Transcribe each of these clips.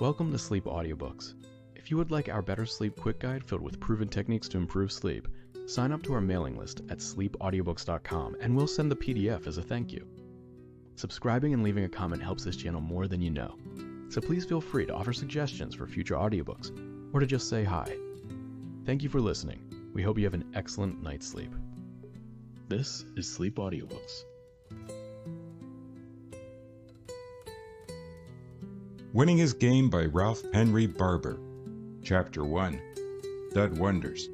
Welcome to Sleep Audiobooks. If you would like our Better Sleep Quick Guide filled with proven techniques to improve sleep, sign up to our mailing list at sleepaudiobooks.com and we'll send the PDF as a thank you. Subscribing and leaving a comment helps this channel more than you know, so please feel free to offer suggestions for future audiobooks or to just say hi. Thank you for listening. We hope you have an excellent night's sleep. This is Sleep Audiobooks. Winning His Game by Ralph Henry Barbour. Chapter 1. Dud Wonders.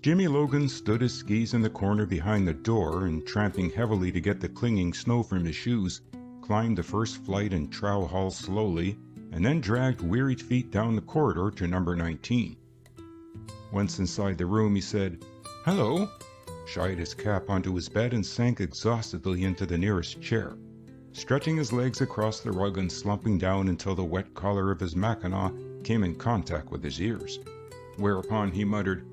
Jimmy Logan stood his skis in the corner behind the door and, tramping heavily to get the clinging snow from his shoes, climbed the first flight and trow hall slowly, and then dragged wearied feet down the corridor to number 19. Once inside the room, he said, "Hello," shied his cap onto his bed and sank exhaustedly into the nearest chair, stretching his legs across the rug and slumping down until the wet collar of his mackinaw came in contact with his ears, whereupon he muttered,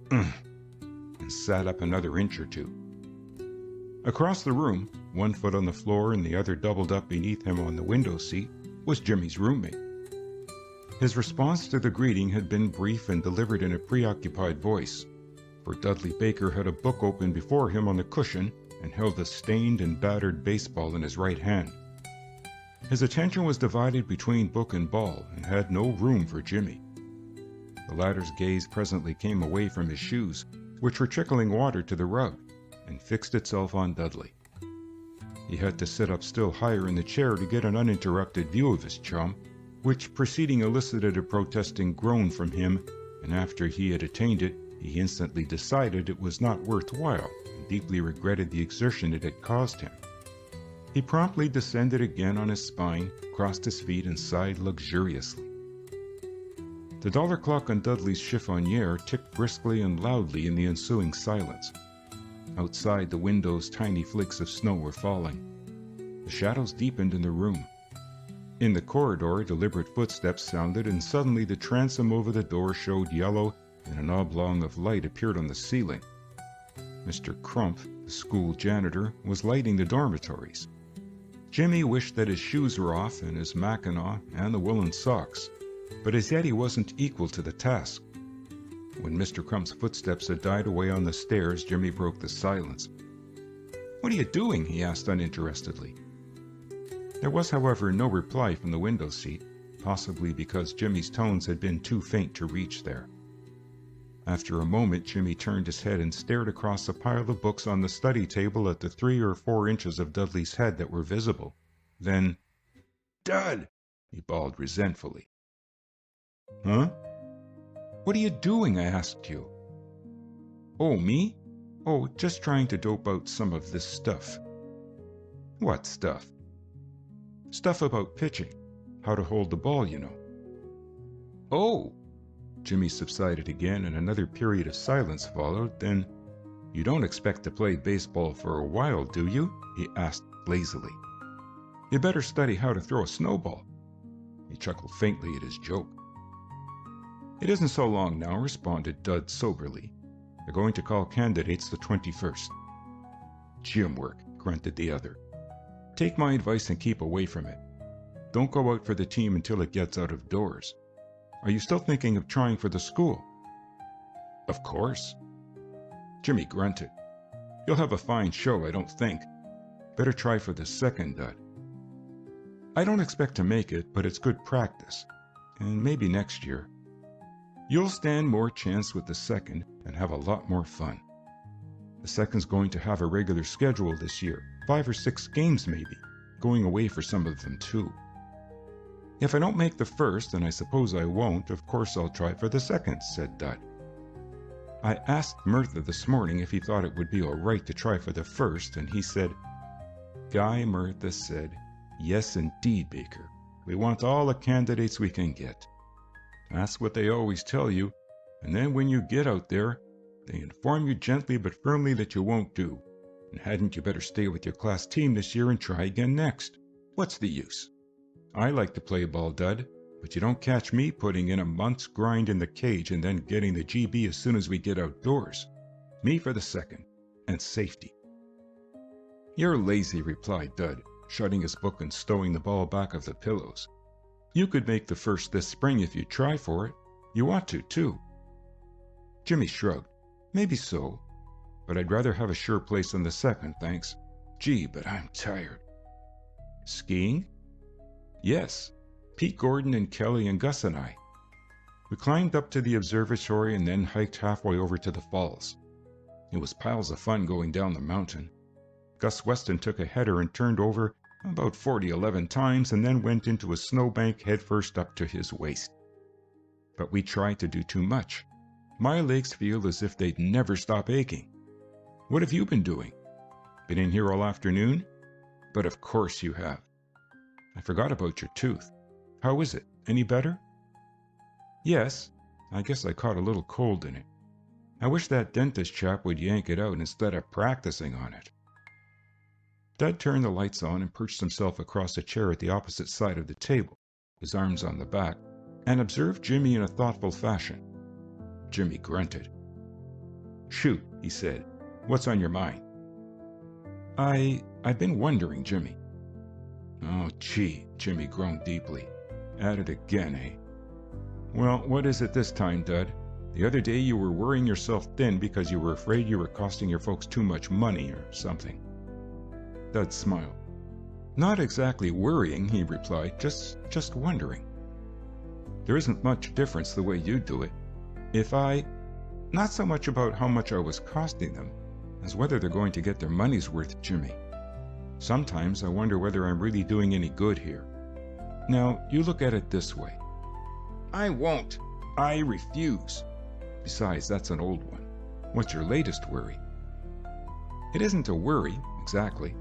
"Ugh," and sat up another inch or two. Across the room, one foot on the floor and the other doubled up beneath him on the window seat, was Jimmy's roommate. His response to the greeting had been brief and delivered in a preoccupied voice, for Dudley Baker had a book open before him on the cushion and held a stained and battered baseball in his right hand. His attention was divided between book and ball and had no room for Jimmy. The latter's gaze presently came away from his shoes, which were trickling water to the rug, and fixed itself on Dudley. He had to sit up still higher in the chair to get an uninterrupted view of his chum, which proceeding elicited a protesting groan from him, and after he had attained it, he instantly decided it was not worthwhile, and deeply regretted the exertion it had caused him. He promptly descended again on his spine, crossed his feet, and sighed luxuriously. The dollar clock on Dudley's chiffonier ticked briskly and loudly in the ensuing silence. Outside the windows, tiny flakes of snow were falling. The shadows deepened in the room. In the corridor, deliberate footsteps sounded, and suddenly the transom over the door showed yellow, and an oblong of light appeared on the ceiling. Mr. Crump, the school janitor, was lighting the dormitories. Jimmy wished that his shoes were off and his mackinaw and the woolen socks, but as yet he wasn't equal to the task. When Mr. Crump's footsteps had died away on the stairs, Jimmy broke the silence. "What are you doing?" he asked uninterestedly. There was, however, no reply from the window seat, possibly because Jimmy's tones had been too faint to reach there. After a moment, Jimmy turned his head and stared across a pile of books on the study table at the 3 or 4 inches of Dudley's head that were visible. Then, "Dud!" he bawled resentfully. "Huh? What are you doing?" I asked you. "Oh, me? Oh, just trying to dope out some of this stuff." "What stuff?" "Stuff about pitching. How to hold the ball, you know." "Oh!" Jimmy subsided again, and another period of silence followed. Then, "You don't expect to play baseball for a while, do you?" he asked lazily. "You better study how to throw a snowball." He chuckled faintly at his joke. "It isn't so long now," responded Dud soberly. "They're going to call candidates the 21st. "Gym work," grunted the other. "Take my advice and keep away from it. Don't go out for the team until it gets out of doors. Are you still thinking of trying for the school?" "Of course." Jimmy grunted. "You'll have a fine show, I don't think. Better try for the second, Dud." "I don't expect to make it, but it's good practice. And maybe next year. You'll stand more chance with the second and have a lot more fun. The second's going to have a regular schedule this year, 5 or 6 games maybe, going away for some of them too. If I don't make the first, and I suppose I won't, of course I'll try for the second," said Dud. "I asked Murtha this morning if he thought it would be all right to try for the first, and he said..." Guy Murtha said, "Yes, indeed, Baker. We want all the candidates we can get. That's what they always tell you, and then when you get out there, they inform you gently but firmly that you won't do, and hadn't you better stay with your class team this year and try again next? What's the use? I like to play ball, Dud, but you don't catch me putting in a month's grind in the cage and then getting the GB as soon as we get outdoors. Me for the second, and safety." "You're lazy," replied Dud, shutting his book and stowing the ball back of the pillows. You could make the first this spring if you try for it. You ought to, too. Jimmy shrugged. Maybe so, but I'd rather have a sure place on the second, thanks. Gee, but I'm tired. Skiing? Yes. Pete Gordon and Kelly and Gus and I. We climbed up to the observatory and then hiked halfway over to the falls. It was piles of fun going down the mountain. Gus Weston took a header and turned over about 11 times and then went into a snowbank headfirst up to his waist. But we tried to do too much. My legs feel as if they'd never stop aching. What have you been doing? Been in here all afternoon? But of course you have. I forgot about your tooth. How is it? Any better? Yes. I guess I caught a little cold in it. I wish that dentist chap would yank it out instead of practicing on it. Dad turned the lights on and perched himself across a chair at the opposite side of the table, his arms on the back, and observed Jimmy in a thoughtful fashion. Jimmy grunted. Shoot, he said. What's on your mind? I've been wondering, Jimmy. Oh, gee, Jimmy groaned deeply. At it again, eh? Well, what is it this time, Dud? The other day you were worrying yourself thin because you were afraid you were costing your folks too much money or something. Dud smiled. Not exactly worrying, he replied, just wondering. There isn't much difference the way you do it. Not so much about how much I was costing them, as whether they're going to get their money's worth, Jimmy. Sometimes I wonder whether I'm really doing any good here. Now, you look at it this way. I won't. I refuse. Besides, that's an old one. What's your latest worry? It isn't a worry, exactly.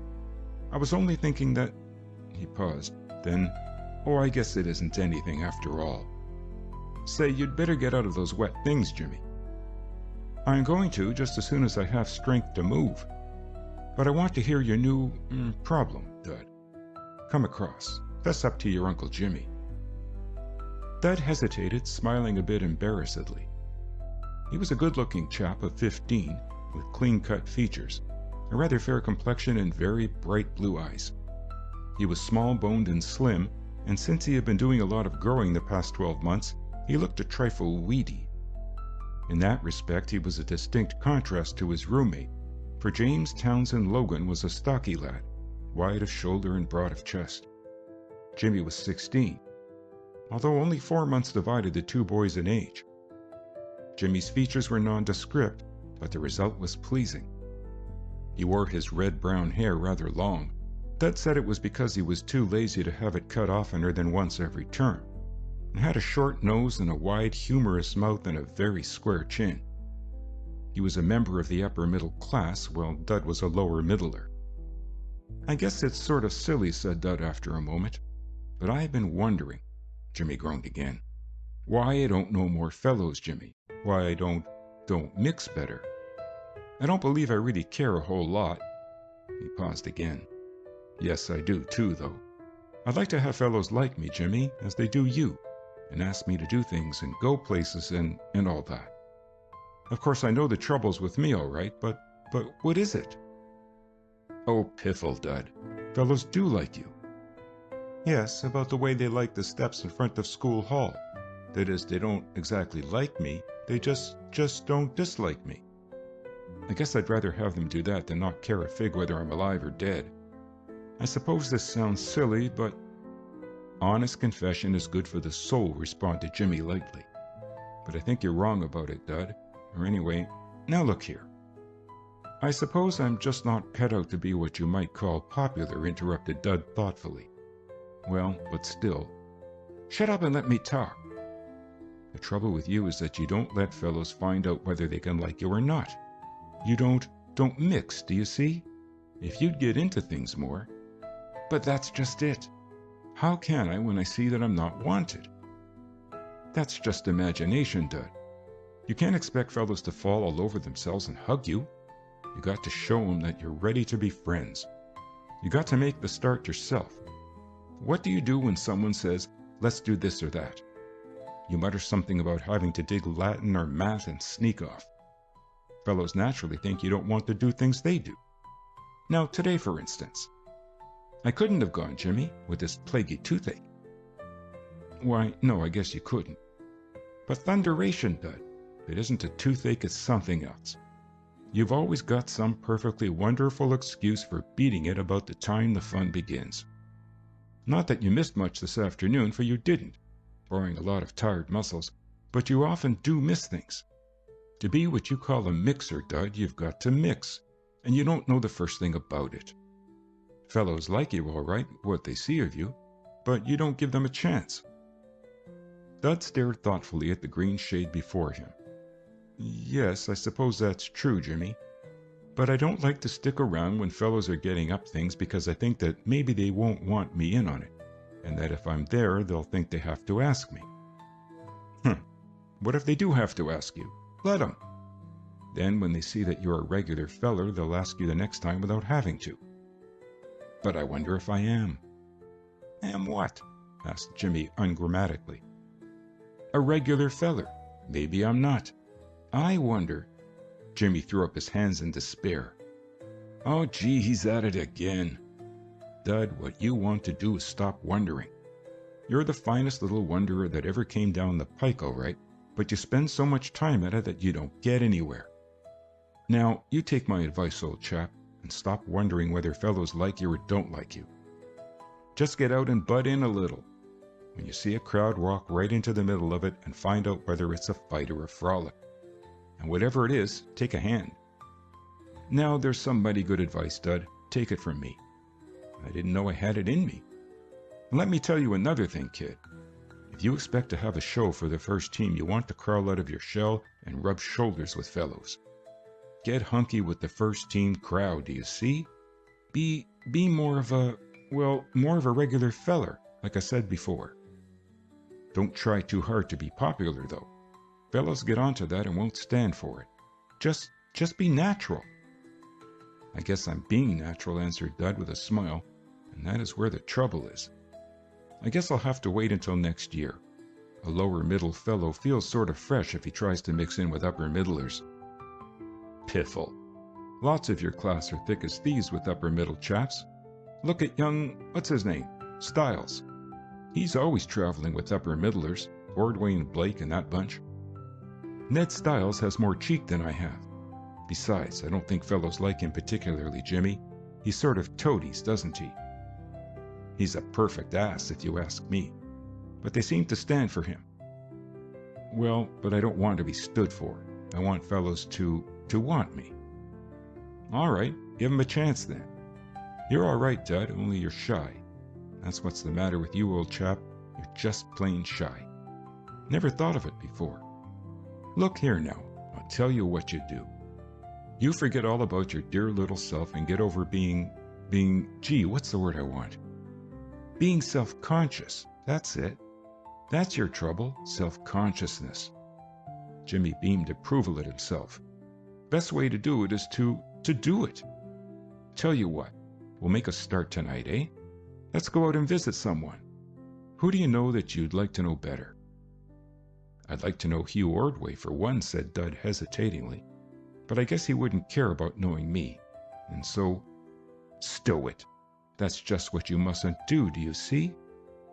I was only thinking that... He paused. Then, I guess it isn't anything after all. Say, you'd better get out of those wet things, Jimmy. I'm going to just as soon as I have strength to move. But I want to hear your new problem, Dud. Come across. Fess up to your Uncle Jimmy. Dud hesitated, smiling a bit embarrassedly. He was a good-looking chap of 15, with clean-cut features, a rather fair complexion and very bright blue eyes. He was small-boned and slim, and since he had been doing a lot of growing the past 12 months, he looked a trifle weedy. In that respect, he was a distinct contrast to his roommate, for James Townsend Logan was a stocky lad, wide of shoulder and broad of chest. Jimmy was 16, although only 4 months divided the two boys in age. Jimmy's features were nondescript, but the result was pleasing. He wore his red-brown hair rather long. Dud said it was because he was too lazy to have it cut oftener than once every term, and had a short nose and a wide, humorous mouth and a very square chin. He was a member of the upper middle class, while Dud was a lower middler. I guess it's sort of silly, said Dud after a moment, but I've been wondering, Jimmy groaned again, why I don't know more fellows, Jimmy. Why I don't mix better. I don't believe I really care a whole lot. He paused again. Yes, I do too, though. I'd like to have fellows like me, Jimmy, as they do you, and ask me to do things and go places and all that. Of course, I know the trouble's with me, all right, but what is it? Oh, piffle, Dud. Fellows do like you. Yes, about the way they like the steps in front of School Hall. That is, they don't exactly like me, they just don't dislike me. I guess I'd rather have them do that than not care a fig whether I'm alive or dead. I suppose this sounds silly, but... Honest confession is good for the soul, responded Jimmy lightly. But I think you're wrong about it, Dud. Or anyway, now look here. I suppose I'm just not cut out to be what you might call popular, interrupted Dud thoughtfully. Well, but still. Shut up and let me talk. The trouble with you is that you don't let fellows find out whether they can like you or not. You don't mix, do you see? If you'd get into things more. But that's just it. How can I when I see that I'm not wanted? That's just imagination, Dud. You can't expect fellows to fall all over themselves and hug you. You got to show them that you're ready to be friends. You got to make the start yourself. What do you do when someone says, let's do this or that? You mutter something about having to dig Latin or math and sneak off. Fellows naturally think you don't want to do things they do. Now, today, for instance. I couldn't have gone, Jimmy, with this plaguey toothache. Why, no, I guess you couldn't. But thunderation, Dud. If it isn't a toothache, it's something else. You've always got some perfectly wonderful excuse for beating it about the time the fun begins. Not that you missed much this afternoon, for you didn't, barring a lot of tired muscles, but you often do miss things. To be what you call a mixer, Dud, you've got to mix, and you don't know the first thing about it. Fellows like you all right, what they see of you, but you don't give them a chance. Dud stared thoughtfully at the green shade before him. Yes, I suppose that's true, Jimmy. But I don't like to stick around when fellows are getting up things because I think that maybe they won't want me in on it, and that if I'm there, they'll think they have to ask me. What if they do have to ask you? Let them. Then when they see that you're a regular feller, they'll ask you the next time without having to. But I wonder if I am. Am what? Asked Jimmy ungrammatically. A regular feller. Maybe I'm not. I wonder. Jimmy threw up his hands in despair. Oh, gee, he's at it again. Dud, what you want to do is stop wondering. You're the finest little wanderer that ever came down the pike, all right, but you spend so much time at it that you don't get anywhere. Now, you take my advice, old chap, and stop wondering whether fellows like you or don't like you. Just get out and butt in a little. When you see a crowd, walk right into the middle of it and find out whether it's a fight or a frolic. And whatever it is, take a hand. Now, there's some mighty good advice, Dud. Take it from me. I didn't know I had it in me. And let me tell you another thing, kid. If you expect to have a show for the first team, you want to crawl out of your shell and rub shoulders with fellows. Get hunky with the first team crowd, do you see? Be more of a regular feller, like I said before. Don't try too hard to be popular, though. Fellows get onto that and won't stand for it. Just be natural. I guess I'm being natural, answered Dud with a smile, and that is where the trouble is. I guess I'll have to wait until next year. A lower middle fellow feels sort of fresh if he tries to mix in with upper middlers. Piffle. Lots of your class are thick as thieves with upper middle chaps. Look at young, what's his name? Styles. He's always traveling with upper middlers, Ordway and Blake and that bunch. Ned Styles has more cheek than I have. Besides, I don't think fellows like him particularly, Jimmy. He sort of toadies, doesn't he? He's a perfect ass, if you ask me. But they seem to stand for him. Well, but I don't want to be stood for. I want fellows to want me. All right, give him a chance then. You're all right, Dud, only you're shy. That's what's the matter with you, old chap. You're just plain shy. Never thought of it before. Look here now, I'll tell you what you do. You forget all about your dear little self and get over being, what's the word I want? Being self-conscious, that's it. That's your trouble, self-consciousness. Jimmy beamed approval at himself. Best way to do it is to do it. Tell you what, we'll make a start tonight, eh? Let's go out and visit someone. Who do you know that you'd like to know better? I'd like to know Hugh Ordway for one, said Dud hesitatingly. But I guess he wouldn't care about knowing me. And so, stow it. That's just what you mustn't do, do you see?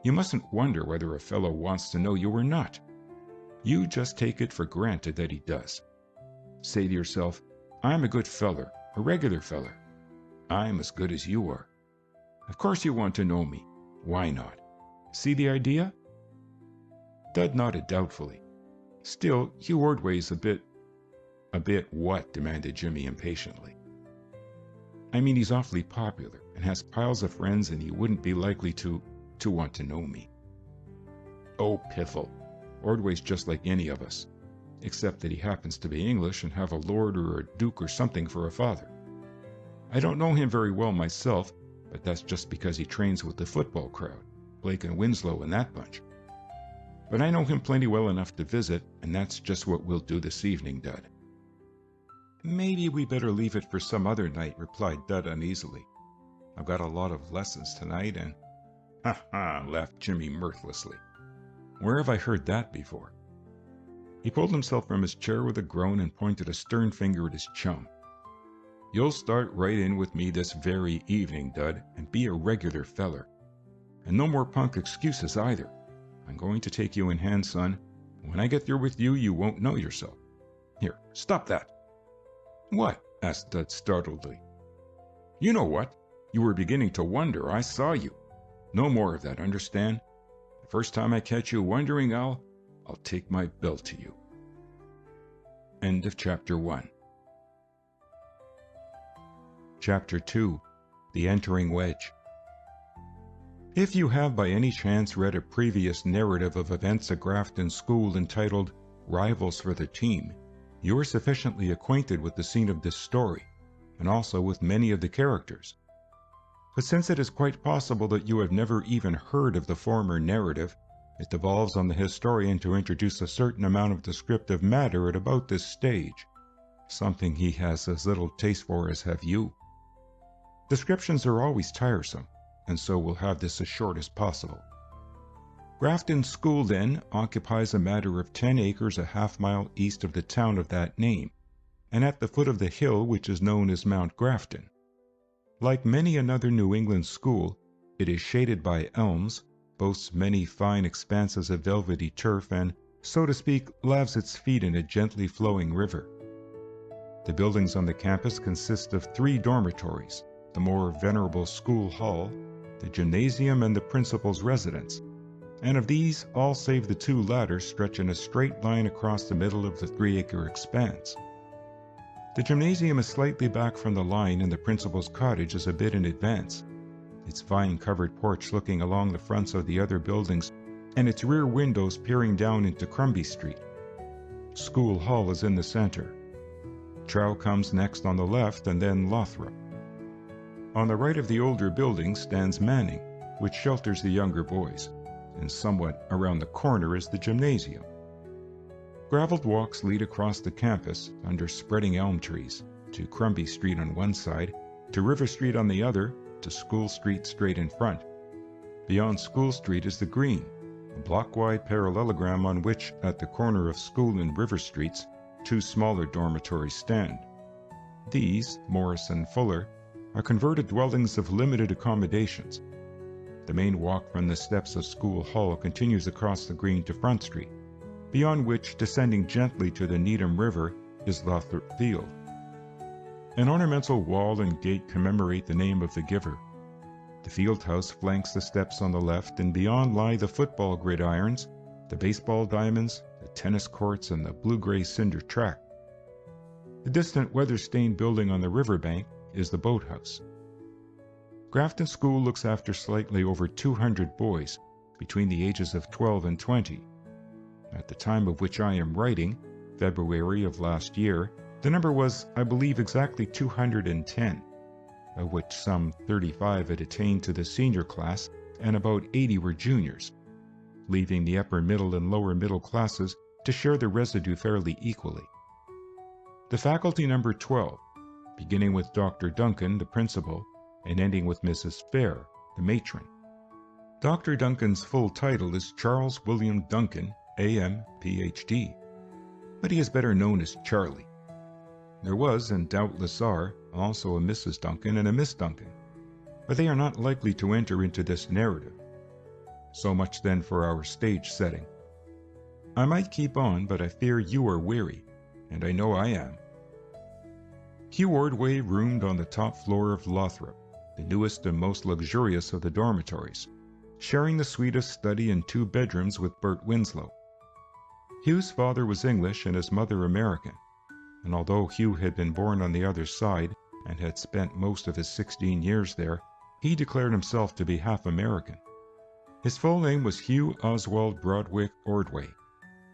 You mustn't wonder whether a fellow wants to know you or not. You just take it for granted that he does. Say to yourself, I'm a good feller, a regular feller. I'm as good as you are. Of course you want to know me. Why not? See the idea? Dud nodded doubtfully. Still, Hugh Ordway's a bit what? Demanded Jimmy impatiently. I mean, he's awfully popular and has piles of friends, and he wouldn't be likely to want to know me. Oh, piffle. Ordway's just like any of us, except that he happens to be English and have a lord or a duke or something for a father. I don't know him very well myself, but that's just because he trains with the football crowd, Blake and Winslow and that bunch. But I know him plenty well enough to visit, and that's just what we'll do this evening, Dud. Maybe we better leave it for some other night, replied Dud uneasily. I've got a lot of lessons tonight, and... Ha ha, laughed Jimmy mirthlessly. Where have I heard that before? He pulled himself from his chair with a groan and pointed a stern finger at his chum. You'll start right in with me this very evening, Dud, and be a regular feller. And no more punk excuses either. I'm going to take you in hand, son. When I get through with you, you won't know yourself. Here, stop that." "What?" asked Dud startledly. "You know what? You were beginning to wonder. I saw you. No more of that, understand? The first time I catch you wondering, I'll take my belt to you." End of Chapter 1. Chapter 2. The Entering Wedge. If you have by any chance read a previous narrative of events at Grafton School entitled Rivals for the Team, you are sufficiently acquainted with the scene of this story, and also with many of the characters. But since it is quite possible that you have never even heard of the former narrative, it devolves on the historian to introduce a certain amount of descriptive matter at about this stage, something he has as little taste for as have you. Descriptions are always tiresome, and so we'll have this as short as possible. Grafton School, then, occupies a matter of 10 acres a half-mile east of the town of that name, and at the foot of the hill which is known as Mount Grafton. Like many another New England school, it is shaded by elms, boasts many fine expanses of velvety turf, and, so to speak, laves its feet in a gently flowing river. The buildings on the campus consist of 3 dormitories, the more venerable school hall, the gymnasium, and the principal's residence, and of these, all save the 2 latter stretch in a straight line across the middle of the 3-acre expanse. The gymnasium is slightly back from the line, and the principal's cottage is a bit in advance, its vine-covered porch looking along the fronts of the other buildings, and its rear windows peering down into Crumbie Street. School Hall is in the center. Trow comes next on the left, and then Lothrop. On the right of the older building stands Manning, which shelters the younger boys, and somewhat around the corner is the gymnasium. Gravelled walks lead across the campus under spreading elm trees, to Crumbie Street on one side, to River Street on the other, to School Street straight in front. Beyond School Street is the Green, a block-wide parallelogram on which, at the corner of School and River Streets, 2 smaller dormitories stand. These, Morris and Fuller, are converted dwellings of limited accommodations. The main walk from the steps of School Hall continues across the Green to Front Street, beyond which, descending gently to the Needham River, is Lothrop Field. An ornamental wall and gate commemorate the name of the giver. The field house flanks the steps on the left, and beyond lie the football gridirons, the baseball diamonds, the tennis courts, and the blue-gray cinder track. The distant weather-stained building on the riverbank is the boathouse. Grafton School looks after slightly over 200 boys between the ages of 12 and 20. At the time of which I am writing, February of last year, the number was, I believe, exactly 210, of which some 35 had attained to the senior class and about 80 were juniors, leaving the upper middle and lower middle classes to share the residue fairly equally. The faculty numbered 12, beginning with Dr. Duncan, the principal, and ending with Mrs. Fair, the matron. Dr. Duncan's full title is Charles William Duncan, A.M., Ph.D., but he is better known as Charlie. There was, and doubtless are, also a Mrs. Duncan and a Miss Duncan, but they are not likely to enter into this narrative. So much then for our stage setting. I might keep on, but I fear you are weary, and I know I am. Hugh Ordway roomed on the top floor of Lothrop, the newest and most luxurious of the dormitories, sharing the suitest study and 2 bedrooms with Bert Winslow. Hugh's father was English and his mother American, and although Hugh had been born on the other side and had spent most of his 16 years there, he declared himself to be half American. His full name was Hugh Oswald Broadwick Ordway,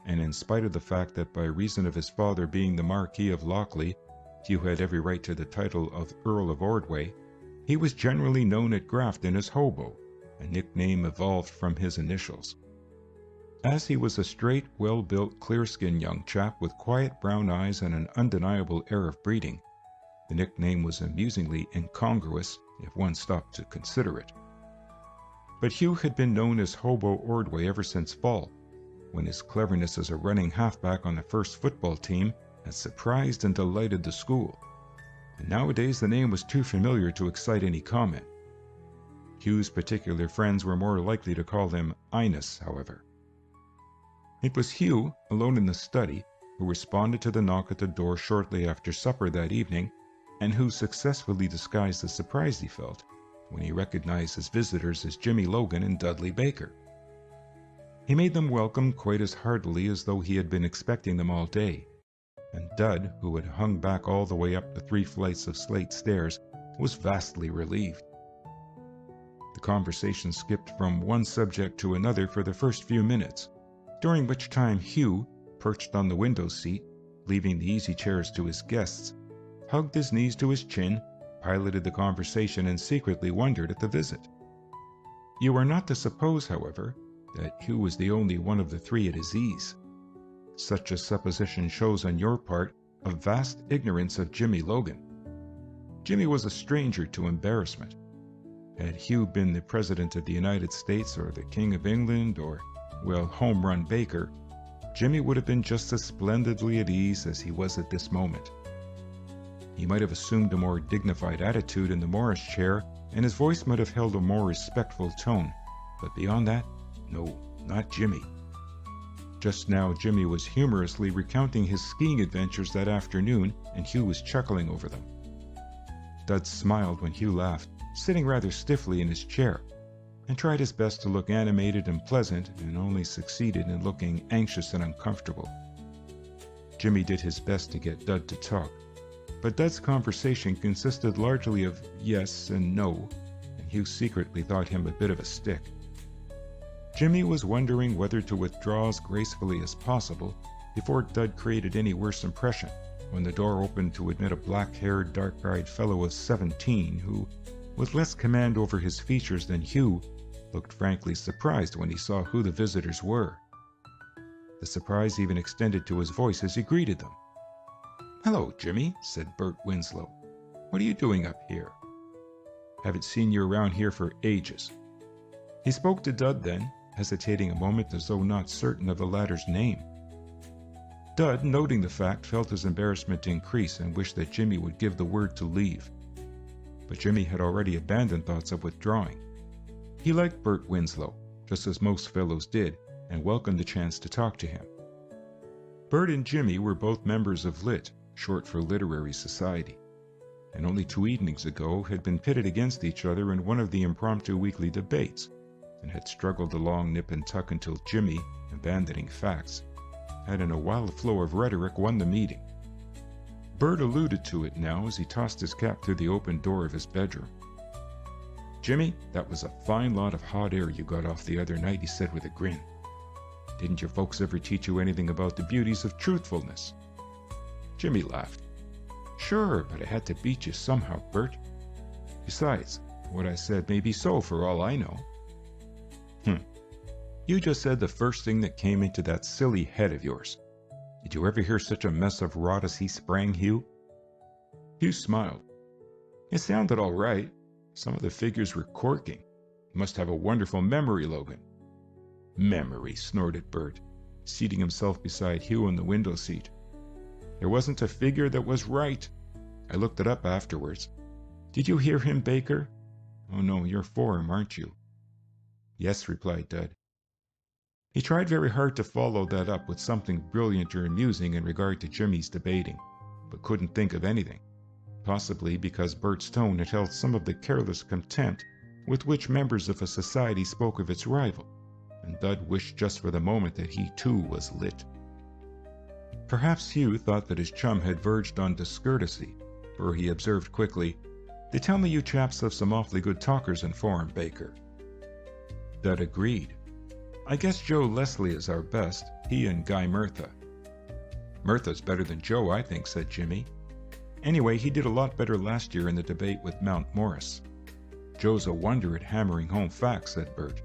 and in spite of the fact that by reason of his father being the Marquis of Lockleigh, Hugh had every right to the title of Earl of Ordway, he was generally known at Grafton as Hobo, a nickname evolved from his initials. As he was a straight, well-built, clear-skinned young chap with quiet brown eyes and an undeniable air of breeding, the nickname was amusingly incongruous if one stopped to consider it. But Hugh had been known as Hobo Ordway ever since fall, when his cleverness as a running halfback on the first football team had surprised and delighted the school, and nowadays the name was too familiar to excite any comment. Hugh's particular friends were more likely to call him Inus, however, It was Hugh, alone in the study, who responded to the knock at the door shortly after supper that evening, and who successfully disguised the surprise he felt when he recognized his visitors as Jimmy Logan and Dudley Baker. He made them welcome quite as heartily as though he had been expecting them all day, and Dud, who had hung back all the way up the 3 flights of slate stairs, was vastly relieved. The conversation skipped from one subject to another for the first few minutes, during which time Hugh, perched on the window seat, leaving the easy chairs to his guests, hugged his knees to his chin, piloted the conversation, and secretly wondered at the visit. You are not to suppose, however, that Hugh was the only one of the 3 at his ease. Such a supposition shows on your part a vast ignorance of Jimmy Logan. Jimmy was a stranger to embarrassment. Had Hugh been the President of the United States or the King of England or, well, Home Run Baker, Jimmy would have been just as splendidly at ease as he was at this moment. He might have assumed a more dignified attitude in the Morris chair, and his voice might have held a more respectful tone, but beyond that, no, not Jimmy. Just now Jimmy was humorously recounting his skiing adventures that afternoon, and Hugh was chuckling over them. Dud smiled when Hugh laughed, sitting rather stiffly in his chair, and tried his best to look animated and pleasant, and only succeeded in looking anxious and uncomfortable. Jimmy did his best to get Dud to talk, but Dud's conversation consisted largely of yes and no, and Hugh secretly thought him a bit of a stick. Jimmy was wondering whether to withdraw as gracefully as possible before Dud created any worse impression, when the door opened to admit a black-haired, dark-eyed fellow of 17 who, with less command over his features than Hugh, looked frankly surprised when he saw who the visitors were. The surprise even extended to his voice as he greeted them. "Hello, Jimmy," said Bert Winslow. "What are you doing up here? Haven't seen you around here for ages." He spoke to Dud then, hesitating a moment as though not certain of the latter's name. Dud, noting the fact, felt his embarrassment increase and wished that Jimmy would give the word to leave. But Jimmy had already abandoned thoughts of withdrawing. He liked Bert Winslow, just as most fellows did, and welcomed the chance to talk to him. Bert and Jimmy were both members of LIT, short for Literary Society, and only 2 evenings ago had been pitted against each other in one of the impromptu weekly debates, and had struggled along nip and tuck until Jimmy, abandoning facts, had in a wild flow of rhetoric won the meeting. Bert alluded to it now as he tossed his cap through the open door of his bedroom. "Jimmy, that was a fine lot of hot air you got off the other night," he said with a grin. "Didn't your folks ever teach you anything about the beauties of truthfulness?" Jimmy laughed. "Sure, but I had to beat you somehow, Bert. Besides, what I said may be so for all I know." You just said the first thing that came into that silly head of yours. Did you ever hear such a mess of rot as he sprang, Hugh? Hugh smiled. It sounded all right. Some of the figures were corking. You must have a wonderful memory, Logan. Memory, snorted Bert, seating himself beside Hugh in the window seat. There wasn't a figure that was right. I looked it up afterwards. Did you hear him, Baker? Oh no, you're for him, aren't you? Yes, replied Dud. He tried very hard to follow that up with something brilliant or amusing in regard to Jimmy's debating, but couldn't think of anything, possibly because Bert's tone had held some of the careless contempt with which members of a society spoke of its rival, and Dud wished just for the moment that he too was lit. Perhaps Hugh thought that his chum had verged on discourtesy, for he observed quickly, They tell me you chaps have some awfully good talkers in form, Baker. Dud agreed. I guess Joe Leslie is our best, he and Guy Murtha. Murtha's better than Joe, I think, said Jimmy. Anyway, he did a lot better last year in the debate with Mount Morris. Joe's a wonder at hammering home facts, said Bert.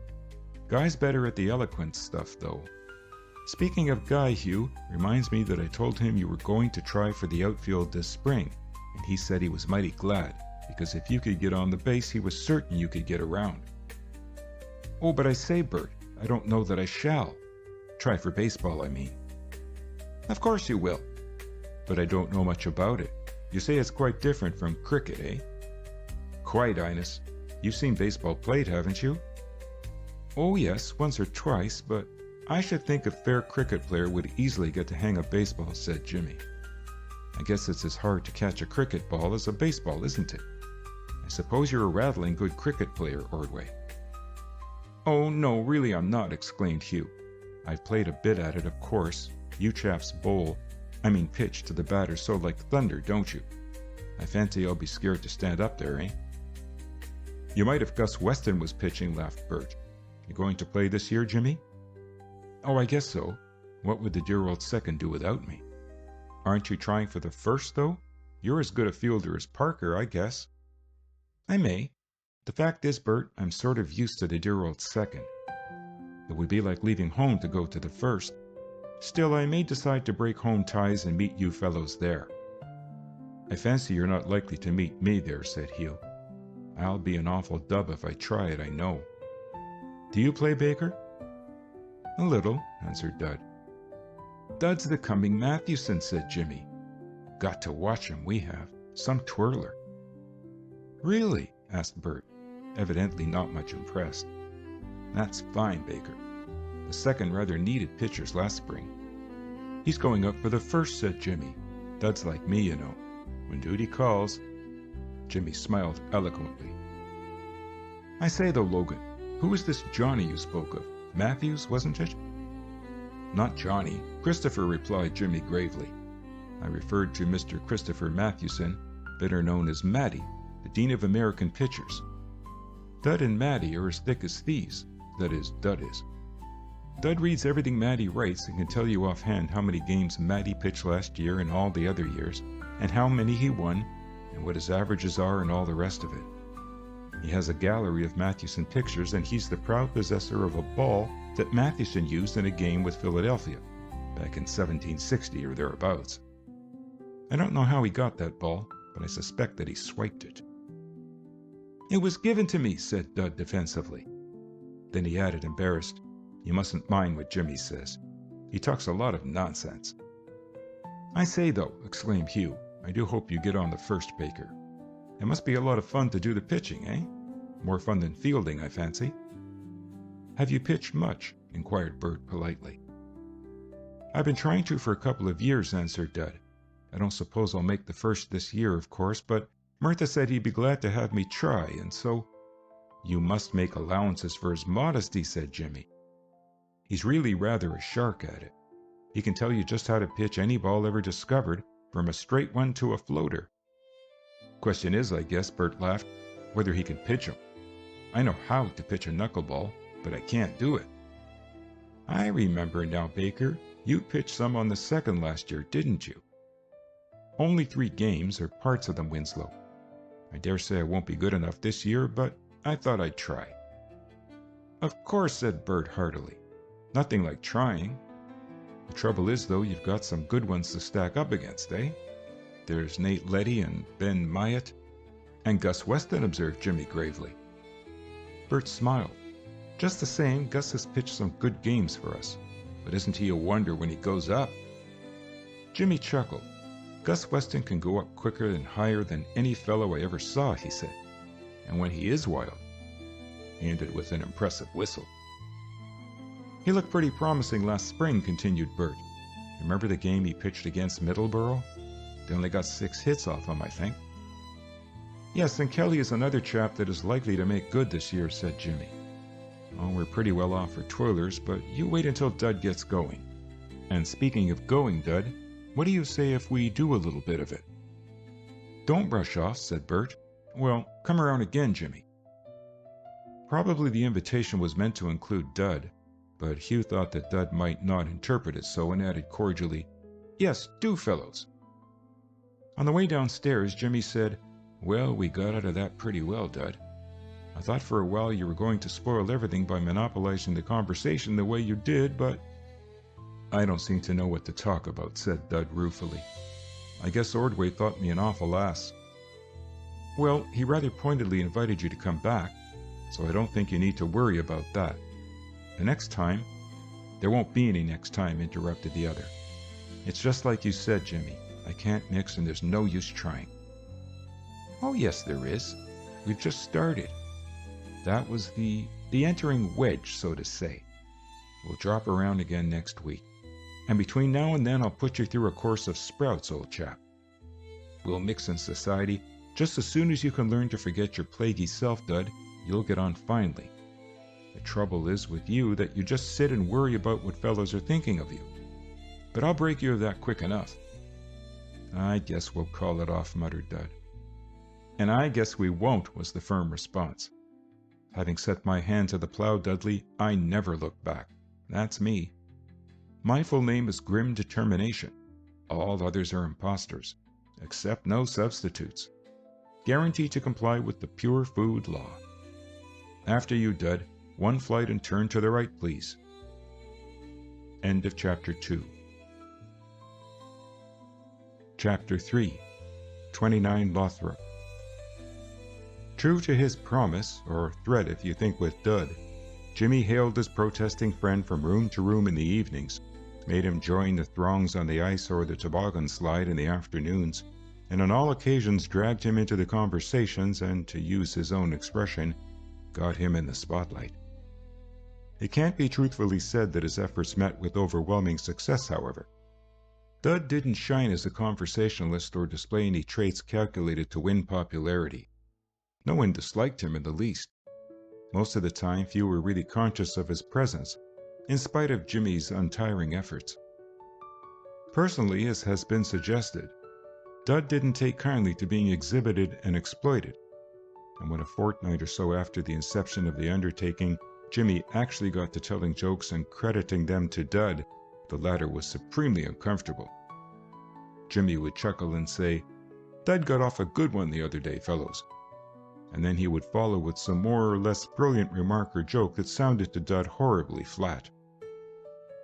Guy's better at the eloquent stuff, though. Speaking of Guy, Hugh, reminds me that I told him you were going to try for the outfield this spring, and he said he was mighty glad, because if you could get on the base, he was certain you could get around. Oh, but I say, Bert, I don't know that I shall. Try for baseball, I mean. Of course you will. But I don't know much about it. You say it's quite different from cricket, eh? Quite, Ines. You've seen baseball played, haven't you? Oh, yes, once or twice, but I should think a fair cricket player would easily get the hang of baseball, said Jimmy. I guess it's as hard to catch a cricket ball as a baseball, isn't it? I suppose you're a rattling good cricket player, Ordway. Oh, no, really I'm not, exclaimed Hugh. I've played a bit at it, of course. You chaps pitch to the batter so like thunder, don't you? I fancy I'll be scared to stand up there, eh? You might if Gus Weston was pitching, laughed Bert. You going to play this year, Jimmy? Oh, I guess so. What would the dear old second do without me? Aren't you trying for the first, though? You're as good a fielder as Parker, I guess. I may. The fact is, Bert, I'm sort of used to the dear old second. It would be like leaving home to go to the first. Still, I may decide to break home ties and meet you fellows there. I fancy you're not likely to meet me there, said Hugh. I'll be an awful dub if I try it, I know. Do you play, Baker? A little, answered Dud. Dud's the coming Mathewson, said Jimmy. Got to watch him, we have. Some twirler. Really? Asked Bert, evidently not much impressed. That's fine, Baker. The second rather needed pitchers last spring. He's going up for the first, said Jimmy. Dud's like me, you know. When duty calls. Jimmy smiled eloquently. I say though, Logan, who was this Johnny you spoke of? Matthews, wasn't it? Not Johnny, Christopher, replied Jimmy gravely. I referred to Mr. Christopher Mathewson, better known as Matty, the Dean of American Pitchers. Dud and Matty are as thick as thieves, that is, Dud is. Dud reads everything Matty writes and can tell you offhand how many games Matty pitched last year and all the other years, and how many he won, and what his averages are and all the rest of it. He has a gallery of Mathewson pictures, and he's the proud possessor of a ball that Mathewson used in a game with Philadelphia, back in 1760 or thereabouts. I don't know how he got that ball, but I suspect that he swiped it. It was given to me, said Dud defensively. Then he added, embarrassed, You mustn't mind what Jimmy says. He talks a lot of nonsense. I say, though, exclaimed Hugh, I do hope you get on the first, Baker. It must be a lot of fun to do the pitching, eh? More fun than fielding, I fancy. Have you pitched much? Inquired Bert politely. I've been trying to for a couple of years, answered Dud. I don't suppose I'll make the first this year, of course, but Murtha said he'd be glad to have me try, and so... You must make allowances for his modesty, said Jimmy. He's really rather a shark at it. He can tell you just how to pitch any ball ever discovered, from a straight one to a floater. Question is, I guess, Bert laughed, whether he can pitch 'em. I know how to pitch a knuckleball, but I can't do it. I remember now, Baker. You pitched some on the second last year, didn't you? Only 3 games, or parts of them, Winslow. I dare say I won't be good enough this year, but I thought I'd try. Of course, said Bert heartily. Nothing like trying. The trouble is, though, you've got some good ones to stack up against, eh? There's Nate Leddy and Ben Myatt. And Gus Weston, observed Jimmy gravely. Bert smiled. Just the same, Gus has pitched some good games for us. But isn't he a wonder when he goes up? Jimmy chuckled. Gus Weston can go up quicker and higher than any fellow I ever saw, he said. And when he is wild, he ended with an impressive whistle. He looked pretty promising last spring, continued Bert. Remember the game he pitched against Middleborough? They only got 6 hits off him, I think. Yes, and Kelly is another chap that is likely to make good this year, said Jimmy. Oh, we're pretty well off for twirlers, but you wait until Dud gets going. And speaking of going, Dud, what do you say if we do a little bit of it? Don't rush off, said Bert. Well, come around again, Jimmy. Probably the invitation was meant to include Dud, but Hugh thought that Dud might not interpret it so and added cordially, Yes, do, fellows. On the way downstairs, Jimmy said, Well, we got out of that pretty well, Dud. I thought for a while you were going to spoil everything by monopolizing the conversation the way you did, but... I don't seem to know what to talk about, said Dud ruefully. I guess Ordway thought me an awful ass. Well, he rather pointedly invited you to come back, so I don't think you need to worry about that. The next time... There won't be any next time, interrupted the other. It's just like you said, Jimmy. I can't mix and there's no use trying. Oh, yes, there is. We've just started. That was the entering wedge, so to say. We'll drop around again next week. And between now and then, I'll put you through a course of sprouts, old chap. We'll mix in society. Just as soon as you can learn to forget your plaguey self, Dud, you'll get on finely. The trouble is with you that you just sit and worry about what fellows are thinking of you. But I'll break you of that quick enough. I guess we'll call it off, muttered Dud. And I guess we won't, was the firm response. Having set my hand to the plow, Dudley, I never look back. That's me. My full name is Grim Determination. All others are impostors. Accept no substitutes. Guaranteed to comply with the pure food law. After you, Dud, one flight and turn to the right, please. End of Chapter 2. Chapter 3. 29 Lothrop. True to his promise, or threat if you think with Dud, Jimmy hailed his protesting friend from room to room in the evenings, made him join the throngs on the ice or the toboggan slide in the afternoons, and on all occasions dragged him into the conversations and, to use his own expression, got him in the spotlight. It can't be truthfully said that his efforts met with overwhelming success, however. Dud didn't shine as a conversationalist or display any traits calculated to win popularity. No one disliked him in the least. Most of the time, few were really conscious of his presence, in spite of Jimmy's untiring efforts. Personally, as has been suggested, Dud didn't take kindly to being exhibited and exploited, and when a fortnight or so after the inception of the undertaking, Jimmy actually got to telling jokes and crediting them to Dud, the latter was supremely uncomfortable. Jimmy would chuckle and say, "Dud got off a good one the other day, fellows." And then he would follow with some more or less brilliant remark or joke that sounded to Dud horribly flat.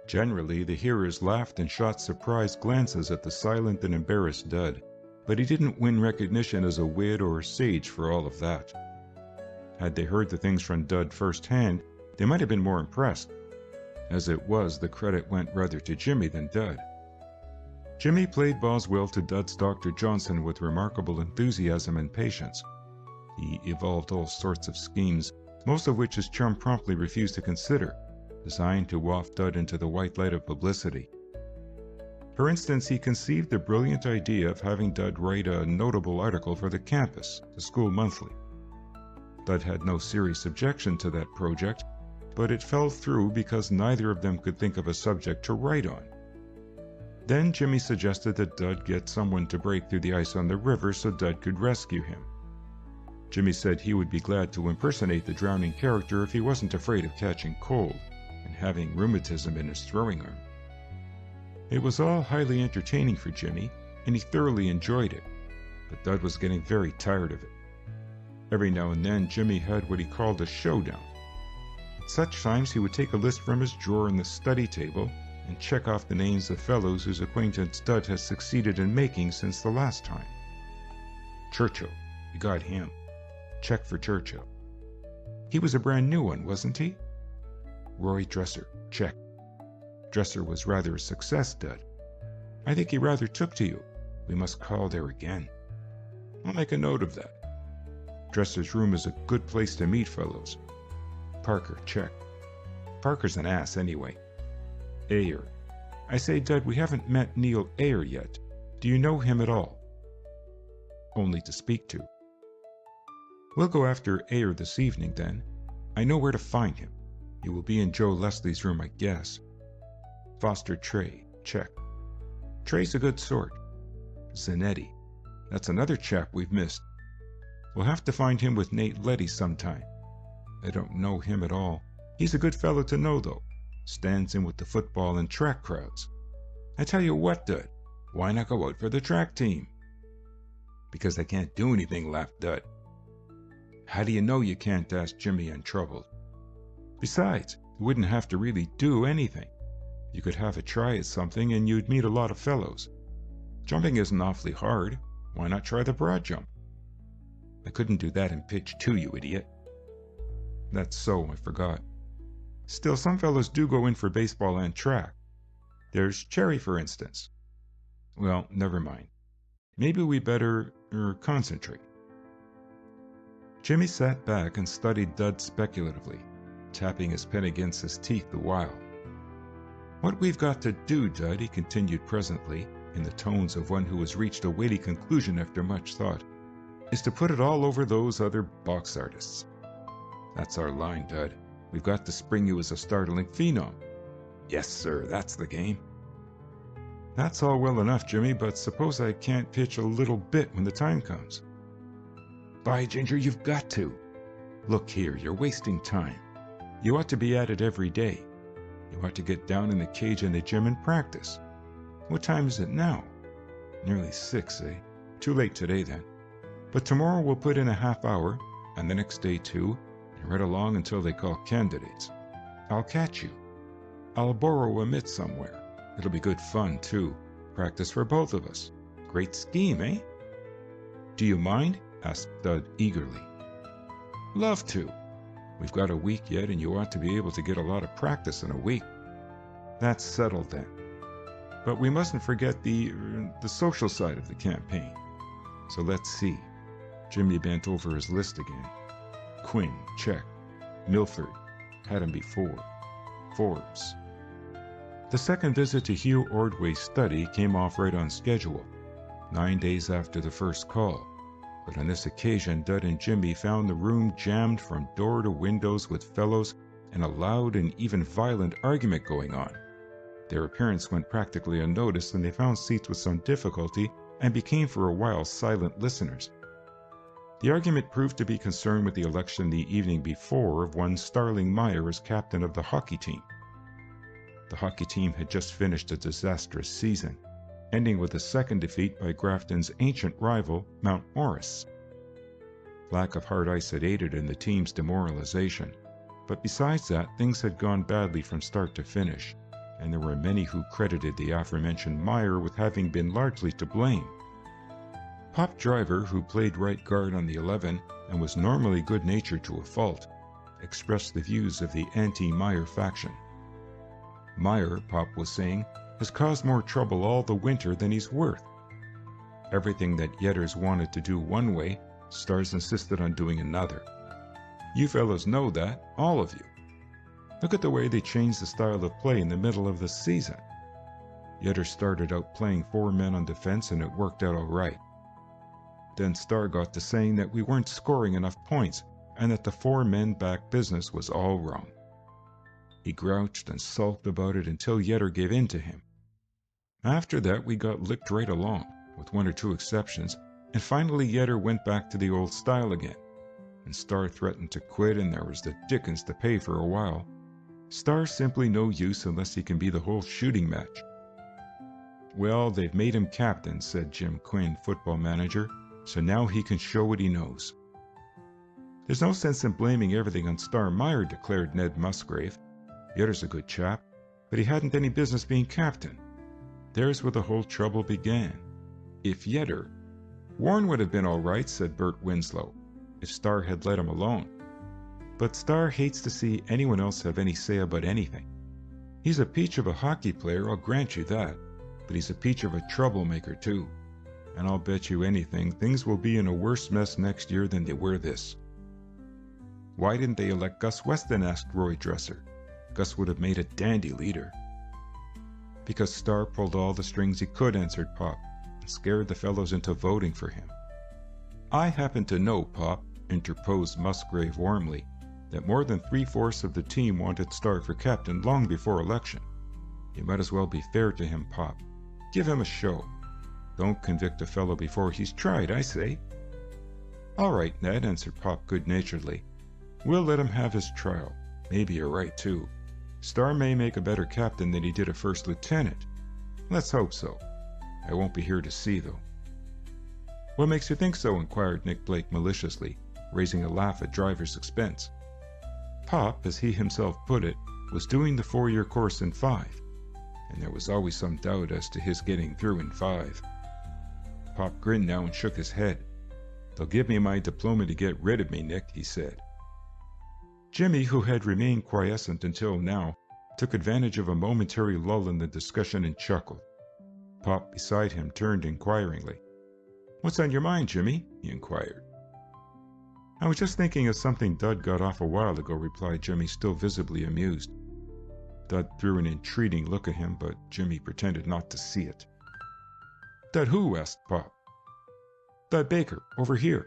Generally, the hearers laughed and shot surprised glances at the silent and embarrassed Dud, but he didn't win recognition as a wit or sage for all of that. Had they heard the things from Dud firsthand, they might have been more impressed. As it was, the credit went rather to Jimmy than Dud. Jimmy played Boswell to Dud's Dr. Johnson with remarkable enthusiasm and patience. He evolved all sorts of schemes, most of which his chum promptly refused to consider, designed to waft Dud into the white light of publicity. For instance, he conceived the brilliant idea of having Dud write a notable article for the campus, the school monthly. Dud had no serious objection to that project, but it fell through because neither of them could think of a subject to write on. Then Jimmy suggested that Dud get someone to break through the ice on the river so Dud could rescue him. Jimmy said he would be glad to impersonate the drowning character if he wasn't afraid of catching cold and having rheumatism in his throwing arm. It was all highly entertaining for Jimmy, and he thoroughly enjoyed it, but Dud was getting very tired of it. Every now and then, Jimmy had what he called a showdown. At such times, he would take a list from his drawer in the study table and check off the names of fellows whose acquaintance Dud has succeeded in making since the last time. Churchill, you got him. Check for Churchill. He was a brand new one, wasn't he? Roy Dresser, check. Dresser was rather a success, Dud. I think he rather took to you. We must call there again. I'll make a note of that. Dresser's room is a good place to meet fellows. Parker, check. Parker's an ass anyway. Ayer. I say, Dud, we haven't met Neil Ayer yet. Do you know him at all? Only to speak to. We'll go after Ayer this evening, then. I know where to find him. He will be in Joe Leslie's room, I guess. Foster Trey, check. Trey's a good sort. Zanetti. That's another chap we've missed. We'll have to find him with Nate Letty sometime. I don't know him at all. He's a good fellow to know, though. Stands in with the football and track crowds. I tell you what, Dud. Why not go out for the track team? Because I can't do anything, laughed Dud. How do you know you can't? Asked Jimmy, untroubled. Besides, you wouldn't have to really do anything. You could have a try at something and you'd meet a lot of fellows. Jumping isn't awfully hard. Why not try the broad jump? I couldn't do that in pitch 2, you idiot. That's so, I forgot. Still, some fellows do go in for baseball and track. There's Cherry, for instance. Well, never mind. Maybe we better concentrate. Jimmy sat back and studied Dud speculatively, tapping his pen against his teeth the while. What we've got to do, Dud, he continued presently, in the tones of one who has reached a weighty conclusion after much thought, is to put it all over those other box artists. That's our line, Dud. We've got to spring you as a startling phenom. Yes, sir, that's the game. That's all well enough, Jimmy, but suppose I can't pitch a little bit when the time comes. By Ginger, you've got to. Look here, you're wasting time. You ought to be at it every day. You ought to get down in the cage in the gym and practice. What time is it now? Nearly 6, eh? Too late today, then. But tomorrow we'll put in a half hour, and the next day too, and right along until they call candidates. I'll catch you. I'll borrow a mitt somewhere. It'll be good fun, too. Practice for both of us. Great scheme, eh? Do you mind? Asked Dud eagerly. Love to. We've got a week yet, and you ought to be able to get a lot of practice in a week. That's settled, then. But we mustn't forget the social side of the campaign. So let's see. Jimmy bent over his list again. Quinn, check. Milford, had him before. Forbes. The second visit to Hugh Ordway's study came off right on schedule, 9 days after the first call. But on this occasion, Dud and Jimmy found the room jammed from door to windows with fellows and a loud and even violent argument going on. Their appearance went practically unnoticed, and they found seats with some difficulty and became for a while silent listeners. The argument proved to be concerned with the election the evening before of one Starling Meyer as captain of the hockey team. The hockey team had just finished a disastrous season, ending with a second defeat by Grafton's ancient rival, Mount Morris. Lack of hard ice had aided in the team's demoralization, but besides that, things had gone badly from start to finish, and there were many who credited the aforementioned Meyer with having been largely to blame. Pop Driver, who played right guard on the 11 and was normally good-natured to a fault, expressed the views of the anti-Meyer faction. Meyer, Pop was saying, has caused more trouble all the winter than he's worth. Everything that Yetters wanted to do one way, Stars insisted on doing another. You fellows know that, all of you. Look at the way they changed the style of play in the middle of the season. Yetters started out playing 4 men on defense and it worked out all right. Then Star got to saying that we weren't scoring enough points and that the 4 men back business was all wrong. He grouched and sulked about it until Yetter gave in to him. After that, we got licked right along, with 1 or 2 exceptions, and finally Yetter went back to the old style again, and Star threatened to quit, and there was the dickens to pay for a while. Star's simply no use unless he can be the whole shooting match. Well, they've made him captain, said Jim Quinn, football manager, so now he can show what he knows. There's no sense in blaming everything on Star Meyer, declared Ned Musgrave. Yetter's a good chap, but he hadn't any business being captain. There's where the whole trouble began. If Yetter... Warren would have been all right, said Bert Winslow, if Star had let him alone. But Star hates to see anyone else have any say about anything. He's a peach of a hockey player, I'll grant you that, but he's a peach of a troublemaker too. And I'll bet you anything, things will be in a worse mess next year than they were this. Why didn't they elect Gus Weston, asked Roy Dresser. Gus would have made a dandy leader. Because Star pulled all the strings he could, answered Pop, and scared the fellows into voting for him. I happen to know, Pop, interposed Musgrave warmly, that more than 3/4 of the team wanted Star for captain long before election. You might as well be fair to him, Pop. Give him a show. Don't convict a fellow before he's tried, I say. All right, Ned, answered Pop good-naturedly. We'll let him have his trial. Maybe you're right, too. Star may make a better captain than he did a first lieutenant. Let's hope so. I won't be here to see, though. What makes you think so? Inquired Nick Blake maliciously, raising a laugh at Driver's expense. Pop, as he himself put it, was doing the 4-year course in 5, and there was always some doubt as to his getting through in 5. Pop grinned now and shook his head. They'll give me my diploma to get rid of me, Nick, he said. Jimmy, who had remained quiescent until now, took advantage of a momentary lull in the discussion and chuckled. Pop beside him turned inquiringly. What's on your mind, Jimmy? He inquired. I was just thinking of something Dud got off a while ago, replied Jimmy, still visibly amused. Dud threw an entreating look at him, but Jimmy pretended not to see it. "Dud who?" asked Pop. "Dud Baker, over here."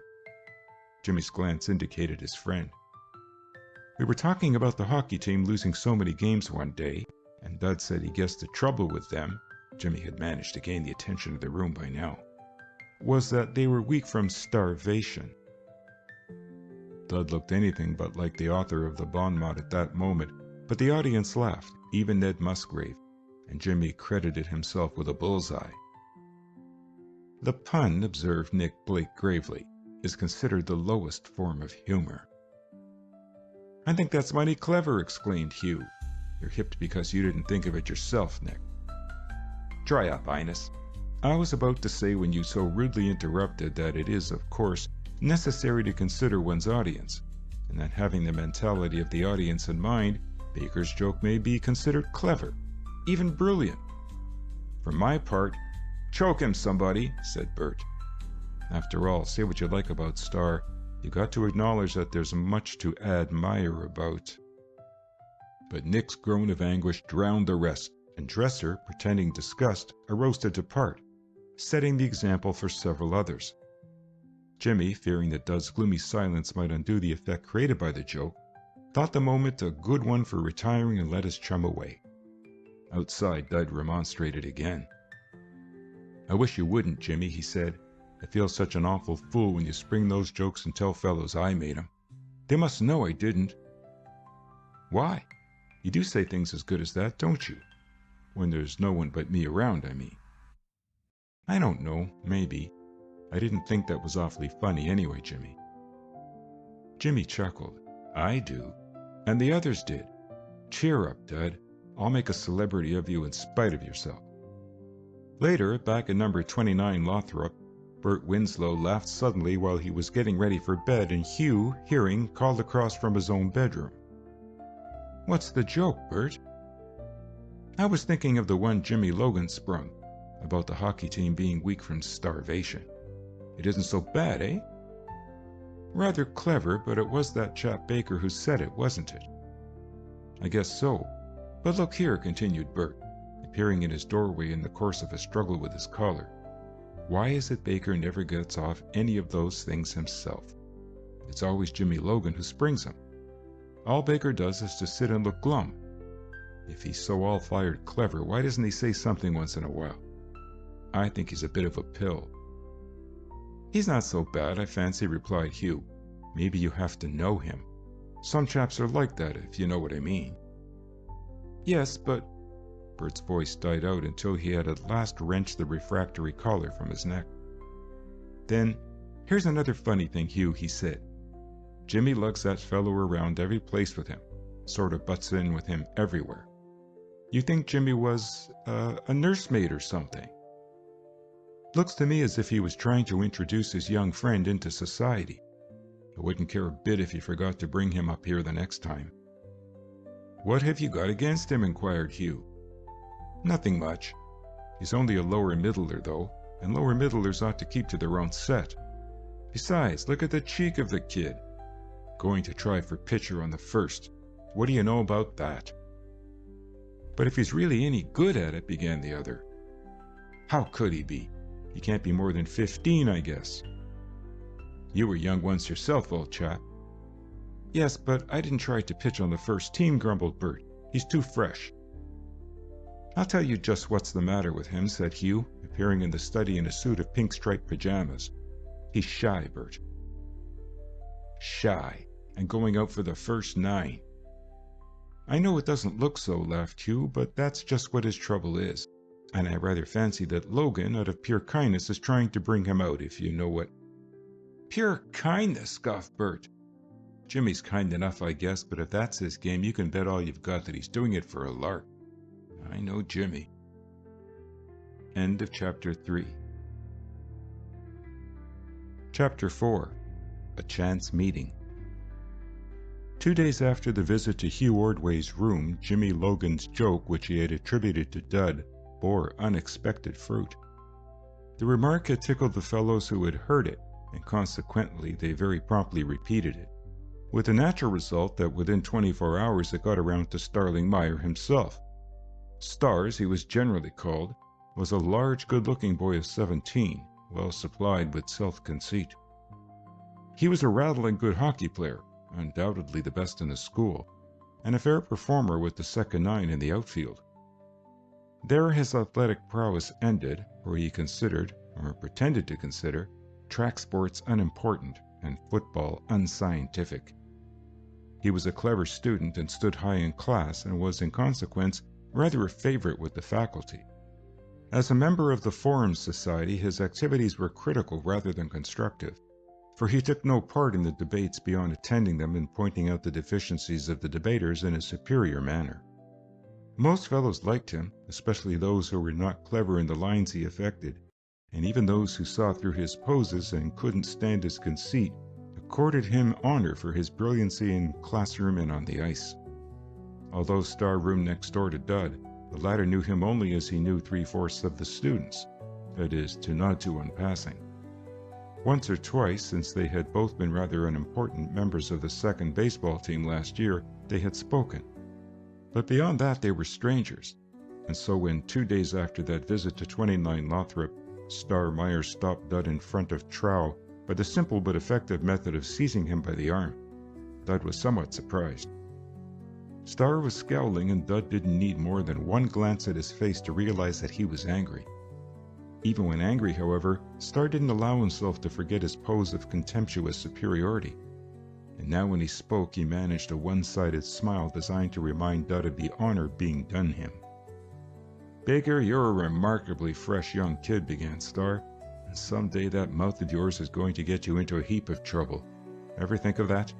Jimmy's glance indicated his friend. "We were talking about the hockey team losing so many games one day, and Dud said he guessed the trouble with them," Jimmy had managed to gain the attention of the room by now, "was that they were weak from starvation." Dud looked anything but like the author of the bon mot at that moment, but the audience laughed, even Ned Musgrave, and Jimmy credited himself with a bullseye. "The pun," observed Nick Blake gravely, "is considered the lowest form of humor." "I think that's mighty clever," exclaimed Hugh. "You're hipped because you didn't think of it yourself, Nick." "Dry up, Ines. I was about to say when you so rudely interrupted that it is, of course, necessary to consider one's audience, and that having the mentality of the audience in mind, Baker's joke may be considered clever, even brilliant. For my part—" "Choke him, somebody," said Bert. "After all, say what you like about Star, you got to acknowledge that there's much to admire about." But Nick's groan of anguish drowned the rest, and Dresser, pretending disgust, arose to depart, setting the example for several others. Jimmy, fearing that Dud's gloomy silence might undo the effect created by the joke, thought the moment a good one for retiring and let his chum away. Outside, Dud remonstrated again. "I wish you wouldn't, Jimmy," he said. "I feel such an awful fool when you spring those jokes and tell fellows I made 'em. They must know I didn't." "Why? You do say things as good as that, don't you? When there's no one but me around, I mean." "I don't know, maybe. I didn't think that was awfully funny anyway, Jimmy." Jimmy chuckled. "I do. And the others did. Cheer up, Dud. I'll make a celebrity of you in spite of yourself." Later, back in number 29 Lothrop, Bert Winslow laughed suddenly while he was getting ready for bed, and Hugh, hearing, called across from his own bedroom. "What's the joke, Bert?" "I was thinking of the one Jimmy Logan sprung, about the hockey team being weak from starvation. It isn't so bad, eh?" "Rather clever, but it was that chap Baker who said it, wasn't it?" "I guess so. But look here," continued Bert, appearing in his doorway in the course of a struggle with his collar. "Why is it Baker never gets off any of those things himself? It's always Jimmy Logan who springs them. All Baker does is to sit and look glum. If he's so all-fired clever, why doesn't he say something once in a while? I think he's a bit of a pill." "He's not so bad, I fancy," replied Hugh. "Maybe you have to know him. Some chaps are like that, if you know what I mean." "Yes, but—" Bert's voice died out until he had at last wrenched the refractory collar from his neck. "Then, here's another funny thing, Hugh," he said. "Jimmy lugs that fellow around every place with him, sort of butts in with him everywhere. You think Jimmy was, a nursemaid or something? Looks to me as if he was trying to introduce his young friend into society. I wouldn't care a bit if he forgot to bring him up here the next time." "What have you got against him?" inquired Hugh. "Nothing much. He's only a lower middler, though, and lower middlers ought to keep to their own set. Besides, look at the cheek of the kid. Going to try for pitcher on the first. What do you know about that?" "But if he's really any good at it," began the other. "How could he be? He can't be more than 15, I guess." "You were young once yourself, old chap." "Yes, but I didn't try to pitch on the first team," grumbled Bert. "He's too fresh." "I'll tell you just what's the matter with him," said Hugh, appearing in the study in a suit of pink-striped pajamas. "He's shy, Bert." "Shy, and going out for the first 9. "I know it doesn't look so," laughed Hugh, "but that's just what his trouble is. And I rather fancy that Logan, out of pure kindness, is trying to bring him out, if you know what—" "Pure kindness!" scoffed Bert. "Jimmy's kind enough, I guess, but if that's his game, you can bet all you've got that he's doing it for a lark. I know Jimmy." End of Chapter 3. Chapter 4. A Chance Meeting. 2 days after the visit to Hugh Ordway's room, Jimmy Logan's joke, which he had attributed to Dud, bore unexpected fruit. The remark had tickled the fellows who had heard it, and consequently they very promptly repeated it. with the natural result that within 24 hours it got around to Starling Meyer himself. Star, as he was generally called, was a large, good-looking boy of 17, well supplied with self-conceit. He was a rattling good hockey player, undoubtedly the best in the school, and a fair performer with the second nine in the outfield. There his athletic prowess ended, for he considered, or pretended to consider, track sports unimportant and football unscientific. He was a clever student and stood high in class and was, in consequence, rather a favorite with the faculty. As a member of the Forums Society, his activities were critical rather than constructive, for he took no part in the debates beyond attending them and pointing out the deficiencies of the debaters in a superior manner. Most fellows liked him, especially those who were not clever in the lines he affected, and even those who saw through his poses and couldn't stand his conceit accorded him honor for his brilliancy in classroom and on the ice. Although Star roomed next door to Dud, the latter knew him only as he knew 3/4 of the students, that is, to nod to in passing. Once or twice, since they had both been rather unimportant members of the second baseball team last year, they had spoken. But beyond that they were strangers, and so when 2 days after that visit to 29 Lothrop, Star Meyer stopped Dud in front of Trow by the simple but effective method of seizing him by the arm, Dud was somewhat surprised. Star was scowling, and Dud didn't need more than one glance at his face to realize that he was angry. Even when angry, however, Star didn't allow himself to forget his pose of contemptuous superiority. And now when he spoke, he managed a one-sided smile designed to remind Dud of the honor being done him. "Baker, you're a remarkably fresh young kid," began Star, "and someday that mouth of yours is going to get you into a heap of trouble. Ever think of that?"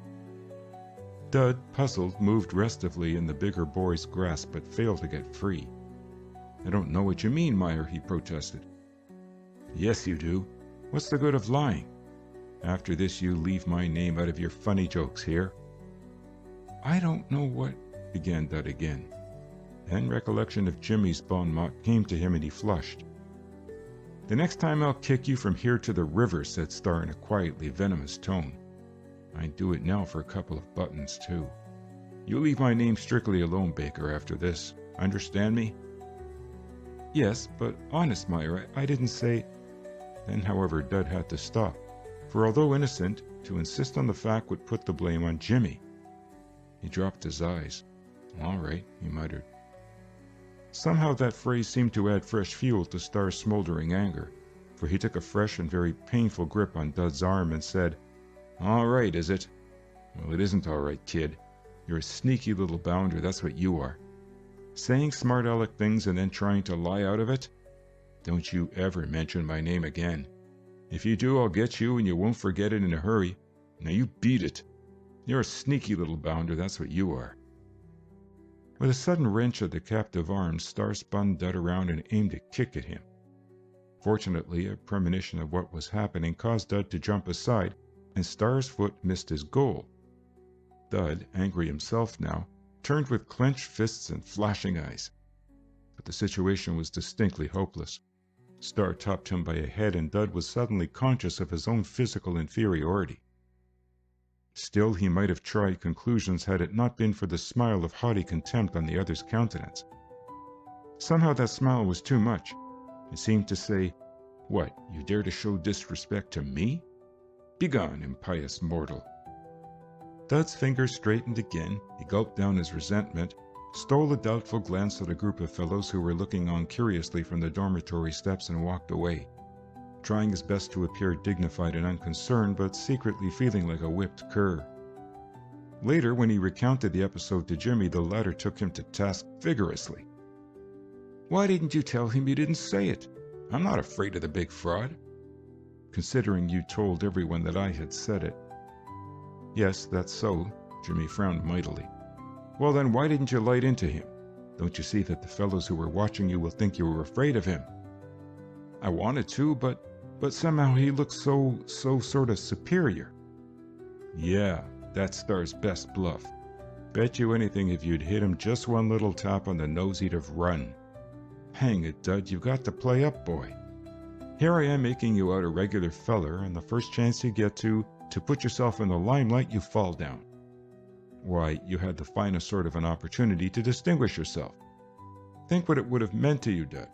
Dud, puzzled, moved restively in the bigger boy's grasp but failed to get free. "I don't know what you mean, Meyer," he protested. "Yes, you do. What's the good of lying? After this, you leave my name out of your funny jokes here." "I don't know what—" began Dud again. Then recollection of Jimmy's bon mot came to him and he flushed. "The next time I'll kick you from here to the river," said Star in a quietly venomous tone. "I'd do it now for a couple of buttons, too. You leave my name strictly alone, Baker, after this. Understand me?" "Yes, but honest, Meyer, I didn't say—" Then, however, Dud had to stop, for although innocent, to insist on the fact would put the blame on Jimmy. He dropped his eyes. "All right," he muttered. Somehow that phrase seemed to add fresh fuel to Star's smoldering anger, for he took a fresh and very painful grip on Dud's arm and said, "All right, is it? Well, it isn't all right, kid. You're a sneaky little bounder, that's what you are. Saying smart aleck things and then trying to lie out of it? Don't you ever mention my name again. If you do, I'll get you and you won't forget it in a hurry. Now you beat it. You're a sneaky little bounder, that's what you are." With a sudden wrench of the captive arm, Star spun Dud around and aimed a kick at him. Fortunately, a premonition of what was happening caused Dud to jump aside, and Star's foot missed his goal. Dud, angry himself now, turned with clenched fists and flashing eyes. But the situation was distinctly hopeless. Star topped him by a head, and Dud was suddenly conscious of his own physical inferiority. Still, he might have tried conclusions had it not been for the smile of haughty contempt on the other's countenance. Somehow that smile was too much. It seemed to say, "What, you dare to show disrespect to me? Begone, impious mortal." Dud's fingers straightened again, he gulped down his resentment, stole a doubtful glance at a group of fellows who were looking on curiously from the dormitory steps and walked away, trying his best to appear dignified and unconcerned, but secretly feeling like a whipped cur. Later, when he recounted the episode to Jimmy, the latter took him to task vigorously. "Why didn't you tell him you didn't say it? I'm not afraid of the big fraud." "Considering you told everyone that I had said it." "Yes, that's so." Jimmy frowned mightily. "Well then, why didn't you light into him? Don't you see that the fellows who were watching you will think you were afraid of him?" "I wanted to, but somehow he looks so sort of superior." "Yeah, that's Star's best bluff. Bet you anything if you'd hit him just one little tap on the nose he'd have run. Hang it, Dud, you've got to play up, boy. Here I am making you out a regular feller, and the first chance you get to put yourself in the limelight, you fall down. Why, you had the finest sort of an opportunity to distinguish yourself. Think what it would have meant to you, Dud.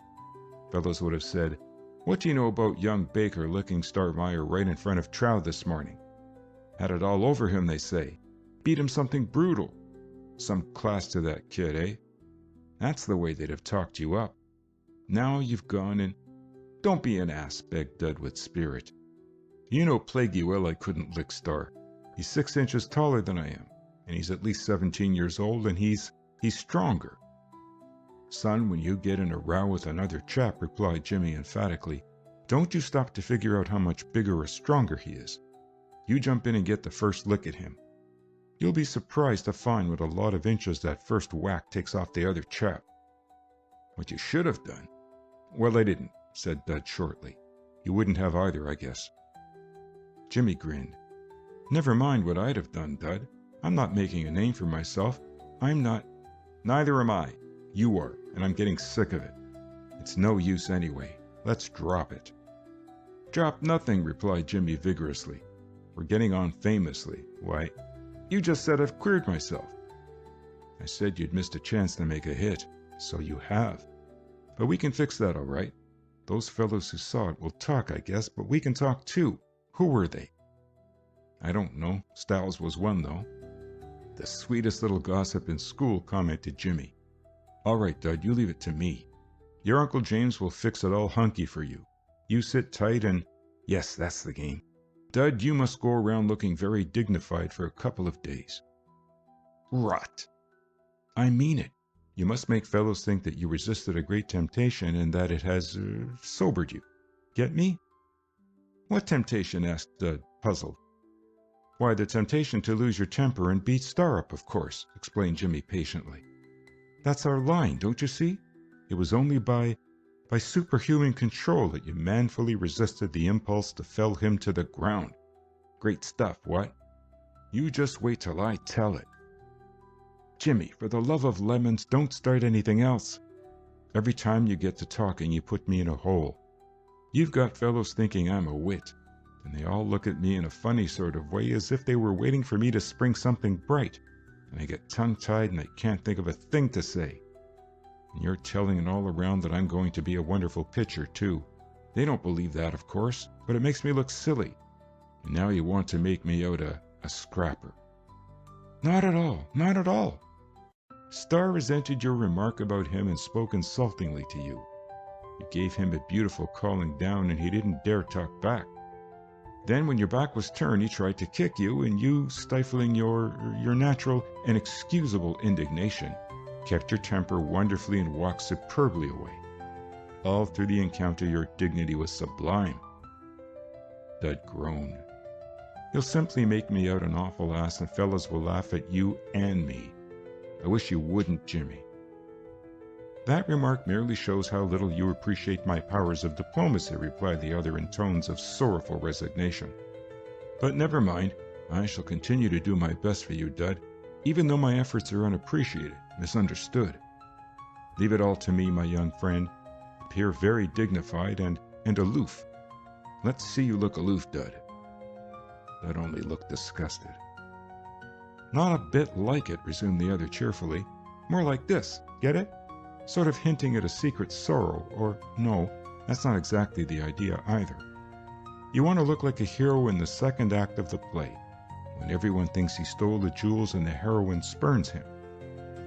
Fellows would have said, "What do you know about young Baker licking Starmeyer right in front of Trow this morning? Had it all over him, they say. Beat him something brutal. Some class to that kid, eh?" That's the way they'd have talked you up. Now you've gone and... Don't be an ass, begged Dud with spirit. You know plaguey well I couldn't lick Star. He's 6 inches taller than I am, and he's at least 17 years old, and he's stronger. Son, when you get in a row with another chap, replied Jimmy emphatically, don't you stop to figure out how much bigger or stronger he is. You jump in and get the first lick at him. You'll be surprised to find what a lot of inches that first whack takes off the other chap. What you should have done... Well, I didn't, said Dud shortly. You wouldn't have either, I guess. Jimmy grinned. Never mind what I'd have done, Dud. I'm not making a name for myself. I'm not... Neither am I. You are, and I'm getting sick of it. It's no use anyway. Let's drop it. Drop nothing, replied Jimmy vigorously. We're getting on famously. Why, you just said I've queered myself. I said you'd missed a chance to make a hit, so you have. But we can fix that all right. Those fellows who saw it will talk, I guess, but we can talk too. Who were they? I don't know. Styles was one, though. The sweetest little gossip in school, commented Jimmy. All right, Dud, you leave it to me. Your Uncle James will fix it all hunky for you. You sit tight and... Yes, that's the game. Dud, you must go around looking very dignified for a couple of days. Rot. I mean it. You must make fellows think that you resisted a great temptation and that it has sobered you. Get me? What temptation? Asked Dud, puzzled. Why, the temptation to lose your temper and beat Star up, of course, explained Jimmy patiently. That's our line, don't you see? It was only by superhuman control that you manfully resisted the impulse to fell him to the ground. Great stuff, what? You just wait till I tell it. Jimmy, for the love of lemons, don't start anything else. Every time you get to talking, you put me in a hole. You've got fellows thinking I'm a wit, and they all look at me in a funny sort of way as if they were waiting for me to spring something bright, and I get tongue-tied and I can't think of a thing to say. And you're telling it all around that I'm going to be a wonderful pitcher, too. They don't believe that, of course, but it makes me look silly. And now you want to make me out a scrapper. Not at all, not at all. Star resented your remark about him and spoke insultingly to you. You gave him a beautiful calling down and he didn't dare talk back. Then when your back was turned, he tried to kick you, and you, stifling your natural and excusable indignation, kept your temper wonderfully and walked superbly away. All through the encounter your dignity was sublime. Dud groaned. You'll simply make me out an awful ass and fellows will laugh at you and me. I wish you wouldn't, Jimmy. That remark merely shows how little you appreciate my powers of diplomacy, replied the other in tones of sorrowful resignation. But never mind, I shall continue to do my best for you, Dud, even though my efforts are unappreciated, misunderstood. Leave it all to me, my young friend. Appear very dignified and aloof. Let's see you look aloof, Dud. Dud only looked disgusted. Not a bit like it, resumed the other cheerfully. More like this, get it? Sort of hinting at a secret sorrow, or no, that's not exactly the idea either. You want to look like a hero in the second act of the play, when everyone thinks he stole the jewels and the heroine spurns him.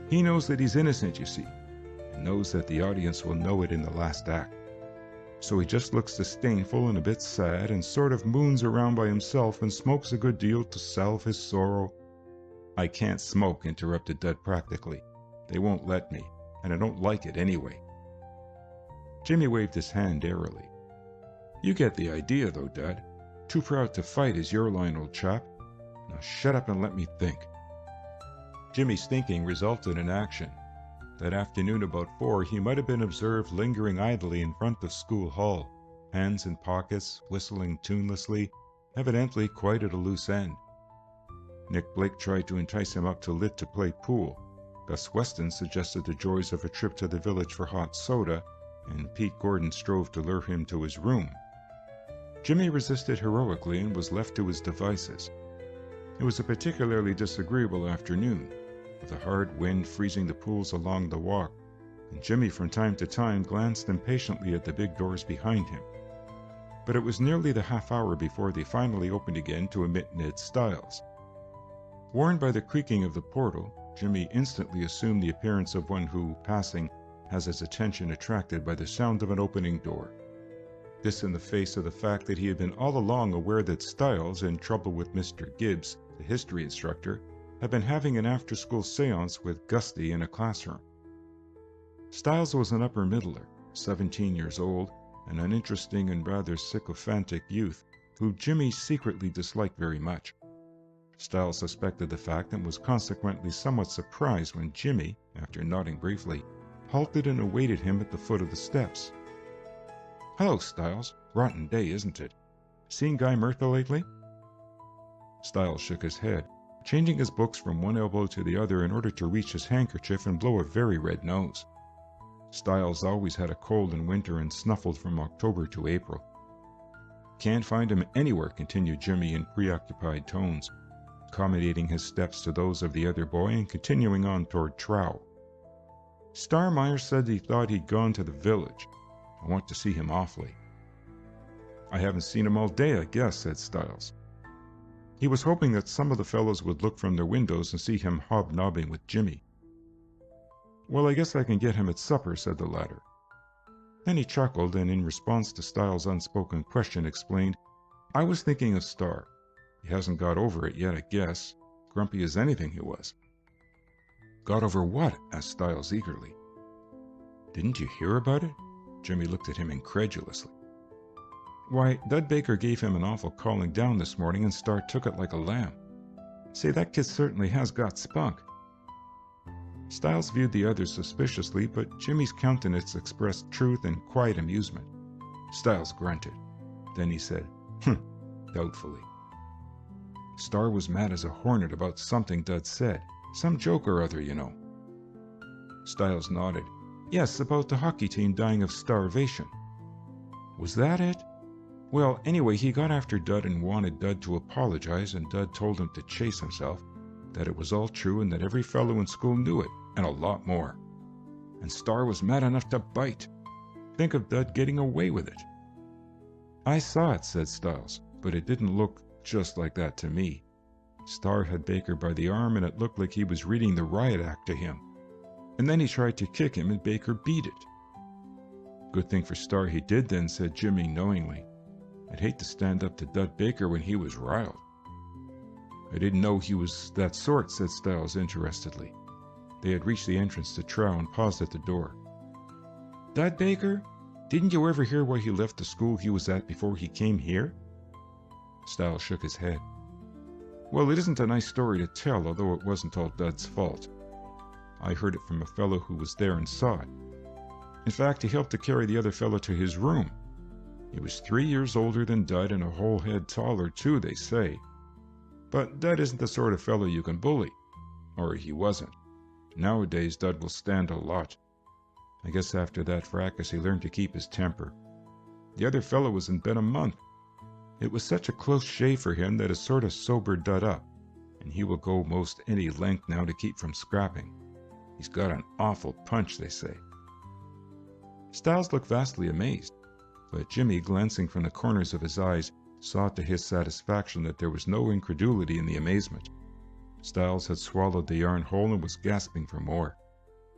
He knows that he's innocent, you see, and knows that the audience will know it in the last act. So he just looks disdainful and a bit sad and sort of moons around by himself and smokes a good deal to salve his sorrow. I can't smoke, interrupted Dud practically. They won't let me. And I don't like it anyway. Jimmy waved his hand airily. You get the idea, though, Dad. Too proud to fight is your line, old chap. Now shut up and let me think. Jimmy's thinking resulted in action. That afternoon about 4, he might have been observed lingering idly in front of School Hall, hands in pockets, whistling tunelessly, evidently quite at a loose end. Nick Blake tried to entice him up to Lit to play pool. Gus Weston suggested the joys of a trip to the village for hot soda, and Pete Gordon strove to lure him to his room. Jimmy resisted heroically and was left to his devices. It was a particularly disagreeable afternoon, with a hard wind freezing the pools along the walk, and Jimmy from time to time glanced impatiently at the big doors behind him. But it was nearly the half hour before they finally opened again to admit Ned Styles. Warned by the creaking of the portal, Jimmy instantly assumed the appearance of one who, passing, has his attention attracted by the sound of an opening door. This in the face of the fact that he had been all along aware that Styles, in trouble with Mr. Gibbs, the history instructor, had been having an after-school séance with Gusty in a classroom. Styles was an upper middler, 17 years old, an uninteresting and rather sycophantic youth who Jimmy secretly disliked very much. Styles suspected the fact and was consequently somewhat surprised when Jimmy, after nodding briefly, halted and awaited him at the foot of the steps. "Hello, Styles. Rotten day, isn't it? Seen Guy Murtha lately?" Styles shook his head, changing his books from one elbow to the other in order to reach his handkerchief and blow a very red nose. Styles always had a cold in winter and snuffled from October to April. "Can't find him anywhere," continued Jimmy in preoccupied tones, accommodating his steps to those of the other boy and continuing on toward Trow. "Starmeyer said he thought he'd gone to the village. I want to see him awfully." "I haven't seen him all day, I guess," said Styles. He was hoping that some of the fellows would look from their windows and see him hobnobbing with Jimmy. "Well, I guess I can get him at supper," said the latter. Then he chuckled and, in response to Styles' unspoken question, explained, "I was thinking of Star. He hasn't got over it yet, I guess. Grumpy as anything he was." "Got over what?" asked Styles eagerly. "Didn't you hear about it?" Jimmy looked at him incredulously. "Why, Dud Baker gave him an awful calling down this morning and Star took it like a lamb. Say, that kid certainly has got spunk." Styles viewed the others suspiciously, but Jimmy's countenance expressed truth and quiet amusement. Styles grunted. Then he said, doubtfully. "Star was mad as a hornet about something Dud said. Some joke or other, you know." Styles nodded. "Yes, about the hockey team dying of starvation." "Was that it?" "Well, anyway, he got after Dud and wanted Dud to apologize, and Dud told him to chase himself, that it was all true and that every fellow in school knew it, and a lot more. And Star was mad enough to bite. Think of Dud getting away with it." "I saw it," said Styles, "but it didn't look just like that to me. Star had Baker by the arm and it looked like he was reading the riot act to him. And then he tried to kick him and Baker beat it." "Good thing for Star he did then," said Jimmy knowingly. "I'd hate to stand up to Dud Baker when he was riled." "I didn't know he was that sort," said Styles interestedly. They had reached the entrance to Trow and paused at the door. "Dud Baker? Didn't you ever hear why he left the school he was at before he came here?" Styles shook his head. "Well, it isn't a nice story to tell, although it wasn't all Dud's fault. I heard it from a fellow who was there and saw it. In fact, he helped to carry the other fellow to his room. He was 3 years older than Dud and a whole head taller, too, they say. But Dud isn't the sort of fellow you can bully. Or he wasn't. Nowadays, Dud will stand a lot. I guess after that fracas he learned to keep his temper. The other fellow was in bed a month. It was such a close shave for him that it sort of sobered Dud up, and he will go most any length now to keep from scrapping. He's got an awful punch, they say." Styles looked vastly amazed, but Jimmy, glancing from the corners of his eyes, saw to his satisfaction that there was no incredulity in the amazement. Styles had swallowed the yarn whole and was gasping for more,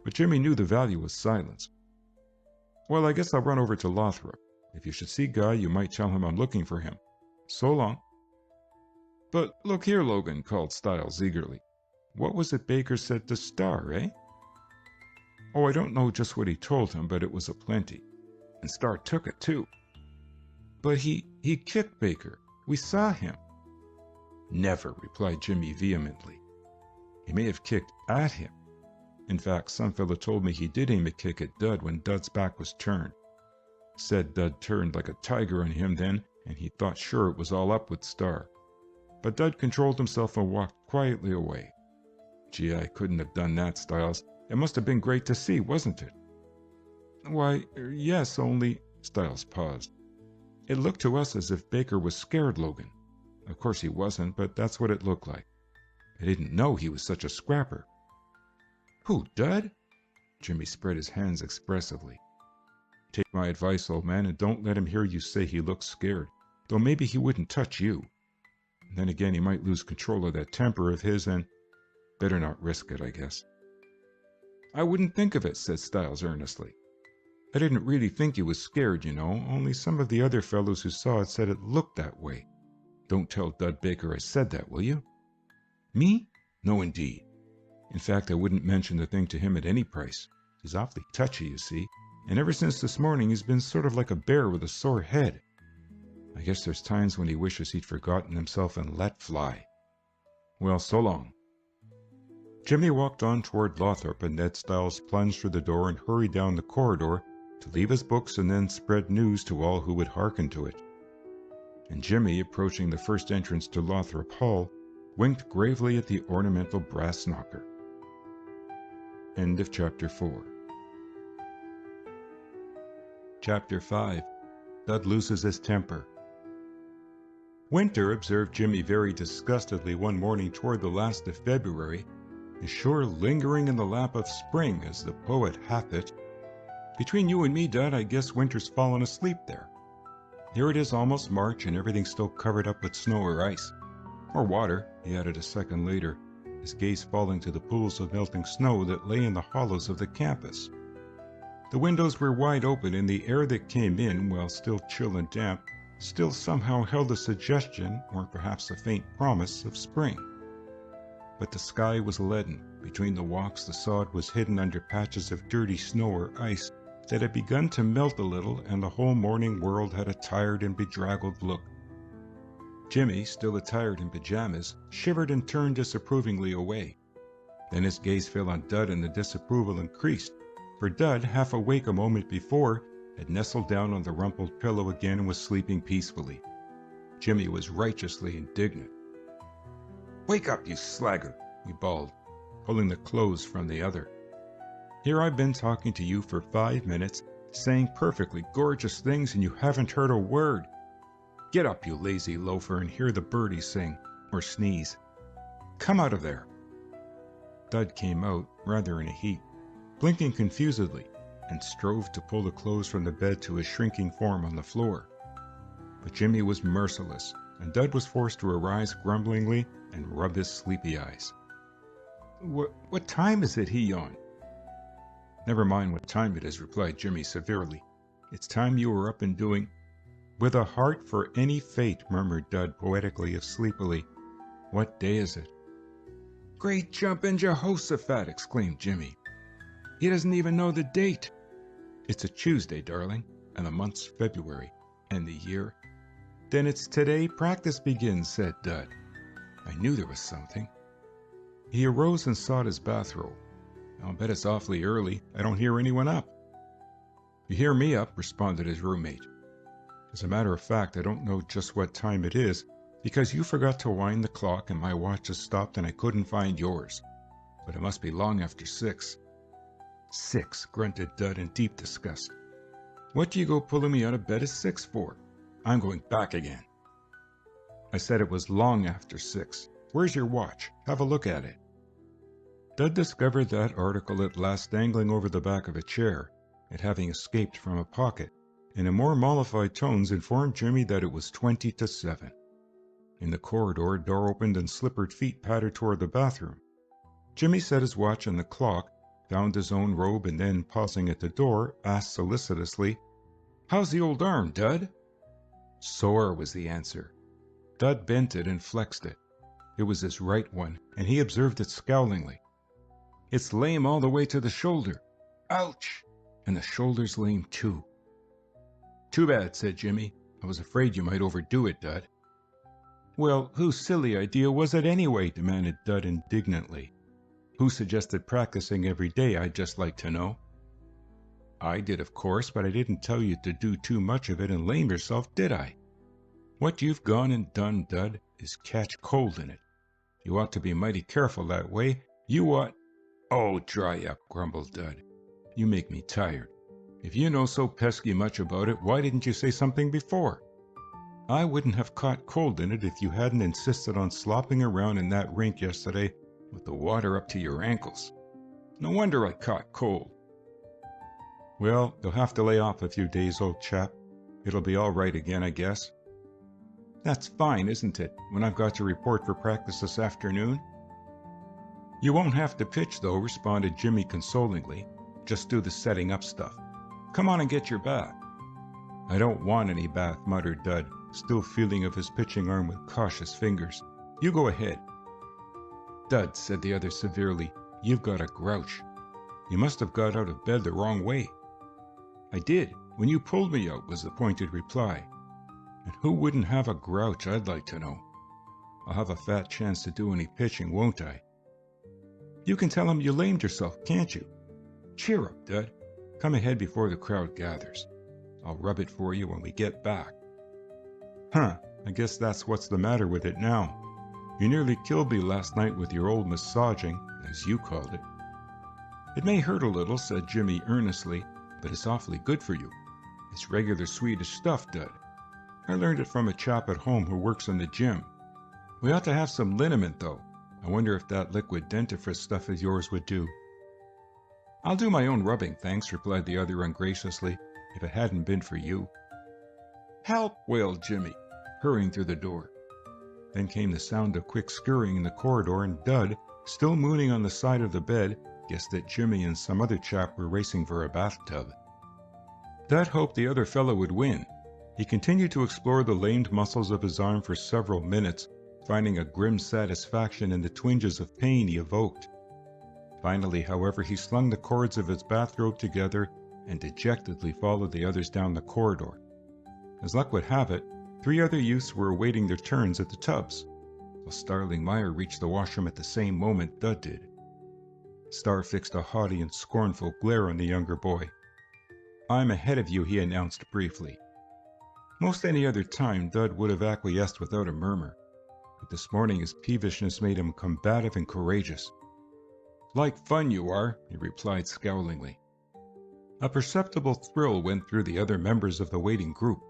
but Jimmy knew the value of silence. "Well, I guess I'll run over to Lothrop. If you should see Guy, you might tell him I'm looking for him. So long." "But look here, Logan," called Styles eagerly. "What was it Baker said to Star, eh?" "Oh, I don't know just what he told him, but it was a plenty. And Star took it, too." "But he kicked Baker. We saw him." "Never," replied Jimmy vehemently. "He may have kicked at him. In fact, some fellow told me he did aim a kick at Dud when Dud's back was turned. Said Dud turned like a tiger on him then, and he thought sure it was all up with Star. But Dud controlled himself and walked quietly away. Gee, I couldn't have done that, Styles. It must have been great to see, wasn't it?" "Why, yes, only—" Styles paused. "It looked to us as if Baker was scared, Logan. Of course he wasn't, but that's what it looked like. I didn't know he was such a scrapper." "Who, Dud?" Jimmy spread his hands expressively. "Take my advice, old man, and don't let him hear you say he looks scared, though maybe he wouldn't touch you. And then again, he might lose control of that temper of his and better not risk it, I guess." "I wouldn't think of it," said Styles earnestly. "I didn't really think he was scared, you know, only some of the other fellows who saw it said it looked that way. Don't tell Dud Baker I said that, will you?" "Me? No, indeed. In fact, I wouldn't mention the thing to him at any price. He's awfully touchy, you see, and ever since this morning he's been sort of like a bear with a sore head. I guess there's times when he wishes he'd forgotten himself and let fly. Well, so long." Jimmy walked on toward Lothrop, and Ned Styles plunged through the door and hurried down the corridor to leave his books and then spread news to all who would hearken to it. And Jimmy, approaching the first entrance to Lothrop Hall, winked gravely at the ornamental brass knocker. End of Chapter 4. Chapter 5. Dud loses his temper. Winter, observed Jimmy very disgustedly one morning toward the last of February, is sure lingering in the lap of spring, as the poet hath it. Between you and me, Dud, I guess winter's fallen asleep there. Here it is almost March, and everything's still covered up with snow or ice. Or water, he added a second later, his gaze falling to the pools of melting snow that lay in the hollows of the campus. The windows were wide open, and the air that came in, while still chill and damp, still somehow held a suggestion, or perhaps a faint promise, of spring. But the sky was leaden. Between the walks the sod was hidden under patches of dirty snow or ice that had begun to melt a little, and the whole morning world had a tired and bedraggled look. Jimmy, still attired in pajamas, shivered and turned disapprovingly away. Then his gaze fell on Dud, and the disapproval increased, for Dud, half awake a moment before, had nestled down on the rumpled pillow again and was sleeping peacefully. Jimmy was righteously indignant. "Wake up, you slagger," he bawled, pulling the clothes from the other. "Here I've been talking to you for 5 minutes, saying perfectly gorgeous things, and you haven't heard a word. Get up, you lazy loafer, and hear the birdies sing, or sneeze. Come out of there." Dud came out, rather in a heat, blinking confusedly, and strove to pull the clothes from the bed to his shrinking form on the floor. But Jimmy was merciless, and Dud was forced to arise grumblingly and rub his sleepy eyes. What time is it?" he yawned. "Never mind what time it is," replied Jimmy severely. "It's time you were up and doing—" "With a heart for any fate," murmured Dud poetically if sleepily. "What day is it?" "Great jumpin' Jehoshaphat!" exclaimed Jimmy. "He doesn't even know the date." "It's a Tuesday, darling, and the month's February, and the year—" "Then it's today practice begins," said Dud. I knew there was something. He arose and sought his bathrobe. "I'll bet it's awfully early. I don't hear anyone up." "You hear me up," responded his roommate. "As a matter of fact, I don't know just what time it is, because you forgot to wind the clock and my watch has stopped and I couldn't find yours. But it must be long after 6. 6, grunted Dud in deep disgust. "What do you go pulling me out of bed at 6 for? I'm going back again." "I said it was long after 6. Where's your watch? Have a look at it." Dud discovered that article at last dangling over the back of a chair, it having escaped from a pocket, and in more mollified tones informed Jimmy that it was 20 to 7. In the corridor, a door opened and slippered feet pattered toward the bathroom. Jimmy set his watch on the clock, found his own robe, and then, pausing at the door, asked solicitously, "How's the old arm, Dud?" "Sore," was the answer. Dud bent it and flexed it. It was his right one, and he observed it scowlingly. "It's lame all the way to the shoulder." "Ouch! And the shoulder's lame too." "Too bad," said Jimmy. "I was afraid you might overdo it, Dud." "Well, whose silly idea was it anyway?" demanded Dud indignantly. "Who suggested practicing every day, I'd just like to know?" "I did, of course, but I didn't tell you to do too much of it and lame yourself, did I? What you've gone and done, Dud, is catch cold in it. You ought to be mighty careful that way. You ought—" "Oh, dry up," grumbled Dud. "You make me tired. If you know so pesky much about it, why didn't you say something before?" I wouldn't have caught cold in it if you hadn't insisted on slopping around in that rink yesterday with the water up to your ankles. No wonder I caught cold. Well, you'll have to lay off a few days, old chap. It'll be all right again, I guess. That's fine, isn't it, when I've got to report for practice this afternoon? You won't have to pitch, though, responded Jimmy consolingly. Just do the setting up stuff. Come on and get your bath. I don't want any bath, muttered Dud, still feeling of his pitching arm with cautious fingers. You go ahead. Dud, said the other severely, you've got a grouch. You must have got out of bed the wrong way. I did, when you pulled me out, was the pointed reply. And who wouldn't have a grouch, I'd like to know. I'll have a fat chance to do any pitching, won't I? You can tell him you lamed yourself, can't you? Cheer up, Dud. Come ahead before the crowd gathers. I'll rub it for you when we get back. Huh, I guess that's what's the matter with it now. You nearly killed me last night with your old massaging, as you called it. It may hurt a little, said Jimmy earnestly, but it's awfully good for you. It's regular Swedish stuff, Dud. I learned it from a chap at home who works in the gym. We ought to have some liniment, though. I wonder if that liquid dentifrice stuff of yours would do. I'll do my own rubbing, thanks, replied the other ungraciously, if it hadn't been for you. Help, wailed Jimmy, hurrying through the door. Then came the sound of quick scurrying in the corridor, and Dud, still mooning on the side of the bed, guessed that Jimmy and some other chap were racing for a bathtub. Dud hoped the other fellow would win. He continued to explore the lamed muscles of his arm for several minutes, finding a grim satisfaction in the twinges of pain he evoked. Finally, however, he slung the cords of his bathrobe together and dejectedly followed the others down the corridor. As luck would have it, 3 other youths were awaiting their turns at the tubs, while Starling Meyer reached the washroom at the same moment Dud did. Star fixed a haughty and scornful glare on the younger boy. I'm ahead of you, he announced briefly. Most any other time, Dud would have acquiesced without a murmur, but this morning his peevishness made him combative and courageous. Like fun you are, he replied scowlingly. A perceptible thrill went through the other members of the waiting group.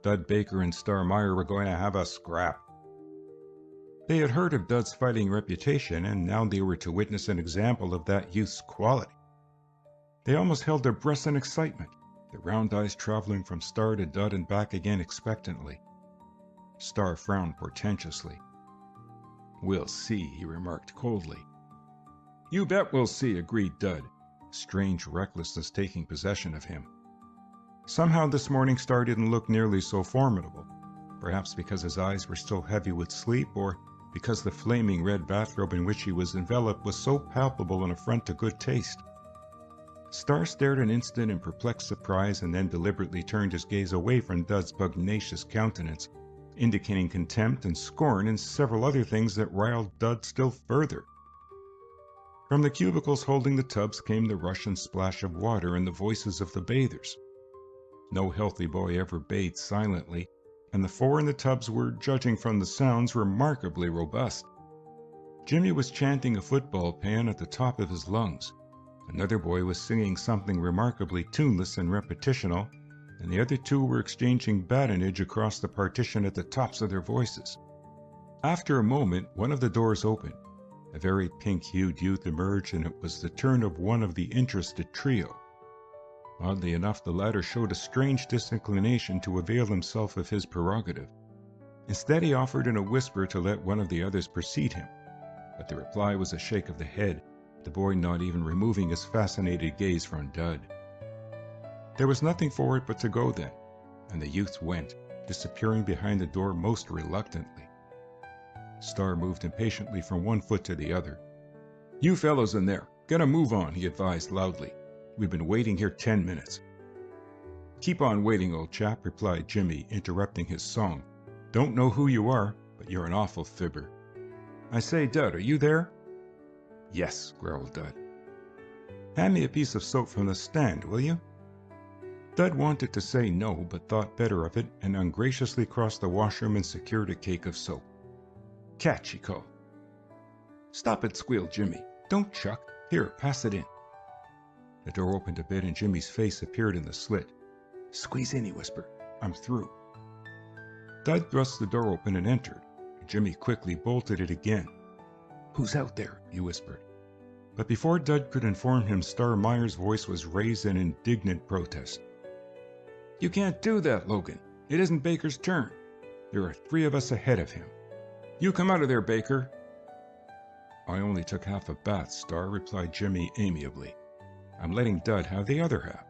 Dud Baker and Star Meyer were going to have a scrap. They had heard of Dud's fighting reputation, and now they were to witness an example of that youth's quality. They almost held their breaths in excitement, their round eyes traveling from Star to Dud and back again expectantly. Star frowned portentously. We'll see, he remarked coldly. You bet we'll see, agreed Dud, strange recklessness taking possession of him. Somehow this morning Star didn't look nearly so formidable, perhaps because his eyes were still heavy with sleep, or because the flaming red bathrobe in which he was enveloped was so palpable an affront to good taste. Star stared an instant in perplexed surprise and then deliberately turned his gaze away from Dud's pugnacious countenance, indicating contempt and scorn and several other things that riled Dud still further. From the cubicles holding the tubs came the rush and splash of water and the voices of the bathers. No healthy boy ever bathed silently, and the 4 in the tubs were, judging from the sounds, remarkably robust. Jimmy was chanting a football pan at the top of his lungs. Another boy was singing something remarkably tuneless and repetitional, and the other 2 were exchanging badinage across the partition at the tops of their voices. After a moment, one of the doors opened. A very pink-hued youth emerged, and it was the turn of one of the interested trio. Oddly enough, the latter showed a strange disinclination to avail himself of his prerogative. Instead, he offered in a whisper to let one of the others precede him, but the reply was a shake of the head, the boy not even removing his fascinated gaze from Dud. There was nothing for it but to go then, and the youths went, disappearing behind the door most reluctantly. Star moved impatiently from one foot to the other. You fellows in there, get a move on, he advised loudly. We've been waiting here 10 minutes. Keep on waiting, old chap, replied Jimmy, interrupting his song. Don't know who you are, but you're an awful fibber. I say, Dud, are you there? Yes, growled Dud. Hand me a piece of soap from the stand, will you? Dud wanted to say no, but thought better of it and ungraciously crossed the washroom and secured a cake of soap. Catch, he called. Stop it, squealed Jimmy. Don't chuck. Here, pass it in. The door opened a bit and Jimmy's face appeared in the slit. Squeeze in, he whispered. I'm through. Dud thrust the door open and entered. Jimmy quickly bolted it again. "Who's out there?" he whispered. But before Dud could inform him, Star Meyer's voice was raised in indignant protest. "You can't do that, Logan. It isn't Baker's turn. There are 3 of us ahead of him. You come out of there, Baker." "I only took half a bath, Star," replied Jimmy amiably. "I'm letting Dud have the other half."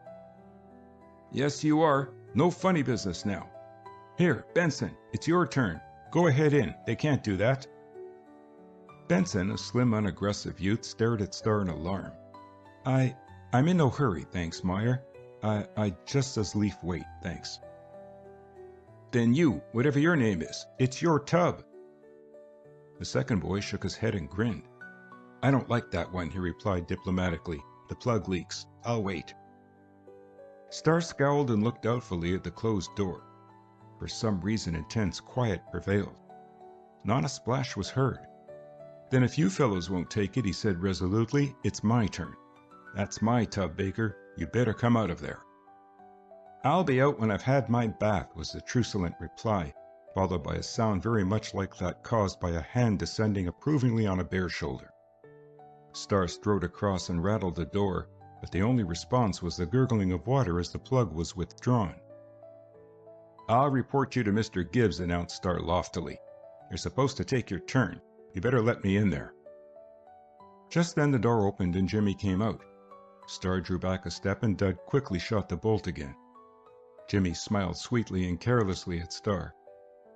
"Yes, you are. No funny business now. Here, Benson, it's your turn. Go ahead in. They can't do that." Benson, a slim, unaggressive youth, stared at Star in alarm. I'm in no hurry, thanks, Meyer. I just as lief wait, thanks." "Then you, whatever your name is, it's your tub." The second boy shook his head and grinned. "I don't like that one," he replied diplomatically. "The plug leaks. I'll wait." Star scowled and looked doubtfully at the closed door. For some reason, intense quiet prevailed. Not a splash was heard. "Then if you fellows won't take it," he said resolutely, "it's my turn. That's my tub, Baker. You better come out of there." "I'll be out when I've had my bath," was the truculent reply, followed by a sound very much like that caused by a hand descending approvingly on a bare shoulder. Star strode across and rattled the door, but the only response was the gurgling of water as the plug was withdrawn. "I'll report you to Mr. Gibbs," announced Star loftily. "You're supposed to take your turn. You better let me in there." Just then the door opened and Jimmy came out. Star drew back a step and Dud quickly shot the bolt again. Jimmy smiled sweetly and carelessly at Star.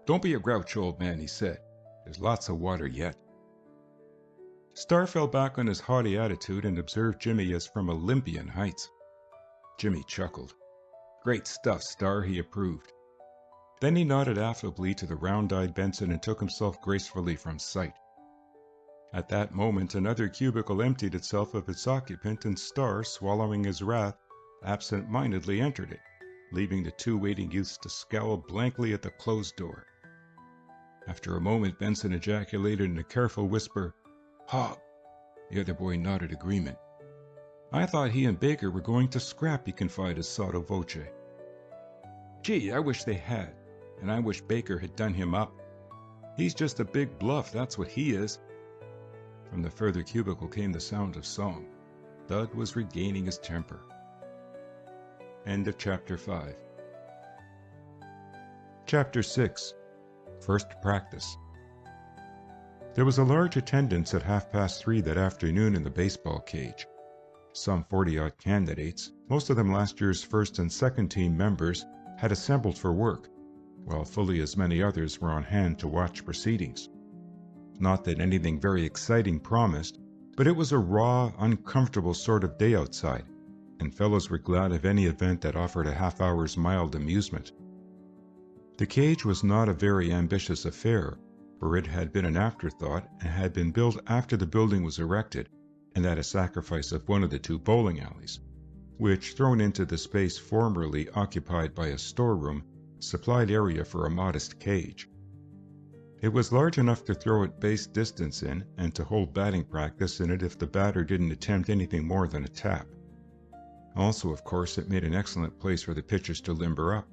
"Don't be a grouch, old man," he said. "There's lots of water yet." Star fell back on his haughty attitude and observed Jimmy as from Olympian heights. Jimmy chuckled. "Great stuff, Star," he approved. Then he nodded affably to the round-eyed Benson and took himself gracefully from sight. At that moment another cubicle emptied itself of its occupant, and Star, swallowing his wrath, absent-mindedly entered it, leaving the 2 waiting youths to scowl blankly at the closed door. After a moment Benson ejaculated in a careful whisper, "Hog." The other boy nodded agreement. "I thought he and Baker were going to scrap," he confided sotto voce. "Gee, I wish they had, and I wish Baker had done him up. He's just a big bluff, that's what he is." From the further cubicle came the sound of song. Dud was regaining his temper. End of Chapter 5. Chapter 6. First Practice. There was a large attendance at 3:30 that afternoon in the baseball cage. Some 40-odd candidates, most of them last year's first and second team members, had assembled for work, while fully as many others were on hand to watch proceedings. Not that anything very exciting promised, but it was a raw, uncomfortable sort of day outside, and fellows were glad of any event that offered a half-hour's mild amusement. The cage was not a very ambitious affair, for it had been an afterthought and had been built after the building was erected, and at a sacrifice of one of the 2 bowling alleys, which, thrown into the space formerly occupied by a storeroom, supplied area for a modest cage. It was large enough to throw at base distance in, and to hold batting practice in it if the batter didn't attempt anything more than a tap. Also, of course, it made an excellent place for the pitchers to limber up.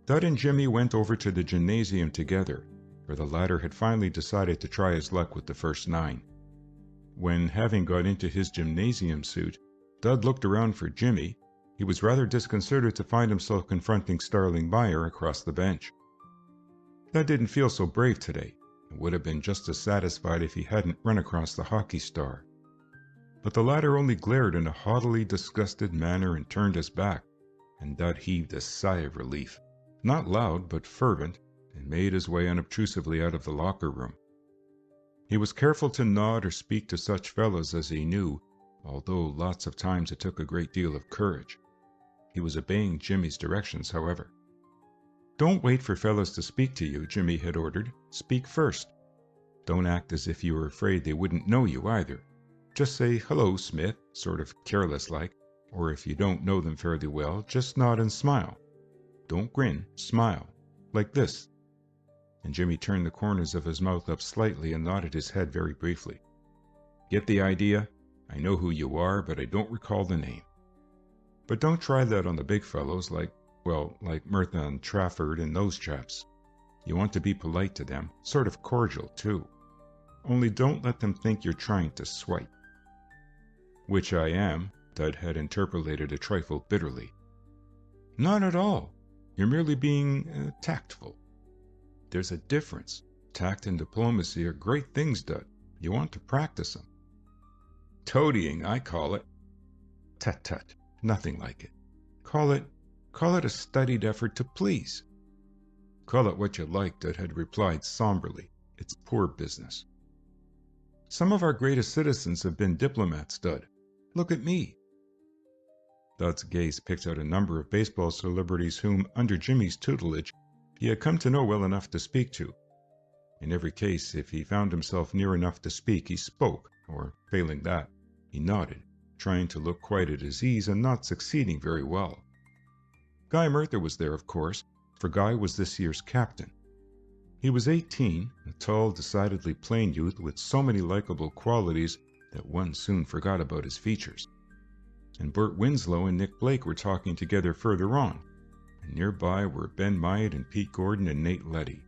Dud and Jimmy went over to the gymnasium together, for the latter had finally decided to try his luck with the first 9. When, having got into his gymnasium suit, Dud looked around for Jimmy, he was rather disconcerted to find himself confronting Starling Meyer across the bench. Dud didn't feel so brave today, and would have been just as satisfied if he hadn't run across the hockey star. But the latter only glared in a haughtily disgusted manner and turned his back, and Dud heaved a sigh of relief, not loud but fervent, and made his way unobtrusively out of the locker room. He was careful to nod or speak to such fellows as he knew, although lots of times it took a great deal of courage. He was obeying Jimmy's directions, however. "Don't wait for fellows to speak to you," Jimmy had ordered. "Speak first. Don't act as if you were afraid they wouldn't know you either. Just say, 'Hello, Smith,' sort of careless-like, or if you don't know them fairly well, just nod and smile. Don't grin, smile. Like this." And Jimmy turned the corners of his mouth up slightly and nodded his head very briefly. "Get the idea? I know who you are, but I don't recall the name. But don't try that on the big fellows like Murtha and Trafford and those chaps. You want to be polite to them, sort of cordial, too. Only don't let them think you're trying to swipe. Which I am, Dud had interpolated a trifle bitterly. Not at all. You're merely being tactful. There's a difference. Tact and diplomacy are great things, Dud. You want to practice them. Toadying, I call it. Tut tut, nothing like it. Call it a studied effort to please. Call it what you like, Dud had replied somberly. It's poor business. Some of our greatest citizens have been diplomats, Dud. Look at me. Dud's gaze picked out a number of baseball celebrities whom, under Jimmy's tutelage, he had come to know well enough to speak to. In every case, if he found himself near enough to speak, he spoke, or, failing that, he nodded, trying to look quite at his ease and not succeeding very well. Guy Merthyr was there, of course, for Guy was this year's captain. He was 18, a tall, decidedly plain youth with so many likable qualities that one soon forgot about his features. And Bert Winslow and Nick Blake were talking together further on, and nearby were Ben Myatt and Pete Gordon and Nate Letty.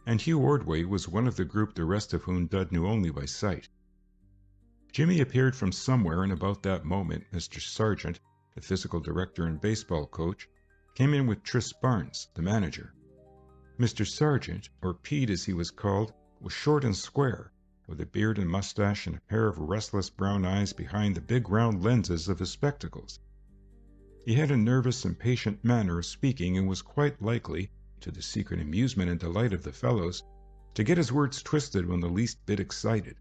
And Hugh Ordway was one of the group, the rest of whom Dud knew only by sight. Jimmy appeared from somewhere, and about that moment Mr. Sargent, the physical director and baseball coach, came in with Tris Barnes, the manager. Mr. Sargent, or Pete as he was called, was short and square, with a beard and mustache and a pair of restless brown eyes behind the big round lenses of his spectacles. He had a nervous, impatient manner of speaking and was quite likely, to the secret amusement and delight of the fellows, to get his words twisted when the least bit excited.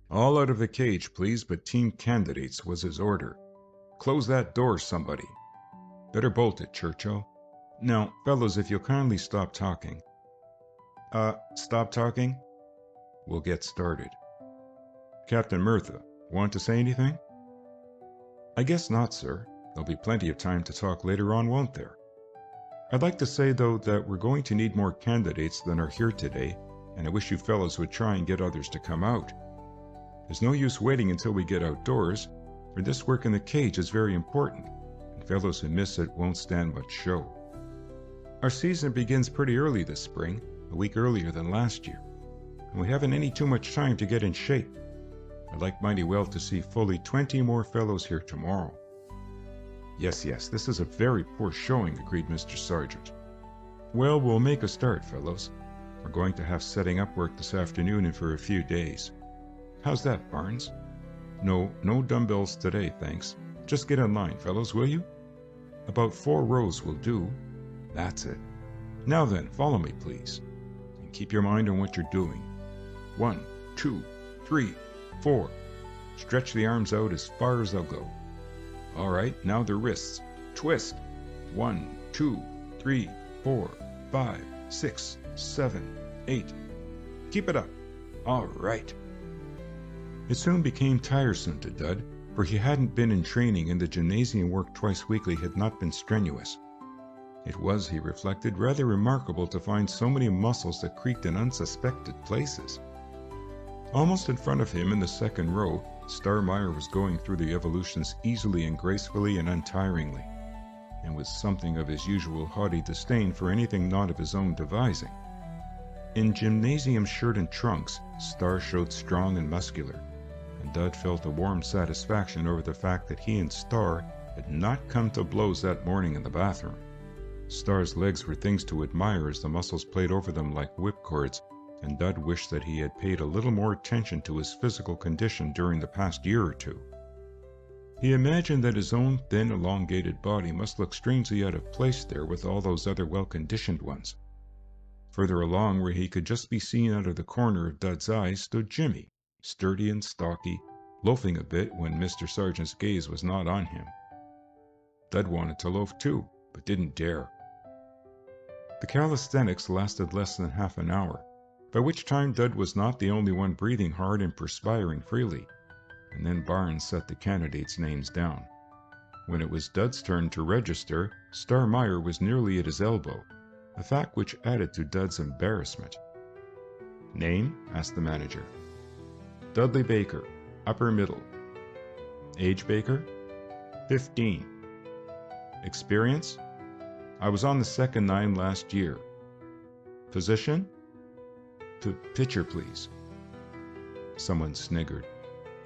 All out of the cage, please, but team candidates, was his order. Close that door, somebody. Better bolt it, Churchill. Now, fellows, if you'll kindly stop talking. Stop talking? We'll get started. Captain Merthyr, want to say anything? I guess not, sir. There'll be plenty of time to talk later on, won't there? I'd like to say, though, that we're going to need more candidates than are here today, and I wish you fellows would try and get others to come out. There's no use waiting until we get outdoors, for this work in the cage is very important, and fellows who miss it won't stand much show. Our season begins pretty early this spring, a week earlier than last year, and we haven't any too much time to get in shape. I'd like mighty well to see fully 20 more fellows here tomorrow. Yes, this is a very poor showing, agreed Mr. Sargent. Well, we'll make a start, fellows. We're going to have setting up work this afternoon and for a few days. How's that, Barnes? No dumbbells today, thanks. Just get in line, fellows, will you? About 4 rows will do. That's it. Now then, follow me, please. And keep your mind on what you're doing. 1, 2, 3, 4. Stretch the arms out as far as they'll go. All right, now the wrists. Twist. 1, 2, 3, 4, 5, 6, 7, 8. Keep it up. All right. It soon became tiresome to Dud, for he hadn't been in training and the gymnasium work twice weekly had not been strenuous. It was, he reflected, rather remarkable to find so many muscles that creaked in unsuspected places. Almost in front of him in the second row, Starmeyer was going through the evolutions easily and gracefully and untiringly, and with something of his usual haughty disdain for anything not of his own devising. In gymnasium shirt and trunks, Star showed strong and muscular, and Dud felt a warm satisfaction over the fact that he and Star had not come to blows that morning in the bathroom. Star's legs were things to admire as the muscles played over them like whipcords, and Dud wished that he had paid a little more attention to his physical condition during the past year or two. He imagined that his own thin, elongated body must look strangely out of place there with all those other well-conditioned ones. Further along, where he could just be seen out of the corner of Dud's eye, stood Jimmy, sturdy and stocky, loafing a bit when Mr. Sargent's gaze was not on him. Dud wanted to loaf too, but didn't dare. The calisthenics lasted less than half an hour, by which time Dud was not the only one breathing hard and perspiring freely, and then Barnes set the candidates' names down. When it was Dud's turn to register, Starmeyer was nearly at his elbow, a fact which added to Dud's embarrassment. Name? Asked the manager. Dudley Baker, upper middle. Age, Baker? 15. Experience? I was on the second nine last year. Physician? Pitcher, please. Someone sniggered.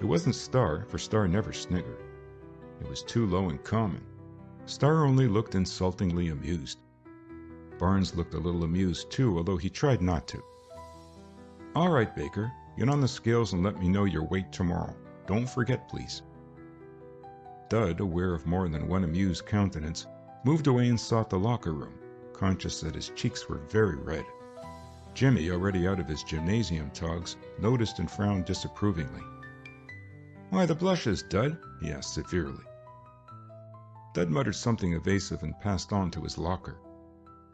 It wasn't Star, for Star never sniggered. It was too low and common. Star only looked insultingly amused. Barnes looked a little amused too, although he tried not to. All right, Baker, get on the scales and let me know your weight tomorrow. Don't forget, please. Dud, aware of more than one amused countenance, moved away and sought the locker room, conscious that his cheeks were very red. Jimmy, already out of his gymnasium togs, noticed and frowned disapprovingly. Why the blushes, Dud? He asked severely. Dud muttered something evasive and passed on to his locker.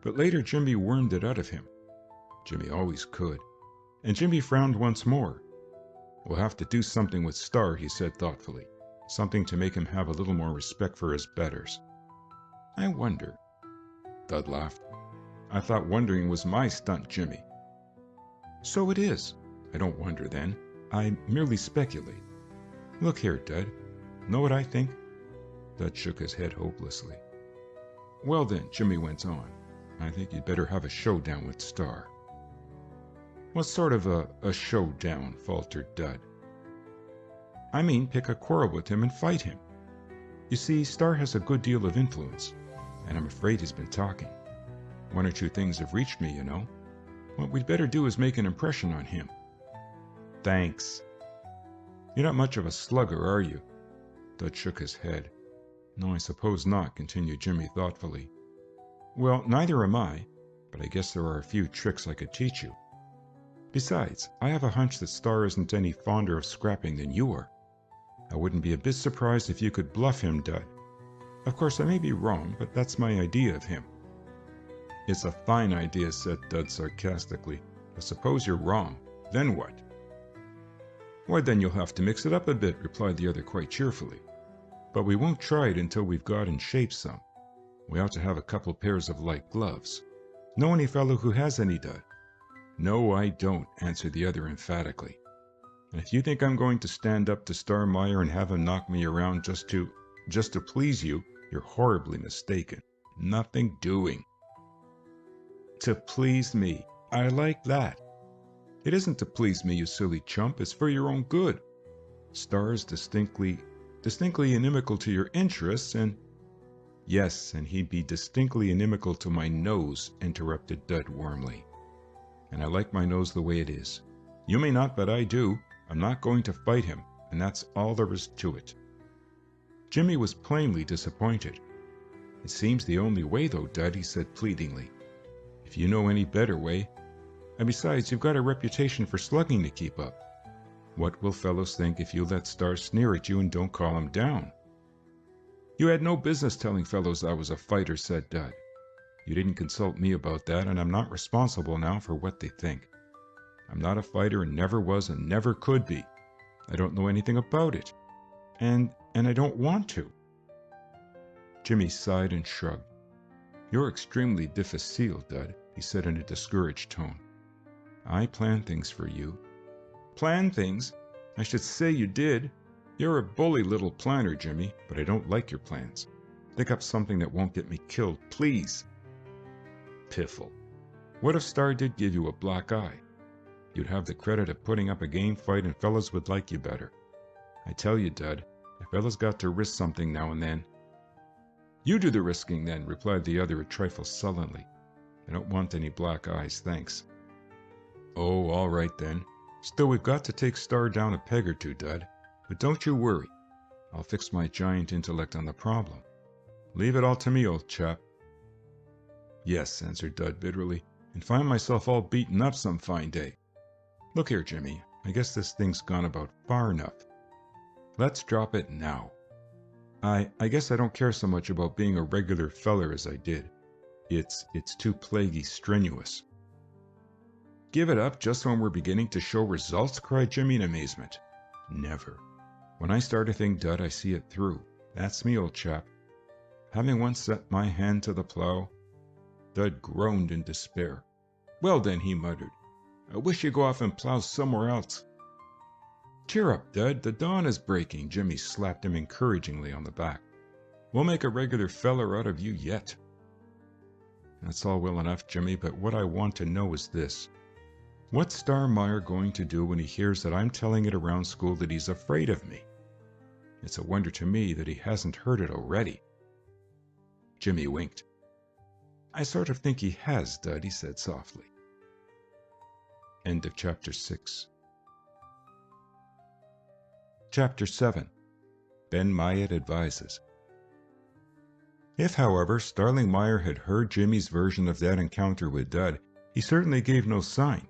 But later Jimmy wormed it out of him. Jimmy always could. And Jimmy frowned once more. We'll have to do something with Star, he said thoughtfully. Something to make him have a little more respect for his betters. I wonder. Dud laughed. I thought wondering was my stunt, Jimmy. So it is. I don't wonder then. I merely speculate. Look here, Dud. Know what I think? Dud shook his head hopelessly. Well then, Jimmy went on, I think you'd better have a showdown with Star. What sort of a showdown? Faltered Dud. I mean, pick a quarrel with him and fight him. You see, Star has a good deal of influence, and I'm afraid he's been talking. One or two things have reached me, you know. What we'd better do is make an impression on him. Thanks. You're not much of a slugger, are you? Dud shook his head. No, I suppose not, continued Jimmy thoughtfully. Well, neither am I, but I guess there are a few tricks I could teach you. Besides, I have a hunch that Star isn't any fonder of scrapping than you are. I wouldn't be a bit surprised if you could bluff him, Dud. Of course, I may be wrong, but that's my idea of him. It's a fine idea, said Dud sarcastically. But suppose you're wrong. Then what? Why, then you'll have to mix it up a bit, replied the other quite cheerfully. But we won't try it until we've got in shape some. We ought to have a couple pairs of light gloves. Know any fellow who has any, Dud? No, I don't, answered the other emphatically. And if you think I'm going to stand up to Star Meyer and have him knock me around just to please you, you're horribly mistaken. Nothing doing. To please me. I like that. It isn't to please me, you silly chump. It's for your own good. Star's distinctly inimical to your interests, and... Yes, and he'd be distinctly inimical to my nose, interrupted Dud warmly. And I like my nose the way it is. You may not, but I do. I'm not going to fight him, and that's all there is to it. Jimmy was plainly disappointed. It seems the only way, though, Dud, he said pleadingly. If you know any better way. And besides, you've got a reputation for slugging to keep up. What will fellows think if you let Star sneer at you and don't call him down? You had no business telling fellows I was a fighter, said Dud. You didn't consult me about that, and I'm not responsible now for what they think. I'm not a fighter and never was and never could be. I don't know anything about it. And I don't want to. Jimmy sighed and shrugged. You're extremely difficile, Dud, he said in a discouraged tone. I plan things for you. Plan things? I should say you did. You're a bully little planner, Jimmy, but I don't like your plans. Think up something that won't get me killed, please. Piffle. What if Star did give you a black eye? You'd have the credit of putting up a game fight and fellas would like you better. I tell you, Dud, a fella's got to risk something now and then. You do the risking then, replied the other a trifle sullenly. I don't want any black eyes, thanks. Oh, all right then. Still, we've got to take Star down a peg or two, Dud. But don't you worry. I'll fix my giant intellect on the problem. Leave it all to me, old chap. Yes, answered Dud bitterly, and find myself all beaten up some fine day. Look here, Jimmy, I guess this thing's gone about far enough. Let's drop it now. I guess I don't care so much about being a regular feller as I did. It's too plaguey strenuous. Give it up just when we're beginning to show results, cried Jimmy in amazement. Never. When I start a thing, Dud, I see it through. That's me, old chap. Having once set my hand to the plow... Dud groaned in despair. Well then, he muttered, I wish you'd go off and plow somewhere else. Cheer up, Dud, the dawn is breaking, Jimmy slapped him encouragingly on the back. We'll make a regular feller out of you yet. That's all well enough, Jimmy, but what I want to know is this. What's Starmeyer going to do when he hears that I'm telling it around school that he's afraid of me? It's a wonder to me that he hasn't heard it already. Jimmy winked. I sort of think he has, Dud, he said softly. End of Chapter 6. Chapter 7. Ben Myatt Advises. If, however, Starling Meyer had heard Jimmy's version of that encounter with Dud, he certainly gave no sign.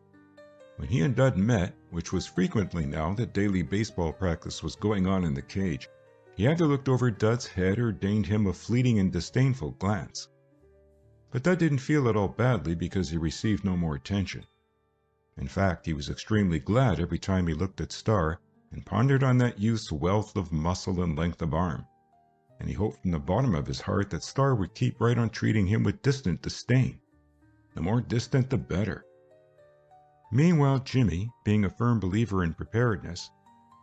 When he and Dud met, which was frequently now that daily baseball practice was going on in the cage, he either looked over Dud's head or deigned him a fleeting and disdainful glance. But Dud didn't feel at all badly because he received no more attention. In fact, he was extremely glad every time he looked at Star and pondered on that youth's wealth of muscle and length of arm. And he hoped from the bottom of his heart that Star would keep right on treating him with distant disdain. The more distant, the better. Meanwhile, Jimmy, being a firm believer in preparedness,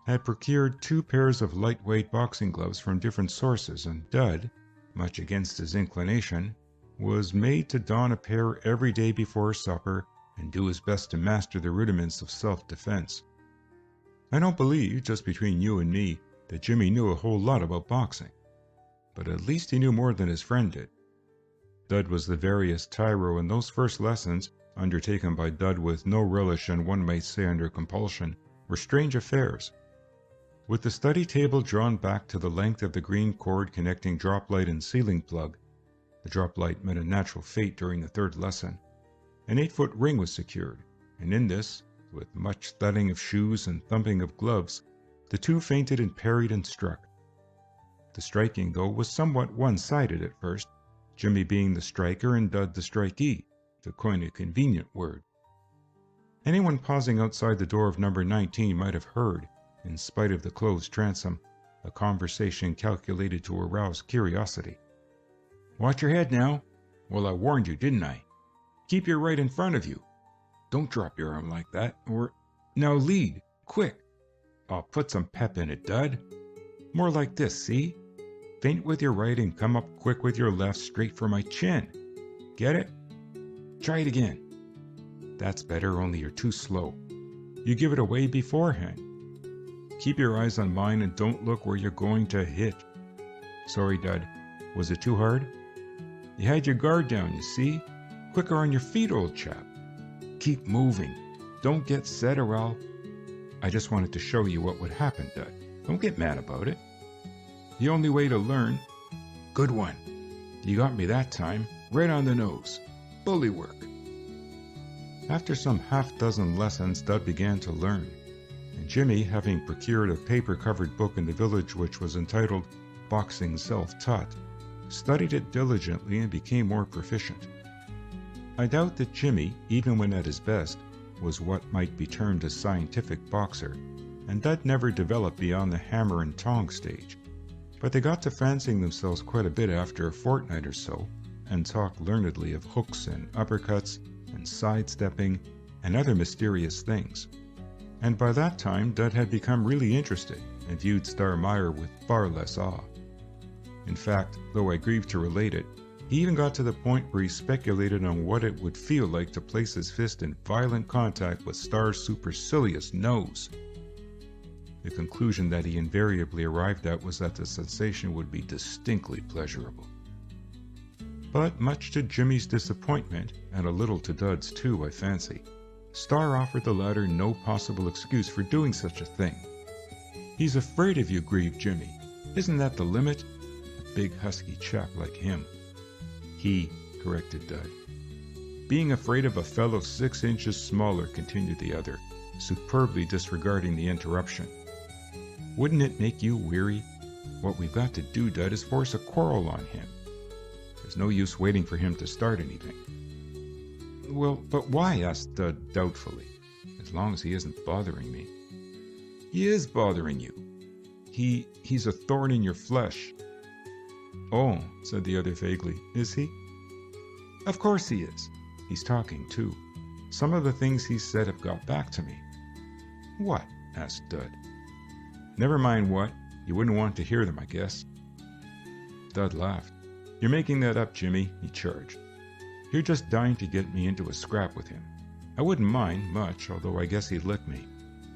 had procured 2 pairs of lightweight boxing gloves from different sources, and Dud, much against his inclination, was made to don a pair every day before supper and do his best to master the rudiments of self-defense. I don't believe, just between you and me, that Jimmy knew a whole lot about boxing. But at least he knew more than his friend did. Dud was the veriest tyro, and those first lessons, undertaken by Dud with no relish and one might say under compulsion, were strange affairs. With the study table drawn back to the length of the green cord connecting drop light and ceiling plug, the drop light met a natural fate during the 3rd lesson, an 8-foot ring was secured, and in this, with much thudding of shoes and thumping of gloves, the 2 feinted and parried and struck. The striking, though, was somewhat one-sided at first, Jimmy being the striker and Dud the strikee, to coin a convenient word. Anyone pausing outside the door of number 19 might have heard, in spite of the closed transom, a conversation calculated to arouse curiosity. "Watch your head now. Well, I warned you, didn't I? Keep your right in front of you. Don't drop your arm like that, or... Now lead, quick. I'll put some pep in it, Dud. More like this, see? Feint with your right and come up quick with your left straight for my chin. Get it? Try it again. That's better, only you're too slow. You give it away beforehand. Keep your eyes on mine and don't look where you're going to hit. Sorry, Dud. Was it too hard? You had your guard down, you see? Quicker on your feet, old chap. Keep moving. Don't get set or I'll... I just wanted to show you what would happen, Dud. Don't get mad about it. The only way to learn... Good one. You got me that time. Right on the nose. Bully work. After some half-dozen lessons, Dud began to learn, and Jimmy, having procured a paper-covered book in the village which was entitled Boxing Self-Taught, studied it diligently and became more proficient. I doubt that Jimmy, even when at his best, was what might be termed a scientific boxer, and Dud never developed beyond the hammer and tong stage. But they got to fancying themselves quite a bit after a fortnight or so, and talked learnedly of hooks and uppercuts and sidestepping and other mysterious things. And by that time, Dud had become really interested and viewed Starmeyer with far less awe. In fact, though I grieve to relate it, he even got to the point where he speculated on what it would feel like to place his fist in violent contact with Star's supercilious nose. The conclusion that he invariably arrived at was that the sensation would be distinctly pleasurable. But much to Jimmy's disappointment, and a little to Dud's too, I fancy, Star offered the latter no possible excuse for doing such a thing. "He's afraid of you," grieved Jimmy. "Isn't that the limit?" A big husky chap like him. "He," corrected Dud. "Being afraid of a fellow 6 inches smaller," continued the other, superbly disregarding the interruption. "Wouldn't it make you weary? What we've got to do, Dud, is force a quarrel on him. There's no use waiting for him to start anything." "Well, but why?" asked Dud doubtfully. "As long as he isn't bothering me." "He is bothering you. He's a thorn in your flesh." "Oh," said the other vaguely. "Is he?" "Of course he is. He's talking, too. Some of the things he said have got back to me." "What?" asked Dud. "Never mind what. You wouldn't want to hear them, I guess." Dud laughed. "You're making that up, Jimmy," he charged. You're just dying to get me into a scrap with him. I wouldn't mind much, although I guess he'd lick me.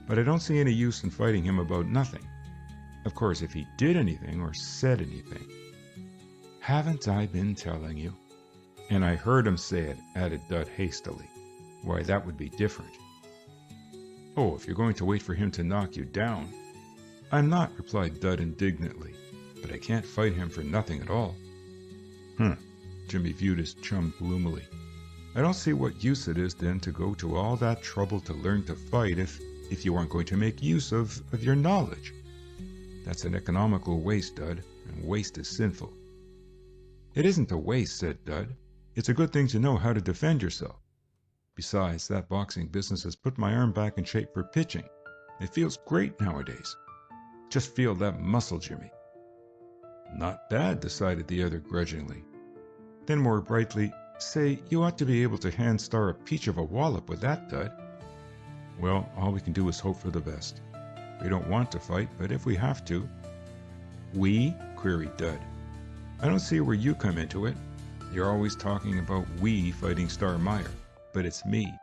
But I don't see any use in fighting him about nothing. Of course, if he did anything or said anything. Haven't I been telling you? And I heard him say it, added Dud hastily. Why, that would be different. Oh, if you're going to wait for him to knock you down. I'm not, replied Dud indignantly, but I can't fight him for nothing at all. Jimmy viewed his chum gloomily. I don't see what use it is then to go to all that trouble to learn to fight if you aren't going to make use of your knowledge. That's an economical waste, Dud, and waste is sinful. It isn't a waste, said Dud. It's a good thing to know how to defend yourself. Besides, that boxing business has put my arm back in shape for pitching. It feels great nowadays. Just feel that muscle, Jimmy. Not bad, decided the other grudgingly. Then more brightly, say, you ought to be able to hand-star a peach of a wallop with that, Dud. Well, all we can do is hope for the best. We don't want to fight, but if we have to. We? Queried Dud. I don't see where you come into it. You're always talking about we fighting Star Meyer, but it's me.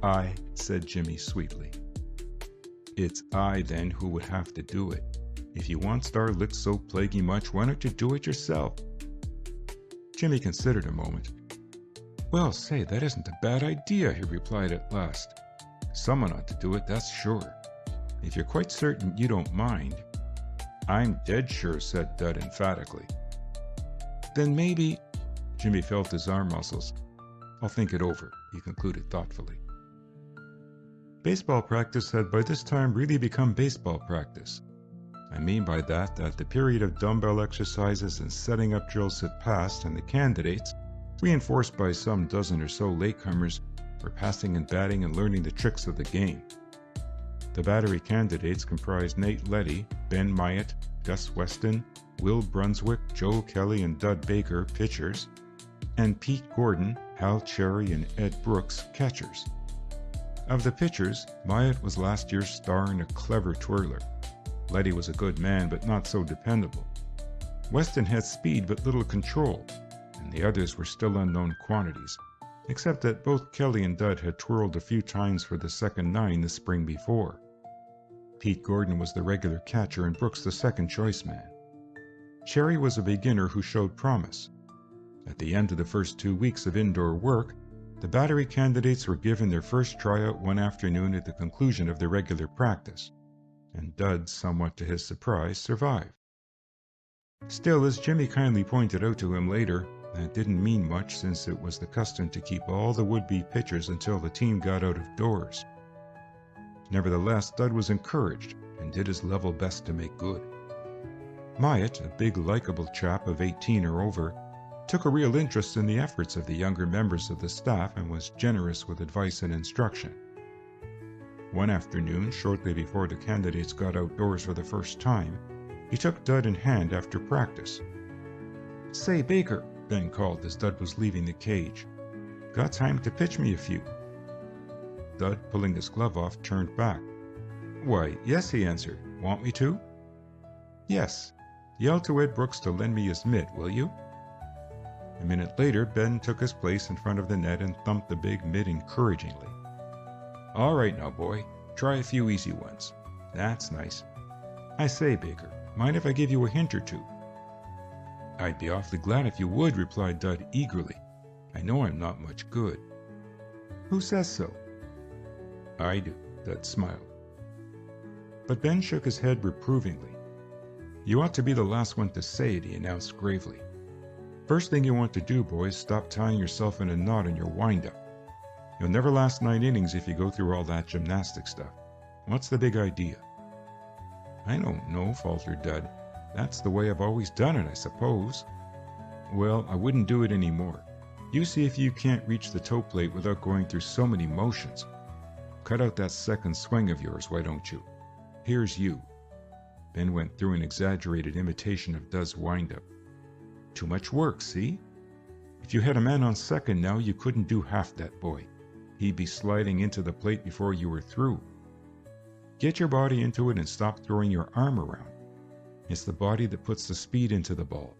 I, said Jimmy sweetly. It's I, then, who would have to do it. If you want Star licked so plaguey much, why don't you do it yourself? Jimmy considered a moment. Well, say, that isn't a bad idea, he replied at last. Someone ought to do it, that's sure. If you're quite certain you don't mind. I'm dead sure, said Dud emphatically. Then maybe... Jimmy felt his arm muscles. I'll think it over, he concluded thoughtfully. Baseball practice had by this time really become baseball practice. I mean by that the period of dumbbell exercises and setting up drills had passed, and the candidates, reinforced by some dozen or so latecomers, were passing and batting and learning the tricks of the game. The battery candidates comprised Nate Letty, Ben Myatt, Gus Weston, Will Brunswick, Joe Kelly, and Dud Baker, pitchers, and Pete Gordon, Hal Cherry, and Ed Brooks, catchers. Of the pitchers, Myatt was last year's star and a clever twirler. Letty was a good man, but not so dependable. Weston had speed but little control, and the others were still unknown quantities, except that both Kelly and Dud had twirled a few times for the second nine the spring before. Pete Gordon was the regular catcher and Brooks the second choice man. Cherry was a beginner who showed promise. At the end of the first 2 weeks of indoor work, the battery candidates were given their first tryout one afternoon at the conclusion of their regular practice, and Dud, somewhat to his surprise, survived. Still, as Jimmy kindly pointed out to him later, that didn't mean much since it was the custom to keep all the would-be pitchers until the team got out of doors. Nevertheless, Dud was encouraged and did his level best to make good. Myatt, a big, likable chap of 18 or over, took a real interest in the efforts of the younger members of the staff and was generous with advice and instruction. One afternoon, shortly before the candidates got outdoors for the first time, he took Dud in hand after practice. Say, Baker, Ben called as Dud was leaving the cage. Got time to pitch me a few? Dud, pulling his glove off, turned back. Why, yes, he answered. Want me to? Yes. Yell to Ed Brooks to lend me his mitt, will you? A minute later, Ben took his place in front of the net and thumped the big mitt encouragingly. All right now, boy. Try a few easy ones. That's nice. I say, Baker, mind if I give you a hint or two? I'd be awfully glad if you would, replied Dud eagerly. I know I'm not much good. Who says so? I do, Dud smiled. But Ben shook his head reprovingly. You ought to be the last one to say it, he announced gravely. First thing you want to do, boys, stop tying yourself in a knot in your wind-up. You'll never last 9 innings if you go through all that gymnastic stuff. What's the big idea? I don't know, faltered Dud. That's the way I've always done it, I suppose. Well, I wouldn't do it anymore. You see if you can't reach the toe plate without going through so many motions. Cut out that second swing of yours, why don't you? Here's you. Ben went through an exaggerated imitation of Dud's wind-up. Too much work, see? If you had a man on second now, you couldn't do half that, boy. He'd be sliding into the plate before you were through. Get your body into it and stop throwing your arm around. It's the body that puts the speed into the ball.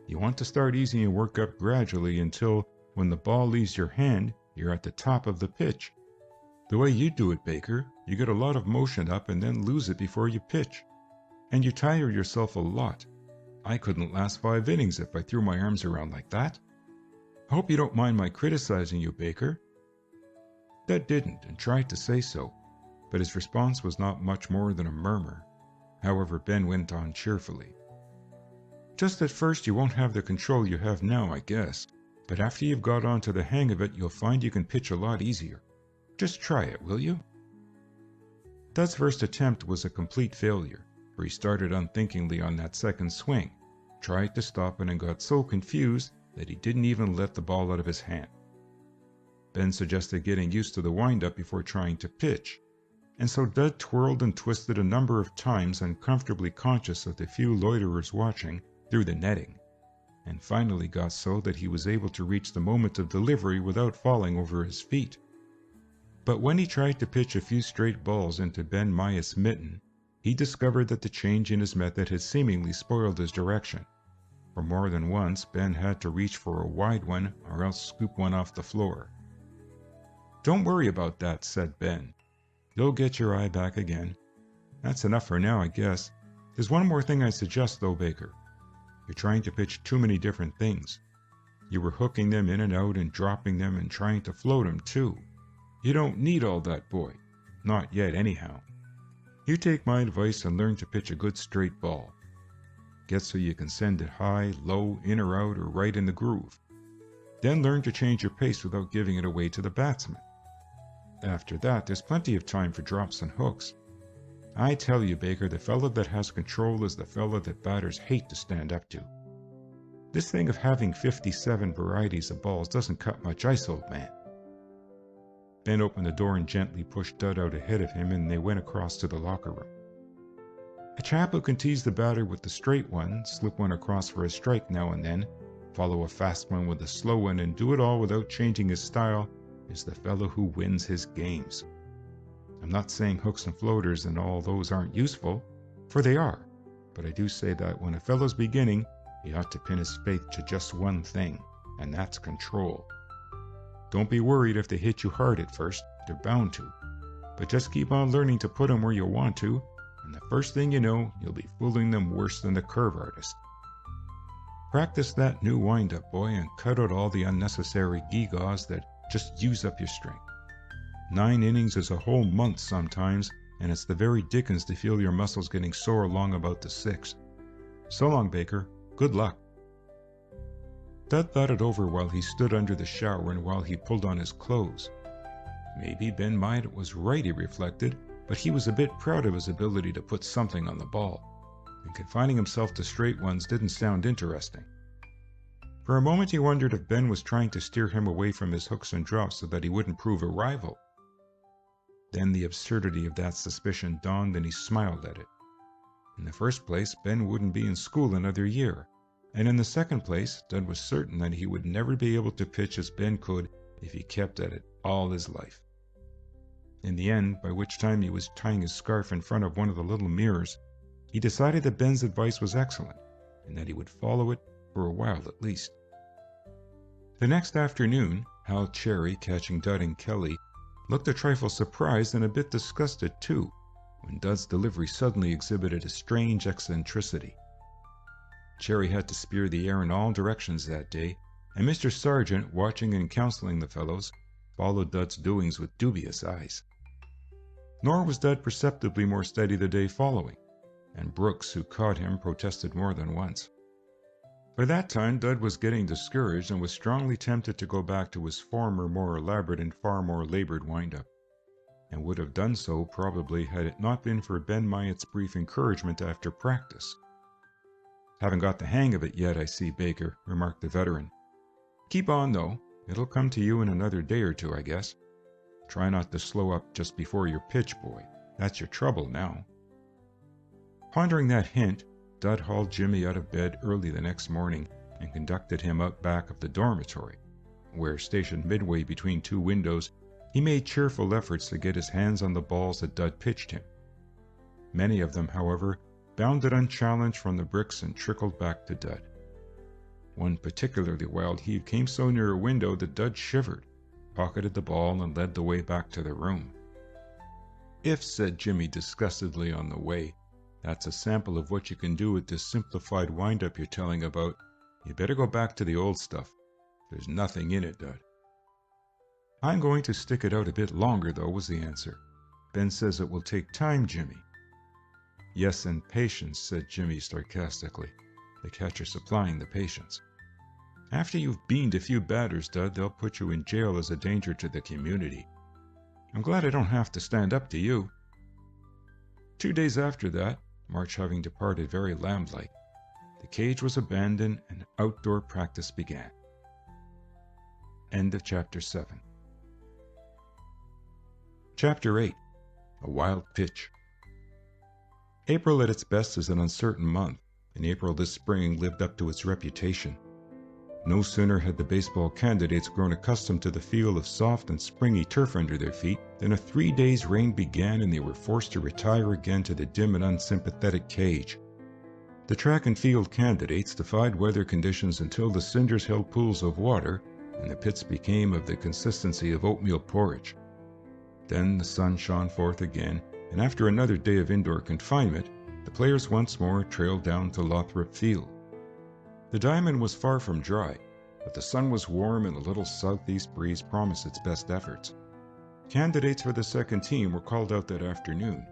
You want to start easy and work up gradually until, when the ball leaves your hand, you're at the top of the pitch. The way you do it, Baker, you get a lot of motion up and then lose it before you pitch. And you tire yourself a lot. I couldn't last 5 innings if I threw my arms around like that. I hope you don't mind my criticizing you, Baker." Dud didn't and tried to say so, but his response was not much more than a murmur. However, Ben went on cheerfully. "Just at first you won't have the control you have now, I guess, but after you've got onto the hang of it, you'll find you can pitch a lot easier. Just try it, will you?" Dud's first attempt was a complete failure, for he started unthinkingly on that second swing, tried to stop it and got so confused that he didn't even let the ball out of his hand. Ben suggested getting used to the wind-up before trying to pitch, and so Dud twirled and twisted a number of times, uncomfortably conscious of the few loiterers watching through the netting, and finally got so that he was able to reach the moment of delivery without falling over his feet. But when he tried to pitch a few straight balls into Ben Myatt's mitten, he discovered that the change in his method had seemingly spoiled his direction. For more than once, Ben had to reach for a wide one or else scoop one off the floor. "Don't worry about that," said Ben. "You'll get your eye back again. That's enough for now, I guess. There's one more thing I suggest, though, Baker. You're trying to pitch too many different things. You were hooking them in and out and dropping them and trying to float them, too. You don't need all that, boy. Not yet, anyhow. You take my advice and learn to pitch a good straight ball. Get so you can send it high, low, in or out, or right in the groove. Then learn to change your pace without giving it away to the batsman. After that, there's plenty of time for drops and hooks. I tell you, Baker, the fella that has control is the fella that batters hate to stand up to. This thing of having 57 varieties of balls doesn't cut much ice, old man." Ben opened the door and gently pushed Dud out ahead of him, and they went across to the locker room. A chap who can tease the batter with the straight one, slip one across for a strike now and then, follow a fast one with a slow one, and do it all without changing his style, is the fellow who wins his games. I'm not saying hooks and floaters and all those aren't useful, for they are, but I do say that when a fellow's beginning, he ought to pin his faith to just one thing, and that's control. Don't be worried if they hit you hard at first, they're bound to, but just keep on learning to put them where you want to, and the first thing you know, you'll be fooling them worse than the curve artist. Practice that new wind-up, boy, and cut out all the unnecessary gewgaws that just use up your strength. 9 innings is a whole month sometimes, and it's the very dickens to feel your muscles getting sore along about the 6th. So long, Baker. Good luck." Dud thought it over while he stood under the shower and while he pulled on his clothes. Maybe Ben Myatt was right, he reflected, but he was a bit proud of his ability to put something on the ball, and confining himself to straight ones didn't sound interesting. For a moment he wondered if Ben was trying to steer him away from his hooks and drops so that he wouldn't prove a rival. Then the absurdity of that suspicion dawned and he smiled at it. In the first place, Ben wouldn't be in school another year, and in the second place, Dud was certain that he would never be able to pitch as Ben could if he kept at it all his life. In the end, by which time he was tying his scarf in front of one of the little mirrors, he decided that Ben's advice was excellent, and that he would follow it for a while at least. The next afternoon, Hal Cherry, catching Dud and Kelly, looked a trifle surprised and a bit disgusted too, when Dud's delivery suddenly exhibited a strange eccentricity. Cherry had to spear the air in all directions that day, and Mr. Sargent, watching and counseling the fellows, followed Dud's doings with dubious eyes. Nor was Dud perceptibly more steady the day following, and Brooks, who caught him, protested more than once. By that time, Dud was getting discouraged and was strongly tempted to go back to his former, more elaborate and far more labored wind-up, and would have done so probably had it not been for Ben Myatt's brief encouragement after practice. "Haven't got the hang of it yet, I see, Baker," remarked the veteran. "Keep on, though. It'll come to you in another day or two, I guess. Try not to slow up just before your pitch, boy. That's your trouble now." Pondering that hint, Dud hauled Jimmy out of bed early the next morning and conducted him out back of the dormitory, where, stationed midway between 2 windows, he made cheerful efforts to get his hands on the balls that Dud pitched him. Many of them, however, bounded unchallenged from the bricks and trickled back to Dud. One particularly wild heave came so near a window that Dud shivered, pocketed the ball, and led the way back to the room. "If," said Jimmy disgustedly on the way, "that's a sample of what you can do with this simplified wind-up you're telling about, you better go back to the old stuff. There's nothing in it, Dud." "I'm going to stick it out a bit longer, though," was the answer. "Ben says it will take time, Jimmy." "Yes, and patience," said Jimmy sarcastically, the catcher supplying the patience. "After you've beaned a few batters, Dud, they'll put you in jail as a danger to the community. I'm glad I don't have to stand up to you." 2 days after that, March having departed very lamb-like, the cage was abandoned and outdoor practice began. End of Chapter 7. Chapter 8. A Wild Pitch. April at its best is an uncertain month, and April this spring lived up to its reputation. No sooner had the baseball candidates grown accustomed to the feel of soft and springy turf under their feet than a 3 days' rain began and they were forced to retire again to the dim and unsympathetic cage. The track and field candidates defied weather conditions until the cinders held pools of water and the pits became of the consistency of oatmeal porridge. Then the sun shone forth again, and after another day of indoor confinement, the players once more trailed down to Lothrop Field. The diamond was far from dry, but the sun was warm and a little southeast breeze promised its best efforts. Candidates for the second team were called out that afternoon,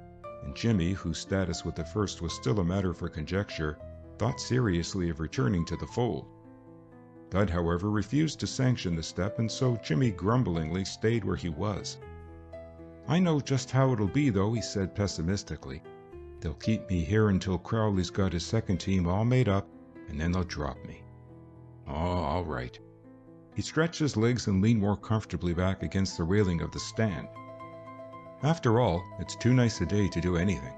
and Jimmy, whose status with the first was still a matter for conjecture, thought seriously of returning to the fold. Dud, however, refused to sanction the step, and so Jimmy grumblingly stayed where he was. "I know just how it'll be, though," he said pessimistically. "They'll keep me here until Crowley's got his second team all made up, and then they'll drop me." "Oh, all right." He stretched his legs and leaned more comfortably back against the railing of the stand. "After all, it's too nice a day to do anything.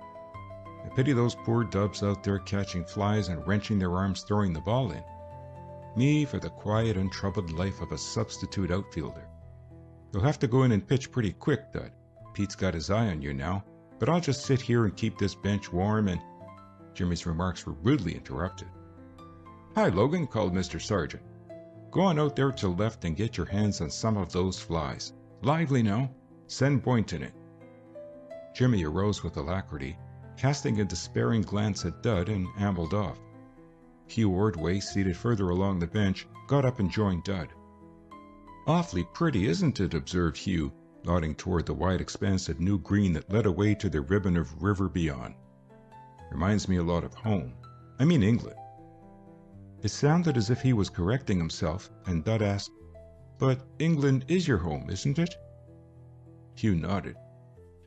I pity those poor dubs out there catching flies and wrenching their arms throwing the ball in. Me for the quiet, untroubled life of a substitute outfielder. You'll have to go in and pitch pretty quick, Dud. Pete's got his eye on you now, but I'll just sit here and keep this bench warm and—" Jimmy's remarks were rudely interrupted. "Hi, Logan," called Mr. Sargent. "Go on out there to the left and get your hands on some of those flies. Lively now. Send Boynton in." Jimmy arose with alacrity, casting a despairing glance at Dud, and ambled off. Hugh Ordway, seated further along the bench, got up and joined Dud. "Awfully pretty, isn't it?" observed Hugh, nodding toward the wide expanse of new green that led away to the ribbon of river beyond. "Reminds me a lot of home. I mean England." It sounded as if he was correcting himself, and Dud asked, "But England is your home, isn't it?" Hugh nodded.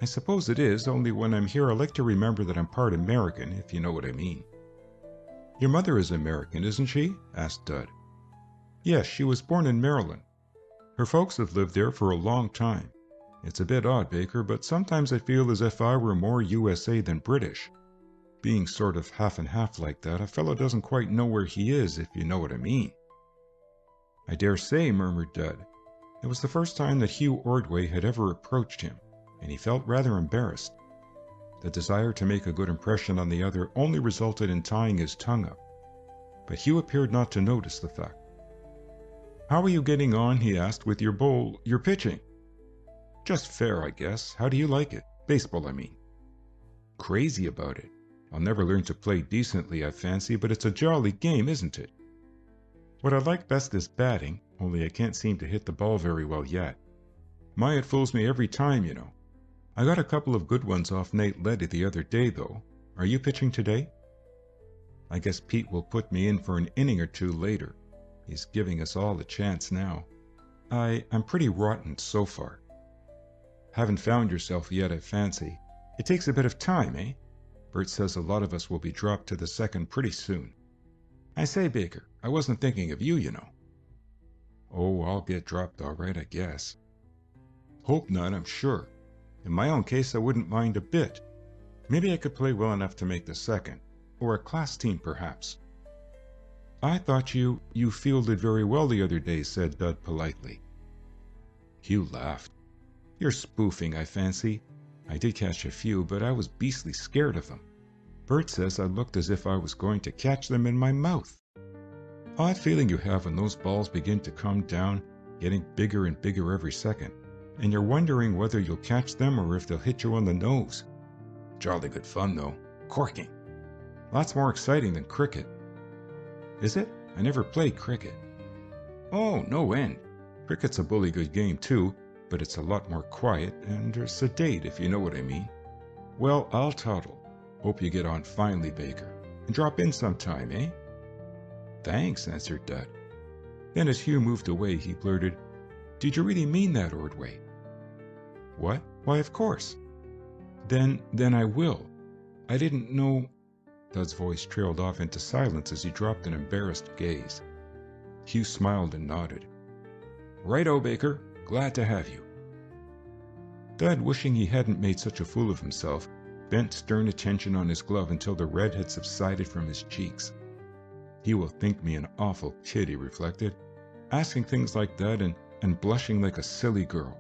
"I suppose it is, only when I'm here I like to remember that I'm part American, if you know what I mean." "Your mother is American, isn't she?" asked Dud. "Yes, she was born in Maryland. Her folks have lived there for a long time. It's a bit odd, Baker, but sometimes I feel as if I were more USA than British. Being sort of half and half like that, a fellow doesn't quite know where he is, if you know what I mean." "I dare say," murmured Dud. It was the first time that Hugh Ordway had ever approached him, and he felt rather embarrassed. The desire to make a good impression on the other only resulted in tying his tongue up. But Hugh appeared not to notice the fact. "How are you getting on," he asked, "with your pitching?" "Just fair, I guess. How do you like it? Baseball, I mean." "Crazy about it. I'll never learn to play decently, I fancy, but it's a jolly game, isn't it? What I like best is batting, only I can't seem to hit the ball very well yet. My, it fools me every time, you know. I got a couple of good ones off Nate Leddy the other day, though. Are you pitching today?" "I guess Pete will put me in for an inning or two later. He's giving us all a chance now. I'm pretty rotten so far." "Haven't found yourself yet, I fancy. It takes a bit of time, eh? Bert says a lot of us will be dropped to the second pretty soon. I say, Baker, I wasn't thinking of you, you know." "Oh, I'll get dropped all right, I guess." "Hope not, I'm sure. In my own case, I wouldn't mind a bit. Maybe I could play well enough to make the second, or a class team, perhaps." "I thought you fielded very well the other day," said Dud politely. Hugh laughed. "You're spoofing, I fancy. I did catch a few, but I was beastly scared of them. Bert says I looked as if I was going to catch them in my mouth." Odd feeling you have when those balls begin to come down, getting bigger and bigger every second, and you're wondering whether you'll catch them or if they'll hit you on the nose. Jolly good fun, though. Corking. Lots more exciting than cricket. Is it? I never played cricket. Oh, no end. Cricket's a bully good game, too, but it's a lot more quiet and sedate, if you know what I mean. Well, I'll toddle. Hope you get on finely, Baker. And drop in sometime, eh? Thanks, answered Dud. Then as Hugh moved away, he blurted, Did you really mean that, Ordway? What? Why, of course. Then I will. I didn't know... Dud's voice trailed off into silence as he dropped an embarrassed gaze. Hugh smiled and nodded. Righto, Baker. Glad to have you. Dud, wishing he hadn't made such a fool of himself, bent stern attention on his glove until the red had subsided from his cheeks. He will think me an awful kid, he reflected, asking things like that and blushing like a silly girl.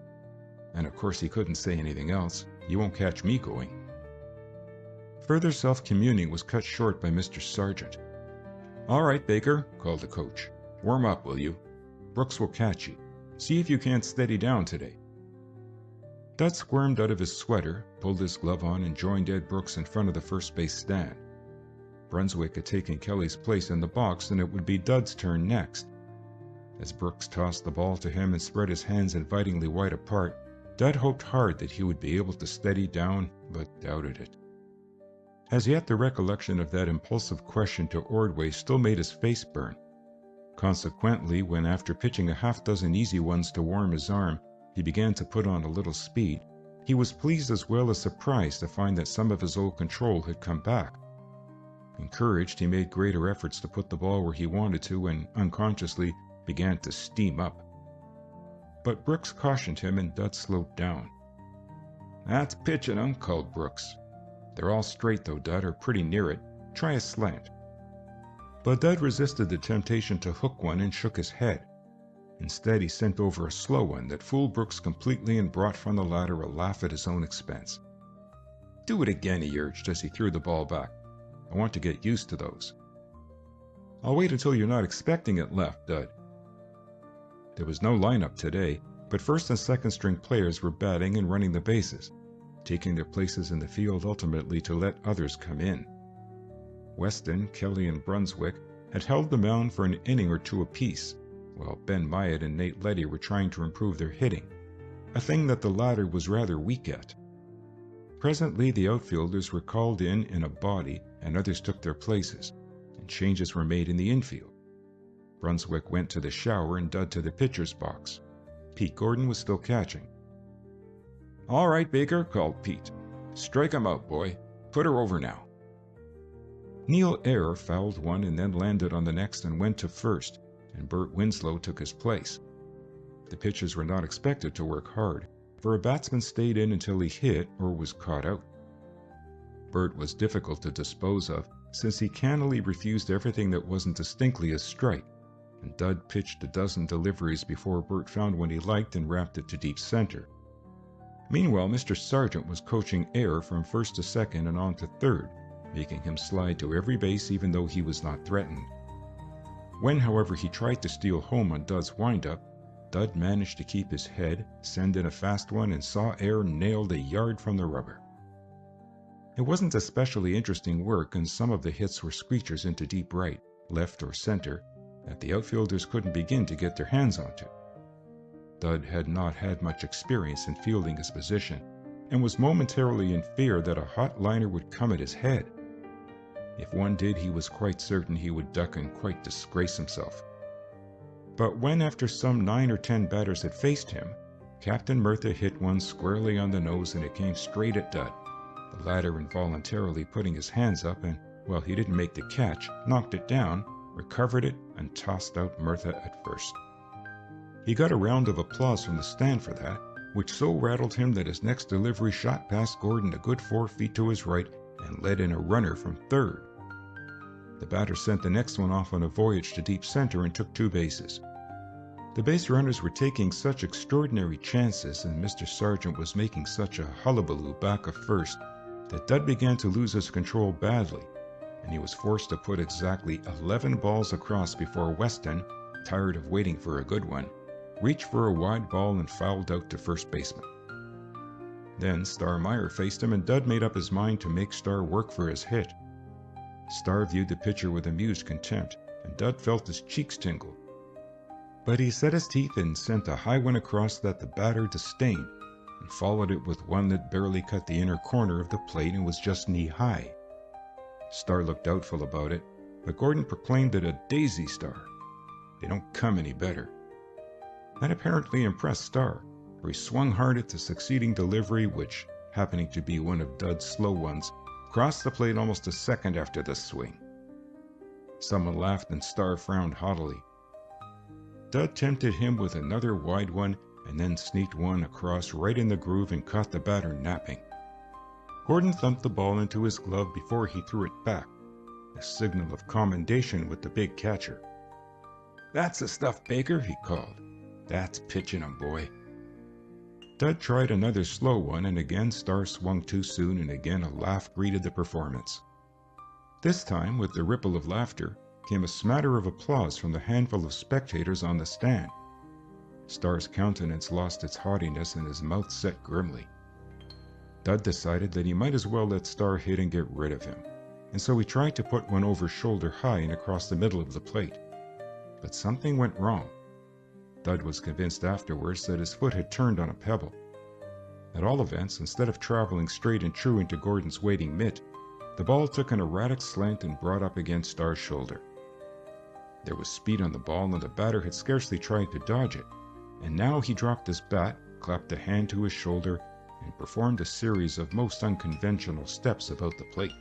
And of course he couldn't say anything else. You won't catch me going. Further self-communing was cut short by Mr. Sargent. All right, Baker, called the coach. Warm up, will you? Brooks will catch you. See if you can't steady down today. Dud squirmed out of his sweater, pulled his glove on, and joined Ed Brooks in front of the first base stand. Brunswick had taken Kelly's place in the box, and it would be Dud's turn next. As Brooks tossed the ball to him and spread his hands invitingly wide apart, Dud hoped hard that he would be able to steady down, but doubted it. As yet, the recollection of that impulsive question to Ordway still made his face burn. Consequently, when after pitching a half-dozen easy ones to warm his arm, he began to put on a little speed, he was pleased as well as surprised to find that some of his old control had come back. Encouraged, he made greater efforts to put the ball where he wanted to and, unconsciously, began to steam up. But Brooks cautioned him and Dud slowed down. That's pitching 'em, called Brooks. They're all straight though, Dud, or pretty near it. Try a slant. But Dud resisted the temptation to hook one and shook his head. Instead, he sent over a slow one that fooled Brooks completely and brought from the latter a laugh at his own expense. Do it again, he urged as he threw the ball back. I want to get used to those. I'll wait until you're not expecting it, laughed Dud. There was no lineup today, but first and second string players were batting and running the bases, taking their places in the field ultimately to let others come in. Weston, Kelly, and Brunswick had held the mound for an inning or two apiece, while Ben Myatt and Nate Letty were trying to improve their hitting, a thing that the latter was rather weak at. Presently, the outfielders were called in a body, and others took their places, and changes were made in the infield. Brunswick went to the shower and Dud to the pitcher's box. Pete Gordon was still catching. All right, Baker, called Pete. Strike 'em out, boy. Put her over now. Neil Eyre fouled one and then landed on the next and went to first, and Bert Winslow took his place. The pitchers were not expected to work hard, for a batsman stayed in until he hit or was caught out. Bert was difficult to dispose of, since he cannily refused everything that wasn't distinctly a strike, and Dud pitched a dozen deliveries before Bert found one he liked and rapped it to deep center. Meanwhile, Mr. Sargent was coaching Eyre from first to second and on to third, making him slide to every base even though he was not threatened. When, however, he tried to steal home on Dud's windup, Dud managed to keep his head, send in a fast one, and saw Eyre nailed a yard from the rubber. It wasn't especially interesting work, and some of the hits were screechers into deep right, left, or center that the outfielders couldn't begin to get their hands onto. Dud had not had much experience in fielding his position, and was momentarily in fear that a hot liner would come at his head. If one did, he was quite certain he would duck and quite disgrace himself. But when, after some 9 or 10 batters had faced him, Captain Murtha hit one squarely on the nose and it came straight at Dud, the latter involuntarily putting his hands up and, while he didn't make the catch, knocked it down, recovered it, and tossed out Murtha at first. He got a round of applause from the stand for that, which so rattled him that his next delivery shot past Gordon a good 4 feet to his right and led in a runner from third. The batter sent the next one off on a voyage to deep center and took 2 bases. The base runners were taking such extraordinary chances and Mr. Sargent was making such a hullabaloo back of first that Dud began to lose his control badly, and he was forced to put exactly 11 balls across before Weston, tired of waiting for a good one, reached for a wide ball and fouled out to first baseman. Then Star Meyer faced him, and Dud made up his mind to make Star work for his hit. Star viewed the pitcher with amused contempt, and Dud felt his cheeks tingle. But he set his teeth and sent a high one across that the batter disdained, and followed it with one that barely cut the inner corner of the plate and was just knee-high. Star looked doubtful about it, but Gordon proclaimed it a daisy star. They don't come any better. That apparently impressed Star, for he swung hard at the succeeding delivery, which, happening to be one of Dud's slow ones, crossed the plate almost a second after the swing. Someone laughed and Star frowned haughtily. Dud tempted him with another wide one and then sneaked one across right in the groove and caught the batter napping. Gordon thumped the ball into his glove before he threw it back, a signal of commendation with the big catcher. "That's the stuff, Baker," he called. "That's pitching 'em, boy." Dud tried another slow one, and again Star swung too soon, and again a laugh greeted the performance. This time, with the ripple of laughter, came a smatter of applause from the handful of spectators on the stand. Star's countenance lost its haughtiness and his mouth set grimly. Dud decided that he might as well let Star hit and get rid of him, and so he tried to put one over shoulder high and across the middle of the plate. But something went wrong. Dud was convinced afterwards that his foot had turned on a pebble. At all events, instead of traveling straight and true into Gordon's waiting mitt, the ball took an erratic slant and brought up against Star's shoulder. There was speed on the ball, and the batter had scarcely tried to dodge it, and now he dropped his bat, clapped a hand to his shoulder, and performed a series of most unconventional steps about the plate.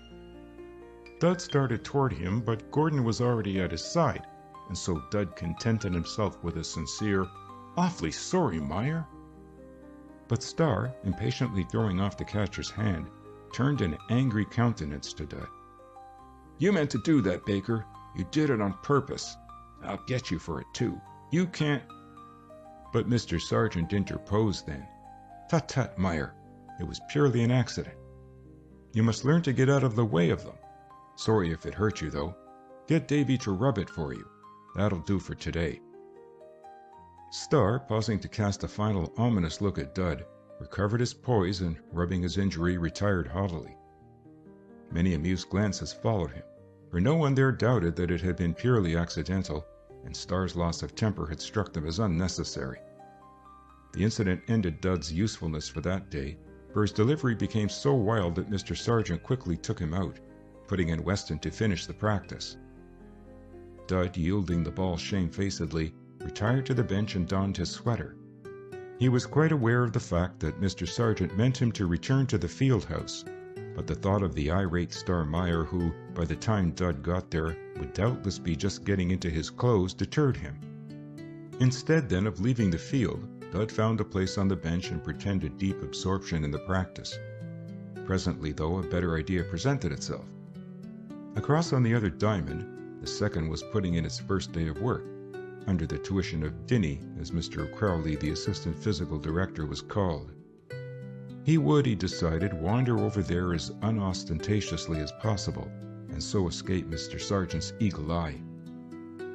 Dud started toward him, but Gordon was already at his side, and so Dud contented himself with a sincere, "Awfully sorry, Meyer." But Star, impatiently throwing off the catcher's hand, turned an angry countenance to Dud. "You meant to do that, Baker. You did it on purpose. I'll get you for it, too. You can't—" But Mr. Sargent interposed then. "Tut tut, Meyer. It was purely an accident. You must learn to get out of the way of them. Sorry if it hurt you, though. Get Davy to rub it for you. That'll do for today." Star, pausing to cast a final ominous look at Dud, recovered his poise and, rubbing his injury, retired haughtily. Many amused glances followed him, for no one there doubted that it had been purely accidental, and Star's loss of temper had struck them as unnecessary. The incident ended Dud's usefulness for that day, for his delivery became so wild that Mr. Sargent quickly took him out, putting in Weston to finish the practice. Dud, yielding the ball shamefacedly, retired to the bench and donned his sweater. He was quite aware of the fact that Mr. Sargent meant him to return to the field house, but the thought of the irate Star Meyer, who, by the time Dud got there, would doubtless be just getting into his clothes, deterred him. Instead, then, of leaving the field, Dud found a place on the bench and pretended deep absorption in the practice. Presently, though, a better idea presented itself. Across on the other diamond, the second was putting in its first day of work, under the tuition of Vinny, as Mr. Crowley, the assistant physical director, was called. He would, he decided, wander over there as unostentatiously as possible, and so escape Mr. Sargent's eagle eye.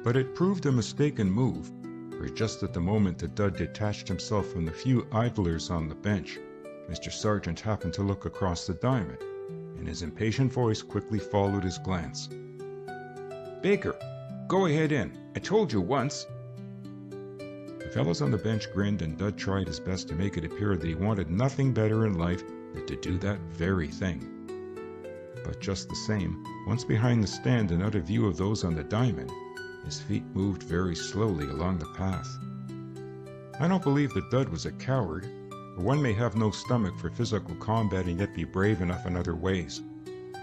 But it proved a mistaken move, for just at the moment that Dud detached himself from the few idlers on the bench, Mr. Sargent happened to look across the diamond, and his impatient voice quickly followed his glance. "Baker, go ahead in. I told you once." The fellows on the bench grinned, and Dud tried his best to make it appear that he wanted nothing better in life than to do that very thing. But just the same, once behind the stand and out of view of those on the diamond, his feet moved very slowly along the path. I don't believe that Dud was a coward, for one may have no stomach for physical combat and yet be brave enough in other ways.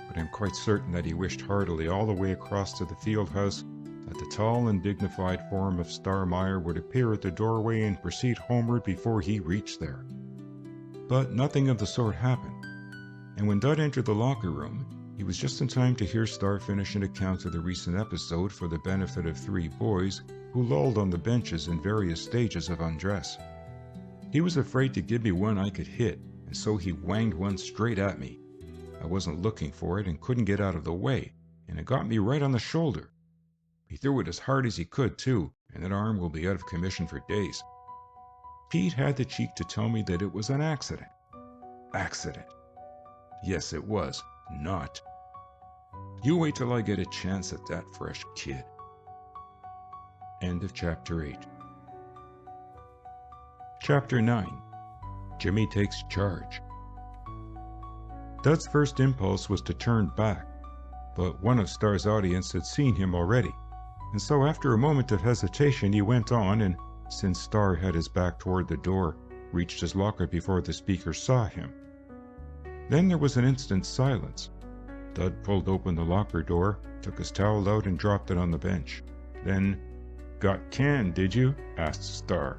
But I'm quite certain that he wished heartily all the way across to the field house that the tall and dignified form of Star Meyer would appear at the doorway and proceed homeward before he reached there. But nothing of the sort happened, and when Dud entered the locker room, he was just in time to hear Star finish an account of the recent episode for the benefit of 3 boys who lolled on the benches in various stages of undress. He was afraid to give me one I could hit, and so he wanged one straight at me. I wasn't looking for it and couldn't get out of the way, and it got me right on the shoulder. He threw it as hard as he could, too, and that arm will be out of commission for days. Pete had the cheek to tell me that it was an accident. Accident. Yes, it was. Not. You wait till I get a chance at that fresh kid. End of Chapter 8. Chapter 9. Jimmy takes charge. Dud's first impulse was to turn back, but one of Star's audience had seen him already, and so after a moment of hesitation he went on and, since Star had his back toward the door, reached his locker before the speaker saw him. Then there was an instant's silence. Dud pulled open the locker door, took his towel out and dropped it on the bench. Then, "Got canned, did you?" asked Star.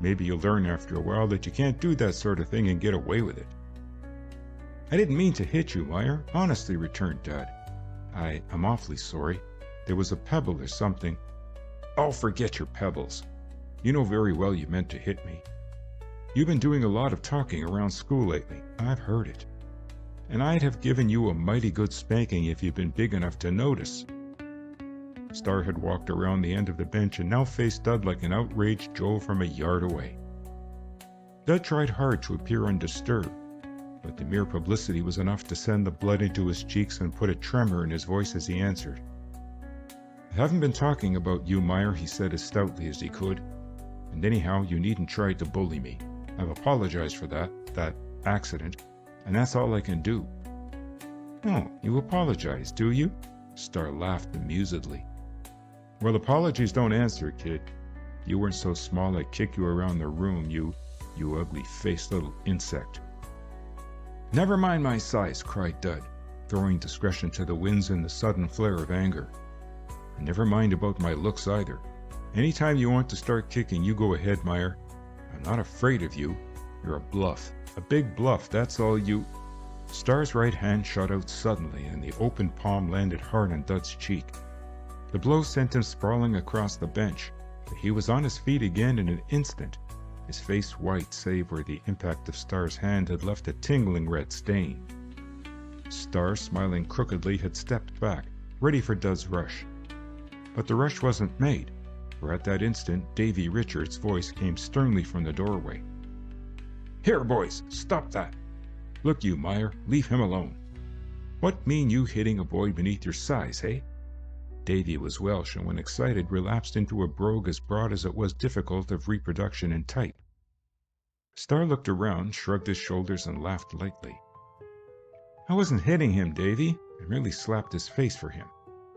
"Maybe you'll learn after a while that you can't do that sort of thing and get away with it." "I didn't mean to hit you, Meyer. Honestly," returned Dud. I'm awfully sorry. There was a pebble or something." "Oh, forget your pebbles. You know very well you meant to hit me. You've been doing a lot of talking around school lately. I've heard it. And I'd have given you a mighty good spanking if you'd been big enough to notice." Star had walked around the end of the bench and now faced Dud like an outraged Joe from a yard away. Dud tried hard to appear undisturbed, but the mere publicity was enough to send the blood into his cheeks and put a tremor in his voice as he answered. "I haven't been talking about you, Meyer," he said as stoutly as he could. "And anyhow, you needn't try to bully me. I've apologized for that accident, and that's all I can do." "Oh, you apologize, do you?" Star laughed amusedly. "Well, apologies don't answer, kid. You weren't so small I'd kick you around the room, you ugly-faced little insect." "Never mind my size," cried Dud, throwing discretion to the winds in the sudden flare of anger. "And never mind about my looks either. Anytime you want to start kicking, you go ahead, Meyer. I'm not afraid of you. You're a bluff. A big bluff, that's all you—" Star's right hand shot out suddenly, and the open palm landed hard on Dud's cheek. The blow sent him sprawling across the bench, but he was on his feet again in an instant, his face white save where the impact of Star's hand had left a tingling red stain. Star, smiling crookedly, had stepped back, ready for Dud's rush. But the rush wasn't made, for at that instant Davy Richards' voice came sternly from the doorway. "Here, boys, stop that! Look you, Meyer, leave him alone. What mean you hitting a boy beneath your size, hey?" Davy was Welsh, and when excited relapsed into a brogue as broad as it was difficult of reproduction and type. Star looked around, shrugged his shoulders, and laughed lightly. "I wasn't hitting him, Davy. I merely slapped his face for him.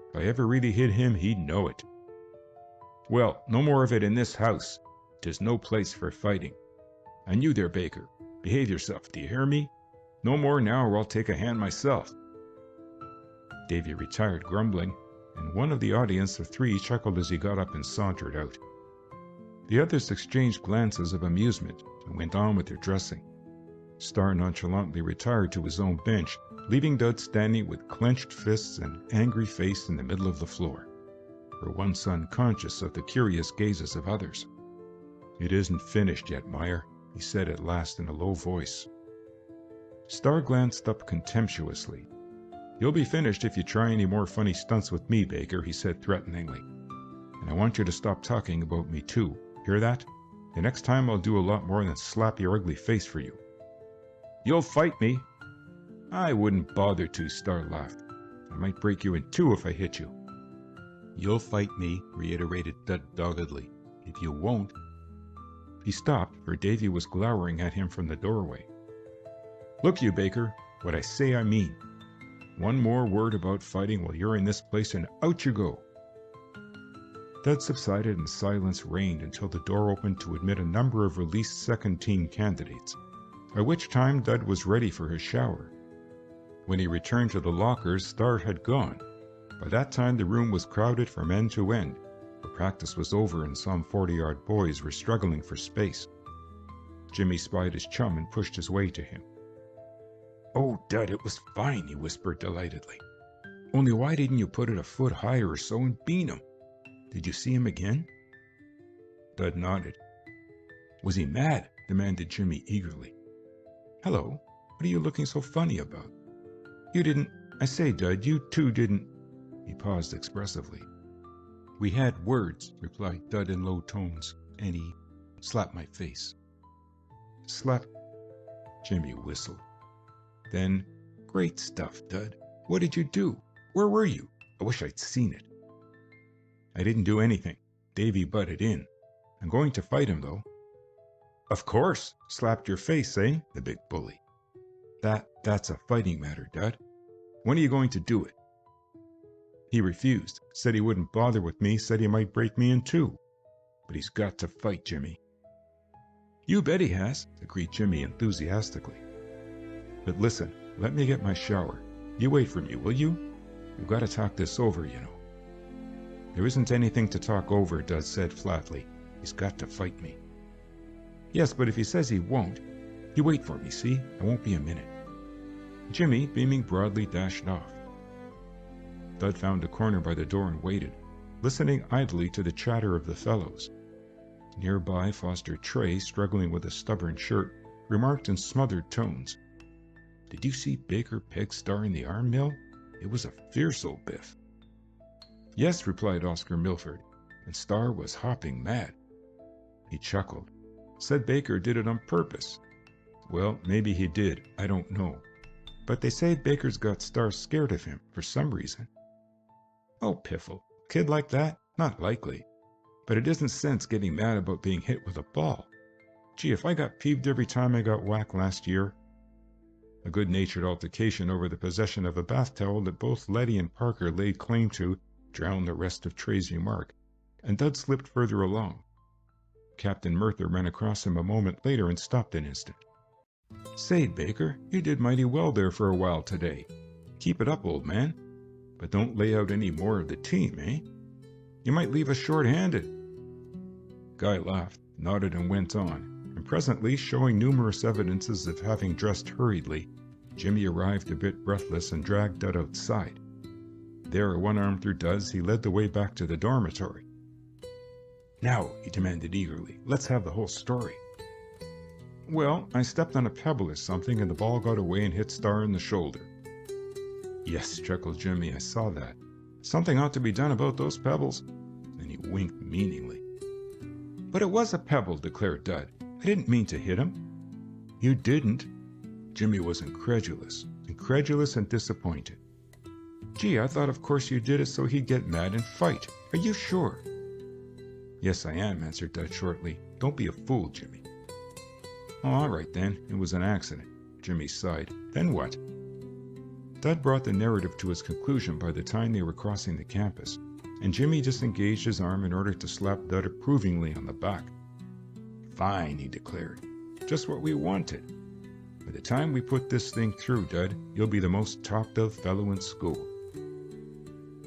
If I ever really hit him, he'd know it." "Well, no more of it in this house. 'Tis no place for fighting. And you there, Baker, behave yourself, do you hear me? No more now, or I'll take a hand myself." Davy retired grumbling, and one of the audience of three chuckled as he got up and sauntered out. The others exchanged glances of amusement and went on with their dressing. Star nonchalantly retired to his own bench, leaving Dud standing with clenched fists and angry face in the middle of the floor, for once unconscious of the curious gazes of others. "It isn't finished yet, Meyer," he said at last in a low voice. Star glanced up contemptuously. "You'll be finished if you try any more funny stunts with me, Baker," he said threateningly. "And I want you to stop talking about me too. Hear that? The next time I'll do a lot more than slap your ugly face for you." "You'll fight me." "I wouldn't bother to," Star laughed. "I might break you in two if I hit you." "You'll fight me," reiterated Dud doggedly. "If you won't—" He stopped, for Davy was glowering at him from the doorway. "Look you, Baker, what I say I mean. One more word about fighting while you're in this place and out you go." Dud subsided and silence reigned until the door opened to admit a number of released second-team candidates, by which time Dud was ready for his shower. When he returned to the lockers, Star had gone. By that time the room was crowded from end to end, for practice was over and some 40-yard boys were struggling for space. Jimmy spied his chum and pushed his way to him. "Oh, Dud, it was fine," he whispered delightedly. "Only why didn't you put it a foot higher or so and bean him? Did you see him again?" Dud nodded. "Was he mad?" demanded Jimmy eagerly. "Hello, what are you looking so funny about? You didn't— I say, Dud, you two didn't—" He paused expressively. We had words, replied Dud in low tones, and he slapped my face. Slap? Jimmy whistled. Then, great stuff, Dud. What did you do? Where were you? I wish I'd seen it. I didn't do anything. Davy butted in. I'm going to fight him, though. Of course, slapped your face, eh? The big bully. That's a fighting matter, Dud. When are you going to do it? He refused, said he wouldn't bother with me, said he might break me in two. But he's got to fight, Jimmy. You bet he has, agreed Jimmy enthusiastically. But listen, let me get my shower. You wait for me, will you? We've got to talk this over, you know. There isn't anything to talk over, Dud said flatly. He's got to fight me. Yes, but if he says he won't, you wait for me, see? I won't be a minute. Jimmy, beaming broadly, dashed off. Dud found a corner by the door and waited, listening idly to the chatter of the fellows. Nearby, Foster Trey, struggling with a stubborn shirt, remarked in smothered tones, Did you see Baker peg Star in the arm mill? It was a fierce old biff. Yes, replied Oscar Milford, and Star was hopping mad. He chuckled. Said Baker did it on purpose. Well, maybe he did, I don't know. But they say Baker's got Star scared of him for some reason. Oh, piffle. Kid like that? Not likely. But it isn't sense getting mad about being hit with a ball. Gee, if I got peeved every time I got whacked last year. A good-natured altercation over the possession of a bath towel that both Letty and Parker laid claim to drowned the rest of Trey's remark, and Dud slipped further along. Captain Merthyr ran across him a moment later and stopped an instant. Say, Baker, you did mighty well there for a while today. Keep it up, old man. But don't lay out any more of the team, eh? You might leave us short-handed. Guy laughed, nodded, and went on, and presently, showing numerous evidences of having dressed hurriedly, Jimmy arrived a bit breathless and dragged Dud outside. There, one arm through Dud's, he led the way back to the dormitory. Now, he demanded eagerly, let's have the whole story. Well, I stepped on a pebble or something, and the ball got away and hit Star in the shoulder. Yes, chuckled Jimmy, I saw that. Something ought to be done about those pebbles. And he winked meaningly. But it was a pebble, declared Dud. I didn't mean to hit him. You didn't? Jimmy was incredulous and disappointed. Gee, I thought of course you did it so he'd get mad and fight. Are you sure? Yes, I am, answered Dud shortly. Don't be a fool, Jimmy. Oh, all right then. It was an accident. Jimmy sighed. Then what? Dud brought the narrative to its conclusion by the time they were crossing the campus, and Jimmy disengaged his arm in order to slap Dud approvingly on the back. Fine, he declared. Just what we wanted. By the time we put this thing through, Dud, you'll be the most talked-of fellow in school.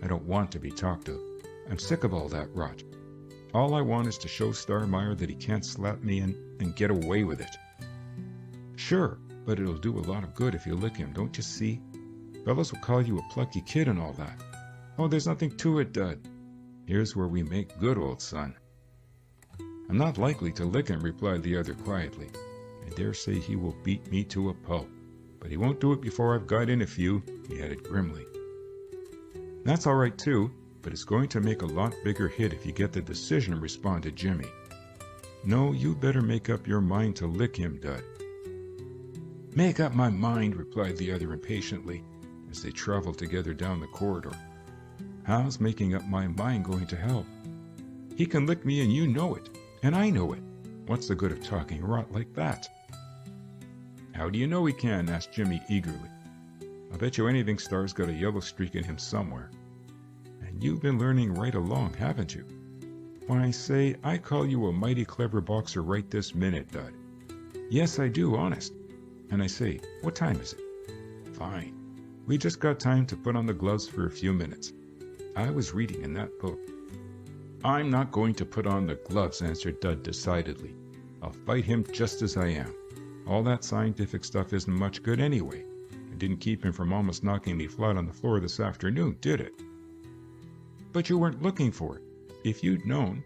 I don't want to be talked of. I'm sick of all that rot. All I want is to show Starmeyer that he can't slap me and get away with it. Sure, but it'll do a lot of good if you lick him, don't you see? Fellows will call you a plucky kid and all that. Oh, there's nothing to it, Dud. Here's where we make good, old son. I'm not likely to lick him, replied the other quietly. I dare say he will beat me to a pulp, but he won't do it before I've got in a few, he added grimly. That's all right, too, but it's going to make a lot bigger hit if you get the decision, responded Jimmy. No, you better make up your mind to lick him, Dud. Make up my mind, replied the other impatiently, as they traveled together down the corridor. How's making up my mind going to help? He can lick me and you know it, and I know it. What's the good of talking rot like that? How do you know he can? Asked Jimmy eagerly. I'll bet you anything Star's got a yellow streak in him somewhere. And you've been learning right along, haven't you? Why, say, I call you a mighty clever boxer right this minute, Dud. Yes, I do, honest. And I say, what time is it? Fine. We just got time to put on the gloves for a few minutes. I was reading in that book. I'm not going to put on the gloves, answered Dud decidedly. I'll fight him just as I am. All that scientific stuff isn't much good anyway. It didn't keep him from almost knocking me flat on the floor this afternoon, did it? But you weren't looking for it. If you'd known.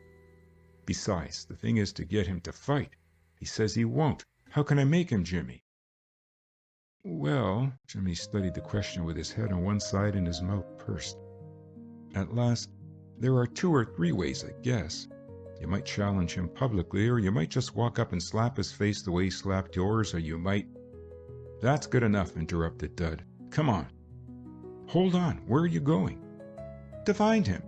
Besides, the thing is to get him to fight. He says he won't. How can I make him, Jimmy? Well, Jimmy studied the question with his head on one side and his mouth pursed. At last, there are 2 or 3 ways, I guess. You might challenge him publicly, or you might just walk up and slap his face the way he slapped yours, or you might... That's good enough, interrupted Dud. Come on. Hold on, where are you going? To find him.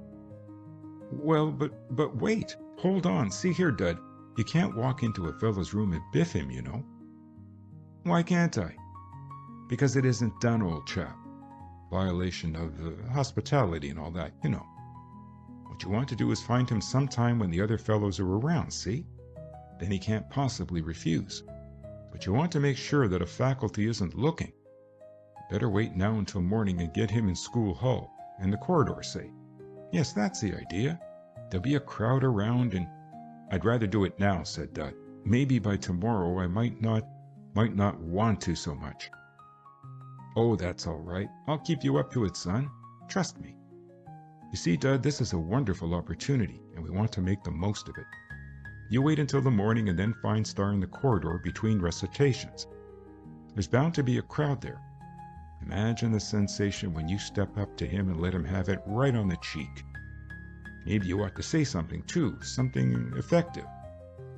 Well, but wait. Hold on, see here, Dud. You can't walk into a fellow's room and biff him, you know. Why can't I? Because it isn't done, old chap. Violation of hospitality and all that, you know. What you want to do is find him sometime when the other fellows are around, see? Then he can't possibly refuse. But you want to make sure that a faculty isn't looking. Better wait now until morning and get him in school hall, in the corridor, say. Yes, that's the idea. There'll be a crowd around and... I'd rather do it now, said Dud. Maybe by tomorrow I might not want to so much. Oh, that's all right. I'll keep you up to it, son. Trust me. You see, Dud, this is a wonderful opportunity, and we want to make the most of it. You wait until the morning and then find Star in the corridor between recitations. There's bound to be a crowd there. Imagine the sensation when you step up to him and let him have it right on the cheek. Maybe you ought to say something, too, something effective.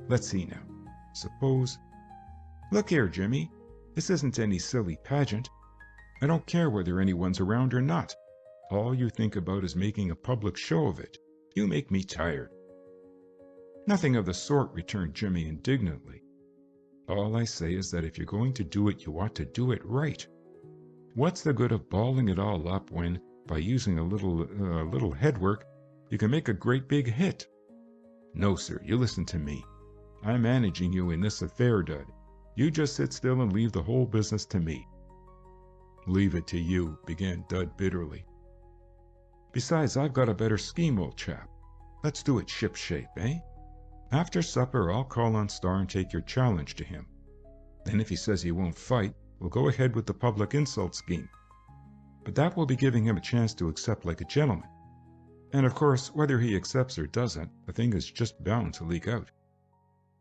Let's see now. Suppose... Look here, Jimmy. This isn't any silly pageant. I don't care whether anyone's around or not. All you think about is making a public show of it. You make me tired. Nothing of the sort, returned Jimmy indignantly. All I say is that if you're going to do it, you ought to do it right. What's the good of balling it all up when, by using a little headwork, you can make a great big hit? No, sir, you listen to me. I'm managing you in this affair, Dud. You just sit still and leave the whole business to me. Leave it to you, began Dud bitterly. Besides, I've got a better scheme, old chap. Let's do it shipshape, eh? After supper, I'll call on Star and take your challenge to him. Then if he says he won't fight, we'll go ahead with the public insult scheme. But that will be giving him a chance to accept like a gentleman. And of course, whether he accepts or doesn't, the thing is just bound to leak out.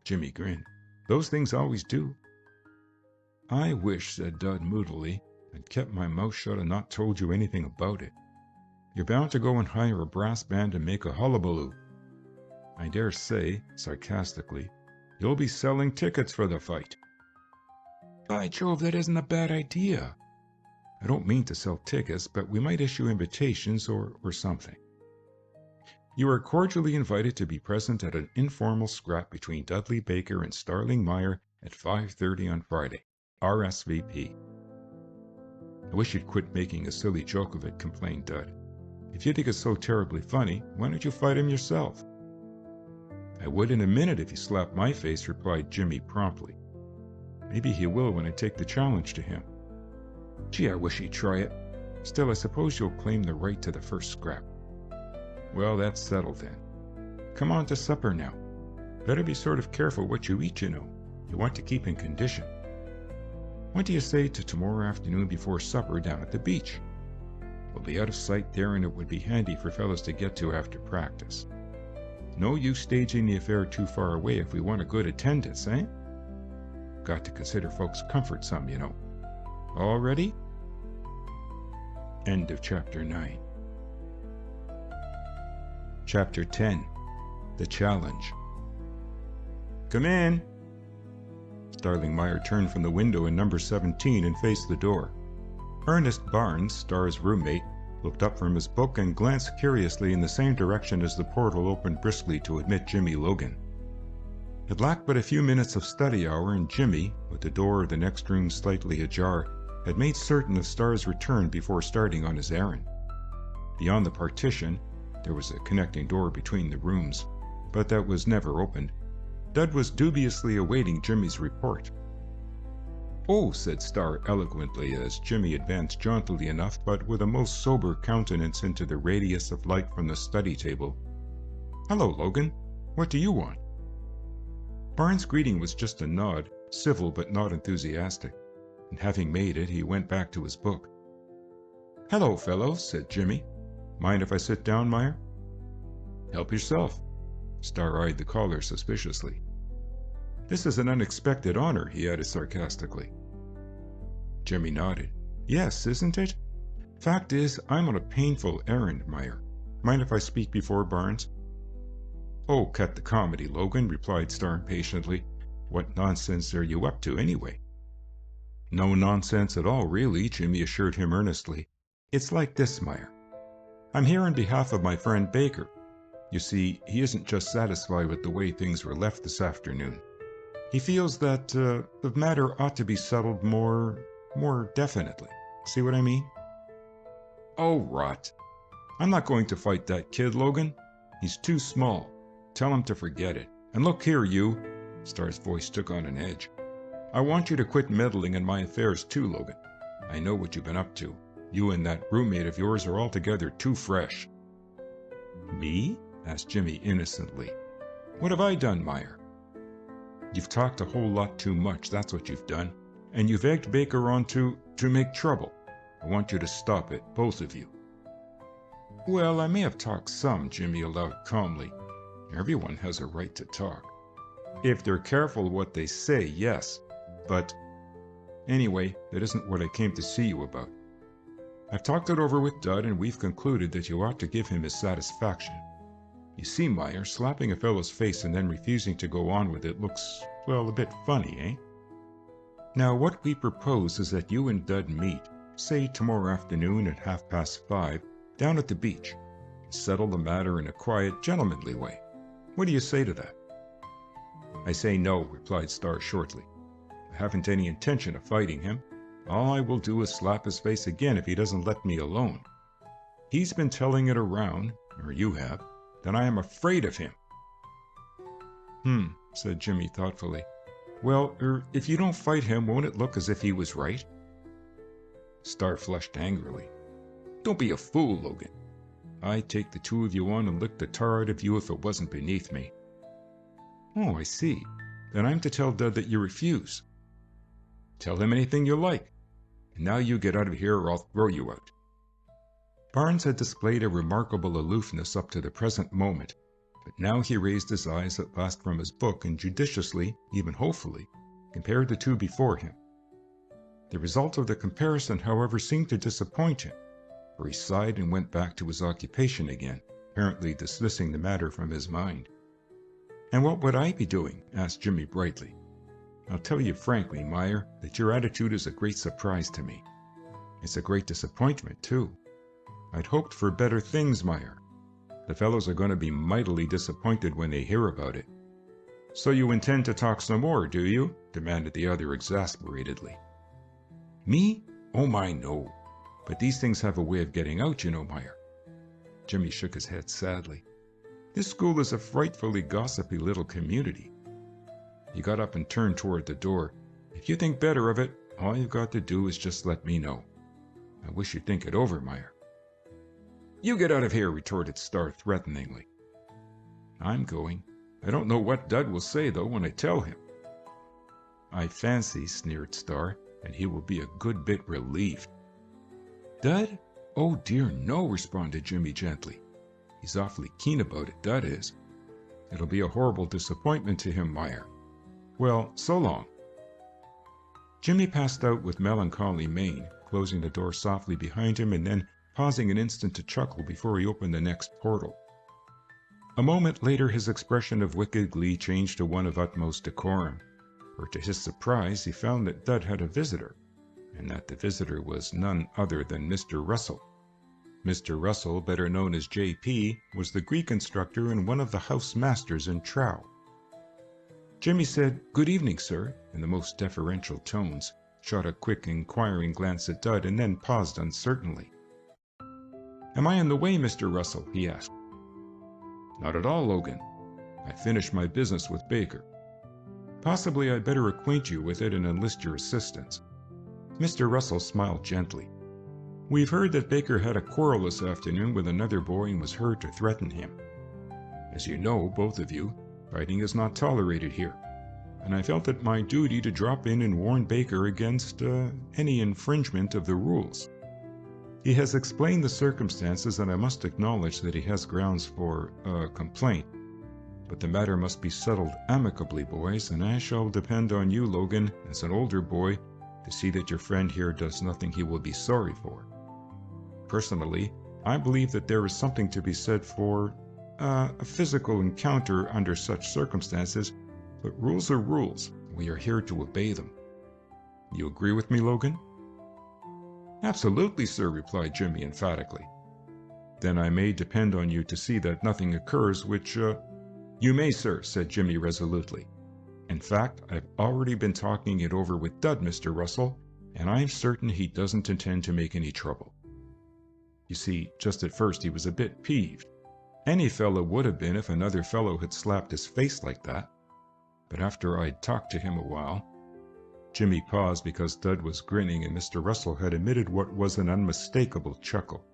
Jimmy grinned. Those things always do. I wish, said Dud moodily, I'd kept my mouth shut and not told you anything about it. You're bound to go and hire a brass band and make a hullabaloo. I dare say, sarcastically, you'll be selling tickets for the fight. By Jove, that isn't a bad idea. I don't mean to sell tickets, but we might issue invitations or something. You are cordially invited to be present at an informal scrap between Dudley Baker and Starling Meyer at 5:30 on Friday. RSVP. I wish you'd quit making a silly joke of it, complained Dud. If you think it's so terribly funny, why don't you fight him yourself? I would in a minute if he slapped my face, replied Jimmy promptly. Maybe he will when I take the challenge to him. Gee, I wish he'd try it. Still, I suppose you'll claim the right to the first scrap. Well, that's settled then. Come on to supper now. Better be sort of careful what you eat, you know. You want to keep in condition. What do you say to tomorrow afternoon before supper down at the beach? We'll be out of sight there and it would be handy for fellows to get to after practice. No use staging the affair too far away if we want a good attendance, eh? Got to consider folks' comfort some, you know. All ready? End of Chapter 9. Chapter 10. The Challenge. Come in. Starling Meyer turned from the window in number 17 and faced the door. Ernest Barnes, Star's roommate, looked up from his book and glanced curiously in the same direction as the portal opened briskly to admit Jimmy Logan. It lacked but a few minutes of study hour, and Jimmy, with the door of the next room slightly ajar, had made certain of Star's return before starting on his errand. Beyond the partition, there was a connecting door between the rooms, but that was never opened. Dud was dubiously awaiting Jimmy's report. "Oh," said Star eloquently as Jimmy advanced jauntily enough but with a most sober countenance into the radius of light from the study table. "Hello, Logan. What do you want?" Barnes' greeting was just a nod, civil but not enthusiastic, and having made it, he went back to his book. "Hello, fellows," said Jimmy. "Mind if I sit down, Meyer?" "Help yourself." Star eyed the caller suspiciously. "This is an unexpected honor," he added sarcastically. Jimmy nodded. "Yes, isn't it? Fact is, I'm on a painful errand, Meyer. Mind if I speak before Barnes?" "Oh, cut the comedy, Logan," replied Starr impatiently. "What nonsense are you up to, anyway?" "No nonsense at all, really," Jimmy assured him earnestly. "It's like this, Meyer. I'm here on behalf of my friend Baker. You see, he isn't just satisfied with the way things were left this afternoon. He feels that the matter ought to be settled more definitely. See what I mean?" "Oh, rot. I'm not going to fight that kid, Logan. He's too small. Tell him to forget it. And look here, you." Starr's voice took on an edge. "I want you to quit meddling in my affairs too, Logan. I know what you've been up to. You and that roommate of yours are altogether too fresh." "Me?" asked Jimmy innocently. "What have I done, Meyer?" "You've talked a whole lot too much, that's what you've done. And you've egged Baker on to make trouble. I want you to stop it, both of you." "Well, I may have talked some," Jimmy allowed calmly. "Everyone has a right to talk. If they're careful what they say, yes. But anyway, that isn't what I came to see you about. I've talked it over with Dud, and we've concluded that you ought to give him his satisfaction. You see, Meyer, slapping a fellow's face and then refusing to go on with it looks, well, a bit funny, eh? Now, what we propose is that you and Dud meet, say tomorrow afternoon at 5:30, down at the beach, and settle the matter in a quiet, gentlemanly way. What do you say to that?" "I say no," replied Starr shortly. "I haven't any intention of fighting him. All I will do is slap his face again if he doesn't let me alone. He's been telling it around, or you have, that I am afraid of him." Said Jimmy thoughtfully. "Well, if you don't fight him, won't it look as if he was right?" Starr flushed angrily. "Don't be a fool, Logan. I'd take the two of you on and lick the tar out of you if it wasn't beneath me." "Oh, I see. Then I'm to tell Dud that you refuse." "Tell him anything you like. And now you get out of here or I'll throw you out." Barnes had displayed a remarkable aloofness up to the present moment, but now he raised his eyes at last from his book and judiciously, even hopefully, compared the two before him. The result of the comparison, however, seemed to disappoint him, for he sighed and went back to his occupation again, apparently dismissing the matter from his mind. "And what would I be doing?" asked Jimmy brightly. "I'll tell you frankly, Meyer, that your attitude is a great surprise to me. It's a great disappointment, too. I'd hoped for better things, Meyer. The fellows are going to be mightily disappointed when they hear about it." "So you intend to talk some more, do you?" demanded the other exasperatedly. "Me? Oh my, no. But these things have a way of getting out, you know, Meyer." Jimmy shook his head sadly. "This school is a frightfully gossipy little community." He got up and turned toward the door. "If you think better of it, all you've got to do is just let me know. I wish you'd think it over, Meyer." "You get out of here," retorted Starr threateningly. "I'm going. I don't know what Dud will say, though, when I tell him." "I fancy," sneered Starr, "that he will be a good bit relieved." "Dud? Oh dear, no," responded Jimmy gently. "He's awfully keen about it, Dud is. It'll be a horrible disappointment to him, Meyer. Well, so long." Jimmy passed out with melancholy mien, closing the door softly behind him and then pausing an instant to chuckle before he opened the next portal. A moment later his expression of wicked glee changed to one of utmost decorum, for to his surprise he found that Dud had a visitor, and that the visitor was none other than Mr. Russell. Mr. Russell, better known as J.P., was the Greek instructor and one of the house masters in Trow. Jimmy said, "Good evening, sir," in the most deferential tones, shot a quick inquiring glance at Dud, and then paused uncertainly. "Am I in the way, Mr. Russell?" he asked. "Not at all, Logan. I finished my business with Baker. Possibly I'd better acquaint you with it and enlist your assistance." Mr. Russell smiled gently. "We've heard that Baker had a quarrel this afternoon with another boy and was heard to threaten him. As you know, both of you, fighting is not tolerated here, and I felt it my duty to drop in and warn Baker against any infringement of the rules. He has explained the circumstances, and I must acknowledge that he has grounds for complaint. But the matter must be settled amicably, boys, and I shall depend on you, Logan, as an older boy, to see that your friend here does nothing he will be sorry for. Personally, I believe that there is something to be said for a physical encounter under such circumstances, but rules are rules. We are here to obey them. You agree with me, Logan? Absolutely, sir, replied Jimmy emphatically. Then I may depend on you to see that nothing occurs which, You may, sir, said Jimmy resolutely. In fact, I've already been talking it over with Dud, Mr. Russell, and I'm certain he doesn't intend to make any trouble. You see, just at first he was a bit peeved. Any fellow would have been if another fellow had slapped his face like that. But after I'd talked to him a while... Jimmy paused because Dud was grinning and Mr. Russell had emitted what was an unmistakable chuckle.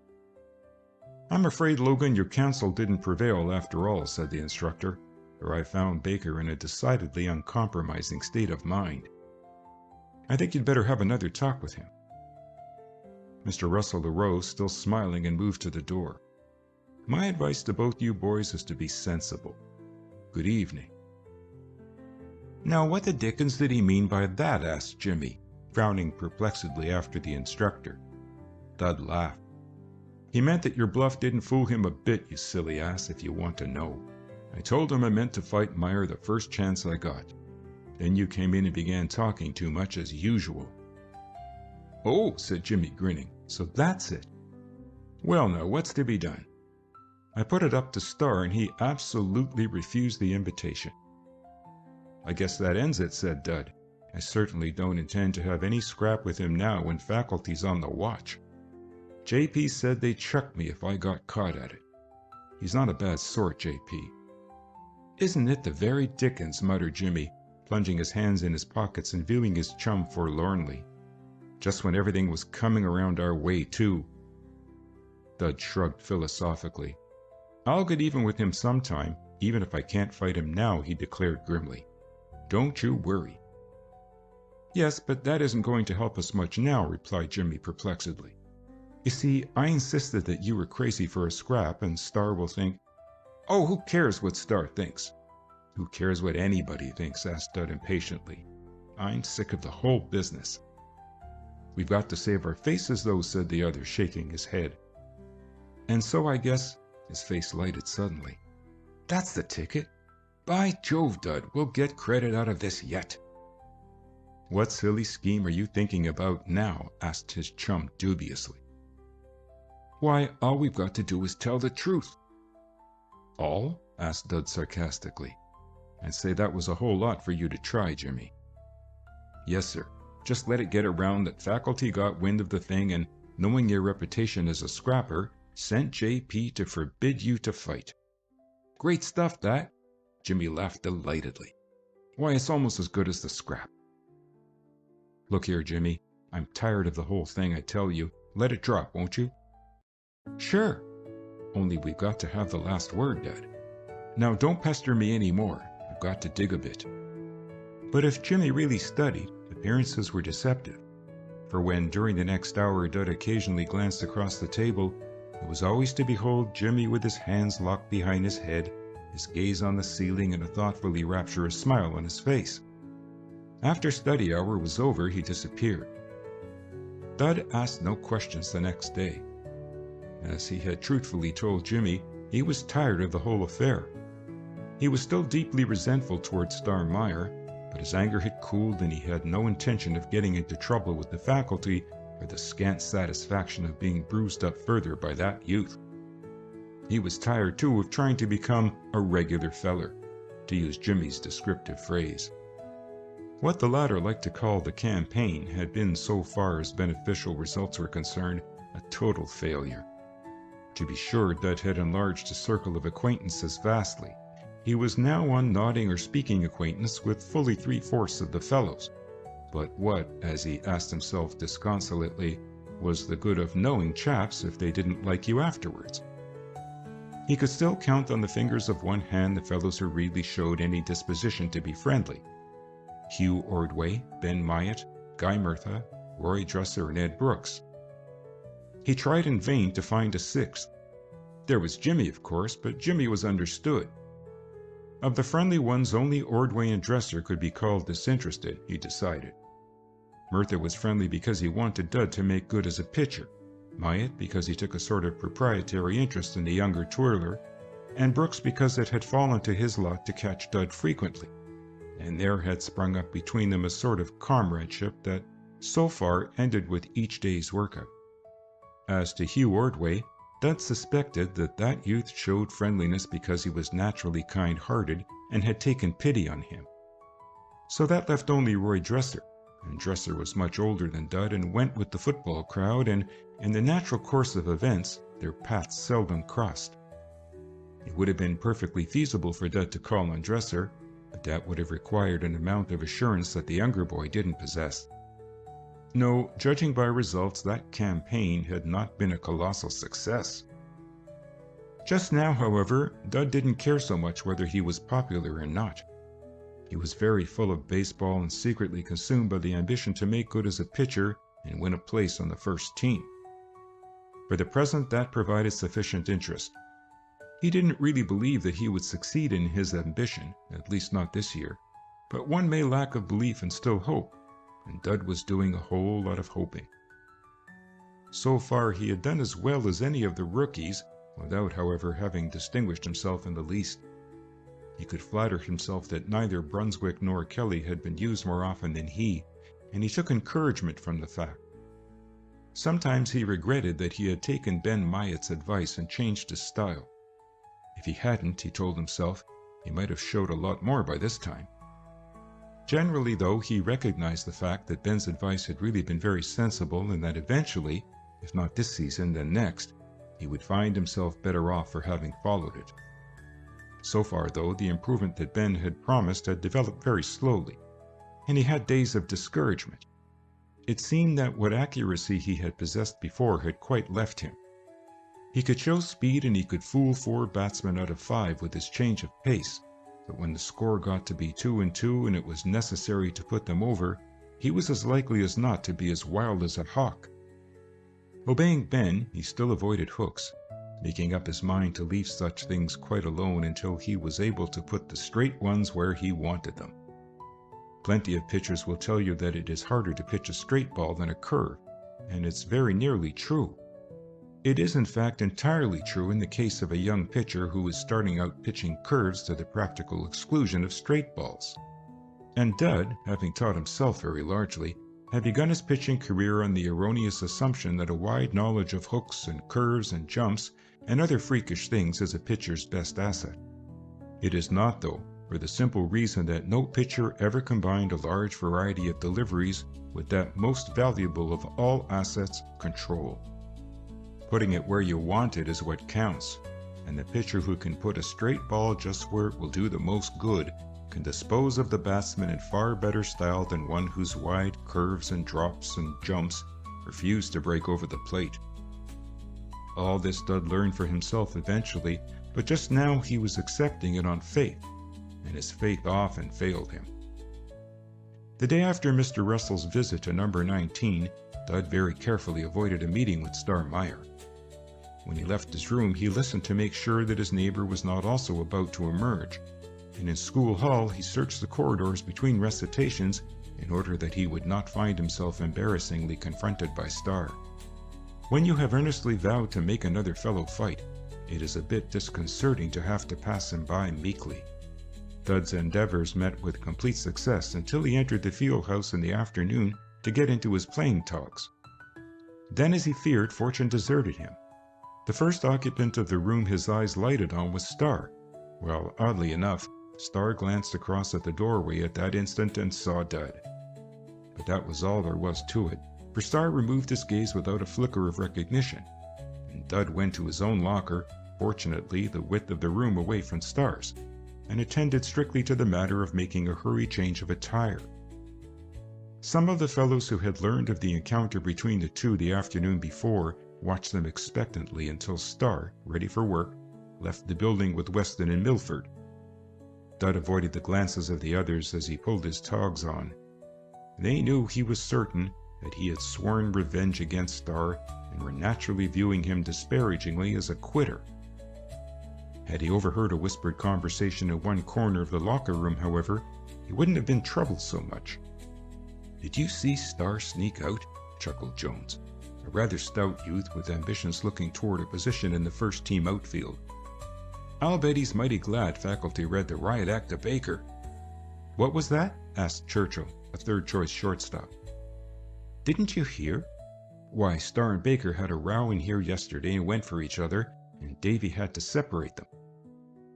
I'm afraid, Logan, your counsel didn't prevail after all, said the instructor, for I found Baker in a decidedly uncompromising state of mind. I think you'd better have another talk with him. Mr. Russell arose, still smiling, and moved to the door. My advice to both you boys is to be sensible. Good evening. Now, what the dickens did he mean by that? Asked Jimmy, frowning perplexedly after the instructor. Dud laughed. He meant that your bluff didn't fool him a bit, you silly ass, if you want to know. I told him I meant to fight Meyer the first chance I got. Then you came in and began talking too much as usual. Oh, said Jimmy, grinning, so that's it. Well, now, what's to be done? I put it up to Star, and he absolutely refused the invitation. I guess that ends it, said Dud. I certainly don't intend to have any scrap with him now when faculty's on the watch. JP said they'd chuck me if I got caught at it. He's not a bad sort, JP. Isn't it the very dickens, muttered Jimmy, plunging his hands in his pockets and viewing his chum forlornly. Just when everything was coming around our way, too. Dud shrugged philosophically. I'll get even with him sometime, even if I can't fight him now, he declared grimly. Don't you worry. Yes, but that isn't going to help us much now, replied Jimmy perplexedly. You see, I insisted that you were crazy for a scrap, and Star will think... Oh, who cares what Star thinks? Who cares what anybody thinks? Asked Dud impatiently. I'm sick of the whole business. We've got to save our faces, though, said the other, shaking his head. And so I guess... His face lighted suddenly. That's the ticket. By Jove, Dud, we'll get credit out of this yet. What silly scheme are you thinking about now? Asked his chum dubiously. Why, all we've got to do is tell the truth. All? Asked Dud sarcastically. I'd say that was a whole lot for you to try, Jimmy. Yes, sir. Just let it get around that faculty got wind of the thing and, knowing your reputation as a scrapper, sent JP to forbid you to fight. Great stuff, that. Jimmy laughed delightedly. Why, it's almost as good as the scrap. Look here, Jimmy. I'm tired of the whole thing, I tell you. Let it drop, won't you? Sure. Only we've got to have the last word, Dad. Now don't pester me any more. I've got to dig a bit. But if Jimmy really studied, appearances were deceptive. For when, during the next hour, Dud occasionally glanced across the table, it was always to behold Jimmy with his hands locked behind his head, his gaze on the ceiling, and a thoughtfully rapturous smile on his face. After study hour was over, he disappeared. Dud asked no questions the next day. As he had truthfully told Jimmy, he was tired of the whole affair. He was still deeply resentful towards Star Meyer, but his anger had cooled and he had no intention of getting into trouble with the faculty for the scant satisfaction of being bruised up further by that youth. He was tired, too, of trying to become a regular feller, to use Jimmy's descriptive phrase. What the latter liked to call the campaign had been, so far as beneficial results were concerned, a total failure. To be sure, Dud had enlarged his circle of acquaintances vastly. He was now on nodding or speaking acquaintance with fully 3/4 of the fellows. But what, as he asked himself disconsolately, was the good of knowing chaps if they didn't like you afterwards? He could still count on the fingers of one hand the fellows who really showed any disposition to be friendly. Hugh Ordway, Ben Myatt, Guy Murtha, Roy Dresser, and Ed Brooks. He tried in vain to find a sixth. There was Jimmy, of course, but Jimmy was understood. Of the friendly ones, only Ordway and Dresser could be called disinterested, he decided. Murtha was friendly because he wanted Dud to make good as a pitcher, Myatt because he took a sort of proprietary interest in the younger twirler, and Brooks because it had fallen to his lot to catch Dud frequently, and there had sprung up between them a sort of comradeship that so far ended with each day's workout. As to Hugh Ordway, Dud suspected that that youth showed friendliness because he was naturally kind-hearted and had taken pity on him. So that left only Roy Dresser, and Dresser was much older than Dud and went with the football crowd, and in the natural course of events, their paths seldom crossed. It would have been perfectly feasible for Dud to call on Dresser, but that would have required an amount of assurance that the younger boy didn't possess. No, judging by results, that campaign had not been a colossal success. Just now, however, Dud didn't care so much whether he was popular or not. He was very full of baseball and secretly consumed by the ambition to make good as a pitcher and win a place on the first team. For the present, that provided sufficient interest. He didn't really believe that he would succeed in his ambition, at least not this year, but one may lack of belief and still hope, and Dud was doing a whole lot of hoping. So far he had done as well as any of the rookies, without, however, having distinguished himself in the least. He could flatter himself that neither Brunswick nor Kelly had been used more often than he, and he took encouragement from the fact. Sometimes he regretted that he had taken Ben Myatt's advice and changed his style. If he hadn't, he told himself, he might have showed a lot more by this time. Generally, though, he recognized the fact that Ben's advice had really been very sensible and that eventually, if not this season, then next, he would find himself better off for having followed it. So far, though, the improvement that Ben had promised had developed very slowly, and he had days of discouragement. It seemed that what accuracy he had possessed before had quite left him. He could show speed and he could fool 4 batsmen out of 5 with his change of pace, but when the score got to be 2-2 and it was necessary to put them over, he was as likely as not to be as wild as a hawk. Obeying Ben, he still avoided hooks, making up his mind to leave such things quite alone until he was able to put the straight ones where he wanted them. Plenty of pitchers will tell you that it is harder to pitch a straight ball than a curve, and it's very nearly true. It is in fact entirely true in the case of a young pitcher who is starting out pitching curves to the practical exclusion of straight balls. And Dud, having taught himself very largely, had begun his pitching career on the erroneous assumption that a wide knowledge of hooks and curves and jumps and other freakish things is a pitcher's best asset. It is not, though, for the simple reason that no pitcher ever combined a large variety of deliveries with that most valuable of all assets, control. Putting it where you want it is what counts, and the pitcher who can put a straight ball just where it will do the most good can dispose of the batsman in far better style than one whose wide curves and drops and jumps refuse to break over the plate. All this Dud learned for himself eventually, but just now he was accepting it on faith, and his faith often failed him. The day after Mr. Russell's visit to number 19, Dud very carefully avoided a meeting with Star Meyer. When he left his room, he listened to make sure that his neighbor was not also about to emerge, and in school hall he searched the corridors between recitations in order that he would not find himself embarrassingly confronted by Star. When you have earnestly vowed to make another fellow fight, it is a bit disconcerting to have to pass him by meekly. Dud's endeavors met with complete success until he entered the field house in the afternoon to get into his playing togs. Then, as he feared, fortune deserted him. The first occupant of the room his eyes lighted on was Star, while, oddly enough, Star glanced across at the doorway at that instant and saw Dud. But that was all there was to it, for Star removed his gaze without a flicker of recognition, and Dud went to his own locker, fortunately the width of the room away from Star's, and attended strictly to the matter of making a hurried change of attire. Some of the fellows who had learned of the encounter between the two the afternoon before watched them expectantly until Star, ready for work, left the building with Weston and Milford. Dud avoided the glances of the others as he pulled his togs on. They knew he was certain that he had sworn revenge against Star and were naturally viewing him disparagingly as a quitter. Had he overheard a whispered conversation in one corner of the locker room, however, he wouldn't have been troubled so much. "Did you see Star sneak out?" chuckled Jones. a rather stout youth with ambitions looking toward a position in the first-team outfield. "I'll bet he's mighty glad faculty read the riot act of Baker." "What was that?" asked Churchill, a third-choice shortstop. "Didn't you hear? Why, Starr and Baker had a row in here yesterday and went for each other, and Davy had to separate them.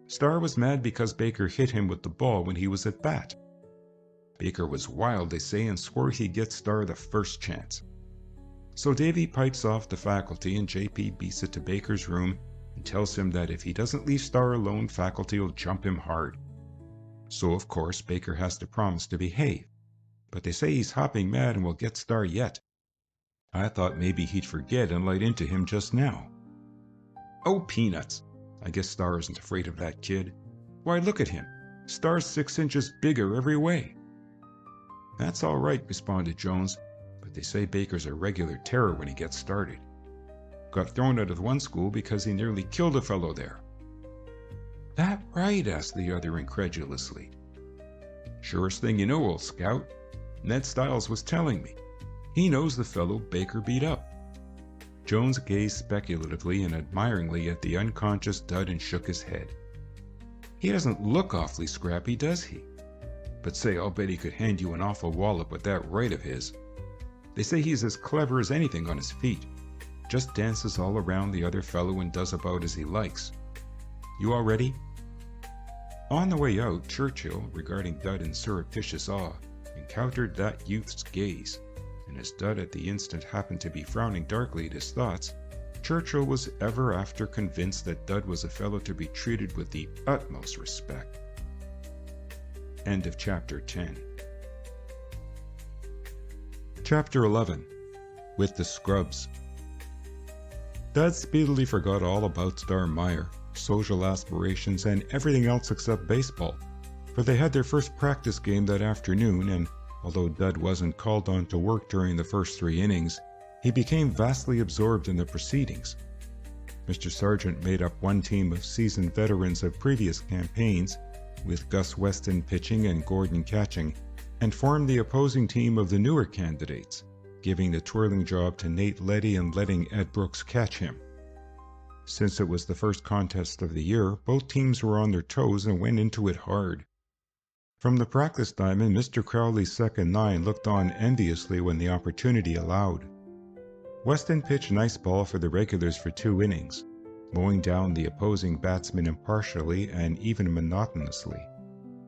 Starr was mad because Baker hit him with the ball when he was at bat. Baker was wild, they say, and swore he'd get Starr the first chance. So Davy pipes off the faculty, and JP beats it to Baker's room and tells him that if he doesn't leave Starr alone, faculty will jump him hard. So, of course, Baker has to promise to behave. But they say he's hopping mad and will get Starr yet. I thought maybe he'd forget and light into him just now." "Oh, peanuts. I guess Starr isn't afraid of that kid. Why, look at him. Starr's 6 inches bigger every way." "That's all right," responded Jones, "but they say Baker's a regular terror when he gets started. Got thrown out of one school because he nearly killed a fellow there." "That right?" asked the other incredulously. "Surest thing you know, old scout. Ned Stiles was telling me. He knows the fellow Baker beat up." Jones gazed speculatively and admiringly at the unconscious Dud and shook his head. "He doesn't look awfully scrappy, does he? But say, I'll bet he could hand you an awful wallop with that right of his. They say he's as clever as anything on his feet. Just dances all around the other fellow and does about as he likes. You all ready?" On the way out, Churchill, regarding Dud in surreptitious awe, encountered that youth's gaze, and as Dud at the instant happened to be frowning darkly at his thoughts, Churchill was ever after convinced that Dud was a fellow to be treated with the utmost respect. End of Chapter 10. Chapter 11. With the Scrubs. Dud speedily forgot all about Starr Meyer, social aspirations, and everything else except baseball, for they had their first practice game that afternoon, and although Dud wasn't called on to work during the first 3 innings, he became vastly absorbed in the proceedings. Mr. Sargent made up one team of seasoned veterans of previous campaigns, with Gus Weston pitching and Gordon catching, and formed the opposing team of the newer candidates, giving the twirling job to Nate Leddy and letting Ed Brooks catch him. Since it was the first contest of the year, both teams were on their toes and went into it hard. From the practice diamond, Mr. Crowley's second 9 looked on enviously when the opportunity allowed. Weston pitched nice ball for the regulars for 2 innings, mowing down the opposing batsman impartially and even monotonously.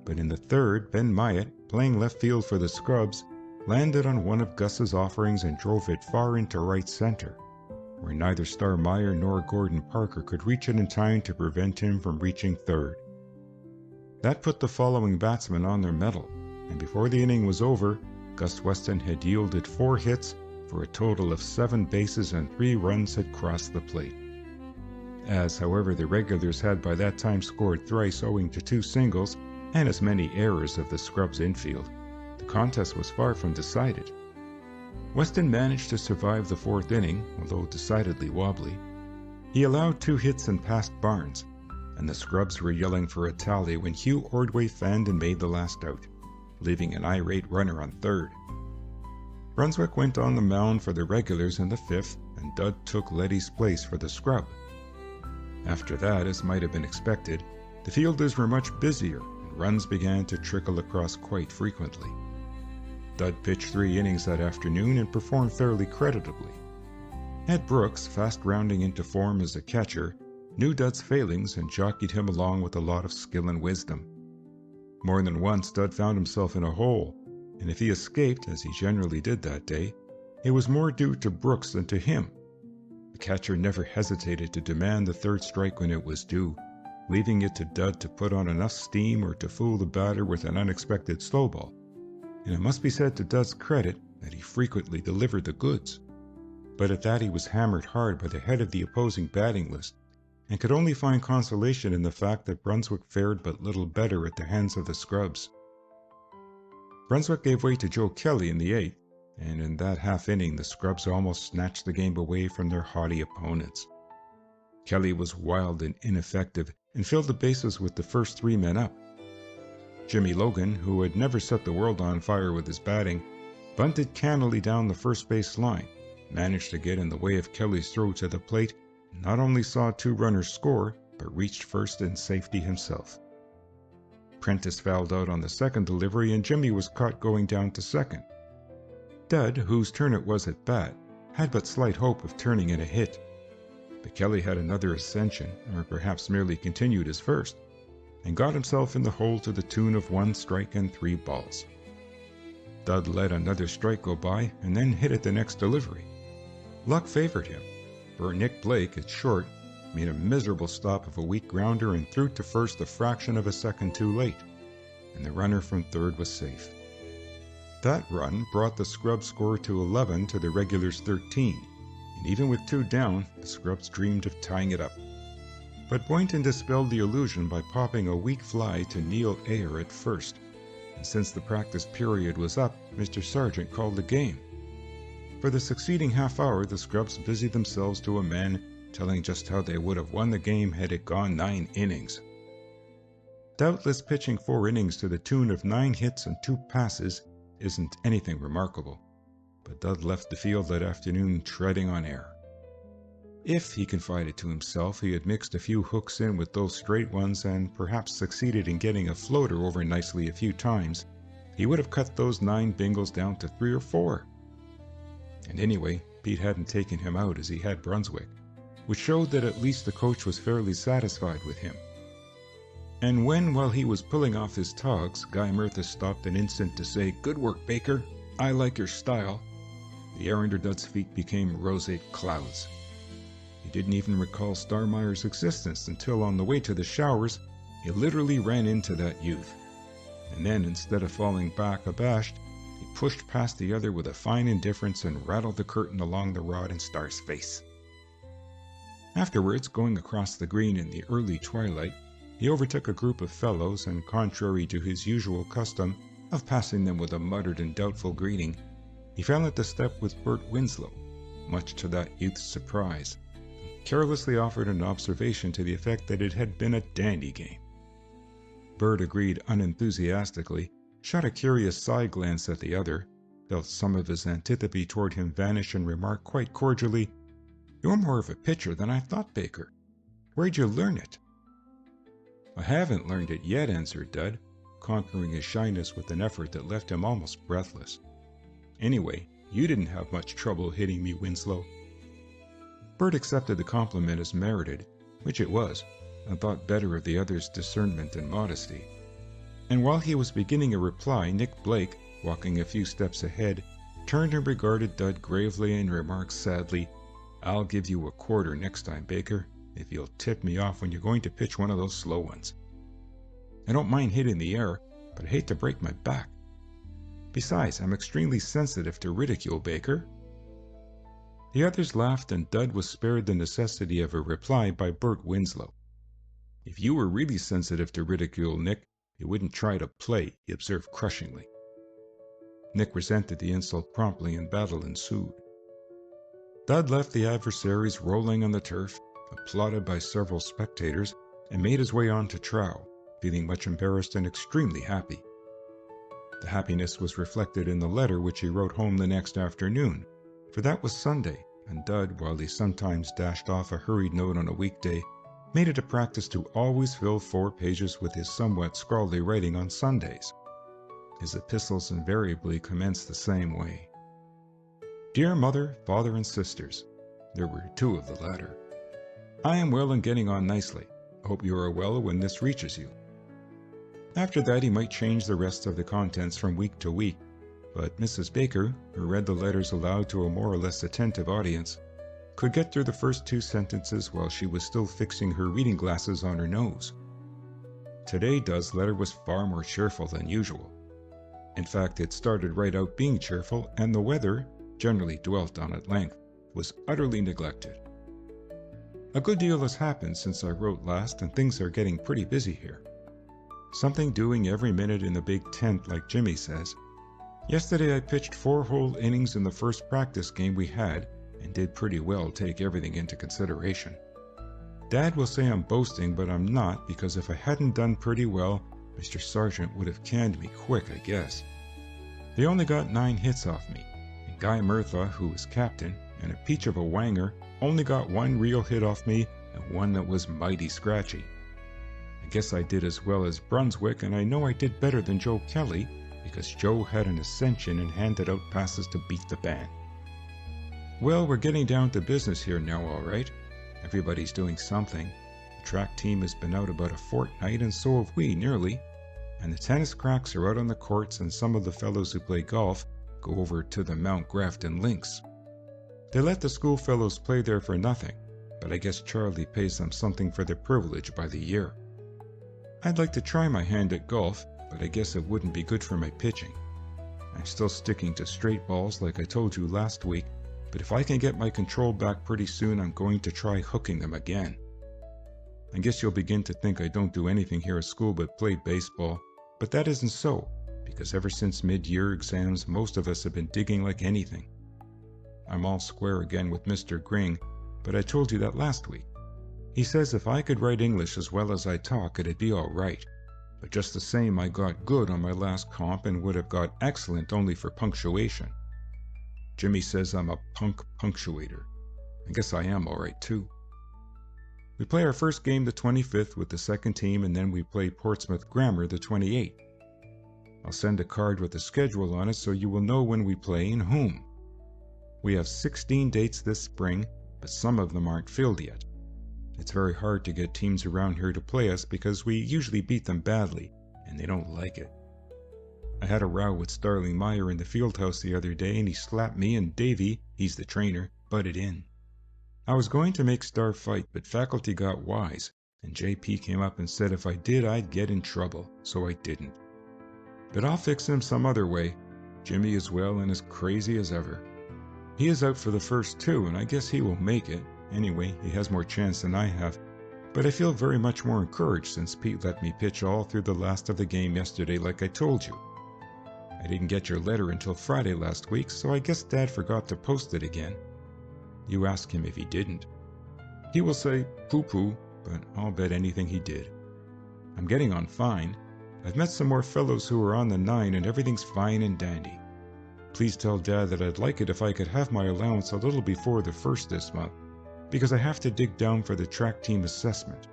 But in the third, Ben Myatt, playing left field for the Scrubs, landed on one of Gus's offerings and drove it far into right center, where neither Starr Meyer nor Gordon Parker could reach it in time to prevent him from reaching third. That put the following batsmen on their mettle, and before the inning was over, Gus Weston had yielded 4 hits for a total of 7 bases and 3 runs had crossed the plate. As, however, the regulars had by that time scored thrice owing to 2 singles and as many errors of the Scrubs' infield, the contest was far from decided. Weston managed to survive the 4th inning, although decidedly wobbly. He allowed 2 hits and passed Barnes, and the Scrubs were yelling for a tally when Hugh Ordway fanned and made the last out, leaving an irate runner on third. Brunswick went on the mound for the regulars in the 5th, and Dud took Leddy's place for the scrub. After that, as might have been expected, the fielders were much busier, and runs began to trickle across quite frequently. Dud pitched 3 innings that afternoon and performed fairly creditably. Ed Brooks, fast rounding into form as a catcher, knew Dud's failings and jockeyed him along with a lot of skill and wisdom. More than once Dud found himself in a hole, and if he escaped, as he generally did that day, it was more due to Brooks than to him. The catcher never hesitated to demand the 3rd strike when it was due, leaving it to Dud to put on enough steam or to fool the batter with an unexpected slow ball. And it must be said to Dud's credit that he frequently delivered the goods. But at that he was hammered hard by the head of the opposing batting list, and could only find consolation in the fact that Brunswick fared but little better at the hands of the Scrubs. Brunswick gave way to Joe Kelly in the 8th, and in that half inning the Scrubs almost snatched the game away from their haughty opponents. Kelly was wild and ineffective, and filled the bases with the first 3 men up. Jimmy Logan, who had never set the world on fire with his batting, bunted cannily down the first base line, managed to get in the way of Kelly's throw to the plate, and not only saw 2 runners score, but reached first in safety himself. Prentice fouled out on the second delivery, and Jimmy was caught going down to second. Dud, whose turn it was at bat, had but slight hope of turning in a hit. But Kelly had another ascension, or perhaps merely continued his first, and got himself in the hole to the tune of 1 strike and 3 balls. Dud let another strike go by, and then hit it the next delivery. Luck favored him, for Nick Blake, at short, made a miserable stop of a weak grounder and threw to first a fraction of a second too late, and the runner from third was safe. That run brought the Scrubs' score to 11 to the regulars' 13, and even with 2 down, the Scrubs dreamed of tying it up. But Boynton dispelled the illusion by popping a weak fly to Neil Ayer at first, and since the practice period was up, Mr. Sargent called the game. For the succeeding half hour, the Scrubs busied themselves to a man, telling just how they would have won the game had it gone 9 innings. Doubtless pitching 4 innings to the tune of 9 hits and 2 passes isn't anything remarkable, but Dud left the field that afternoon treading on air. If, he confided to himself, he had mixed a few hooks in with those straight ones and perhaps succeeded in getting a floater over nicely a few times, he would have cut those 9 bingles down to 3 or 4. And anyway, Pete hadn't taken him out as he had Brunswick, which showed that at least the coach was fairly satisfied with him. And when, while he was pulling off his togs, Guy Murtha stopped an instant to say, "Good work, Baker. I like your style," the air under Dud's feet became roseate clouds. He didn't even recall Starmeyer's existence until on the way to the showers, he literally ran into that youth. And then, instead of falling back abashed, he pushed past the other with a fine indifference and rattled the curtain along the rod in Star's face. Afterwards, going across the green in the early twilight, he overtook a group of fellows, and contrary to his usual custom of passing them with a muttered and doubtful greeting, he fell into step with Bert Winslow, much to that youth's surprise, and carelessly offered an observation to the effect that it had been a dandy game. Bert agreed unenthusiastically, shot a curious side glance at the other, felt some of his antipathy toward him vanish, and remarked quite cordially, "You're more of a pitcher than I thought, Baker. Where'd you learn it?" "I haven't learned it yet," answered Dud, conquering his shyness with an effort that left him almost breathless. "Anyway, you didn't have much trouble hitting me, Winslow." Bert accepted the compliment as merited, which it was, and thought better of the other's discernment and modesty. And while he was beginning a reply, Nick Blake, walking a few steps ahead, turned and regarded Dud gravely and remarked sadly, "I'll give you a quarter next time, Baker, if you'll tip me off when you're going to pitch one of those slow ones. I don't mind hitting the air, but I hate to break my back. Besides, I'm extremely sensitive to ridicule, Baker." The others laughed, and Dud was spared the necessity of a reply by Bert Winslow. "If you were really sensitive to ridicule, Nick, you wouldn't try to play," he observed crushingly. Nick resented the insult promptly, and battle ensued. Dud left the adversaries rolling on the turf, applauded by several spectators, and made his way on to Trow, feeling much embarrassed and extremely happy. The happiness was reflected in the letter which he wrote home the next afternoon, for that was Sunday, and Dud, while he sometimes dashed off a hurried note on a weekday, made it a practice to always fill 4 pages with his somewhat scrawly writing on Sundays. His epistles invariably commenced the same way. "Dear Mother, Father, and Sisters," there were 2 of the latter, "I am well and getting on nicely. Hope you are well when this reaches you." After that he might change the rest of the contents from week to week, but Mrs. Baker, who read the letters aloud to a more or less attentive audience, could get through the first 2 sentences while she was still fixing her reading glasses on her nose. Today Dud's letter was far more cheerful than usual. In fact, it started right out being cheerful, and the weather, generally dwelt on at length, was utterly neglected. "A good deal has happened since I wrote last, and things are getting pretty busy here. Something doing every minute in the big tent, like Jimmy says. Yesterday I pitched 4 whole innings in the first practice game we had, and did pretty well, take everything into consideration. Dad will say I'm boasting, but I'm not, because if I hadn't done pretty well, Mr. Sargent would have canned me quick, I guess. They only got 9 hits off me, and Guy Murtha, who was captain, and a peach of a wanger only got one real hit off me and one that was mighty scratchy. I guess I did as well as Brunswick, and I know I did better than Joe Kelly because Joe had an ascension and handed out passes to beat the band. Well, we're getting down to business here now, all right. Everybody's doing something. The track team has been out about a fortnight, and so have we, nearly. And the tennis cracks are out on the courts, and some of the fellows who play golf go over to the Mount Grafton Links. They let the schoolfellows play there for nothing, but I guess Charlie pays them something for their privilege by the year. I'd like to try my hand at golf, but I guess it wouldn't be good for my pitching. I'm still sticking to straight balls like I told you last week, but if I can get my control back pretty soon, I'm going to try hooking them again. I guess you'll begin to think I don't do anything here at school but play baseball, but that isn't so, because ever since mid-year exams, most of us have been digging like anything. I'm all square again with Mr. Gring, but I told you that last week. He says if I could write English as well as I talk, it'd be all right. But just the same, I got good on my last comp and would have got excellent only for punctuation. Jimmy says I'm a punk punctuator. I guess I am all right too. We play our first game the 25th with the second team, and then we play Portsmouth Grammar the 28th. I'll send a card with the schedule on it so you will know when we play and whom. We have 16 dates this spring, but some of them aren't filled yet. It's very hard to get teams around here to play us because we usually beat them badly, and they don't like it. I had a row with Starling Meyer in the field house the other day, and he slapped me, and Davy, he's the trainer, butted in. I was going to make Star fight, but faculty got wise, and JP came up and said if I did, I'd get in trouble, so I didn't. But I'll fix him some other way. Jimmy is well and as crazy as ever. He is out for the first two, and I guess he will make it. Anyway, he has more chance than I have. But I feel very much more encouraged since Pete let me pitch all through the last of the game yesterday like I told you. I didn't get your letter until Friday last week, so I guess Dad forgot to post it again. You ask him if he didn't. He will say poo-poo, but I'll bet anything he did. I'm getting on fine. I've met some more fellows who are on the 9 and everything's fine and dandy. Please tell Dad that I'd like it if I could have my allowance a little before the 1st this month, because I have to dig down for the track team assessment.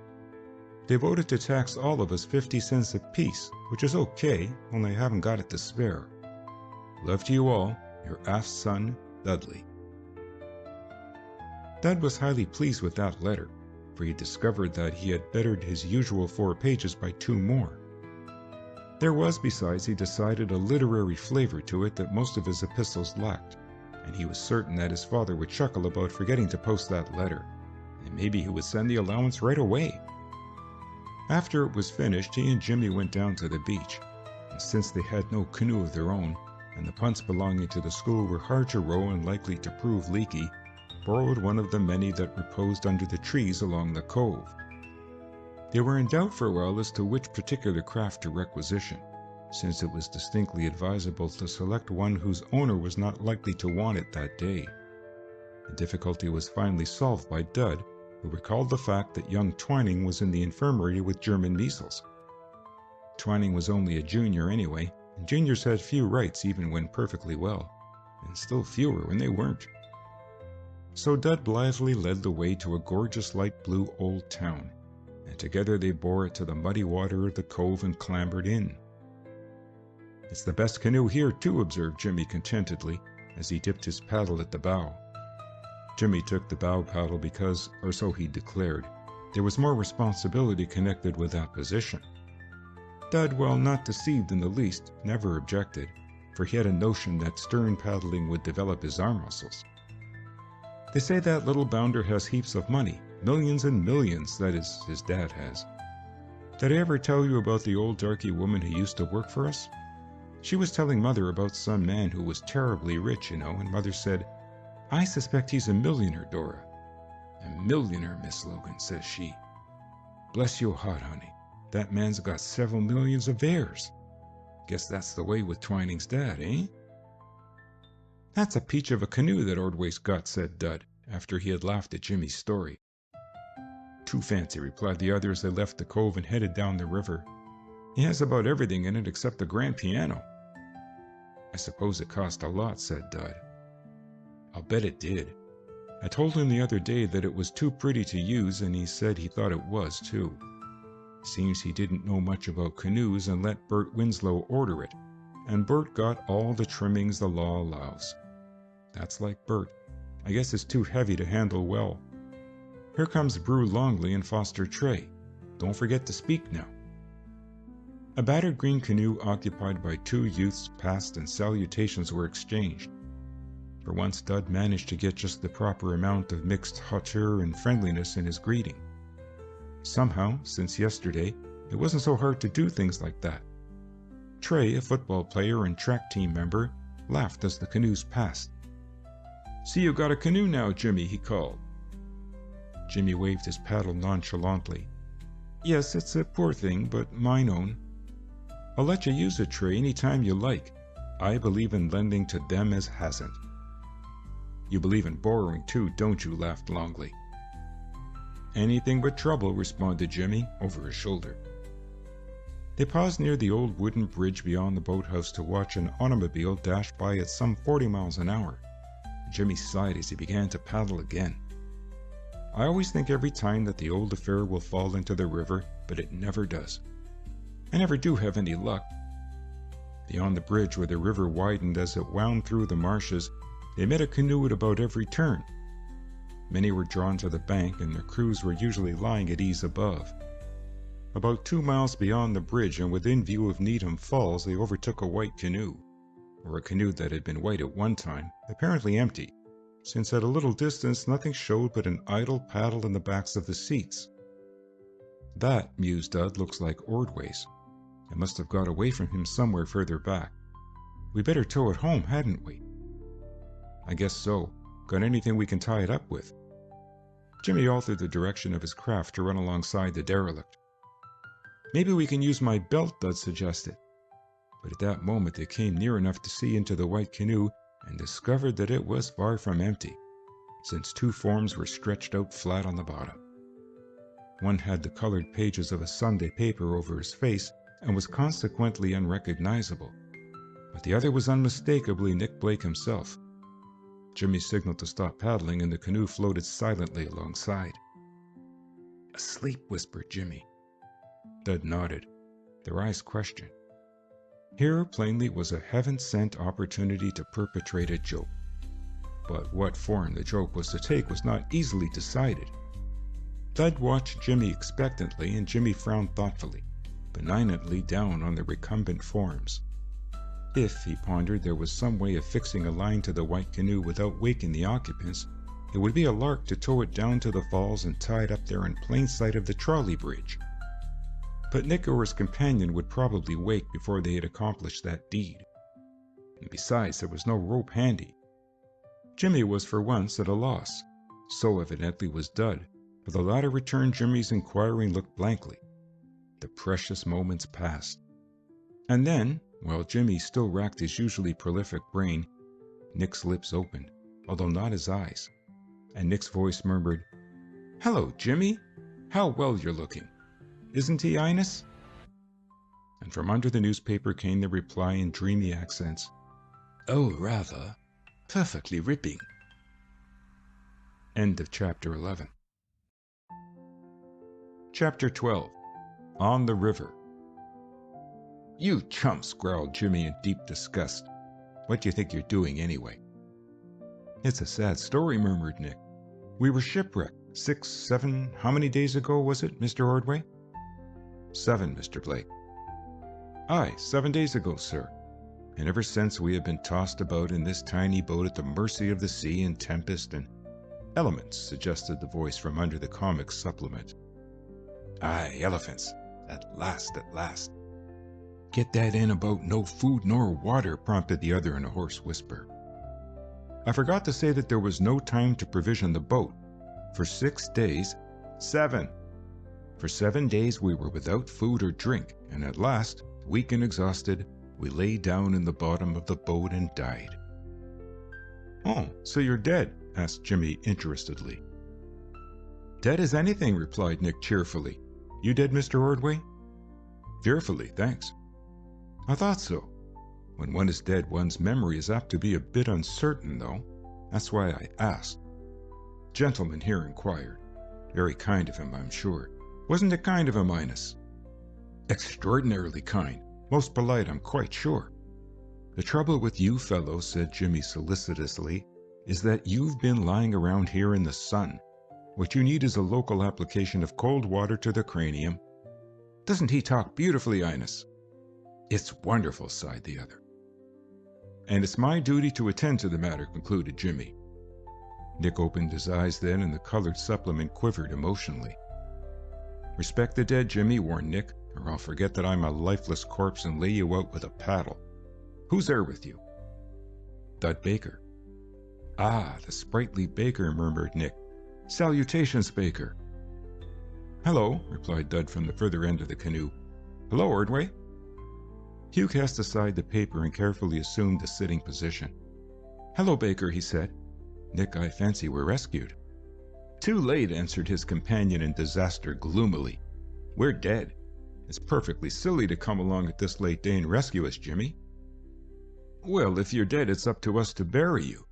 They voted to tax all of us 50 cents apiece, which is okay, only I haven't got it to spare. Love to you all, your aft son, Dudley. Dad was highly pleased with that letter, for he discovered that he had bettered his usual 4 pages by 2 more. There was, besides, he decided, a literary flavor to it that most of his epistles lacked, and he was certain that his father would chuckle about forgetting to post that letter, and maybe he would send the allowance right away. After it was finished, he and Jimmy went down to the beach, and since they had no canoe of their own, and the punts belonging to the school were hard to row and likely to prove leaky, borrowed one of the many that reposed under the trees along the cove. They were in doubt for a while as to which particular craft to requisition, since it was distinctly advisable to select one whose owner was not likely to want it that day. The difficulty was finally solved by Dud, who recalled the fact that young Twining was in the infirmary with German measles. Twining was only a junior anyway, and juniors had few rights even when perfectly well, and still fewer when they weren't. So Dud blithely led the way to a gorgeous light blue old town, and together they bore it to the muddy water of the cove and clambered in. It's the best canoe here too, observed Jimmy contentedly, as he dipped his paddle at the bow. Jimmy took the bow paddle because, or so he declared, there was more responsibility connected with that position. Dud, while not deceived in the least, never objected, for he had a notion that stern paddling would develop his arm muscles. They say that little bounder has heaps of money, millions and millions, that is, his dad has. Did I ever tell you about the old darky woman who used to work for us? She was telling Mother about some man who was terribly rich, you know, and Mother said, "I suspect he's a millionaire, Dora." "A millionaire, Miss Logan," says she. "Bless your heart, honey. That man's got several millions of heirs. Guess that's the way with Twining's dad, eh?" "That's a peach of a canoe that Ordway's got," said Dud, after he had laughed at Jimmy's story. "Too fancy," replied the other as they left the cove and headed down the river. "He has about everything in it except the grand piano." "I suppose it cost a lot," said Dud. "I'll bet it did. I told him the other day that it was too pretty to use, and he said he thought it was too. Seems he didn't know much about canoes and let Bert Winslow order it, and Bert got all the trimmings the law allows. That's like Bert. I guess it's too heavy to handle well. Here comes Brew Longley and Foster Trey. Don't forget to speak now. A battered green canoe occupied by two youths passed and salutations were exchanged. For once Dud managed to get just the proper amount of mixed hauteur and friendliness in his greeting. Somehow, since yesterday, it wasn't so hard to do things like that. Trey, a football player and track team member, laughed as the canoes passed. "See you got a canoe now, Jimmy," he called. Jimmy waved his paddle nonchalantly. "Yes, it's a poor thing, but mine own. I'll let you use it, Trey, any time you like. I believe in lending to them as hasn't." "You believe in borrowing too, don't you?" laughed Longley. "Anything but trouble," responded Jimmy, over his shoulder. They paused near the old wooden bridge beyond the boathouse to watch an automobile dash by at some 40 miles an hour. Jimmy sighed as he began to paddle again. I always think every time that the old affair will fall into the river, but it never does. I never do have any luck. Beyond the bridge, where the river widened as it wound through the marshes, they met a canoe at about every turn. Many were drawn to the bank, and their crews were usually lying at ease above. About 2 miles beyond the bridge and within view of Needham Falls, they overtook a white canoe, or a canoe that had been white at one time, apparently empty, since at a little distance nothing showed but an idle paddle in the backs of the seats. "That," mused Dud, "looks like Ordway's. It must have got away from him somewhere further back. We better tow it home, hadn't we?" "I guess so. Got anything we can tie it up with?" Jimmy altered the direction of his craft to run alongside the derelict. "Maybe we can use my belt," Dud suggested. But at that moment they came near enough to see into the white canoe and discovered that it was far from empty, since two forms were stretched out flat on the bottom. One had the colored pages of a Sunday paper over his face and was consequently unrecognizable, but the other was unmistakably Nick Blake himself. Jimmy signaled to stop paddling, and the canoe floated silently alongside. "Asleep," whispered Jimmy. Dud nodded. Their eyes questioned. Here, plainly, was a heaven-sent opportunity to perpetrate a joke. But what form the joke was to take was not easily decided. Dud watched Jimmy expectantly, and Jimmy frowned thoughtfully, benignantly down on the recumbent forms. If, he pondered, there was some way of fixing a line to the white canoe without waking the occupants, it would be a lark to tow it down to the falls and tie it up there in plain sight of the trolley bridge. But Nick or his companion would probably wake before they had accomplished that deed. And besides, there was no rope handy. Jimmy was for once at a loss. So evidently was Dud, for the latter returned Jimmy's inquiring look blankly. The precious moments passed. And then, while Jimmy still racked his usually prolific brain, Nick's lips opened, although not his eyes, and Nick's voice murmured, "Hello, Jimmy. How well you're looking. Isn't he, Ines?" And from under the newspaper came the reply in dreamy accents, "Oh, rather. Perfectly ripping." End of Chapter 11. Chapter 12. On the River. "You chumps," growled Jimmy in deep disgust. "What do you think you're doing anyway?" "It's a sad story," murmured Nick. "We were shipwrecked 6, 7, how many days ago was it, Mr. Ordway?" 7, Mr. Blake. "Aye, 7 days ago, sir. And ever since we have been tossed about in this tiny boat at the mercy of the sea and tempest and elements," suggested the voice from under the comics supplement. "Aye, elephants. At last, at last." "Get that in about no food nor water," prompted the other in a hoarse whisper. "I forgot to say that there was no time to provision the boat. For 6 days, 7. For 7 days we were without food or drink, and at last, weak and exhausted, we lay down in the bottom of the boat and died." "Oh, so you're dead?" asked Jimmy interestedly. "Dead as anything," replied Nick cheerfully. "You dead, Mr. Ordway?" "Fearfully, thanks." "I thought so. When one is dead, one's memory is apt to be a bit uncertain, though. That's why I asked." gentleman here inquired. Very kind of him, I'm sure. Wasn't it kind of him, Ines? Extraordinarily kind. Most polite, I'm quite sure. The trouble with you fellows, said Jimmy solicitously, is that you've been lying around here in the sun. What you need is a local application of cold water to the cranium. Doesn't he talk beautifully, Ines? It's wonderful, sighed the other. And it's my duty to attend to the matter, concluded Jimmy. Nick opened his eyes then, and the colored supplement quivered emotionally. Respect the dead, Jimmy, warned Nick, or I'll forget that I'm a lifeless corpse and lay you out with a paddle. Who's there with you? Dud Baker. Ah, the sprightly Baker, murmured Nick. Salutations, Baker. Hello, replied Dud from the further end of the canoe. Hello, Ordway. Hugh cast aside the paper and carefully assumed a sitting position. Hello, Baker, he said. Nick, I fancy we're rescued. Too late, answered his companion in disaster gloomily. We're dead. It's perfectly silly to come along at this late day and rescue us, Jimmy. Well, if you're dead, it's up to us to bury you.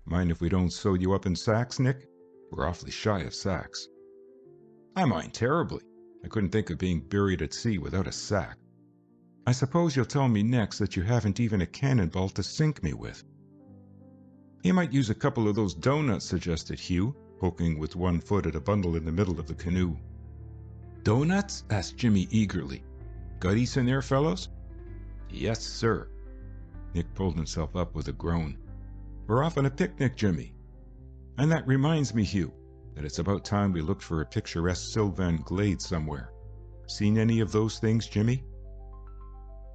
Mind if we don't sew you up in sacks, Nick? We're awfully shy of sacks. I mind terribly. I couldn't think of being buried at sea without a sack. I suppose you'll tell me next that you haven't even a cannonball to sink me with. You might use a couple of those doughnuts, suggested Hugh, poking with one foot at a bundle in the middle of the canoe. Doughnuts? Asked Jimmy eagerly. Goodies in there, fellows? Yes, sir. Nick pulled himself up with a groan. We're off on a picnic, Jimmy. And that reminds me, Hugh, that it's about time we looked for a picturesque sylvan glade somewhere. Seen any of those things, Jimmy?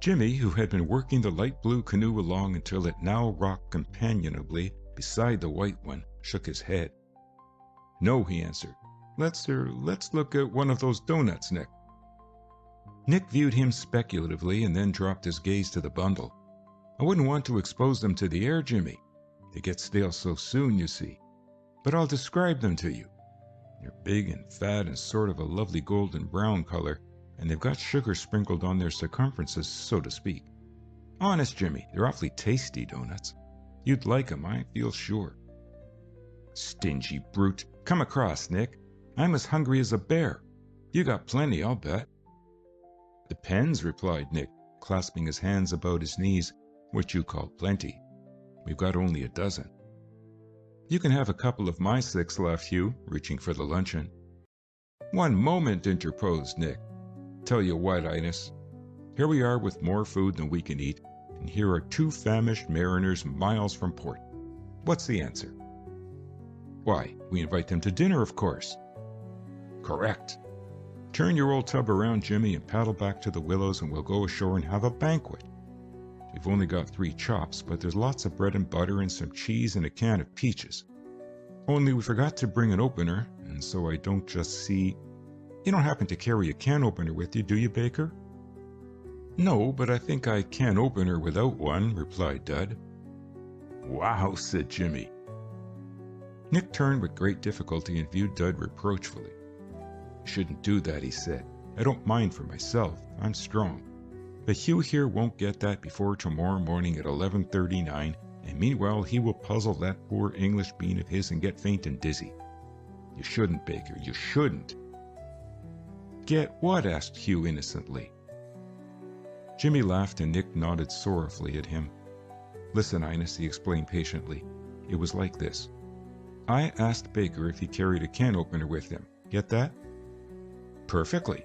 Jimmy, who had been working the light blue canoe along until it now rocked companionably beside the white one, shook his head. No, he answered. Let's look at one of those doughnuts, Nick. Nick viewed him speculatively and then dropped his gaze to the bundle. I wouldn't want to expose them to the air, Jimmy. They get stale so soon, you see. But I'll describe them to you. They're big and fat and sort of a lovely golden brown color, and they've got sugar sprinkled on their circumferences, so to speak. Honest, Jimmy, they're awfully tasty doughnuts. You'd like 'em, I feel sure. Stingy brute. Come across, Nick. I'm as hungry as a bear. You got plenty, I'll bet. Depends, replied Nick, clasping his hands about his knees, which you call plenty. We've got only a dozen. You can have a couple of my 6, laughed Hugh, reaching for the luncheon. One moment, interposed Nick. Tell you what, Ines. Here we are with more food than we can eat, and here are 2 famished mariners miles from port. What's the answer? Why, we invite them to dinner, of course. Correct. Turn your old tub around, Jimmy, and paddle back to the Willows, and we'll go ashore and have a banquet. We've only got 3 chops, but there's lots of bread and butter and some cheese and a can of peaches. Only we forgot to bring an opener, and so I don't just see... You don't happen to carry a can opener with you, do you, Baker? No, but I think I can opener without one, replied Dud. Wow, said Jimmy. Nick turned with great difficulty and viewed Dud reproachfully. Shouldn't do that, he said. I don't mind for myself. I'm strong. But Hugh here won't get that before tomorrow morning at 11:39, and meanwhile he will puzzle that poor English bean of his and get faint and dizzy. You shouldn't, Baker, you shouldn't. Get what? Asked Hugh innocently. Jimmy laughed and Nick nodded sorrowfully at him. Listen, Ines, he explained patiently. It was like this. I asked Baker if he carried a can opener with him. Get that? Perfectly.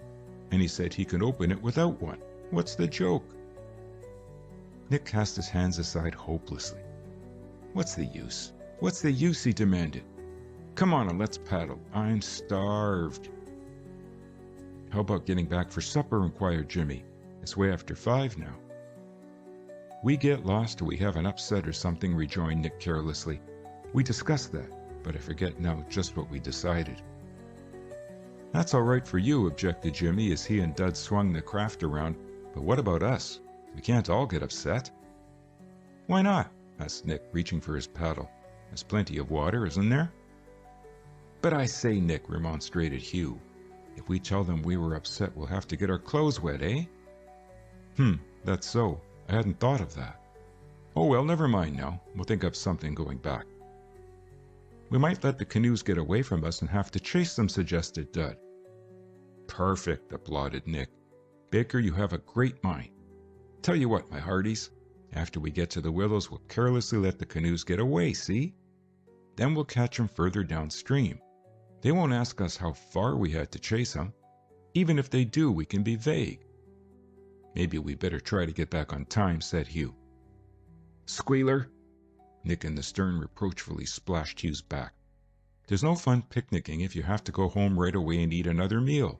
And he said he could open it without one. What's the joke? Nick cast his hands aside hopelessly. What's the use? What's the use, he demanded. Come on and let's paddle. I'm starved. How about getting back for supper? Inquired Jimmy. It's way after 5 now. We get lost or we have an upset or something, rejoined Nick carelessly. We discussed that, but I forget now just what we decided. That's all right for you, objected Jimmy as he and Dud swung the craft around. But what about us? We can't all get upset. Why not? Asked Nick, reaching for his paddle. There's plenty of water, isn't there? But I say, Nick, remonstrated Hugh. If we tell them we were upset, we'll have to get our clothes wet, eh? That's so. I hadn't thought of that. Oh well, never mind now. We'll think of something going back. We might let the canoes get away from us and have to chase them, suggested Dud. Perfect, applauded Nick. Baker, you have a great mind. Tell you what, my hearties, after we get to the willows, we'll carelessly let the canoes get away, see? Then we'll catch them further downstream. They won't ask us how far we had to chase them. Even if they do, we can be vague. Maybe we better try to get back on time, said Hugh. Squealer! Nick in the stern reproachfully splashed Hugh's back. There's no fun picnicking if you have to go home right away and eat another meal.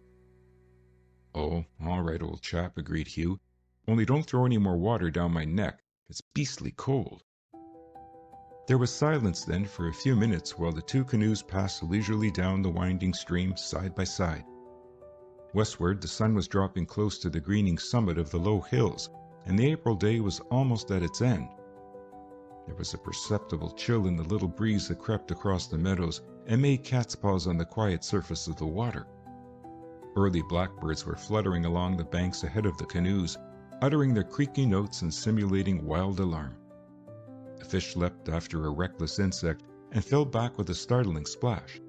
Oh, all right, old chap, agreed Hugh. Only don't throw any more water down my neck. It's beastly cold. There was silence then for a few minutes while the two canoes passed leisurely down the winding stream side by side. Westward, the sun was dropping close to the greening summit of the low hills, and the April day was almost at its end. There was a perceptible chill in the little breeze that crept across the meadows and made cat's paws on the quiet surface of the water. Early blackbirds were fluttering along the banks ahead of the canoes, uttering their creaky notes and simulating wild alarm. A fish leapt after a reckless insect and fell back with a startling splash,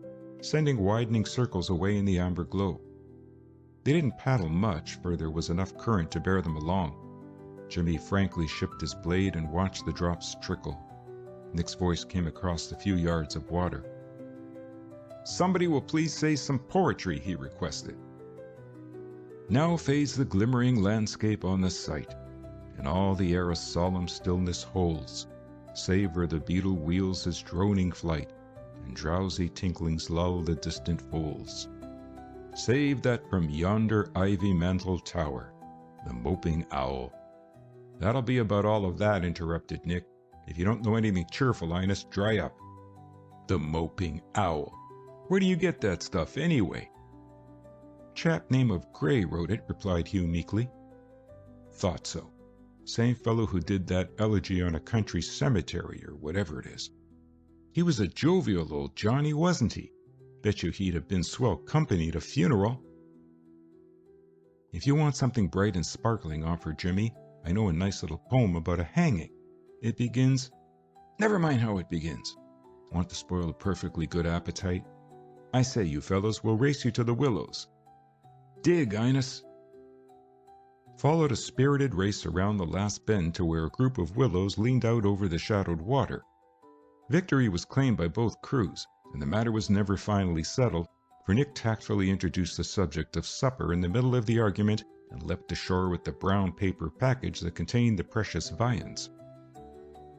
sending widening circles away in the amber glow. They didn't paddle much, for there was enough current to bear them along. Jimmy frankly shipped his blade and watched the drops trickle. Nick's voice came across the few yards of water. Somebody will please say some poetry, he requested. Now fades the glimmering landscape on the sight, and all the air a solemn stillness holds, save where the beetle wheels his droning flight, and drowsy tinklings lull the distant folds. Save that from yonder ivy-mantled tower, the moping owl. That'll be about all of that, interrupted Nick. If you don't know anything cheerful, Linus, dry up. The moping owl. Where do you get that stuff, anyway? Chap name of Gray wrote it, replied Hugh meekly. Thought so. Same fellow who did that elegy on a country cemetery, or whatever it is. He was a jovial old Johnny, wasn't he? Bet you he'd have been swell company at a funeral. If you want something bright and sparkling, offered Jimmy, I know a nice little poem about a hanging. It begins... Never mind how it begins. Want to spoil a perfectly good appetite? I say, you fellows, we'll race you to the willows. Dig, Inus! Followed a spirited race around the last bend to where a group of willows leaned out over the shadowed water. Victory was claimed by both crews, and the matter was never finally settled, for Nick tactfully introduced the subject of supper in the middle of the argument and leapt ashore with the brown paper package that contained the precious viands.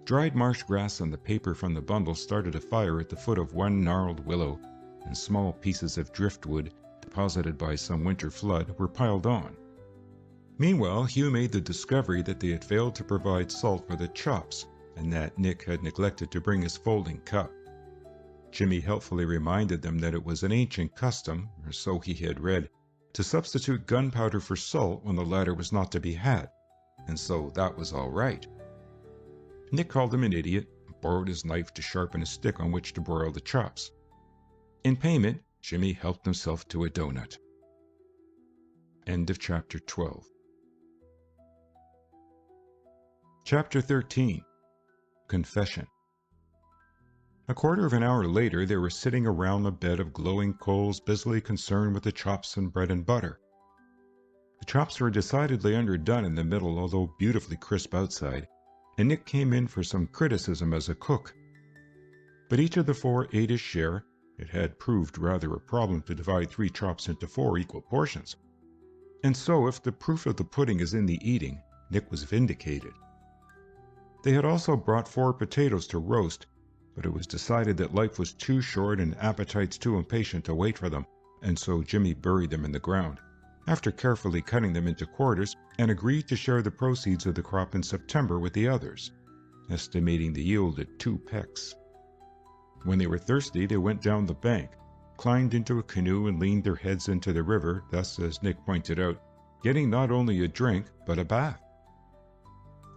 Dried marsh grass and the paper from the bundle started a fire at the foot of one gnarled willow, and small pieces of driftwood, deposited by some winter flood, were piled on. Meanwhile, Hugh made the discovery that they had failed to provide salt for the chops, and that Nick had neglected to bring his folding cup. Jimmy helpfully reminded them that it was an ancient custom, or so he had read, to substitute gunpowder for salt when the latter was not to be had, and so that was all right. Nick called him an idiot, and borrowed his knife to sharpen a stick on which to broil the chops. In payment, Jimmy helped himself to a donut. End of Chapter 12. Chapter 13. Confession. A quarter of an hour later, they were sitting around a bed of glowing coals, busily concerned with the chops and bread and butter. The chops were decidedly underdone in the middle, although beautifully crisp outside, and Nick came in for some criticism as a cook. But each of the four ate his share. It had proved rather a problem to divide 3 chops into 4 equal portions. And so, if the proof of the pudding is in the eating, Nick was vindicated. They had also brought 4 potatoes to roast, but it was decided that life was too short and appetites too impatient to wait for them, and so Jimmy buried them in the ground, after carefully cutting them into quarters, and agreed to share the proceeds of the crop in September with the others, estimating the yield at 2 pecks. When they were thirsty, they went down the bank, climbed into a canoe and leaned their heads into the river, thus, as Nick pointed out, getting not only a drink, but a bath.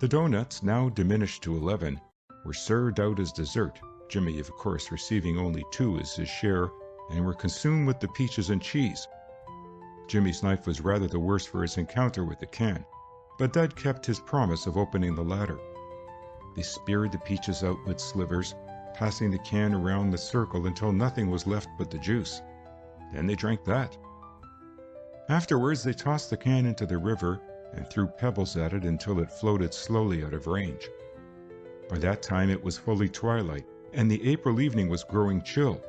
The doughnuts, now diminished to 11, were served out as dessert, Jimmy, of course, receiving only 2 as his share, and were consumed with the peaches and cheese. Jimmy's knife was rather the worse for his encounter with the can, but Dud kept his promise of opening the latter. They speared the peaches out with slivers, passing the can around the circle until nothing was left but the juice. Then they drank that. Afterwards, they tossed the can into the river and threw pebbles at it until it floated slowly out of range. By that time, it was fully twilight, and the April evening was growing chill.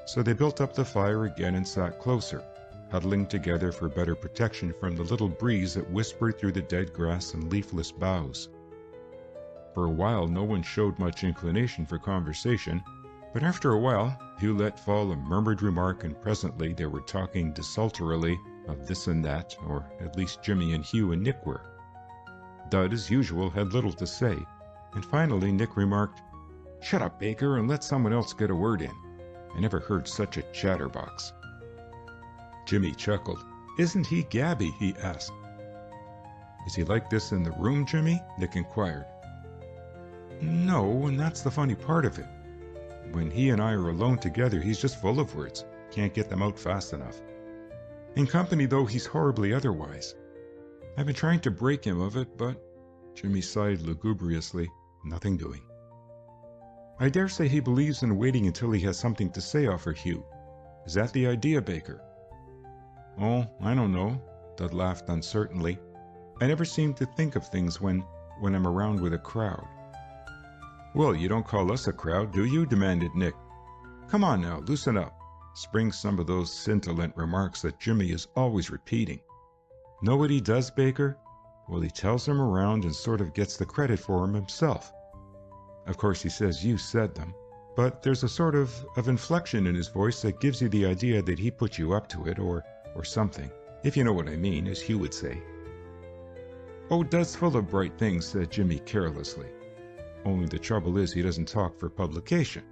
So they built up the fire again and sat closer, huddling together for better protection from the little breeze that whispered through the dead grass and leafless boughs. For a while, no one showed much inclination for conversation, but after a while, Hugh let fall a murmured remark, and presently they were talking desultorily of this and that, or at least Jimmy and Hugh and Nick were. Dud, as usual, had little to say, and finally Nick remarked, "Shut up, Baker, and let someone else get a word in. I never heard such a chatterbox." Jimmy chuckled. "Isn't he gabby?" he asked. "Is he like this in the room, Jimmy?" Nick inquired. "No, and that's the funny part of it. When he and I are alone together, he's just full of words. Can't get them out fast enough. In company, though, he's horribly otherwise. I've been trying to break him of it, but—" Jimmy sighed lugubriously. "Nothing doing." "I dare say he believes in waiting until he has something to say," offered Hugh. "Is that the idea, Baker?" "Oh, I don't know," Dud laughed uncertainly. "I never seem to think of things when I'm around with a crowd." "Well, you don't call us a crowd, do you?" demanded Nick. "Come on now, loosen up. Spring some of those scintillant remarks that Jimmy is always repeating. Know what he does, Baker? Well, he tells them around and sort of gets the credit for them himself. Of course, he says you said them, but there's a sort of inflection in his voice that gives you the idea that he put you up to it, or something, if you know what I mean, as Hugh would say." "Oh, Dud's full of bright things," said Jimmy carelessly. "Only the trouble is he doesn't talk for publication."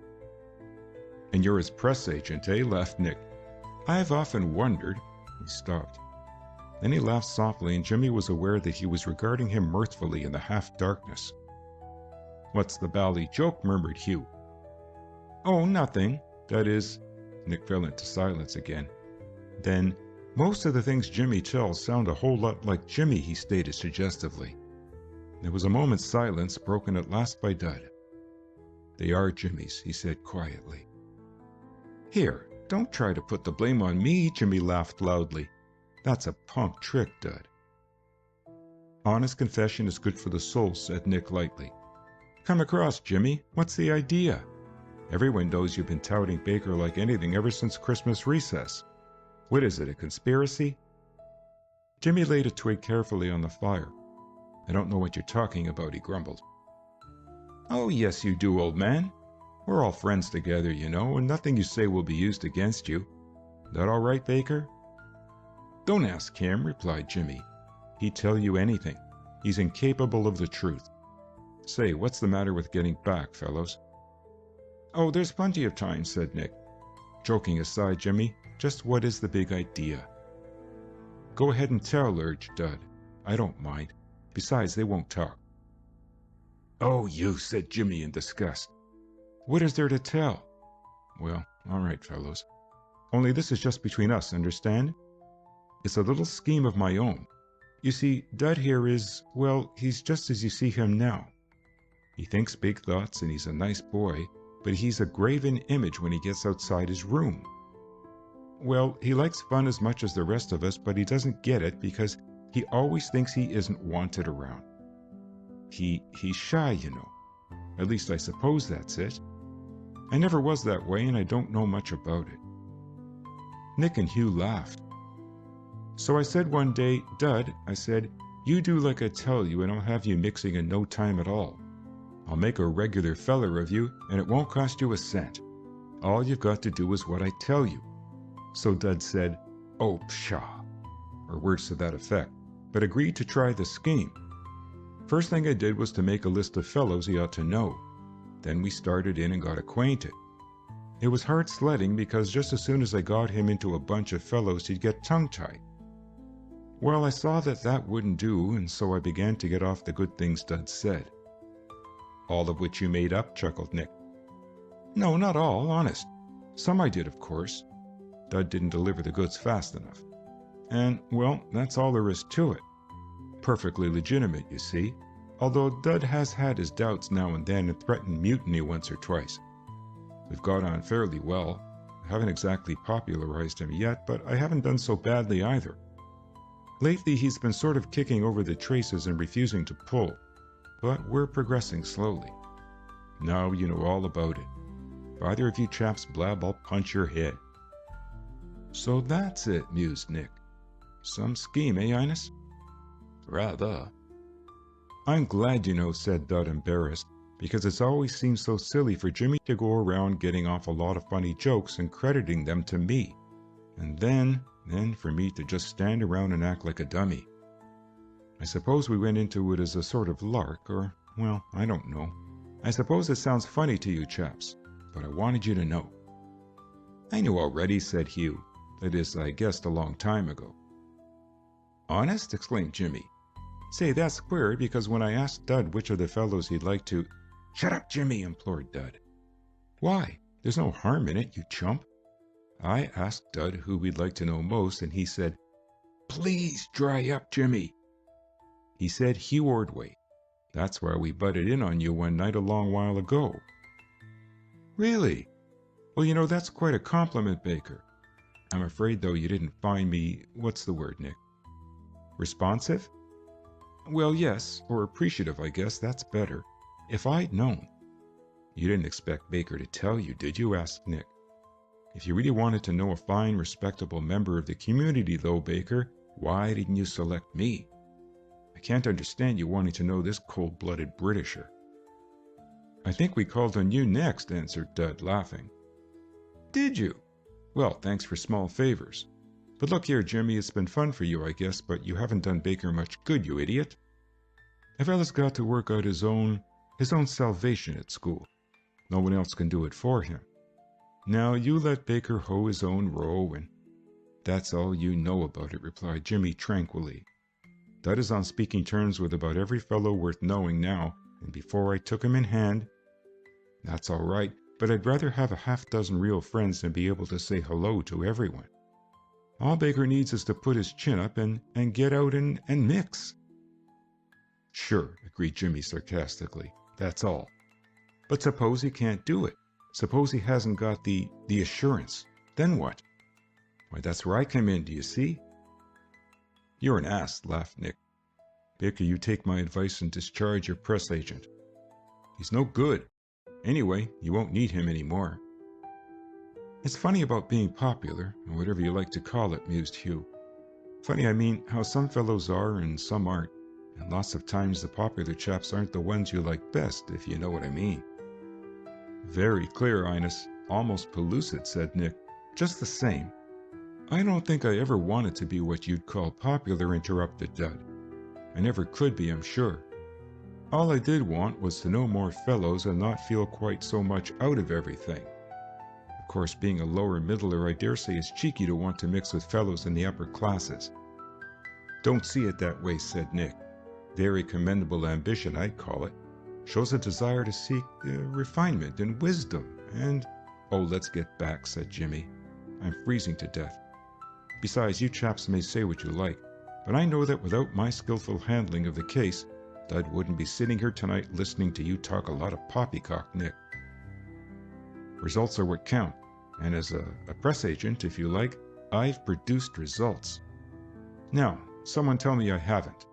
"And you're his press agent, eh?" laughed Nick. "I've often wondered—" He stopped. Then he laughed softly, and Jimmy was aware that he was regarding him mirthfully in the half-darkness. "What's the bally joke?" murmured Hugh. "Oh, nothing. That is—" Nick fell into silence again. Then, "Most of the things Jimmy tells sound a whole lot like Jimmy," he stated suggestively. There was a moment's silence, broken at last by Dud. "They are Jimmy's," he said quietly. "Here, don't try to put the blame on me," Jimmy laughed loudly. "That's a punk trick, Dud." "Honest confession is good for the soul," said Nick lightly. "Come across, Jimmy. What's the idea? Everyone knows you've been touting Baker like anything ever since Christmas recess. What is it, a conspiracy?" Jimmy laid a twig carefully on the fire. "I don't know what you're talking about," he grumbled. "Oh, yes, you do, old man. We're all friends together, you know, and nothing you say will be used against you. That all right, Baker?" "Don't ask him," replied Jimmy. "He'd tell you anything. He's incapable of the truth. Say, what's the matter with getting back, fellows?" "Oh, there's plenty of time," said Nick. "Joking aside, Jimmy, just what is the big idea?" "Go ahead and tell," urged Dud. "I don't mind. Besides, they won't talk." "Oh, you," said Jimmy in disgust. "What is there to tell?" "Well, all right, fellows. Only this is just between us, understand? It's a little scheme of my own. You see, Dud here is, well, he's just as you see him now. He thinks big thoughts and he's a nice boy, but he's a graven image when he gets outside his room. Well, he likes fun as much as the rest of us, but he doesn't get it because he always thinks he isn't wanted around. He's shy, you know. At least I suppose that's it. I never was that way, and I don't know much about it." Nick and Hugh laughed. "So I said one day, 'Dud,' I said, 'you do like I tell you and I'll have you mixing in no time at all. I'll make a regular feller of you and it won't cost you a cent. All you've got to do is what I tell you.' So Dud said, 'Oh, pshaw,' or words to that effect, but agreed to try the scheme. First thing I did was to make a list of fellows he ought to know. Then we started in and got acquainted. It was hard sledding because just as soon as I got him into a bunch of fellows he'd get tongue-tied. Well, I saw that wouldn't do, and so I began to get off the good things Dud said." "All of which you made up?" chuckled Nick. "No, not all, honest. Some I did, of course. Dud didn't deliver the goods fast enough. And, well, that's all there is to it. Perfectly legitimate, you see, although Dud has had his doubts now and then and threatened mutiny once or twice. We've got on fairly well. I haven't exactly popularized him yet, but I haven't done so badly either. Lately, he's been sort of kicking over the traces and refusing to pull, but we're progressing slowly. Now you know all about it. If either of you chaps blab, I'll punch your head. So that's it, mused Nick. Some scheme, eh, Ines? Rather. I'm glad you know, said Dud, embarrassed, because it's always seemed so silly for Jimmy to go around getting off a lot of funny jokes and crediting them to me. And then for me to just stand around and act like a dummy. I suppose we went into it as a sort of lark, or, well, I don't know. I suppose it sounds funny to you chaps, but I wanted you to know. I knew already, said Hugh. That is, I guessed a long time ago. Honest? Exclaimed Jimmy. Say, that's queer, because when I asked Dud which of the fellows he'd like to... Shut up, Jimmy, implored Dud. Why? There's no harm in it, you chump. I asked Dud who we'd like to know most, and he said, Please dry up, Jimmy. He said Hugh Ordway. That's why we butted in on you one night a long while ago. Really? Well, you know, that's quite a compliment, Baker. I'm afraid, though, you didn't find me, what's the word, Nick? Responsive? Well, yes, or appreciative, I guess, that's better. If I'd known. You didn't expect Baker to tell you, did you? Asked Nick. If you really wanted to know a fine, respectable member of the community, though, Baker, why didn't you select me? I can't understand you wanting to know this cold-blooded Britisher. I think we called on you next, answered Dud, laughing. Did you? Well, thanks for small favors. But look here, Jimmy, it's been fun for you, I guess, but you haven't done Baker much good, you idiot. A fella's got to work out his own salvation at school. No one else can do it for him. Now, you let Baker hoe his own row, and that's all you know about it, replied Jimmy tranquilly. Dud is on speaking terms with about every fellow worth knowing now, and before I took him in hand. That's all right, but I'd rather have a half-dozen real friends than be able to say hello to everyone. All Baker needs is to put his chin up and get out and mix. Sure, agreed Jimmy sarcastically. That's all. But suppose he can't do it. Suppose he hasn't got the assurance. Then what? Why, that's where I come in, do you see? You're an ass, laughed Nick. Baker, you take my advice and discharge your press agent. He's no good. Anyway, you won't need him anymore. It's funny about being popular, or whatever you like to call it, mused Hugh. Funny, I mean, how some fellows are and some aren't, and lots of times the popular chaps aren't the ones you like best, if you know what I mean. Very clear, Ines. Almost pellucid, said Nick. Just the same. I don't think I ever wanted to be what you'd call popular, interrupted Dud. I never could be, I'm sure. All I did want was to know more fellows and not feel quite so much out of everything. Of course, being a lower middler, I dare say it's cheeky to want to mix with fellows in the upper classes. Don't see it that way, said Nick. Very commendable ambition, I'd call it. Shows a desire to seek refinement and wisdom and... Oh, let's get back, said Jimmy. I'm freezing to death. Besides, you chaps may say what you like, but I know that without my skillful handling of the case, Dud wouldn't be sitting here tonight listening to you talk a lot of poppycock, Nick. Results are what count, and as a press agent, if you like, I've produced results. Now, someone tell me I haven't.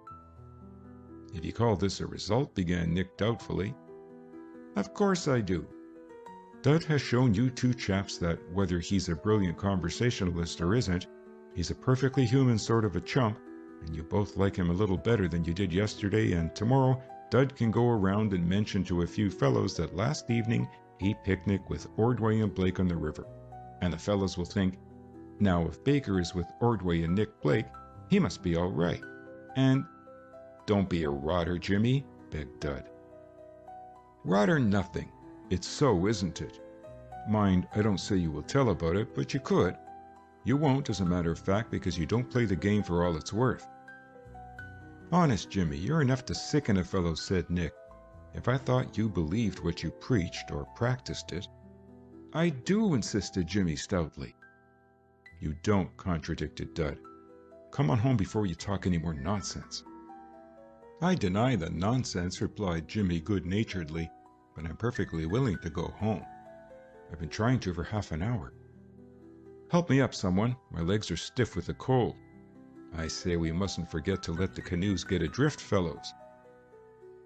If you call this a result, began Nick doubtfully. Of course I do. Dud has shown you two chaps that whether he's a brilliant conversationalist or isn't, he's a perfectly human sort of a chump, and you both like him a little better than you did yesterday, and tomorrow Dud can go around and mention to a few fellows that last evening he picnicked with Ordway and Blake on the river. And the fellows will think, now if Baker is with Ordway and Nick Blake, he must be all right. And don't be a rotter, Jimmy, begged Dud. Rotter nothing. It's so, isn't it? Mind, I don't say you will tell about it, but you could. You won't, as a matter of fact, because you don't play the game for all it's worth. Honest, Jimmy, you're enough to sicken a fellow, said Nick. If I thought you believed what you preached or practiced it. I do, insisted Jimmy stoutly. You don't, contradicted Dud. Come on home before you talk any more nonsense. I deny the nonsense, replied Jimmy good-naturedly, but I'm perfectly willing to go home. I've been trying to for half an hour. Help me up, someone. My legs are stiff with the cold. I say we mustn't forget to let the canoes get adrift, fellows.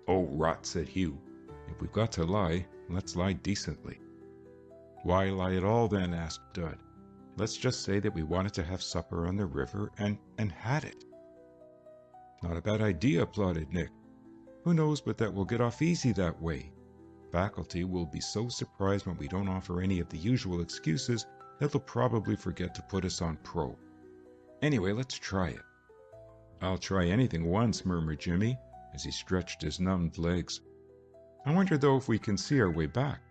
Oh, rot, said Hugh. If we've got to lie, let's lie decently. Why lie at all then, asked Dud. Let's just say that we wanted to have supper on the river and had it. Not a bad idea, applauded Nick. Who knows but that we'll get off easy that way. Faculty will be so surprised when we don't offer any of the usual excuses that they'll probably forget to put us on pro. Anyway, let's try it. I'll try anything once, murmured Jimmy, as he stretched his numbed legs. I wonder, though, if we can see our way back.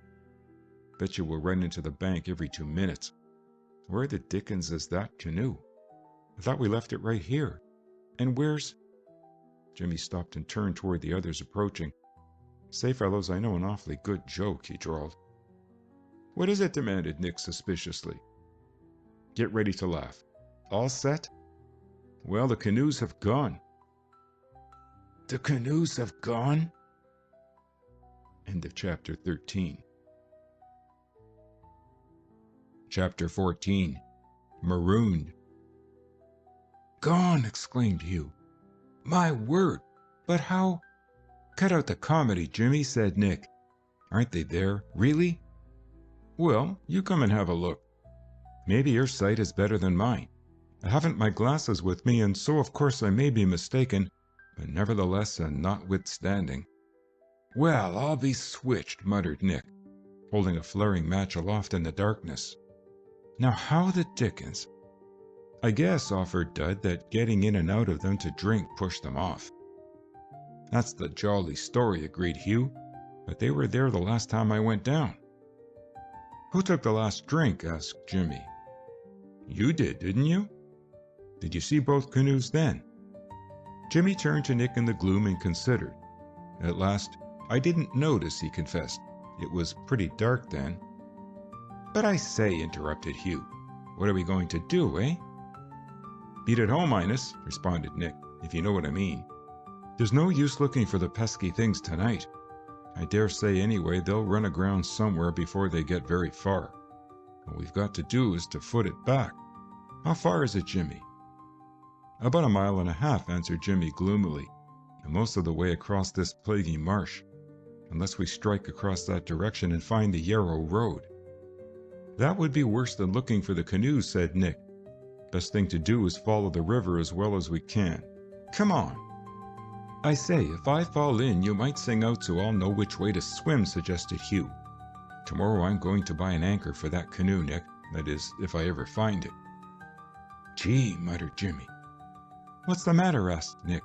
Bet you we'll run into the bank every 2 minutes. Where the dickens is that canoe? I thought we left it right here. And where's... Jimmy stopped and turned toward the others approaching. Say, fellows, I know an awfully good joke, he drawled. What is it? Demanded Nick suspiciously. Get ready to laugh. All set? Well, the canoes have gone. The canoes have gone? End of chapter 13. Chapter 14. Marooned. Gone, exclaimed Hugh. My word, but how? Cut out the comedy, Jimmy, said Nick. Aren't they there, really? Well, you come and have a look. Maybe your sight is better than mine. I haven't my glasses with me, and so of course I may be mistaken, but nevertheless and notwithstanding. Well, I'll be switched, muttered Nick, holding a flaring match aloft in the darkness. Now how the dickens? I guess, offered Dud, that getting in and out of them to drink pushed them off. That's the jolly story, agreed Hugh, but they were there the last time I went down. Who took the last drink? Asked Jimmy. You did, didn't you? Did you see both canoes then? Jimmy turned to Nick in the gloom and considered. At last, I didn't notice, he confessed. It was pretty dark then. But I say, interrupted Hugh, what are we going to do, eh? Beat it home, Innes, responded Nick, if you know what I mean. There's no use looking for the pesky things tonight. I dare say anyway they'll run aground somewhere before they get very far. What we've got to do is to foot it back. How far is it, Jimmy? About 1.5 miles, answered Jimmy gloomily, and most of the way across this plaguey marsh, unless we strike across that direction and find the Yarrow Road. That would be worse than looking for the canoes, said Nick. Best thing to do is follow the river as well as we can. Come on. I say, if I fall in, you might sing out so I'll know which way to swim, suggested Hugh. Tomorrow I'm going to buy an anchor for that canoe, Nick. That is, if I ever find it. Gee, muttered Jimmy. What's the matter? Asked Nick.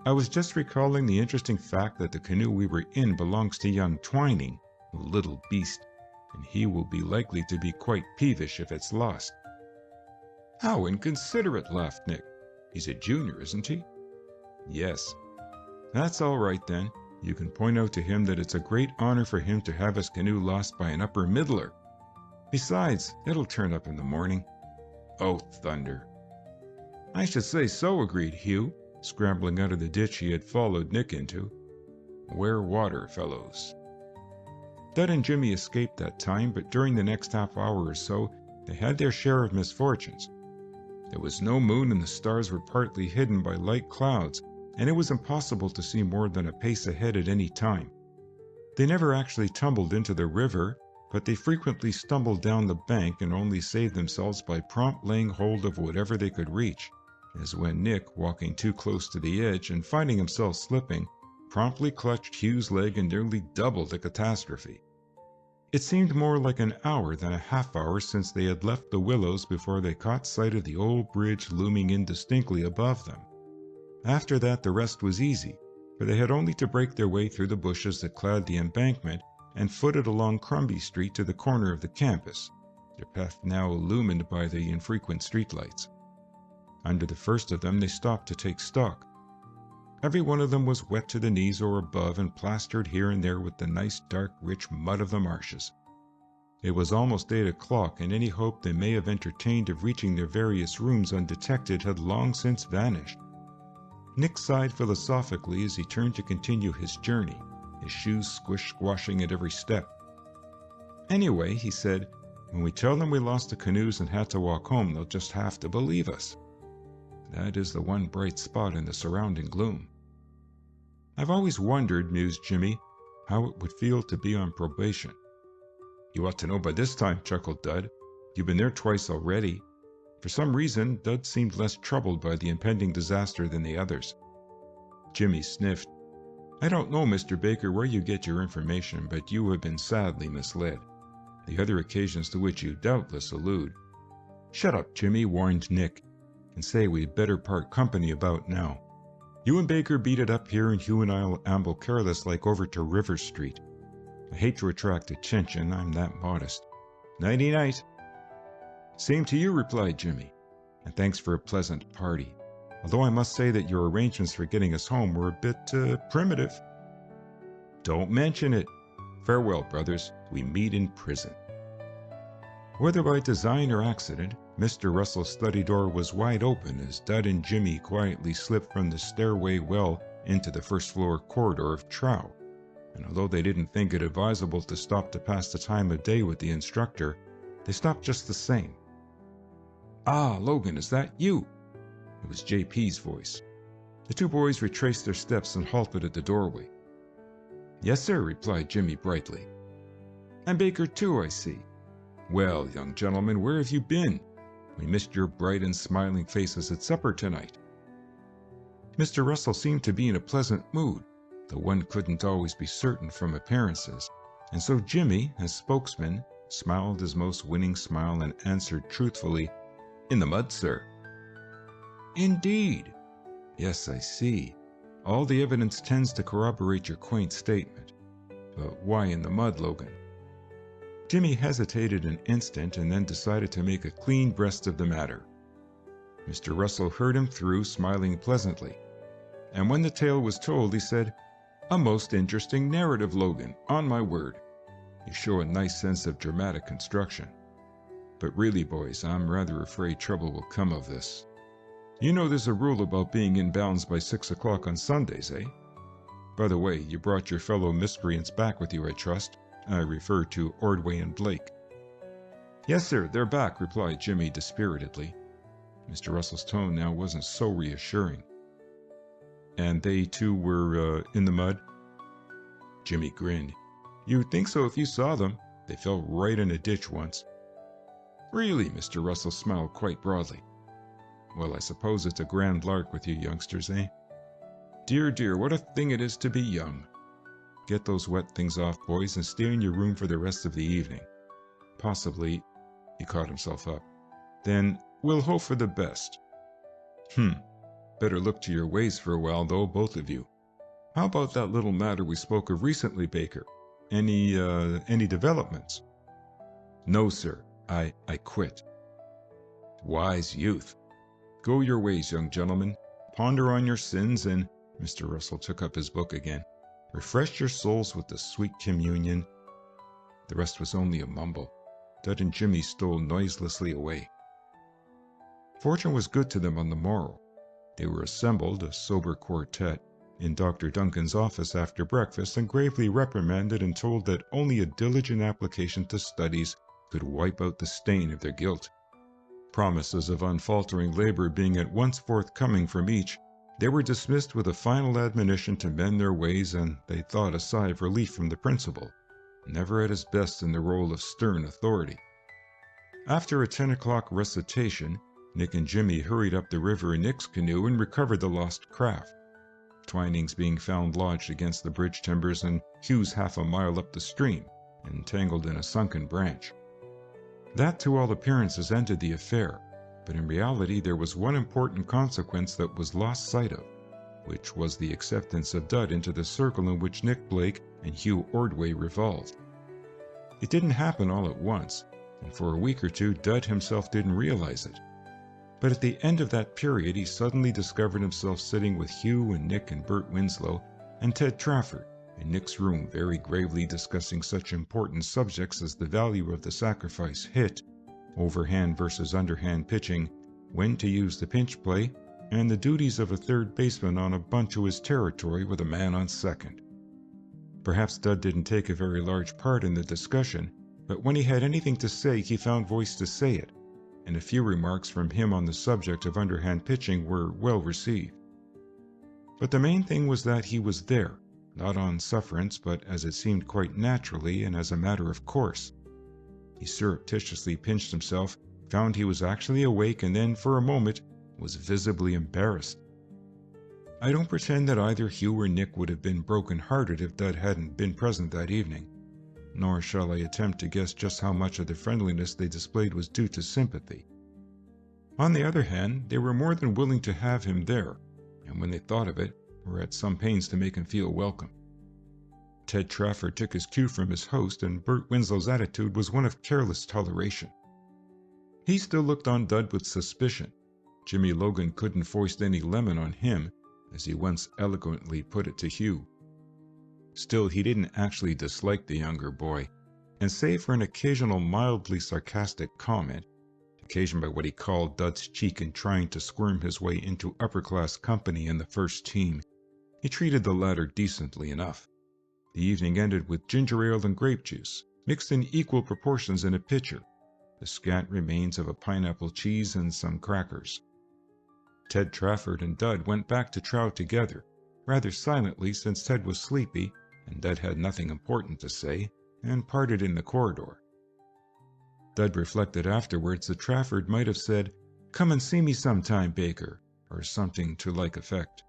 I was just recalling the interesting fact that the canoe we were in belongs to young Twining, a little beast, and he will be likely to be quite peevish if it's lost. How inconsiderate, laughed Nick. He's a junior, isn't he? Yes. That's all right then. You can point out to him that it's a great honor for him to have his canoe lost by an upper middler. Besides, it'll turn up in the morning. Oh, thunder. I should say so, agreed Hugh, scrambling out of the ditch he had followed Nick into. Wear water, fellows. Dud and Jimmy escaped that time, but during the next half hour or so, they had their share of misfortunes. There was no moon and the stars were partly hidden by light clouds, and it was impossible to see more than a pace ahead at any time. They never actually tumbled into the river, but they frequently stumbled down the bank and only saved themselves by prompt laying hold of whatever they could reach, as when Nick, walking too close to the edge and finding himself slipping, promptly clutched Hugh's leg and nearly doubled the catastrophe. It seemed more like an hour than a half hour since they had left the willows before they caught sight of the old bridge looming indistinctly above them. After that the rest was easy, for they had only to break their way through the bushes that clad the embankment and foot it along Crombie Street to the corner of the campus, their path now illumined by the infrequent streetlights. Under the first of them they stopped to take stock. Every one of them was wet to the knees or above and plastered here and there with the nice dark rich mud of the marshes. It was almost 8 o'clock, and any hope they may have entertained of reaching their various rooms undetected had long since vanished. Nick sighed philosophically as he turned to continue his journey, his shoes squashing at every step. Anyway, he said, when we tell them we lost the canoes and had to walk home, they'll just have to believe us. That is the one bright spot in the surrounding gloom. I've always wondered, mused Jimmy, how it would feel to be on probation. You ought to know by this time, chuckled Dud. You've been there twice already. For some reason, Dud seemed less troubled by the impending disaster than the others. Jimmy sniffed. I don't know, Mr. Baker, where you get your information, but you have been sadly misled. The other occasions to which you doubtless allude. Shut up, Jimmy, warned Nick, and say we'd better part company about now. You and Baker beat it up here, and Hugh and I'll amble careless like over to River Street. I hate to attract attention, I'm that modest. Nighty-night. Same to you, replied Jimmy, and thanks for a pleasant party. Although I must say that your arrangements for getting us home were a bit primitive. Don't mention it. Farewell, brothers. We meet in prison. Whether by design or accident, Mr. Russell's study door was wide open as Dud and Jimmy quietly slipped from the stairway well into the first-floor corridor of Trow. And although they didn't think it advisable to stop to pass the time of day with the instructor, they stopped just the same. Ah, Logan, is that you? It was JP's voice. The two boys retraced their steps and halted at the doorway. Yes, sir, replied Jimmy brightly. And Baker too, I see. Well, young gentlemen, where have you been? We missed your bright and smiling faces at supper tonight. Mr. Russell seemed to be in a pleasant mood, though one couldn't always be certain from appearances, and so Jimmy, as spokesman, smiled his most winning smile and answered truthfully, In the mud, sir. Indeed. Yes, I see. All the evidence tends to corroborate your quaint statement. But why in the mud, Logan? Jimmy hesitated an instant and then decided to make a clean breast of the matter. Mr. Russell heard him through, smiling pleasantly. And when the tale was told, he said, A most interesting narrative, Logan, on my word. You show a nice sense of dramatic construction. But really, boys, I'm rather afraid trouble will come of this. You know there's a rule about being in bounds by 6 o'clock on Sundays, eh? By the way, you brought your fellow miscreants back with you, I trust. I refer to Ordway and Blake. Yes, sir, they're back, replied Jimmy dispiritedly. Mr. Russell's tone now wasn't so reassuring. And they too were in the mud? Jimmy grinned. You'd think so if you saw them. They fell right in a ditch once. Really? Mr. Russell smiled quite broadly. Well, I suppose it's a grand lark with you youngsters, eh? Dear, dear, what a thing it is to be young. Get those wet things off, boys, and stay in your room for the rest of the evening. Possibly, he caught himself up. Then we'll hope for the best. Better look to your ways for a while, though, both of you. How about that little matter we spoke of recently, Baker? Any developments? No, sir. I quit. Wise youth. Go your ways, young gentlemen. Ponder on your sins and, Mr. Russell took up his book again, refresh your souls with the sweet communion. The rest was only a mumble. Dud and Jimmy stole noiselessly away. Fortune was good to them on the morrow. They were assembled, a sober quartet, in Dr. Duncan's office after breakfast and gravely reprimanded and told that only a diligent application to studies could wipe out the stain of their guilt. Promises of unfaltering labor being at once forthcoming from each, they were dismissed with a final admonition to mend their ways, and they thought a sigh of relief from the principal, never at his best in the role of stern authority. After a 10 o'clock recitation, Nick and Jimmy hurried up the river in Nick's canoe and recovered the lost craft, Twinings being found lodged against the bridge timbers and Hugh's half a mile up the stream, entangled in a sunken branch. That to all appearances ended the affair, but in reality there was one important consequence that was lost sight of, which was the acceptance of Dud into the circle in which Nick Blake and Hugh Ordway revolved. It didn't happen all at once, and for a week or two Dud himself didn't realize it. But at the end of that period he suddenly discovered himself sitting with Hugh and Nick and Bert Winslow and Ted Trafford in Nick's room, very gravely discussing such important subjects as the value of the sacrifice hit, overhand versus underhand pitching, when to use the pinch play, and the duties of a third baseman on a bunt to his territory with a man on second. Perhaps Dud didn't take a very large part in the discussion, but when he had anything to say, he found voice to say it, and a few remarks from him on the subject of underhand pitching were well received. But the main thing was that he was there, not on sufferance, but as it seemed quite naturally and as a matter of course. He surreptitiously pinched himself, found he was actually awake, and then, for a moment, was visibly embarrassed. I don't pretend that either Hugh or Nick would have been broken-hearted if Dud hadn't been present that evening, nor shall I attempt to guess just how much of the friendliness they displayed was due to sympathy. On the other hand, they were more than willing to have him there, and when they thought of it, were at some pains to make him feel welcome. Ted Trafford took his cue from his host, and Bert Winslow's attitude was one of careless toleration. He still looked on Dud with suspicion. Jimmy Logan couldn't foist any lemon on him, as he once eloquently put it to Hugh. Still, he didn't actually dislike the younger boy, and save for an occasional mildly sarcastic comment, occasioned by what he called Dud's cheek in trying to squirm his way into upper-class company in the first team, he treated the latter decently enough. The evening ended with ginger ale and grape juice, mixed in equal proportions in a pitcher, the scant remains of a pineapple cheese and some crackers. Ted Trafford and Dud went back to Trout together, rather silently since Ted was sleepy and Dud had nothing important to say, and parted in the corridor. Dud reflected afterwards that Trafford might have said, "Come and see me sometime, Baker," or something to like effect.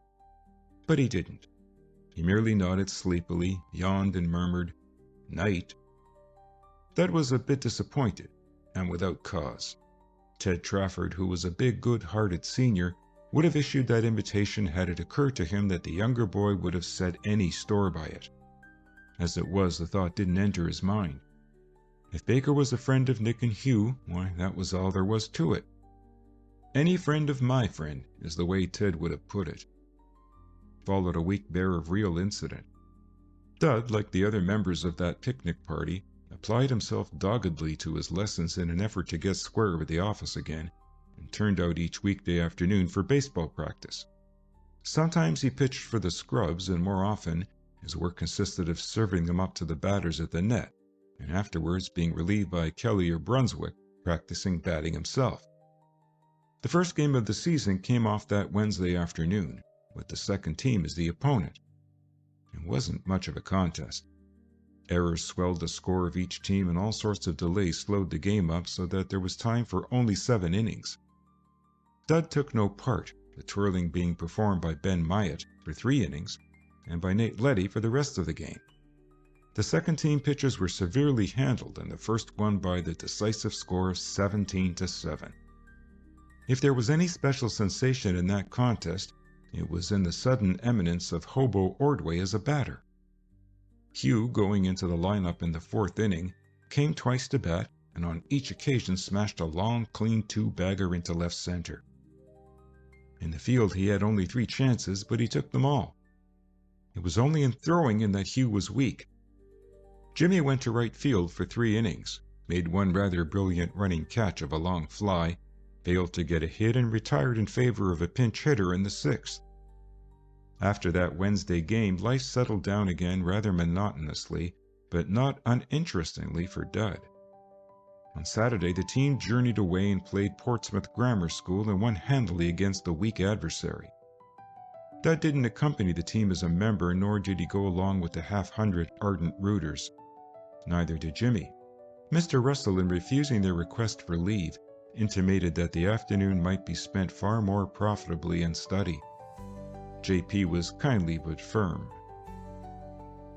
But he didn't. He merely nodded sleepily, yawned, and murmured, "Night." Dud was a bit disappointed, and without cause. Ted Trafford, who was a big, good-hearted senior, would have issued that invitation had it occurred to him that the younger boy would have set any store by it. As it was, the thought didn't enter his mind. If Baker was a friend of Nick and Hugh, why, that was all there was to it. Any friend of my friend, is the way Ted would have put it. Followed a week there of real incident. Dud, like the other members of that picnic party, applied himself doggedly to his lessons in an effort to get square with the office again, and turned out each weekday afternoon for baseball practice. Sometimes he pitched for the scrubs, and more often his work consisted of serving them up to the batters at the net, and afterwards being relieved by Kelly or Brunswick, practicing batting himself. The first game of the season came off that Wednesday afternoon, with the second team as the opponent. It wasn't much of a contest. Errors swelled the score of each team, and all sorts of delays slowed the game up so that there was time for only 7 innings. Dud took no part, the twirling being performed by Ben Myatt for 3 innings, and by Nate Letty for the rest of the game. The second team pitchers were severely handled, and the first won by the decisive score of 17-7. If there was any special sensation in that contest, it was in the sudden eminence of Hobo Ordway as a batter. Hugh, going into the lineup in the 4th inning, came twice to bat, and on each occasion smashed a long, clean 2-bagger into left center. In the field he had only 3 chances, but he took them all. It was only in throwing in that Hugh was weak. Jimmy went to right field for 3 innings, made one rather brilliant running catch of a long fly, failed to get a hit, and retired in favor of a pinch hitter in the 6th. After that Wednesday game, life settled down again rather monotonously, but not uninterestingly for Dud. On Saturday, the team journeyed away and played Portsmouth Grammar School and won handily against the weak adversary. Dud didn't accompany the team as a member, nor did he go along with the half-hundred ardent rooters. Neither did Jimmy. Mr. Russell, in refusing their request for leave, intimated that the afternoon might be spent far more profitably in study. J.P. was kindly but firm.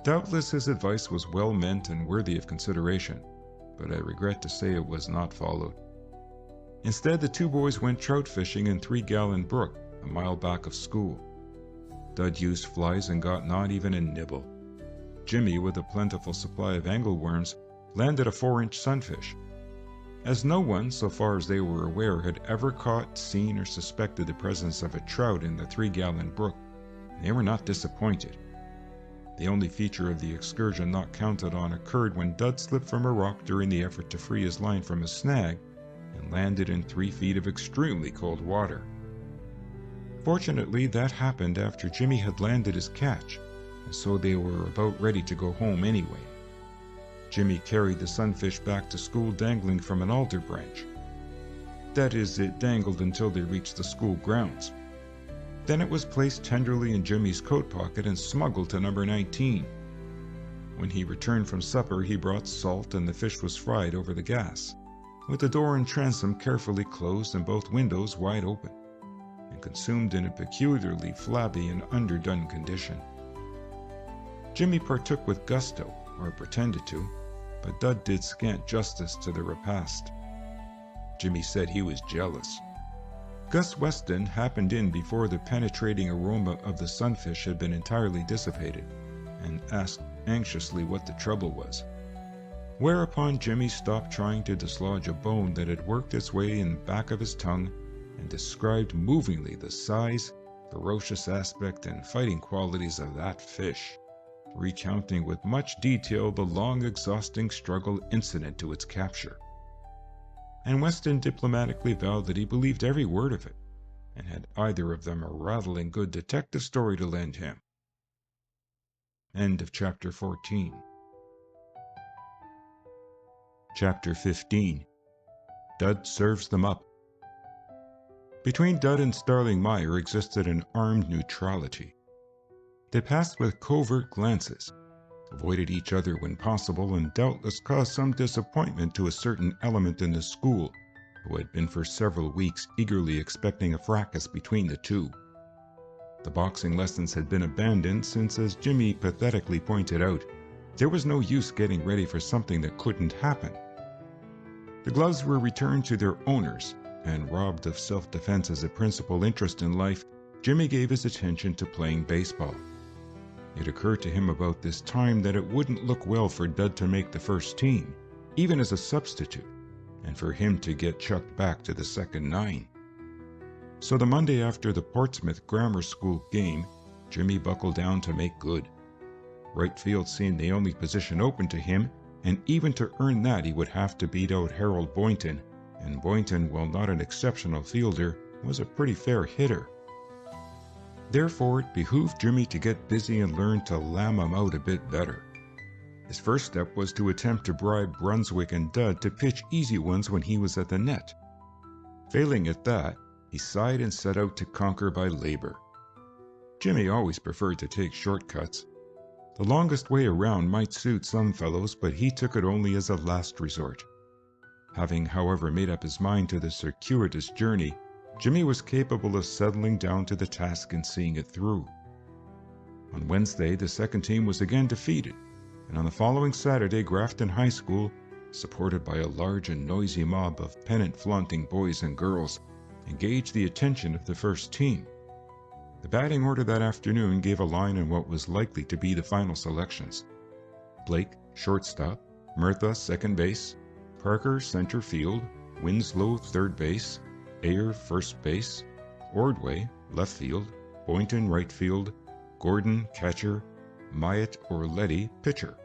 Doubtless his advice was well meant and worthy of consideration, but I regret to say it was not followed. Instead, the 2 boys went trout fishing in 3 Gallon Brook, a mile back of school. Dud used flies and got not even a nibble. Jimmy, with a plentiful supply of angleworms, landed a 4-inch sunfish. As no one, so far as they were aware, had ever caught, seen, or suspected the presence of a trout in the 3 Gallon Brook, they were not disappointed. The only feature of the excursion not counted on occurred when Dud slipped from a rock during the effort to free his line from a snag and landed in 3 feet of extremely cold water. Fortunately, that happened after Jimmy had landed his catch, and so they were about ready to go home anyway. Jimmy carried the sunfish back to school dangling from an alder branch. That is, it dangled until they reached the school grounds. Then it was placed tenderly in Jimmy's coat pocket and smuggled to number 19. When he returned from supper, he brought salt and the fish was fried over the gas, with the door and transom carefully closed and both windows wide open, and consumed in a peculiarly flabby and underdone condition. Jimmy partook with gusto, or pretended to, but Dud did scant justice to the repast. Jimmy said he was jealous. Gus Weston happened in before the penetrating aroma of the sunfish had been entirely dissipated, and asked anxiously what the trouble was. Whereupon Jimmy stopped trying to dislodge a bone that had worked its way in the back of his tongue and described movingly the size, ferocious aspect, and fighting qualities of that fish, recounting with much detail the long, exhausting struggle incident to its capture. And Weston diplomatically vowed that he believed every word of it, and had either of them a rattling good detective story to lend him. End of chapter 14. Chapter 15. Dud serves them up. Between Dud and Starling Meyer existed an armed neutrality. They passed with covert glances, avoided each other when possible, and doubtless caused some disappointment to a certain element in the school, who had been for several weeks eagerly expecting a fracas between the two. The boxing lessons had been abandoned since, as Jimmy pathetically pointed out, there was no use getting ready for something that couldn't happen. The gloves were returned to their owners, and robbed of self-defense as a principal interest in life, Jimmy gave his attention to playing baseball. It occurred to him about this time that it wouldn't look well for Dud to make the first team, even as a substitute, and for him to get chucked back to the second nine. So the Monday after the Portsmouth Grammar School game, Jimmy buckled down to make good. Right field seemed the only position open to him, and even to earn that he would have to beat out Harold Boynton, and Boynton, while not an exceptional fielder, was a pretty fair hitter. Therefore, it behooved Jimmy to get busy and learn to lamb him out a bit better. His first step was to attempt to bribe Brunswick and Dud to pitch easy ones when he was at the net. Failing at that, he sighed and set out to conquer by labor. Jimmy always preferred to take shortcuts. The longest way around might suit some fellows, but he took it only as a last resort. Having, however, made up his mind to the circuitous journey, Jimmy was capable of settling down to the task and seeing it through. On Wednesday, the second team was again defeated, and on the following Saturday, Grafton High School, supported by a large and noisy mob of pennant-flaunting boys and girls, engaged the attention of the first team. The batting order that afternoon gave a line on what was likely to be the final selections. Blake, shortstop; Murtha, second base; Parker, center field; Winslow, third base; Ayer, first base; Ordway, left field; Boynton, right field; Gordon, catcher; Myatt or Letty, pitcher.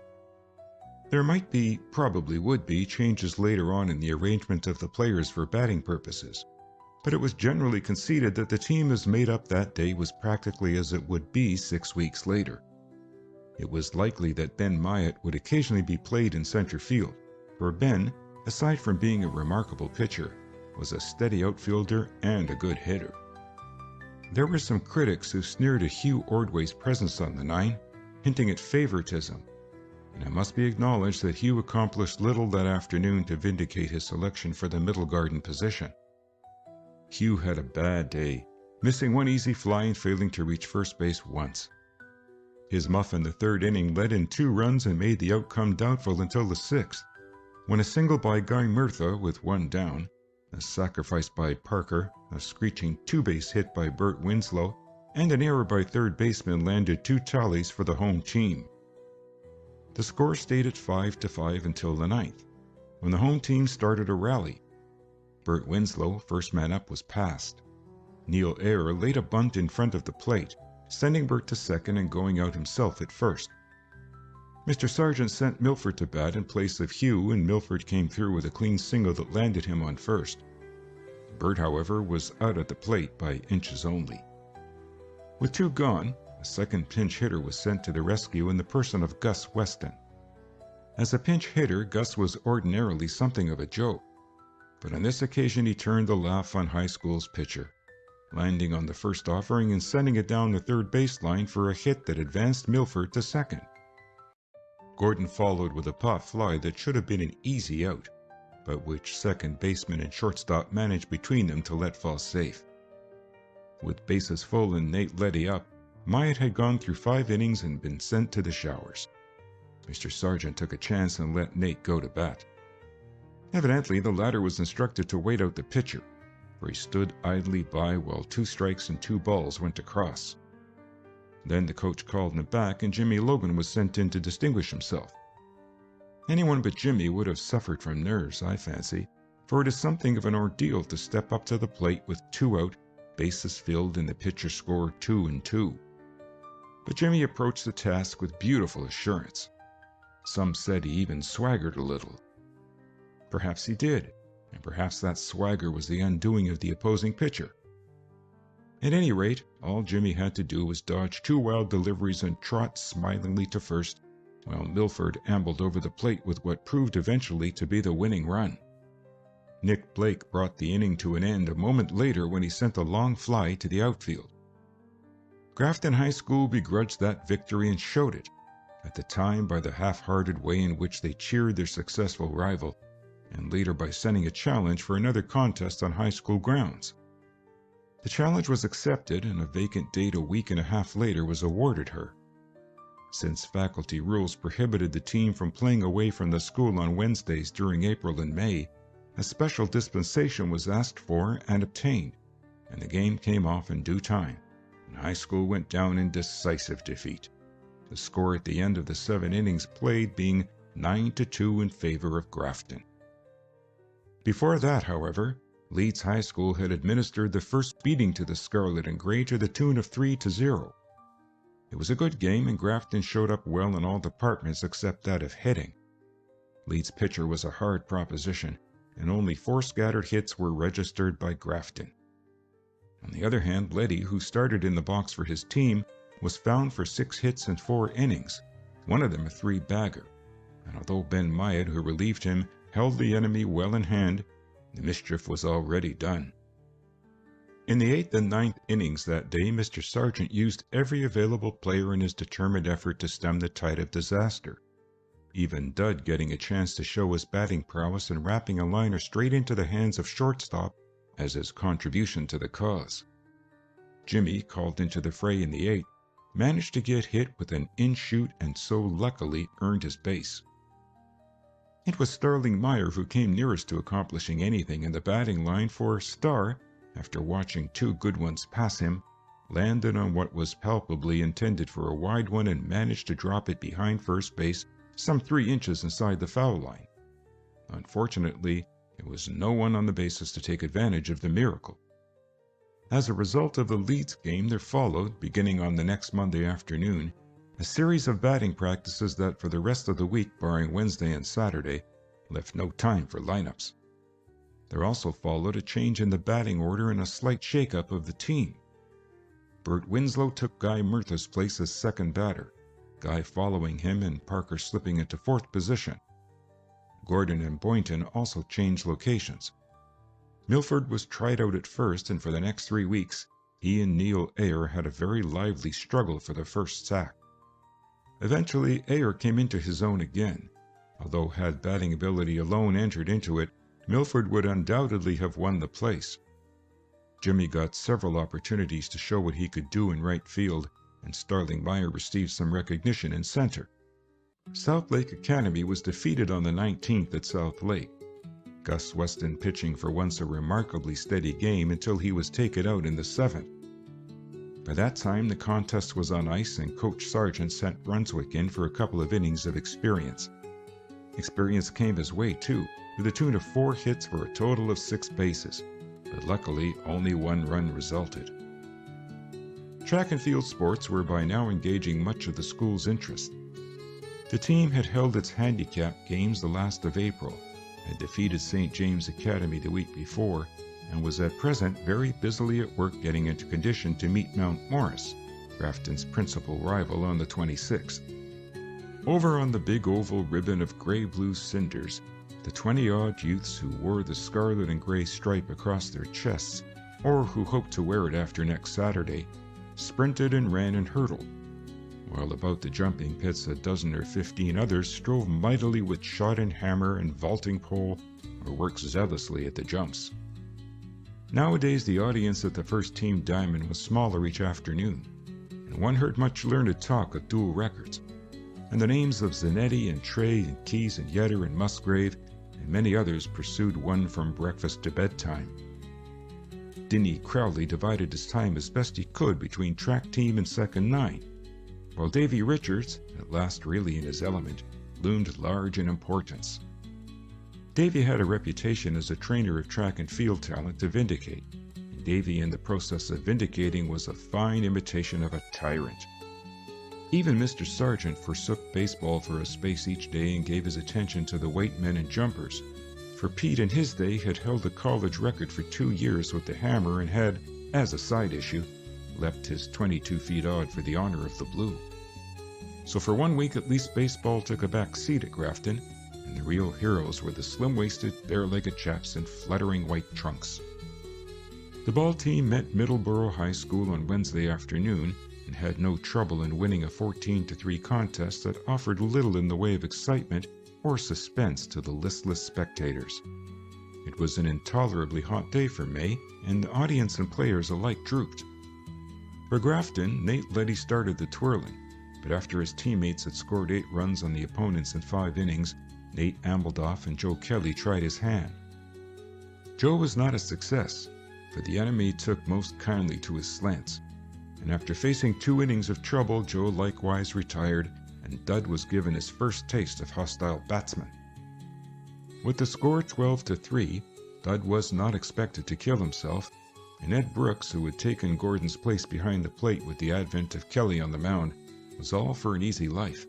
There might be, probably would be, changes later on in the arrangement of the players for batting purposes, but it was generally conceded that the team as made up that day was practically as it would be 6 weeks later. It was likely that Ben Myatt would occasionally be played in center field, for Ben, aside from being a remarkable pitcher, was a steady outfielder and a good hitter. There were some critics who sneered at Hugh Ordway's presence on the nine, hinting at favoritism, and it must be acknowledged that Hugh accomplished little that afternoon to vindicate his selection for the middle garden position. Hugh had a bad day, missing one easy fly and failing to reach first base once. His muff in the third inning led in 2 runs and made the outcome doubtful until the 6th, when a single by Guy Murtha with 1 down, a sacrifice by Parker, a screeching 2-base hit by Bert Winslow, and an error by third baseman landed 2 tallies for the home team. The score stayed at 5-5 until the 9th, when the home team started a rally. Bert Winslow, first man up, was passed. Neil Ayer laid a bunt in front of the plate, sending Bert to second and going out himself at first. Mr. Sargent sent Milford to bat in place of Hugh, and Milford came through with a clean single that landed him on first. Bert, however, was out at the plate by inches only. With 2 gone, a second pinch hitter was sent to the rescue in the person of Gus Weston. As a pinch hitter, Gus was ordinarily something of a joke, but on this occasion he turned the laugh on high school's pitcher, landing on the first offering and sending it down the third baseline for a hit that advanced Milford to second. Gordon followed with a pop fly that should have been an easy out, but which second baseman and shortstop managed between them to let fall safe. With bases full and Nate Letty up, Myatt had gone through 5 innings and been sent to the showers. Mr. Sargent took a chance and let Nate go to bat. Evidently, the latter was instructed to wait out the pitcher, for he stood idly by while 2 strikes and 2 balls went across. Then the coach called him back and Jimmy Logan was sent in to distinguish himself. Anyone but Jimmy would have suffered from nerves, I fancy, for it is something of an ordeal to step up to the plate with 2 out, bases filled, and the pitcher scored 2-2. But Jimmy approached the task with beautiful assurance. Some said he even swaggered a little. Perhaps he did, and perhaps that swagger was the undoing of the opposing pitcher. At any rate, all Jimmy had to do was dodge 2 wild deliveries and trot smilingly to first, while Milford ambled over the plate with what proved eventually to be the winning run. Nick Blake brought the inning to an end a moment later when he sent a long fly to the outfield. Grafton High School begrudged that victory and showed it, at the time by the half-hearted way in which they cheered their successful rival, and later by sending a challenge for another contest on high school grounds. The challenge was accepted, and a vacant date a week and a half later was awarded her. Since faculty rules prohibited the team from playing away from the school on Wednesdays during April and May, a special dispensation was asked for and obtained, and the game came off in due time, and high school went down in decisive defeat, the score at the end of the 7 innings played being 9-2 in favor of Grafton. Before that, however, Leeds High School had administered the first beating to the Scarlet and Grey to the tune of 3-0. It was a good game, and Grafton showed up well in all departments except that of hitting. Leeds' pitcher was a hard proposition, and only 4 scattered hits were registered by Grafton. On the other hand, Letty, who started in the box for his team, was found for 6 hits and 4 innings, one of them a 3-bagger, and although Ben Myatt, who relieved him, held the enemy well in hand, the mischief was already done. In the 8th and 9th innings that day, Mr. Sargent used every available player in his determined effort to stem the tide of disaster, even Dud getting a chance to show his batting prowess and rapping a liner straight into the hands of shortstop as his contribution to the cause. Jimmy, called into the fray in the 8th, managed to get hit with an ensue and so luckily earned his base. It was Starling Meyer who came nearest to accomplishing anything in the batting line, for Star, after watching 2 good ones pass him, landed on what was palpably intended for a wide one and managed to drop it behind first base some 3 inches inside the foul line. Unfortunately, there was no one on the bases to take advantage of the miracle. As a result of the Leeds game, there followed, beginning on the next Monday afternoon, a series of batting practices that for the rest of the week, barring Wednesday and Saturday, left no time for lineups. There also followed a change in the batting order and a slight shake-up of the team. Bert Winslow took Guy Murtha's place as second batter, Guy following him and Parker slipping into 4th position. Gordon and Boynton also changed locations. Milford was tried out at first, and for the next 3 weeks, he and Neil Ayer had a very lively struggle for the first sack. Eventually, Ayer came into his own again, although had batting ability alone entered into it, Milford would undoubtedly have won the place. Jimmy got several opportunities to show what he could do in right field, and Starling Meyer received some recognition in center. South Lake Academy was defeated on the 19th at South Lake, Gus Weston pitching for once a remarkably steady game until he was taken out in the 7th. By that time, the contest was on ice, and Coach Sargent sent Brunswick in for a couple of innings of experience. Experience came his way, too, to the tune of 4 hits for a total of 6 bases, but luckily only 1 run resulted. Track and field sports were by now engaging much of the school's interest. The team had held its handicap games the last of April, had defeated St. James Academy the week before, and was at present very busily at work getting into condition to meet Mount Morris, Grafton's principal rival, on the 26th. Over on the big oval ribbon of gray-blue cinders, the 20-odd youths who wore the scarlet and gray stripe across their chests, or who hoped to wear it after next Saturday, sprinted and ran and hurdled, while about the jumping pits a dozen or 15 others strove mightily with shot and hammer and vaulting pole, or worked zealously at the jumps. Nowadays the audience at the first team diamond was smaller each afternoon, and one heard much learned talk of dual records, and the names of Zanetti and Trey and Keyes and Yetter and Musgrave and many others pursued one from breakfast to bedtime. Dinny Crowley divided his time as best he could between track team and second nine, while Davy Richards, at last really in his element, loomed large in importance. Davy had a reputation as a trainer of track and field talent to vindicate, and Davy in the process of vindicating was a fine imitation of a tyrant. Even Mr. Sargent forsook baseball for a space each day and gave his attention to the weight men and jumpers, for Pete in his day had held the college record for 2 years with the hammer and had, as a side issue, leapt his 22 feet odd for the honor of the blue. So for 1 week at least baseball took a back seat at Grafton, and the real heroes were the slim-waisted, bare-legged chaps in fluttering white trunks. The ball team met Middleborough High School on Wednesday afternoon, and had no trouble in winning a 14-3 contest that offered little in the way of excitement or suspense to the listless spectators. It was an intolerably hot day for May, and the audience and players alike drooped. For Grafton, Nate Leddy started the twirling, but after his teammates had scored 8 runs on the opponents in 5 innings, Nate ambled off and Joe Kelly tried his hand. Joe was not a success, for the enemy took most kindly to his slants, and after facing 2 innings of trouble, Joe likewise retired, and Dud was given his first taste of hostile batsmen. With the score 12-3, Dud was not expected to kill himself, and Ed Brooks, who had taken Gordon's place behind the plate with the advent of Kelly on the mound, was all for an easy life.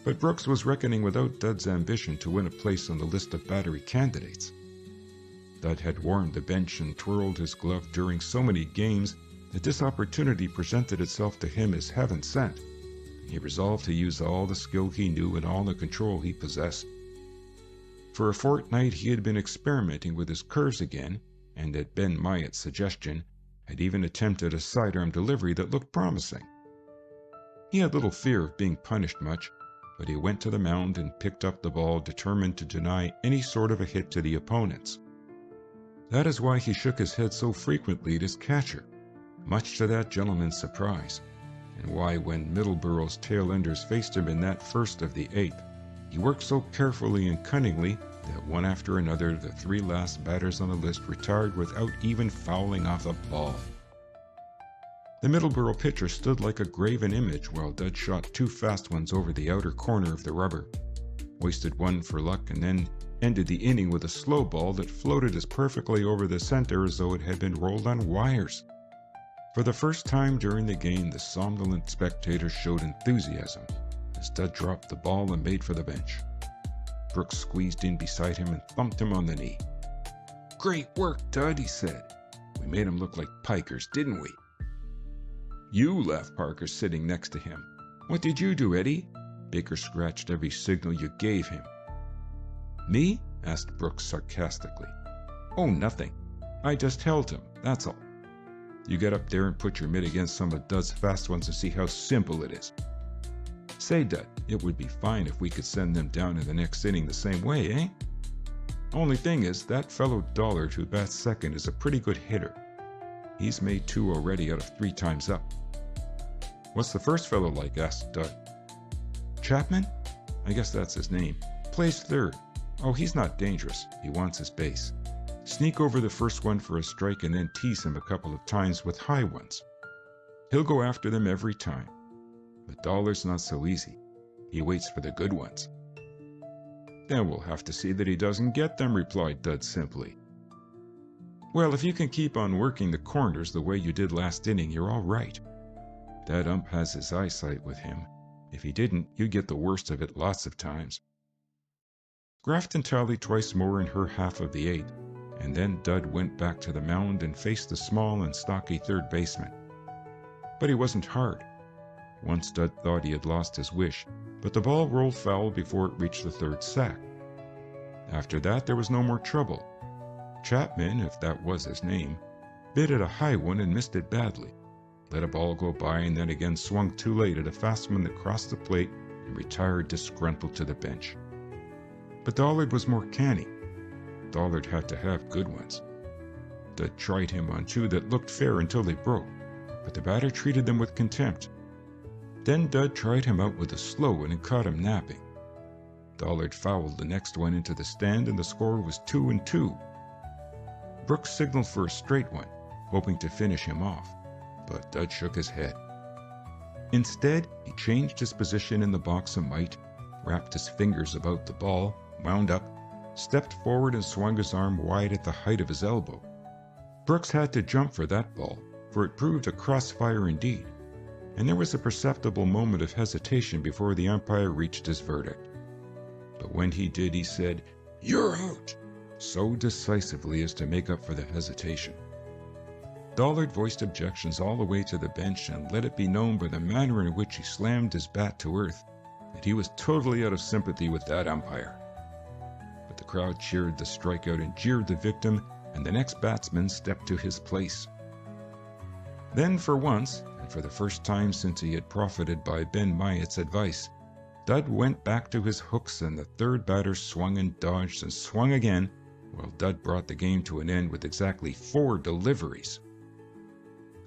But Brooks was reckoning without Dud's ambition to win a place on the list of battery candidates. Dud had warmed the bench and twirled his glove during so many games that this opportunity presented itself to him as heaven sent. He resolved to use all the skill he knew and all the control he possessed. For a fortnight he had been experimenting with his curves again, and at Ben Myatt's suggestion, had even attempted a sidearm delivery that looked promising. He had little fear of being punished much, but he went to the mound and picked up the ball determined to deny any sort of a hit to the opponents. That is why he shook his head so frequently at his catcher, much to that gentleman's surprise, and why when Middleborough's tail-enders faced him in that first of the 8th, he worked so carefully and cunningly that one after another the 3 last batters on the list retired without even fouling off a ball. The Middleborough pitcher stood like a graven image while Dud shot 2 fast ones over the outer corner of the rubber, wasted one for luck, and then ended the inning with a slow ball that floated as perfectly over the center as though it had been rolled on wires. For the first time during the game, the somnolent spectators showed enthusiasm as Dud dropped the ball and made for the bench. Brooks squeezed in beside him and thumped him on the knee. "Great work, Dud," he said. "We made him look like pikers, didn't we?" "You," laughed Parker, sitting next to him. "What did you do, Eddie?" Baker scratched every signal you gave him. "Me?" asked Brooks sarcastically. "Oh, nothing. I just held him, that's all. You get up there and put your mitt against some of Dud's fast ones and see how simple it is. Say, Dud, it would be fine if we could send them down in the next inning the same way, eh? Only thing is, that fellow Dollard who bats second is a pretty good hitter. He's made 2 already out of 3 times up." "What's the first fellow like?" asked Dud. "Chapman? I guess that's his name. Plays third. Oh, he's not dangerous. He wants his base. Sneak over the first one for a strike and then tease him a couple of times with high ones. He'll go after them every time. But Dollard's not so easy. He waits for the good ones." "Then we'll have to see that he doesn't get them," replied Dud simply. "Well, if you can keep on working the corners the way you did last inning, you're all right. That ump has his eyesight with him. If he didn't, you'd get the worst of it lots of times." Grafton tallied twice more in her half of the 8th, and then Dud went back to the mound and faced the small and stocky third baseman. But he wasn't hard. Once Dud thought he had lost his wish, but the ball rolled foul before it reached the third sack. After that, there was no more trouble. Chapman, if that was his name, bit at a high one and missed it badly. Let a ball go by and then again swung too late at a fast one that crossed the plate and retired disgruntled to the bench. But Dollard was more canny. Dollard had to have good ones. Dud tried him on two that looked fair until they broke, but the batter treated them with contempt. Then Dud tried him out with a slow one and caught him napping. Dollard fouled the next one into the stand and the score was 2-2. Brooks signaled for a straight one, hoping to finish him off, but Dud shook his head. Instead, he changed his position in the box a mite, wrapped his fingers about the ball, wound up, stepped forward and swung his arm wide at the height of his elbow. Brooks had to jump for that ball, for it proved a crossfire indeed, and there was a perceptible moment of hesitation before the umpire reached his verdict. But when he did, he said, "You're out," so decisively as to make up for the hesitation. Dollard voiced objections all the way to the bench and let it be known by the manner in which he slammed his bat to earth that he was totally out of sympathy with that umpire. But the crowd cheered the strikeout and jeered the victim, and the next batsman stepped to his place. Then for once, and for the first time since he had profited by Ben Myatt's advice, Dud went back to his hooks and the third batter swung and dodged and swung again, while Dud brought the game to an end with exactly 4 deliveries.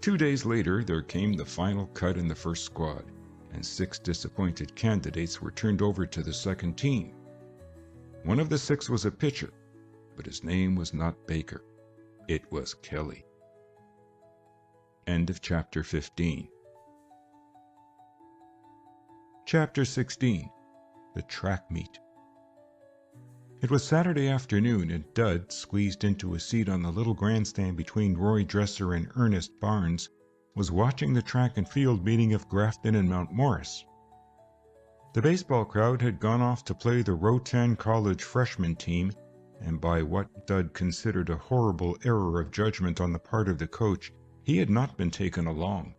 2 days later, there came the final cut in the first squad, and 6 disappointed candidates were turned over to the second team. One of the 6 was a pitcher, but his name was not Baker. It was Kelly. End of Chapter 15. Chapter 16. The Track Meet. It was Saturday afternoon, and Dud, squeezed into a seat on the little grandstand between Roy Dresser and Ernest Barnes, was watching the track and field meeting of Grafton and Mount Morris. The baseball crowd had gone off to play the Rotan College freshman team, and by what Dud considered a horrible error of judgment on the part of the coach, he had not been taken along.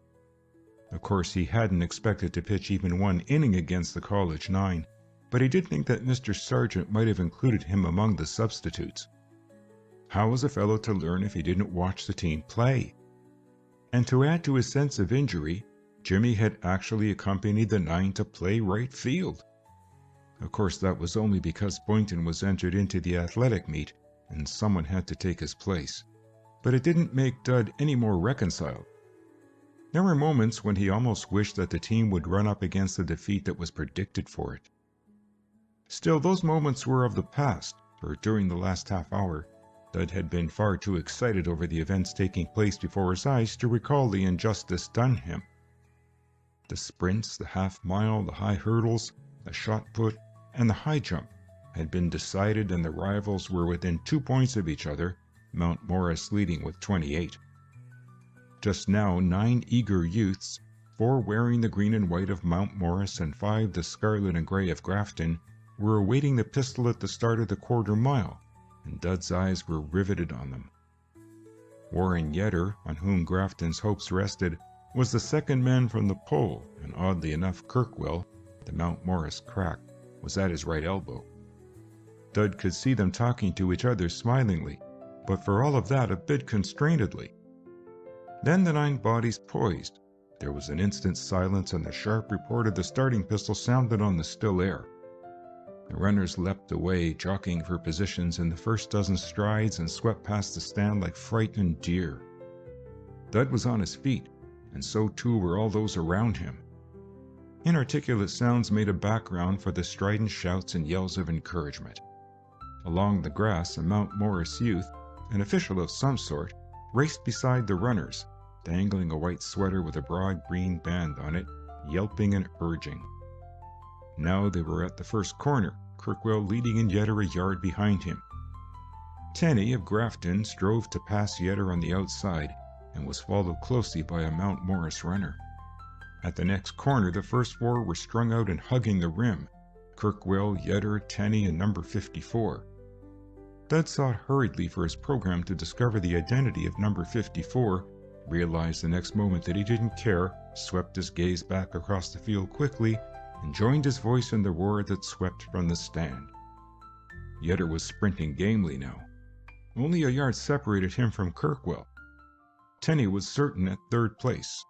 Of course, he hadn't expected to pitch even 1 inning against the college 9, but he did think that Mr. Sargent might have included him among the substitutes. How was a fellow to learn if he didn't watch the team play? And to add to his sense of injury, Jimmy had actually accompanied the 9 to play right field. Of course, that was only because Boynton was entered into the athletic meet, and someone had to take his place. But it didn't make Dud any more reconciled. There were moments when he almost wished that the team would run up against the defeat that was predicted for it. Still, those moments were of the past, for during the last half hour, Dud had been far too excited over the events taking place before his eyes to recall the injustice done him. The sprints, the half-mile, the high hurdles, the shot put, and the high jump had been decided, and the rivals were within 2 points of each other, Mount Morris leading with 28. Just now 9 eager youths, 4 wearing the green and white of Mount Morris and 5 the scarlet and gray of Grafton, were awaiting the pistol at the start of the quarter mile, and Dud's eyes were riveted on them. Warren Yetter, on whom Grafton's hopes rested, was the second man from the pole, and oddly enough Kirkwell, the Mount Morris crack, was at his right elbow. Dud could see them talking to each other smilingly, but for all of that a bit constrainedly. Then the 9 bodies poised. There was an instant's silence, and the sharp report of the starting pistol sounded on the still air. The runners leapt away, jockeying for positions in the first dozen strides, and swept past the stand like frightened deer. Dud was on his feet, and so too were all those around him. Inarticulate sounds made a background for the strident shouts and yells of encouragement. Along the grass, a Mount Morris youth, an official of some sort, raced beside the runners, dangling a white sweater with a broad green band on it, yelping and urging. Now they were at the first corner, Kirkwell leading and Yetter a yard behind him. Tenney of Grafton strove to pass Yetter on the outside, and was followed closely by a Mount Morris runner. At the next corner, the first 4 were strung out and hugging the rim, Kirkwell, Yetter, Tenney, and number 54. Dud sought hurriedly for his program to discover the identity of number 54, realized the next moment that he didn't care, swept his gaze back across the field quickly, and joined his voice in the roar that swept from the stand. Yetter was sprinting gamely now. Only a yard separated him from Kirkwell. Tenney was certain at third place.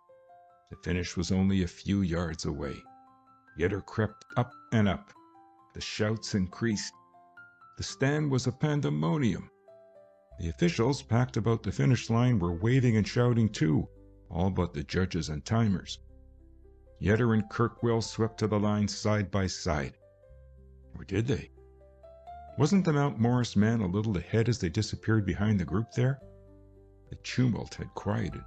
The finish was only a few yards away. Yetter crept up and up. The shouts increased. The stand was a pandemonium. The officials packed about the finish line were waving and shouting too, all but the judges and timers. Yetter and Kirkwell swept to the line side by side. Or did they? Wasn't the Mount Morris man a little ahead as they disappeared behind the group there? The tumult had quieted,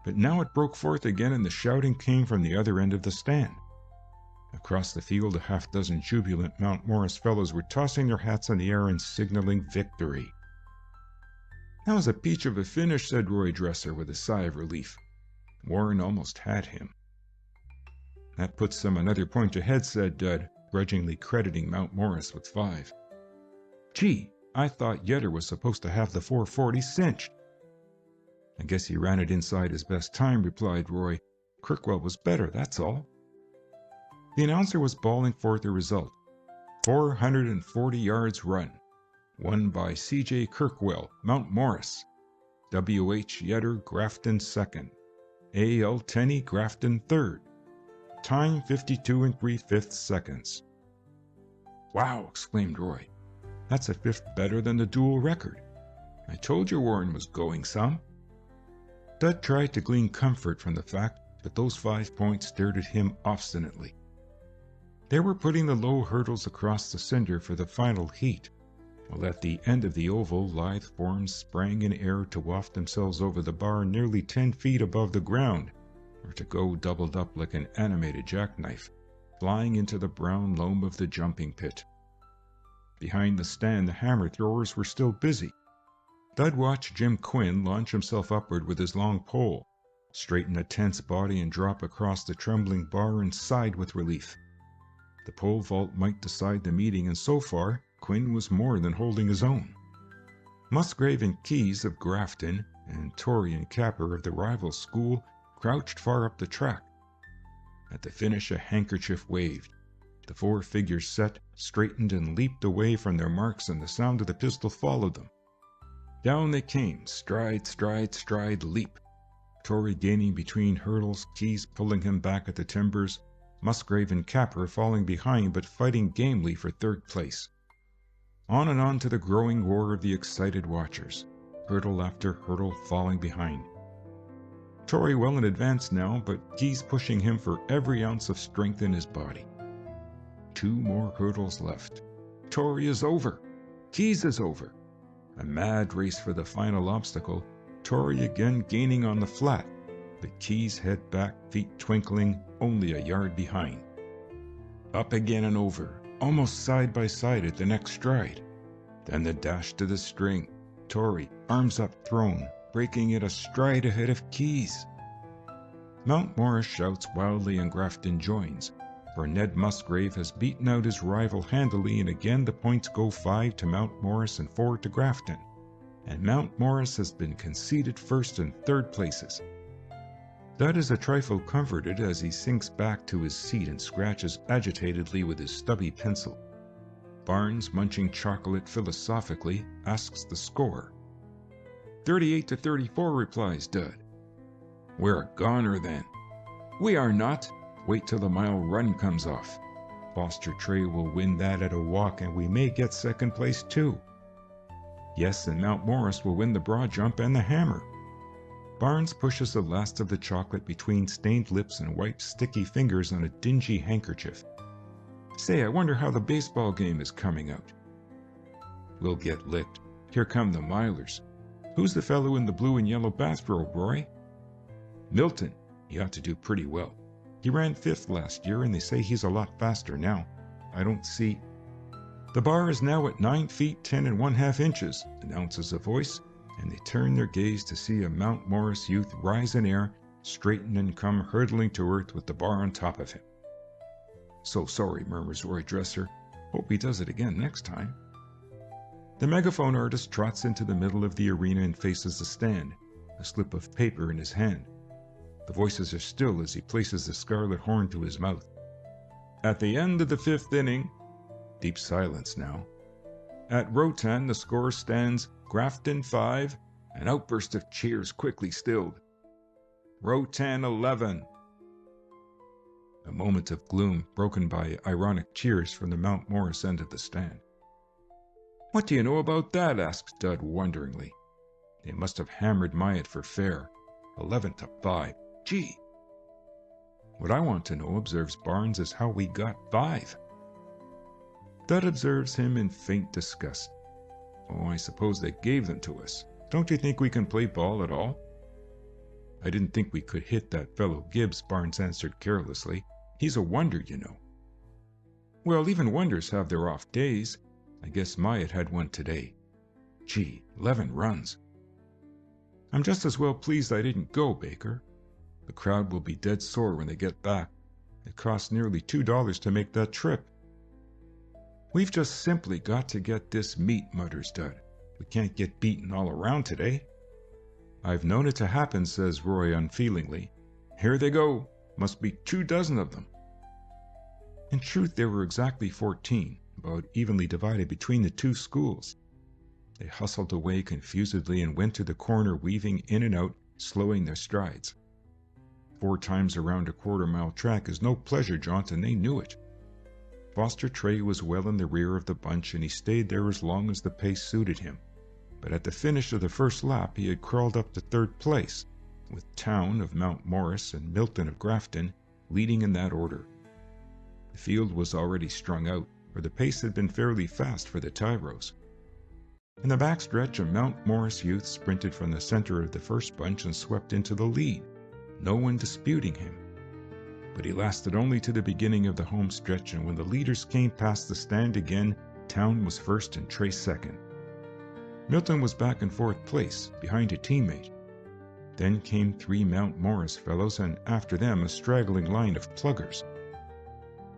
but now it broke forth again and the shouting came from the other end of the stand. Across the field, a half-dozen jubilant Mount Morris fellows were tossing their hats in the air and signaling victory. "That was a peach of a finish," said Roy Dresser with a sigh of relief. Warren almost had him. "That puts them another point ahead," said Dud, grudgingly crediting Mount Morris with 5. "Gee, I thought Yetter was supposed to have the 4:40 cinched." "I guess he ran it inside his best time," replied Roy. "Kirkwell was better, that's all." The announcer was bawling forth the result. 440 yards run. Won by C.J. Kirkwell, Mount Morris. W.H. Yetter, Grafton 2nd. A.L. Tenney, Grafton 3rd. Time 52 3/5 seconds. "Wow," exclaimed Roy. "That's a fifth better than the dual record. I told you Warren was going some." Dud tried to glean comfort from the fact, but those 5 points stared at him obstinately. They were putting the low hurdles across the cinder for the final heat, while at the end of the oval lithe forms sprang in air to waft themselves over the bar nearly 10 feet above the ground, or to go doubled up like an animated jackknife, flying into the brown loam of the jumping pit. Behind the stand, the hammer throwers were still busy. Dud watched Jim Quinn launch himself upward with his long pole, straighten a tense body and drop across the trembling bar and sighed with relief. The pole vault might decide the meeting, and so far, Quinn was more than holding his own. Musgrave and Keyes of Grafton, and Torrey and Capper of the rival school crouched far up the track. At the finish, a handkerchief waved. The 4 figures set, straightened, and leaped away from their marks, and the sound of the pistol followed them. Down they came, stride, stride, stride, leap. Torrey gaining between hurdles, Keyes pulling him back at the timbers, Musgrave and Capper falling behind but fighting gamely for third place. On and on to the growing roar of the excited watchers, hurdle after hurdle falling behind. Torrey well in advance now, but Keyes pushing him for every ounce of strength in his body. 2 more hurdles left. Torrey is over. Keyes is over. A mad race for the final obstacle, Torrey again gaining on the flat, but Keyes head back, feet twinkling, only a yard behind. Up again and over, almost side by side at the next stride. Then the dash to the string. Torrey, arms up thrown, breaking it a stride ahead of Keyes. Mount Morris shouts wildly and Grafton joins, for Ned Musgrave has beaten out his rival handily, and again the points go 5 to Mount Morris and 4 to Grafton, and Mount Morris has been conceded first and third places. Dud is a trifle comforted as he sinks back to his seat and scratches agitatedly with his stubby pencil. Barnes, munching chocolate philosophically, asks the score. 38-34, replies Dud. We're a goner then. We are not. Wait till the mile run comes off. Foster Trey will win that at a walk, and we may get second place too. Yes, and Mount Morris will win the broad jump and the hammer. Barnes pushes the last of the chocolate between stained lips and wipes sticky fingers on a dingy handkerchief. Say, I wonder how the baseball game is coming out. We'll get licked. Here come the milers. Who's the fellow in the blue and yellow bathrobe, Roy? Milton. He ought to do pretty well. He ran 5th last year, and they say he's a lot faster now. I don't see... The bar is now at 9 feet 10 1/2 inches, announces a voice, and they turn their gaze to see a Mount Morris youth rise in air, straighten and come hurtling to earth with the bar on top of him. So sorry, murmurs Roy Dresser. Hope he does it again next time. The megaphone artist trots into the middle of the arena and faces the stand, a slip of paper in his hand. The voices are still as he places the scarlet horn to his mouth. At the end of the 5th inning, deep silence now. At Rotan, the score stands Grafton 5, an outburst of cheers quickly stilled. Rotan 11. A moment of gloom broken by ironic cheers from the Mount Morris end of the stand. What do you know about that? Asks Dud wonderingly. They must have hammered Myatt for fair. 11-5. Gee. What I want to know, observes Barnes, is how we got 5. Dud observes him in faint disgust. Oh, I suppose they gave them to us. Don't you think we can play ball at all? I didn't think we could hit that fellow Gibbs, Barnes answered carelessly. He's a wonder, you know. Well, even wonders have their off days. I guess Myatt had one today. Gee, 11 runs. I'm just as well pleased I didn't go, Baker. The crowd will be dead sore when they get back. It cost nearly $2 to make that trip. We've just simply got to get this meet, mutters Dud. We can't get beaten all around today. I've known it to happen, says Roy unfeelingly. Here they go. Must be 24 of them. In truth, there were exactly 14, about evenly divided between the two schools. They hustled away confusedly and went to the corner, weaving in and out, slowing their strides. 4 times around a quarter-mile track is no pleasure jaunt, and they knew it. Foster Trey was well in the rear of the bunch, and he stayed there as long as the pace suited him. But at the finish of the first lap, he had crawled up to 3rd place, with Town of Mount Morris and Milton of Grafton leading in that order. The field was already strung out, for the pace had been fairly fast for the Tyros. In the backstretch, a Mount Morris youth sprinted from the center of the first bunch and swept into the lead, no one disputing him. But he lasted only to the beginning of the home stretch, and when the leaders came past the stand again, Town was first and Trey second. Milton was back in 4th place, behind a teammate. Then came 3 Mount Morris fellows, and after them a straggling line of pluggers.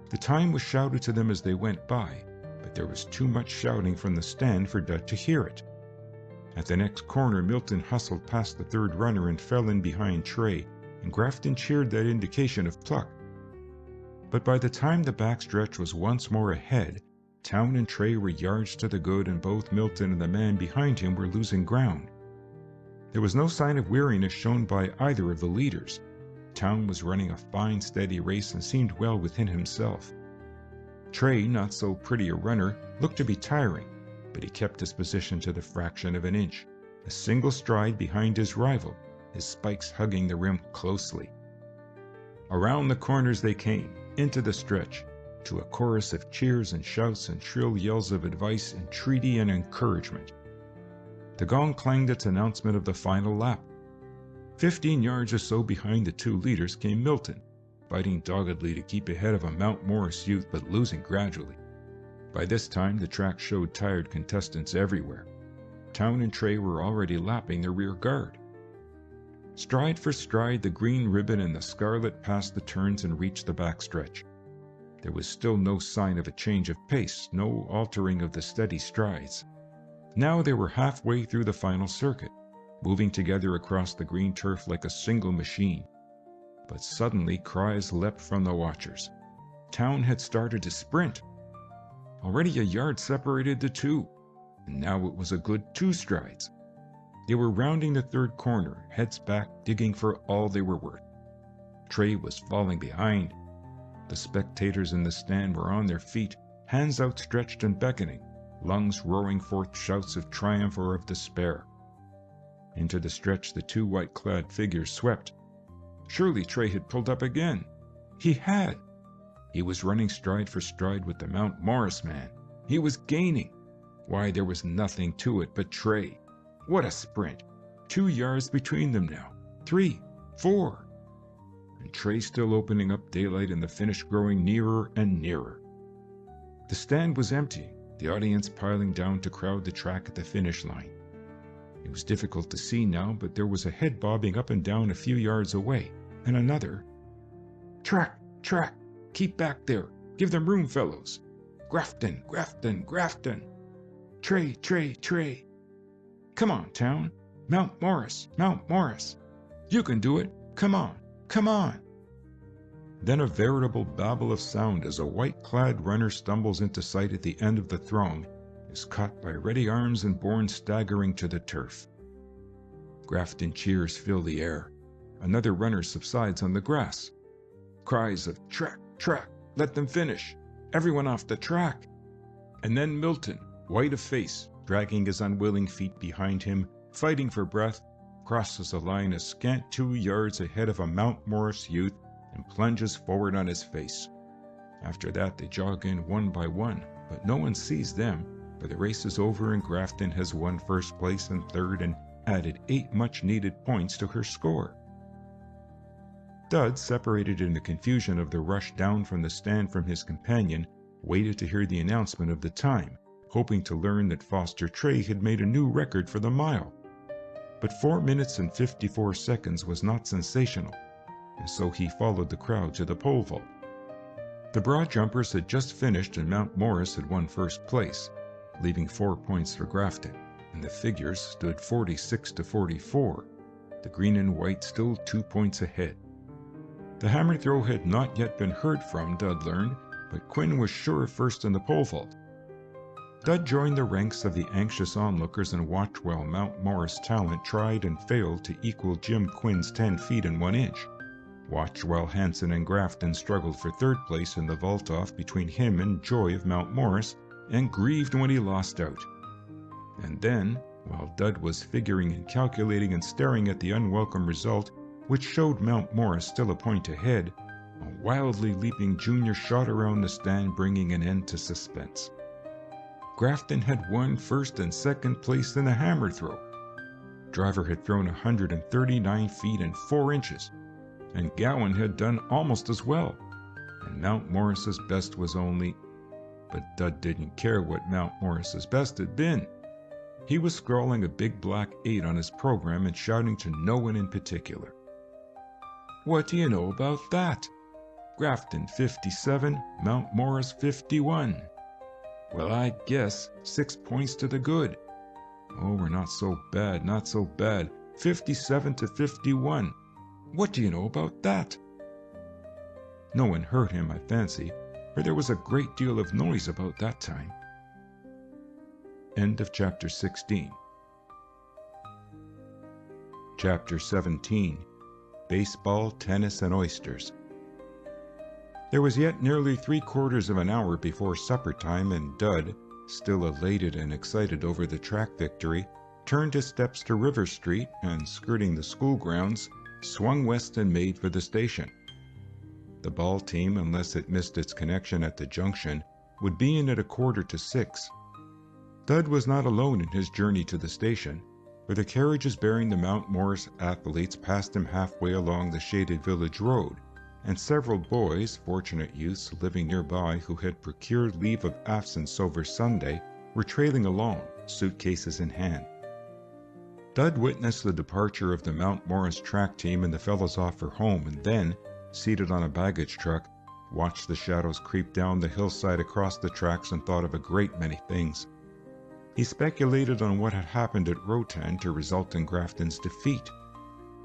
The time was shouted to them as they went by, but there was too much shouting from the stand for Dud to hear it. At the next corner, Milton hustled past the 3rd runner and fell in behind Trey, and Grafton cheered that indication of pluck. But by the time the backstretch was once more ahead, Town and Trey were yards to the good, and both Milton and the man behind him were losing ground. There was no sign of weariness shown by either of the leaders. Town was running a fine, steady race and seemed well within himself. Trey, not so pretty a runner, looked to be tiring, but he kept his position to the fraction of an inch, a single stride behind his rival, his spikes hugging the rim closely. Around the corners they came, into the stretch, to a chorus of cheers and shouts and shrill yells of advice, entreaty, and encouragement. The gong clanged its announcement of the final lap. 15 yards or so behind the 2 leaders came Milton, fighting doggedly to keep ahead of a Mount Morris youth, but losing gradually. By this time, the track showed tired contestants everywhere. Town and Trey were already lapping the rear guard. Stride for stride, the green ribbon and the scarlet passed the turns and reached the backstretch. There was still no sign of a change of pace, no altering of the steady strides. Now they were halfway through the final circuit, moving together across the green turf like a single machine. But suddenly cries leapt from the watchers. Town had started to sprint. Already a yard separated the 2, and now it was a good 2 strides. They were rounding the 3rd corner, heads back, digging for all they were worth. Trey was falling behind. The spectators in the stand were on their feet, hands outstretched and beckoning, lungs roaring forth shouts of triumph or of despair. Into the stretch the 2 white-clad figures swept. Surely Trey had pulled up again. He had. He was running stride for stride with the Mount Morris man. He was gaining. Why, there was nothing to it but Trey. What a sprint! 2 yards between them now. 3, 4. And Trey still opening up daylight and the finish growing nearer and nearer. The stand was empty, the audience piling down to crowd the track at the finish line. It was difficult to see now, but there was a head bobbing up and down a few yards away, and another. Track! Track! Keep back there! Give them room, fellows! Grafton! Grafton! Grafton! Trey! Trey! Trey! Come on, Town! Mount Morris! Mount Morris! You can do it! Come on! Come on!" Then a veritable babel of sound as a white-clad runner stumbles into sight at the end of the throng, is caught by ready arms and borne staggering to the turf. Grafton cheers fill the air. Another runner subsides on the grass. Cries of "Track! Track! Let them finish! Everyone off the track!" And then Milton, white of face, dragging his unwilling feet behind him, fighting for breath, crosses a line a scant 2 yards ahead of a Mount Morris youth and plunges forward on his face. After that they jog in one by one, but no one sees them, for the race is over and Grafton has won first place and third and added 8 much-needed points to her score. Dud, separated in the confusion of the rush down from the stand from his companion, waited to hear the announcement of the time, hoping to learn that Foster Trey had made a new record for the mile. But 4 minutes and 54 seconds was not sensational, and so he followed the crowd to the pole vault. The broad jumpers had just finished and Mount Morris had won first place, leaving 4 points for Grafton, and the figures stood 46 to 44, the green and white still 2 points ahead. The hammer throw had not yet been heard from, Dud learned, but Quinn was sure first in the pole vault. Dud joined the ranks of the anxious onlookers and watched while Mount Morris talent tried and failed to equal Jim Quinn's 10 feet and 1 inch. Watched while Hanson and Grafton struggled for third place in the vault-off between him and Joy of Mount Morris, and grieved when he lost out. And then, while Dud was figuring and calculating and staring at the unwelcome result, which showed Mount Morris still a point ahead, a wildly leaping junior shot around the stand, bringing an end to suspense. Grafton had won first and second place in the hammer throw. Driver had thrown 139 feet and 4 inches, and Gowan had done almost as well, and Mount Morris's best was only... But Dud didn't care what Mount Morris's best had been. He was scrawling a big black 8 on his program and shouting to no one in particular. "What do you know about that? Grafton 57, Mount Morris 51. Well, I guess 6 points to the good. Oh, we're not so bad, not so bad. 57 to 51. What do you know about that?" No one heard him, I fancy, for there was a great deal of noise about that time. End of chapter 16. Chapter 17. Baseball, tennis, and oysters. There was yet nearly 3/4 of an hour before supper time, and Dud, still elated and excited over the track victory, turned his steps to River Street and, skirting the school grounds, swung west and made for the station. The ball team, unless it missed its connection at the junction, would be in at 5:45. Dud was not alone in his journey to the station, for the carriages bearing the Mount Morris athletes passed him halfway along the shaded village road, and several boys, fortunate youths living nearby who had procured leave of absence over Sunday, were trailing along, suitcases in hand. Dud witnessed the departure of the Mount Morris track team and the fellows off for home, and then, seated on a baggage truck, watched the shadows creep down the hillside across the tracks and thought of a great many things. He speculated on what had happened at Rotan to result in Grafton's defeat,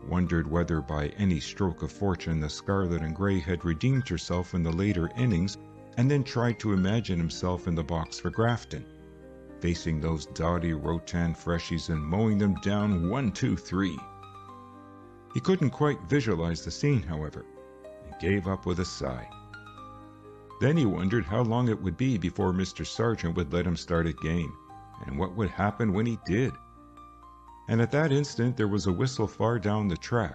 wondered whether by any stroke of fortune the Scarlet and Grey had redeemed herself in the later innings, and then tried to imagine himself in the box for Grafton, facing those dowdy Rotan freshies and mowing them down 1, 2, 3. He couldn't quite visualize the scene, however, and gave up with a sigh. Then he wondered how long it would be before Mr. Sargent would let him start a game, and what would happen when he did. And at that instant there was a whistle far down the track.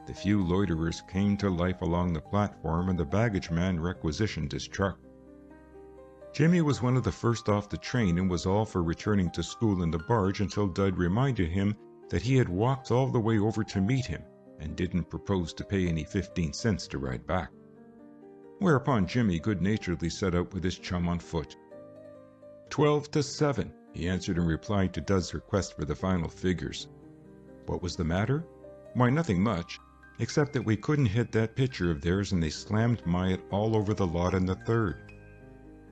The few loiterers came to life along the platform, and the baggage man requisitioned his truck. Jimmy was one of the first off the train and was all for returning to school in the barge until Dud reminded him that he had walked all the way over to meet him and didn't propose to pay any 15 cents to ride back. Whereupon Jimmy good-naturedly set out with his chum on foot. 12 to 7, he answered in reply to Dud's request for the final figures. What was the matter? Why, nothing much, except that we couldn't hit that pitcher of theirs and they slammed Myatt all over the lot in the third.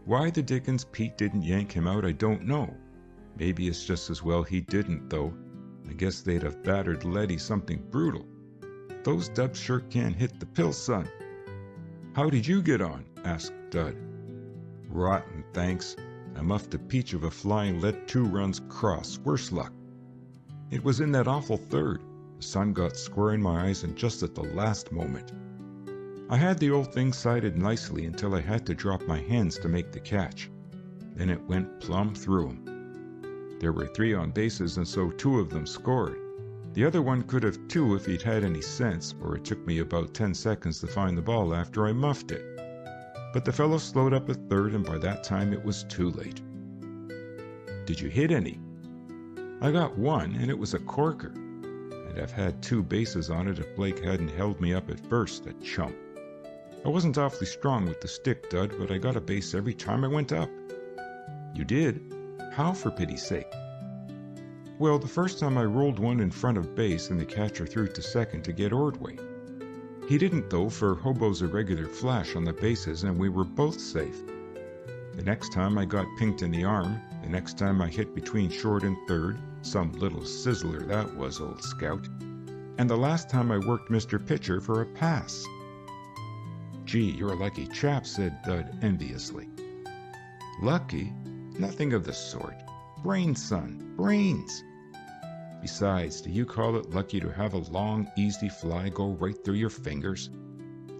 Why the dickens Pete didn't yank him out, I don't know. Maybe it's just as well he didn't, though. I guess they'd have battered Letty something brutal. Those dubs sure can hit the pill, son." "How did you get on?" asked Dud. "Rotten, thanks. I muffed a peach of a fly and let 2 runs cross, worse luck. It was in that awful third. The sun got square in my eyes and just at the last moment. I had the old thing sighted nicely until I had to drop my hands to make the catch. Then it went plumb through 'em. There were 3 on bases, and so 2 of them scored. The other one could have 2 if he'd had any sense, for it took me about 10 seconds to find the ball after I muffed it. But the fellow slowed up at third, and by that time it was too late." "Did you hit any?" "I got 1, and it was a corker. I'd have had 2 bases on it if Blake hadn't held me up at first, a chump. I wasn't awfully strong with the stick, Dud, but I got a base every time I went up." "You did? How, for pity's sake?" "Well, the first time I rolled one in front of base and the catcher threw to second to get Ordway. He didn't, though, for Hobo's a regular flash on the bases and we were both safe. The next time I got pinked in the arm, the next time I hit between short and third, some little sizzler that was, old scout. And the last time I worked Mr. Pitcher for a pass." "Gee, you're a lucky chap," said Dud enviously. "Lucky? Nothing of the sort. Brains, son, brains. Besides, do you call it lucky to have a long, easy fly go right through your fingers?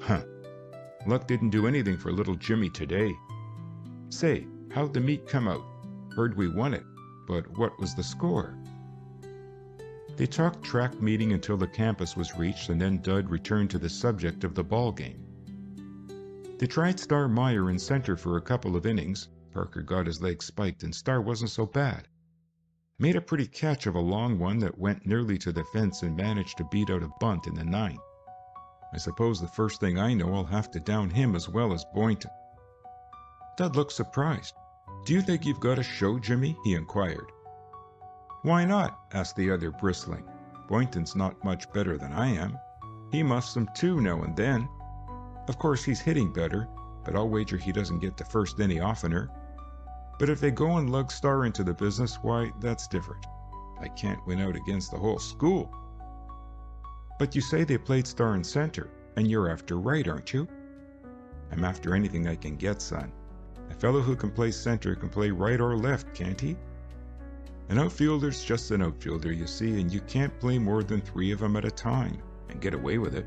Huh. Luck didn't do anything for little Jimmy today. Say, how'd the meet come out? Heard we won it, but what was the score?" They talked track meeting until the campus was reached, and then Dud returned to the subject of the ball game. They tried Star Meyer in center for a couple of innings. Parker got his leg spiked, and Star wasn't so bad. Made a pretty catch of a long one that went nearly to the fence and managed to beat out a bunt in the 9th. I suppose the first thing I know I'll have to down him as well as Boynton. Dud looked surprised. "Do you think you've got a show, Jimmy?" he inquired. "Why not?" asked the other, bristling. "Boynton's not much better than I am. He muffs them too now and then. Of course he's hitting better, but I'll wager he doesn't get to first any oftener. But if they go and lug Star into the business, why, that's different. I can't win out against the whole school." "But you say they played Star in center, and you're after right, aren't you?" "I'm after anything I can get, son. A fellow who can play center can play right or left, can't he? An outfielder's just an outfielder, you see, and you can't play more than 3 of them at a time, and get away with it.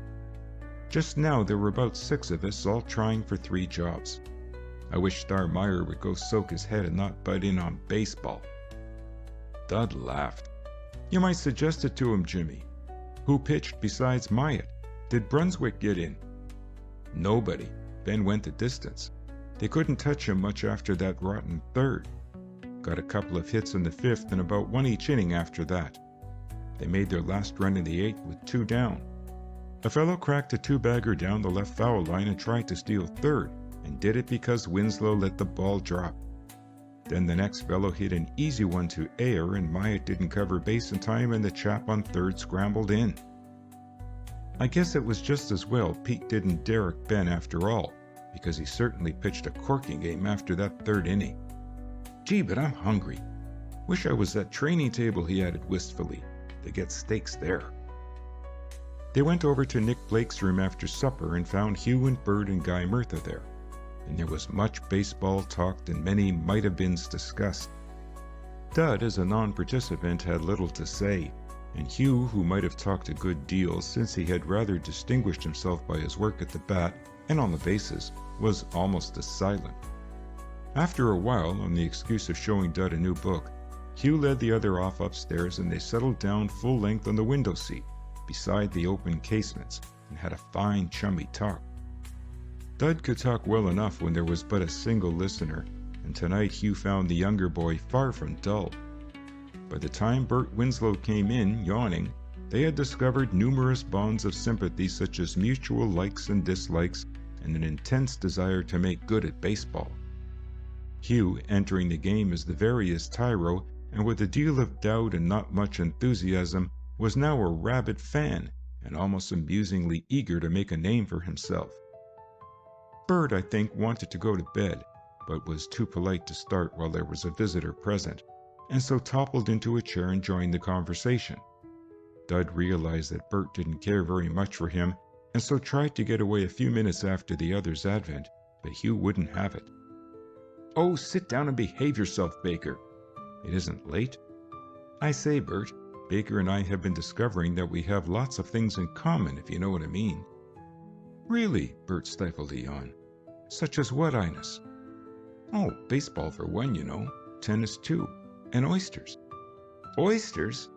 Just now there were about 6 of us all trying for 3 jobs. I wish Star Meyer would go soak his head and not butt in on baseball." Dud laughed. "You might suggest it to him, Jimmy. Who pitched besides Myatt? Did Brunswick get in?" "Nobody. Ben went the distance. They couldn't touch him much after that rotten third. Got a couple of hits in the 5th and about 1 each inning after that. They made their last run in the 8th with 2 down. A fellow cracked a 2-bagger down the left foul line and tried to steal third, and did it because Winslow let the ball drop. Then the next fellow hit an easy one to Ayer, and Myatt didn't cover base in time, and the chap on third scrambled in. I guess it was just as well Pete didn't derrick Ben after all, because he certainly pitched a corking game after that 3rd inning. Gee, but I'm hungry. Wish I was at training table," he added wistfully. "They get steaks there." They went over to Nick Blake's room after supper and found Hugh and Bert and Guy Murtha there, and there was much baseball talked and many might-have-beens discussed. Dud, as a non-participant, had little to say, and Hugh, who might have talked a good deal since he had rather distinguished himself by his work at the bat and on the bases, was almost as silent. After a while, on the excuse of showing Dud a new book, Hugh led the other off upstairs, and they settled down full length on the window seat, beside the open casements, and had a fine chummy talk. Dud could talk well enough when there was but a single listener, and tonight Hugh found the younger boy far from dull. By the time Bert Winslow came in, yawning, they had discovered numerous bonds of sympathy, such as mutual likes and dislikes, and an intense desire to make good at baseball. Hugh, entering the game as the veriest tyro, and with a deal of doubt and not much enthusiasm, was now a rabid fan, and almost amusingly eager to make a name for himself. Bert, I think, wanted to go to bed, but was too polite to start while there was a visitor present, and so toppled into a chair and joined the conversation. Dud realized that Bert didn't care very much for him, and so tried to get away a few minutes after the other's advent, but Hugh wouldn't have it. "Oh, sit down and behave yourself, Baker. It isn't late." "I say, Bert, Baker and I have been discovering that we have lots of things in common, if you know what I mean." "Really?" Bert stifled a yawn. "Such as what, Ines?" "Oh, baseball for one, you know. Tennis too. And oysters." "Oysters?"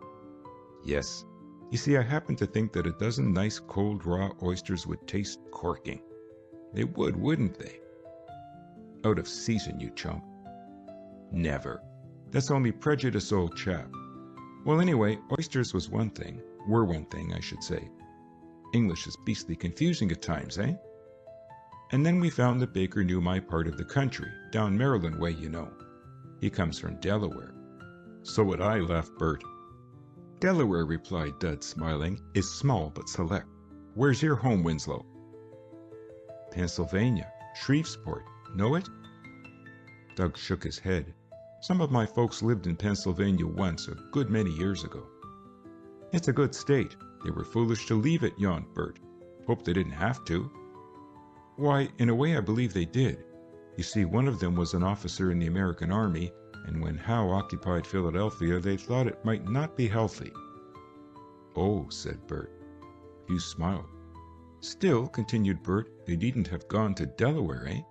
"Yes. You see, I happen to think that a dozen nice cold raw oysters would taste corking." "They would, wouldn't they?" "Out of season, you chump." "Never. That's only prejudice, old chap. Well, anyway, oysters were one thing, I should say. English is beastly confusing at times, eh? And then we found that Baker knew my part of the country, down Maryland way, you know. He comes from Delaware." "So would I," laughed Bert. "Delaware," replied Dud, smiling, "is small but select. Where's your home, Winslow?" "Pennsylvania. Shreveport. Know it?" Doug shook his head. "Some of my folks lived in Pennsylvania once, a good many years ago." "It's a good state. They were foolish to leave it," yawned Bert. "Hope they didn't have to." "Why, in a way I believe they did. You see, one of them was an officer in the American Army, and when Howe occupied Philadelphia, they thought it might not be healthy." "Oh," said Bert. Hugh smiled. "Still," continued Bert, "they needn't have gone to Delaware, eh?"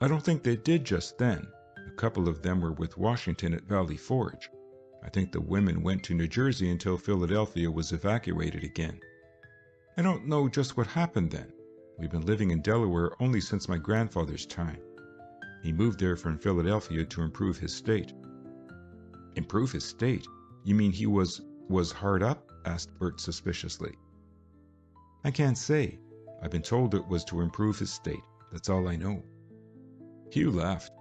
"I don't think they did just then. A couple of them were with Washington at Valley Forge. I think the women went to New Jersey until Philadelphia was evacuated again. I don't know just what happened then. We've been living in Delaware only since my grandfather's time. He moved there from Philadelphia to improve his state." "Improve his state? You mean he was hard up?" asked Bert suspiciously. "I can't say. I've been told it was to improve his state. That's all I know." Hugh laughed.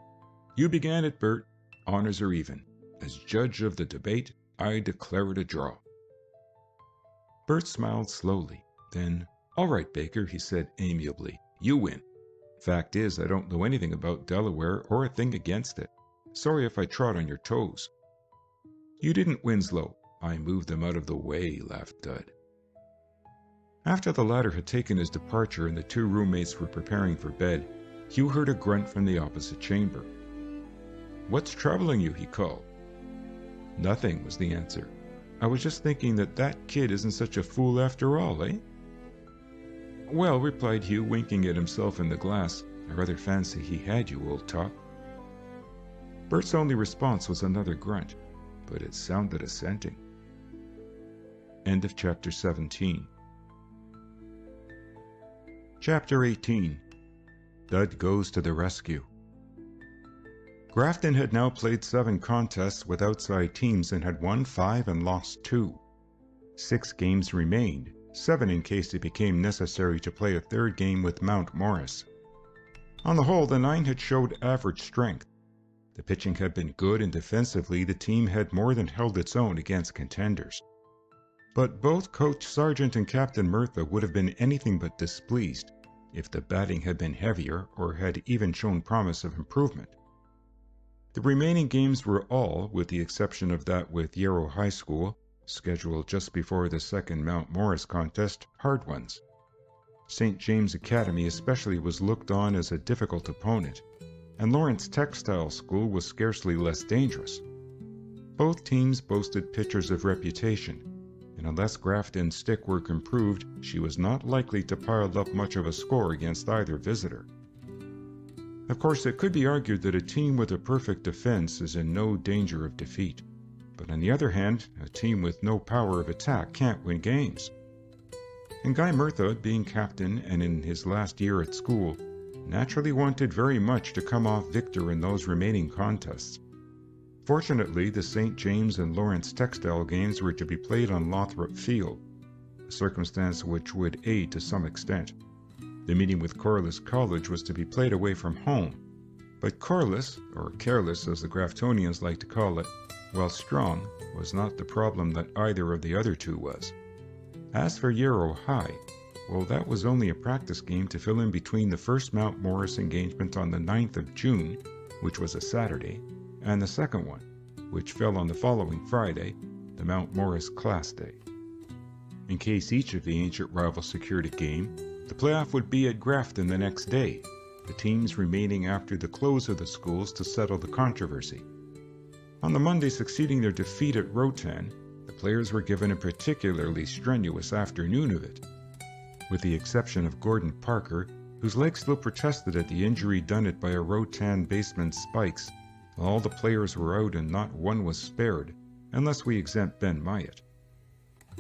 "You began it, Bert. Honors are even. As judge of the debate, I declare it a draw." Bert smiled slowly. Then, "All right, Baker," he said amiably. "You win. Fact is, I don't know anything about Delaware or a thing against it. Sorry if I trod on your toes." "You didn't, Winslow. I moved them out of the way," laughed Dud. After the latter had taken his departure and the two roommates were preparing for bed, Hugh heard a grunt from the opposite chamber. "What's troubling you?" he called. "Nothing," was the answer. "I was just thinking that kid isn't such a fool after all, eh?" "Well," replied Hugh, winking at himself in the glass, "I rather fancy he had you, old top." Bert's only response was another grunt, but it sounded assenting. End of Chapter 17. Chapter 18. Dud Goes to the Rescue. Grafton had now played 7 contests with outside teams and had won 5 and lost 2. 6 games remained, 7 in case it became necessary to play a third game with Mount Morris. On the whole, the 9 had showed average strength. The pitching had been good, and defensively the team had more than held its own against contenders. But both Coach Sargent and Captain Murtha would have been anything but displeased if the batting had been heavier or had even shown promise of improvement. The remaining games were all, with the exception of that with Yarrow High School, scheduled just before the second Mount Morris contest, hard ones. St. James Academy especially was looked on as a difficult opponent, and Lawrence Textile School was scarcely less dangerous. Both teams boasted pitchers of reputation, and unless Grafton's stick work improved, she was not likely to pile up much of a score against either visitor. Of course, it could be argued that a team with a perfect defense is in no danger of defeat. But on the other hand, a team with no power of attack can't win games. And Guy Murtha, being captain and in his last year at school, naturally wanted very much to come off victor in those remaining contests. Fortunately, the St. James and Lawrence Textile games were to be played on Lothrop Field, a circumstance which would aid to some extent. The meeting with Corliss College was to be played away from home, but Corliss, or Careless as the Graftonians like to call it, while strong, was not the problem that either of the other two was. As for Yarrow High, well, that was only a practice game to fill in between the first Mount Morris engagement on the 9th of June, which was a Saturday, and the second one, which fell on the following Friday, the Mount Morris Class Day. In case each of the ancient rivals secured a game, the playoff would be at Grafton the next day, the teams remaining after the close of the schools to settle the controversy. On the Monday succeeding their defeat at Rotan, the players were given a particularly strenuous afternoon of it. With the exception of Gordon Parker, whose leg still protested at the injury done it by a Rotan baseman's spikes, all the players were out and not one was spared, unless we exempt Ben Myatt.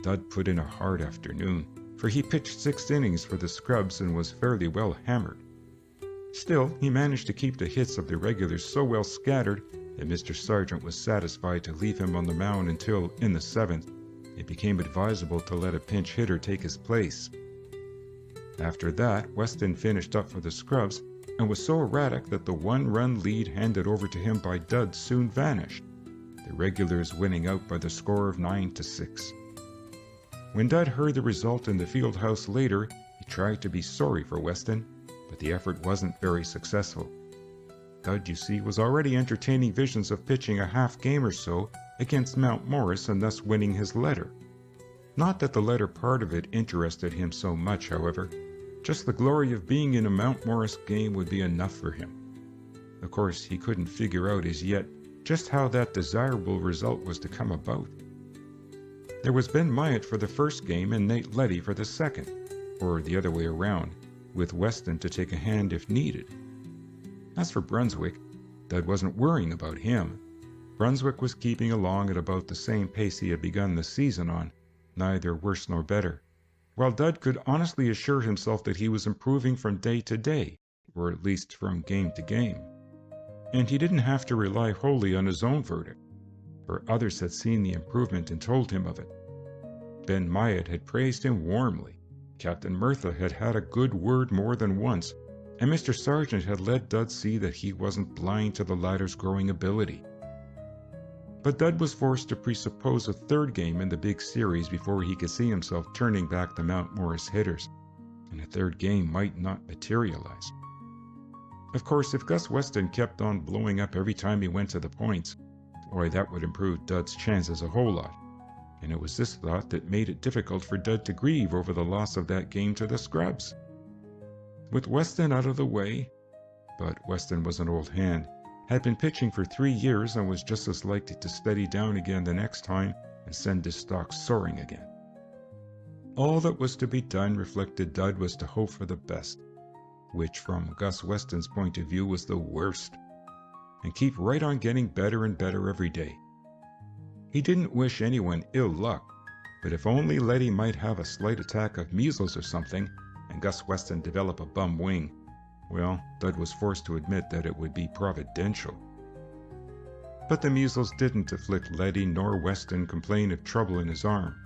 Dud put in a hard afternoon, for he pitched 6 innings for the Scrubs and was fairly well hammered. Still, he managed to keep the hits of the regulars so well scattered that Mr. Sargent was satisfied to leave him on the mound until, in the 7th, it became advisable to let a pinch hitter take his place. After that, Weston finished up for the Scrubs and was so erratic that the 1-run lead handed over to him by Dud soon vanished, the regulars winning out by the score of 9-6. When Dud heard the result in the field house later, he tried to be sorry for Weston, but the effort wasn't very successful. Dud, you see, was already entertaining visions of pitching a half game or so against Mount Morris and thus winning his letter. Not that the letter part of it interested him so much, however. Just the glory of being in a Mount Morris game would be enough for him. Of course, he couldn't figure out as yet just how that desirable result was to come about. There was Ben Myatt for the first game and Nate Leddy for the second, or the other way around, with Weston to take a hand if needed. As for Brunswick, Dud wasn't worrying about him. Brunswick was keeping along at about the same pace he had begun the season on, neither worse nor better, while Dud could honestly assure himself that he was improving from day to day, or at least from game to game. And he didn't have to rely wholly on his own verdict, for others had seen the improvement and told him of it. Ben Myatt had praised him warmly, Captain Murtha had had a good word more than once, and Mr. Sargent had let Dud see that he wasn't blind to the latter's growing ability. But Dud was forced to presuppose a third game in the big series before he could see himself turning back the Mount Morris hitters, and a third game might not materialize. Of course, if Gus Weston kept on blowing up every time he went to the points, why, that would improve Dud's chances a whole lot, and it was this thought that made it difficult for Dud to grieve over the loss of that game to the Scrubs. With Weston out of the way, but Weston was an old hand, had been pitching for 3 years and was just as likely to steady down again the next time and send his stock soaring again. All that was to be done, reflected Dud, was to hope for the best, which from Gus Weston's point of view was the worst, and keep right on getting better and better every day. He didn't wish anyone ill luck, but if only Letty might have a slight attack of measles or something, and Gus Weston develop a bum wing, well, Dud was forced to admit that it would be providential. But the measles didn't afflict Letty, nor Weston complain of trouble in his arm,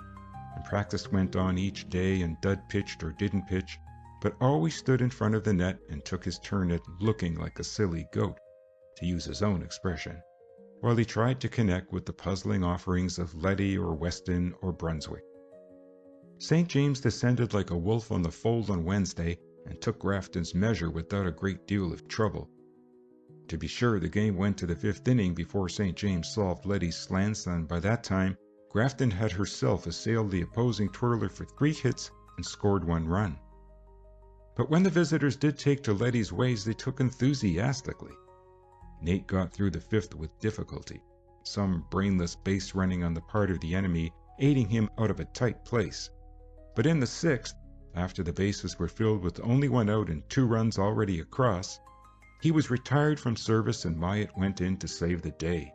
and practice went on each day, and Dud pitched or didn't pitch, but always stood in front of the net and took his turn at looking like a silly goat, to use his own expression, while he tried to connect with the puzzling offerings of Letty or Weston or Brunswick. St. James descended like a wolf on the fold on Wednesday and took Grafton's measure without a great deal of trouble. To be sure, the game went to the 5th inning before St. James solved Letty's slants, and by that time, Grafton had herself assailed the opposing twirler for 3 hits and scored 1 run. But when the visitors did take to Letty's ways, they took enthusiastically. Nate got through the 5th with difficulty, some brainless base running on the part of the enemy aiding him out of a tight place. But in the 6th, after the bases were filled with only 1 out and 2 runs already across, he was retired from service and Myatt went in to save the day.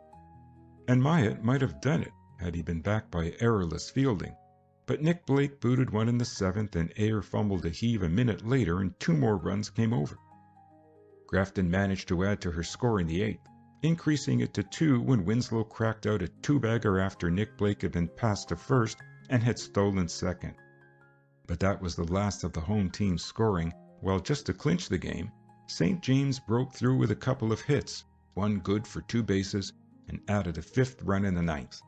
And Myatt might have done it had he been backed by errorless fielding, but Nick Blake booted 1 in the 7th and Ayer fumbled a heave a minute later and 2 more runs came over. Grafton managed to add to her score in the 8th, increasing it to 2 when Winslow cracked out a 2-bagger after Nick Blake had been passed to first and had stolen second. But that was the last of the home team's scoring, while just to clinch the game, St. James broke through with a couple of hits, 1 good for 2 bases, and added a 5th run in the 9th.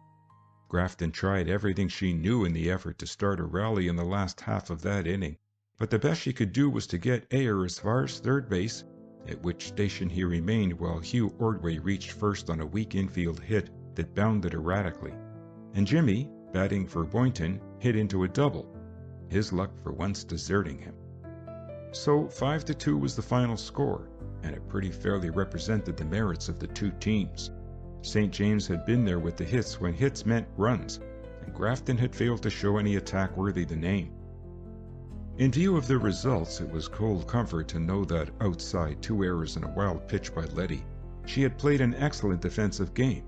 Grafton tried everything she knew in the effort to start a rally in the last half of that inning, but the best she could do was to get Ayer as far as third base, at which station he remained while Hugh Ordway reached first on a weak infield hit that bounded erratically, and Jimmy, batting for Boynton, hit into a double, his luck for once deserting him. So 5-2 was the final score, and it pretty fairly represented the merits of the two teams. St. James had been there with the hits when hits meant runs, and Grafton had failed to show any attack worthy the name. In view of the results, it was cold comfort to know that outside 2 errors and a wild pitch by Letty, she had played an excellent defensive game.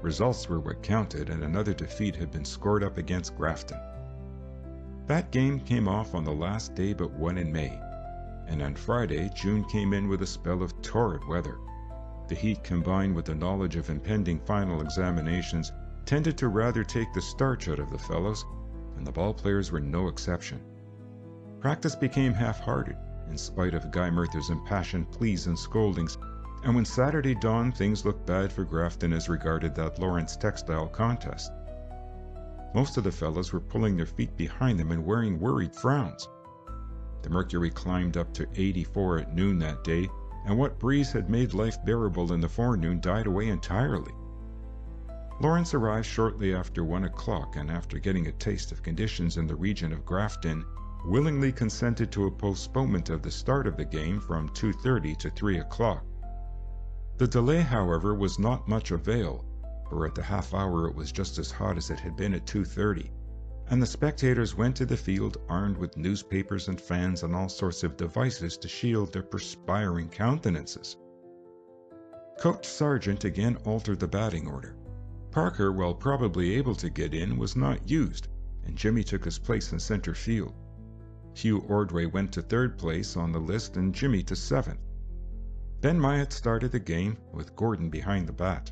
Results were what counted, and another defeat had been scored up against Grafton. That game came off on the last day but one in May, and on Friday, June came in with a spell of torrid weather. The heat combined with the knowledge of impending final examinations tended to rather take the starch out of the fellows, and the ball players were no exception. Practice became half-hearted, in spite of Guy Merther's impassioned pleas and scoldings, and when Saturday dawned, things looked bad for Grafton as regarded that Lawrence textile contest. Most of the fellows were pulling their feet behind them and wearing worried frowns. The mercury climbed up to 84 at noon that day, and what breeze had made life bearable in the forenoon died away entirely. Lawrence arrived shortly after 1 o'clock, and after getting a taste of conditions in the region of Grafton, willingly consented to a postponement of the start of the game from 2:30 to 3 o'clock. The delay, however, was not much avail, for at the half hour it was just as hot as it had been at 2:30, and the spectators went to the field armed with newspapers and fans and all sorts of devices to shield their perspiring countenances. Coach Sargent again altered the batting order. Parker, while probably able to get in, was not used, and Jimmy took his place in center field. Hugh Ordway went to 3rd place on the list and Jimmy to 7th. Ben Myatt started the game, with Gordon behind the bat.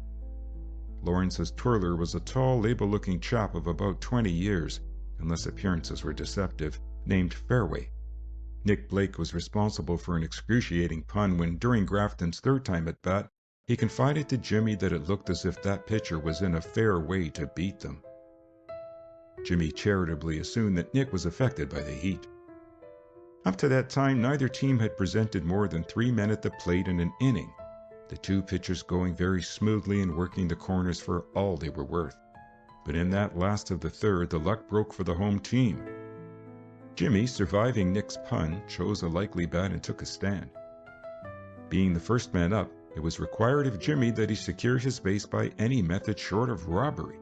Lawrence's twirler was a tall, able-looking chap of about 20 years, unless appearances were deceptive, named Fairway. Nick Blake was responsible for an excruciating pun when, during Grafton's 3rd time at bat, he confided to Jimmy that it looked as if that pitcher was in a fair way to beat them. Jimmy charitably assumed that Nick was affected by the heat. Up to that time, neither team had presented more than 3 men at the plate in an inning, the two pitchers going very smoothly and working the corners for all they were worth. But in that last of the 3rd, the luck broke for the home team. Jimmy, surviving Nick's pun, chose a likely bat and took a stand. Being the first man up, it was required of Jimmy that he secure his base by any method short of robbery.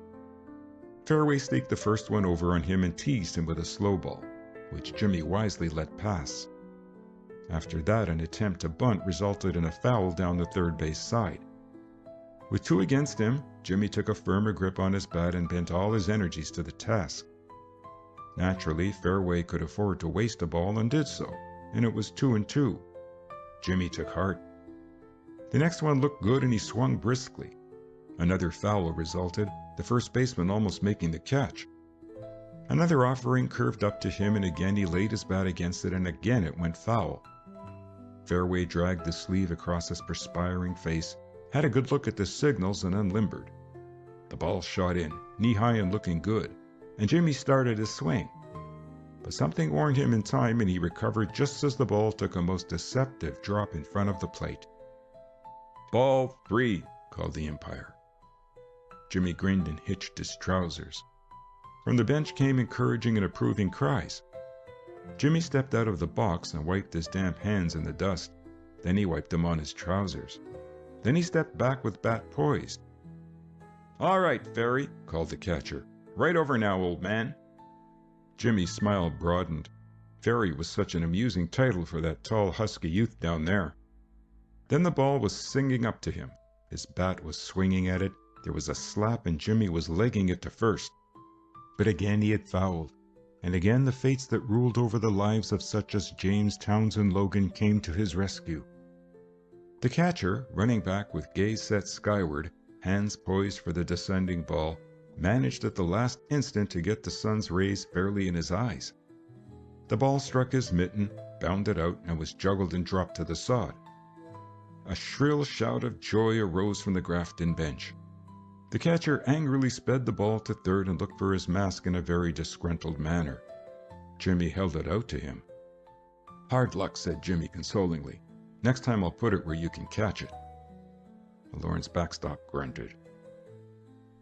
Fairway sneaked the first one over on him and teased him with a slow ball, which Jimmy wisely let pass. After that, an attempt to bunt resulted in a foul down the 3rd base side. With 2 against him, Jimmy took a firmer grip on his bat and bent all his energies to the task. Naturally, Fairway could afford to waste a ball and did so, and it was 2-2. Jimmy took heart. The next one looked good and he swung briskly. Another foul resulted, the first baseman almost making the catch. Another offering curved up to him, and again he laid his bat against it, and again it went foul. Fairway dragged the sleeve across his perspiring face, had a good look at the signals, and unlimbered. The ball shot in, knee-high and looking good, and Jimmy started his swing. But something warned him in time, and he recovered just as the ball took a most deceptive drop in front of the plate. "Ball 3, called the umpire. Jimmy grinned and hitched his trousers. From the bench came encouraging and approving cries. Jimmy stepped out of the box and wiped his damp hands in the dust. Then he wiped them on his trousers. Then he stepped back with bat poised. "All right, Ferry," called the catcher. "Right over now, old man." Jimmy's smile broadened. Ferry was such an amusing title for that tall, husky youth down there. Then the ball was singing up to him. His bat was swinging at it. There was a slap, and Jimmy was legging it to first. But again he had fouled, and again the fates that ruled over the lives of such as James Townsend Logan came to his rescue. The catcher, running back with gaze set skyward, hands poised for the descending ball, managed at the last instant to get the sun's rays fairly in his eyes. The ball struck his mitten, bounded out, and was juggled and dropped to the sod. A shrill shout of joy arose from the Grafton bench. The catcher angrily sped the ball to 3rd and looked for his mask in a very disgruntled manner. Jimmy held it out to him. "Hard luck," said Jimmy consolingly. "Next time I'll put it where you can catch it." Lawrence backstop grunted.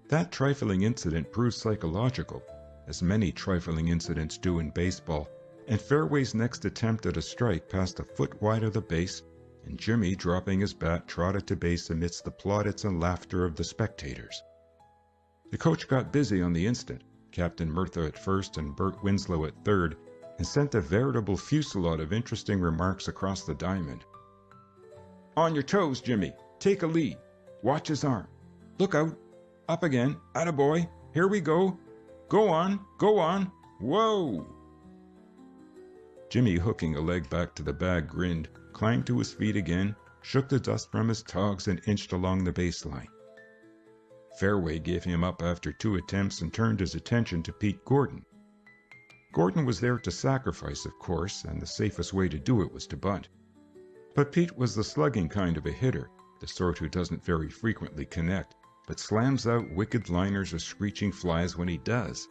That trifling incident proved psychological, as many trifling incidents do in baseball, and Fairway's next attempt at a strike passed a foot wide of the base, and Jimmy, dropping his bat, trotted to base amidst the plaudits and laughter of the spectators. The coach got busy on the instant, Captain Murtha at first and Bert Winslow at third, and sent a veritable fusillade of interesting remarks across the diamond. "On your toes, Jimmy. Take a lead. Watch his arm. Look out. Up again. Attaboy. Here we go. Go on. Go on. Whoa!" Jimmy, hooking a leg back to the bag, grinned, climbed to his feet again, shook the dust from his togs, and inched along the baseline. Fairway gave him up after 2 attempts and turned his attention to Pete Gordon. Gordon was there to sacrifice, of course, and the safest way to do it was to bunt. But Pete was the slugging kind of a hitter, the sort who doesn't very frequently connect, but slams out wicked liners or screeching flies when he does.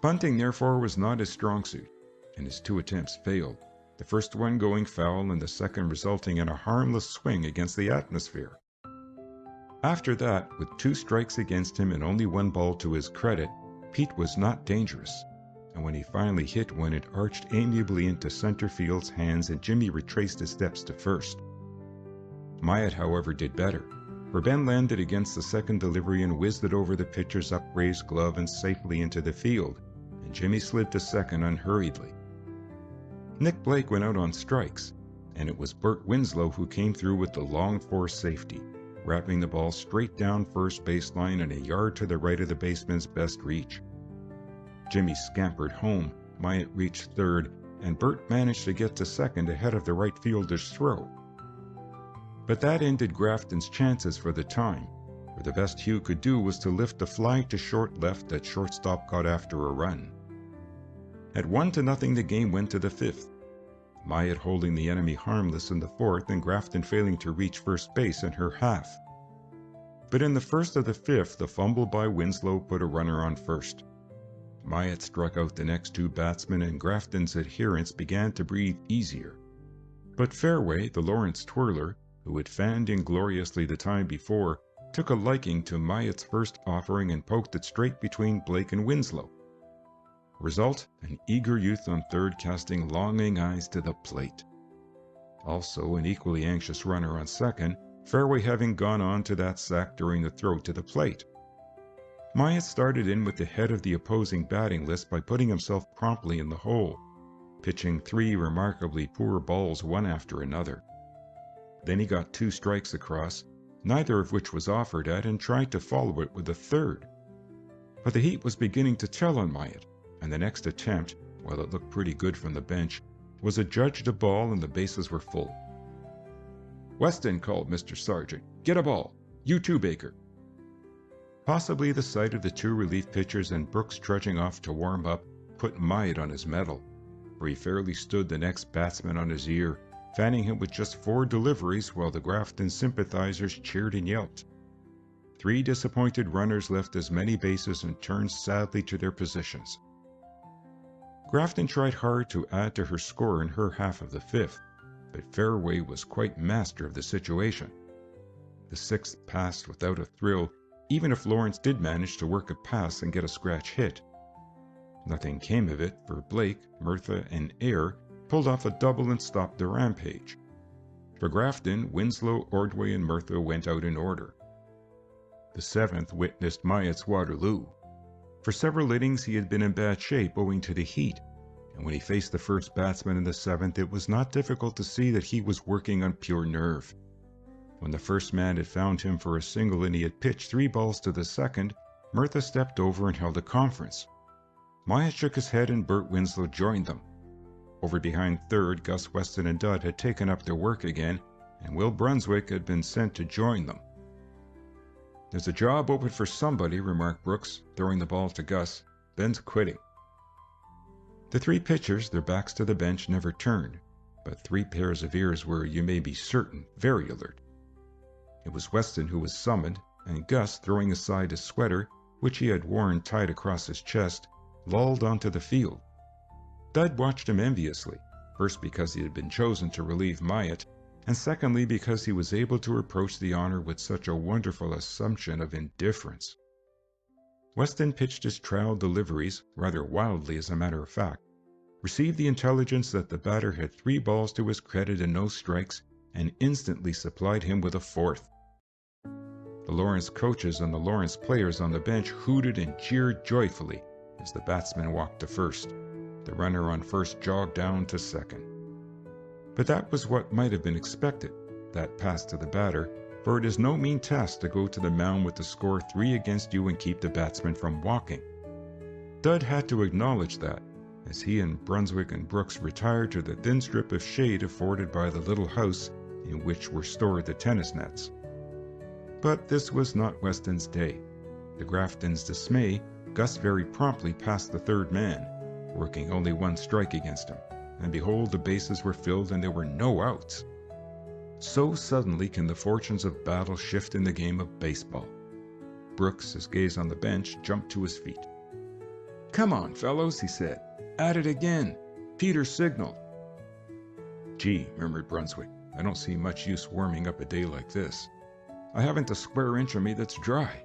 Bunting, therefore, was not his strong suit, and his 2 attempts failed, the first one going foul and the second resulting in a harmless swing against the atmosphere. After that, with 2 strikes against him and only 1 ball to his credit, Pete was not dangerous, and when he finally hit one, it arched amiably into center field's hands and Jimmy retraced his steps to first. Myatt, however, did better, for Ben landed against the second delivery and whizzed it over the pitcher's upraised glove and safely into the field, and Jimmy slid to second unhurriedly. Nick Blake went out on strikes, and it was Bert Winslow who came through with the long-force safety, wrapping the ball straight down first baseline and a yard to the right of the baseman's best reach. Jimmy scampered home, Myatt reached third, and Bert managed to get to second ahead of the right fielder's throw. But that ended Grafton's chances for the time, for the best Hugh could do was to lift a fly to short left that shortstop got after a run. At 1-0 the game went to the 5th, Myatt holding the enemy harmless in the 4th and Grafton failing to reach first base in her half. But in the first of the 5th, the fumble by Winslow put a runner on first. Myatt struck out the next 2 batsmen and Grafton's adherents began to breathe easier. But Fairway, the Lawrence twirler, who had fanned ingloriously the time before, took a liking to Myatt's first offering and poked it straight between Blake and Winslow. Result, an eager youth on third casting longing eyes to the plate. Also an equally anxious runner on second, Fairway having gone on to that sack during the throw to the plate. Myatt started in with the head of the opposing batting list by putting himself promptly in the hole, pitching 3 remarkably poor balls one after another. Then he got 2 strikes across, neither of which was offered at, and tried to follow it with a third. But the heat was beginning to tell on Myatt, and the next attempt, while it looked pretty good from the bench, was adjudged a ball and the bases were full. "Weston," called Mr. Sargent. "Get a ball. You too, Baker." Possibly the sight of the 2 relief pitchers and Brooks trudging off to warm up put Myatt on his mettle, for he fairly stood the next batsman on his ear, fanning him with just 4 deliveries while the Grafton sympathizers cheered and yelped. 3 disappointed runners left as many bases and turned sadly to their positions. Grafton tried hard to add to her score in her half of the 5th, but Fairway was quite master of the situation. The 6th passed without a thrill, even if Lawrence did manage to work a pass and get a scratch hit. Nothing came of it, for Blake, Murtha, and Eyre pulled off a double and stopped the rampage. For Grafton, Winslow, Ordway, and Murtha went out in order. The 7th witnessed Myatt's Waterloo. For several innings he had been in bad shape owing to the heat, and when he faced the first batsman in the 7th, it was not difficult to see that he was working on pure nerve. When the first man had found him for a single and he had pitched 3 balls to the second, Murtha stepped over and held a conference. Myatt shook his head and Bert Winslow joined them. Over behind third, Gus Weston and Dud had taken up their work again, and Will Brunswick had been sent to join them. "There's a job open for somebody," remarked Brooks, throwing the ball to Gus. "Ben's quitting." The 3 pitchers, their backs to the bench, never turned, but 3 pairs of ears were, you may be certain, very alert. It was Weston who was summoned, and Gus, throwing aside his sweater, which he had worn tied across his chest, lolled onto the field. Dud watched him enviously, first because he had been chosen to relieve Myatt, and secondly because he was able to approach the honor with such a wonderful assumption of indifference. Weston pitched his trial deliveries, rather wildly as a matter of fact, received the intelligence that the batter had 3 balls to his credit and no strikes, and instantly supplied him with a 4th. The Lawrence coaches and the Lawrence players on the bench hooted and cheered joyfully as the batsman walked to first. The runner on first jogged down to second. But that was what might have been expected, that pass to the batter, for it is no mean task to go to the mound with the score 3 against you and keep the batsman from walking. Dud had to acknowledge that, as he and Brunswick and Brooks retired to the thin strip of shade afforded by the little house in which were stored the tennis nets. But this was not Weston's day. To Grafton's dismay, Gus very promptly passed the 3rd man, working only 1 strike against him, and behold, the bases were filled and there were no outs. So suddenly can the fortunes of battle shift in the game of baseball. Brooks, his gaze on the bench, jumped to his feet. "Come on, fellows," he said. "At it again. Peter signaled." "Gee," murmured Brunswick, "I don't see much use warming up a day like this. I haven't a square inch of me that's dry."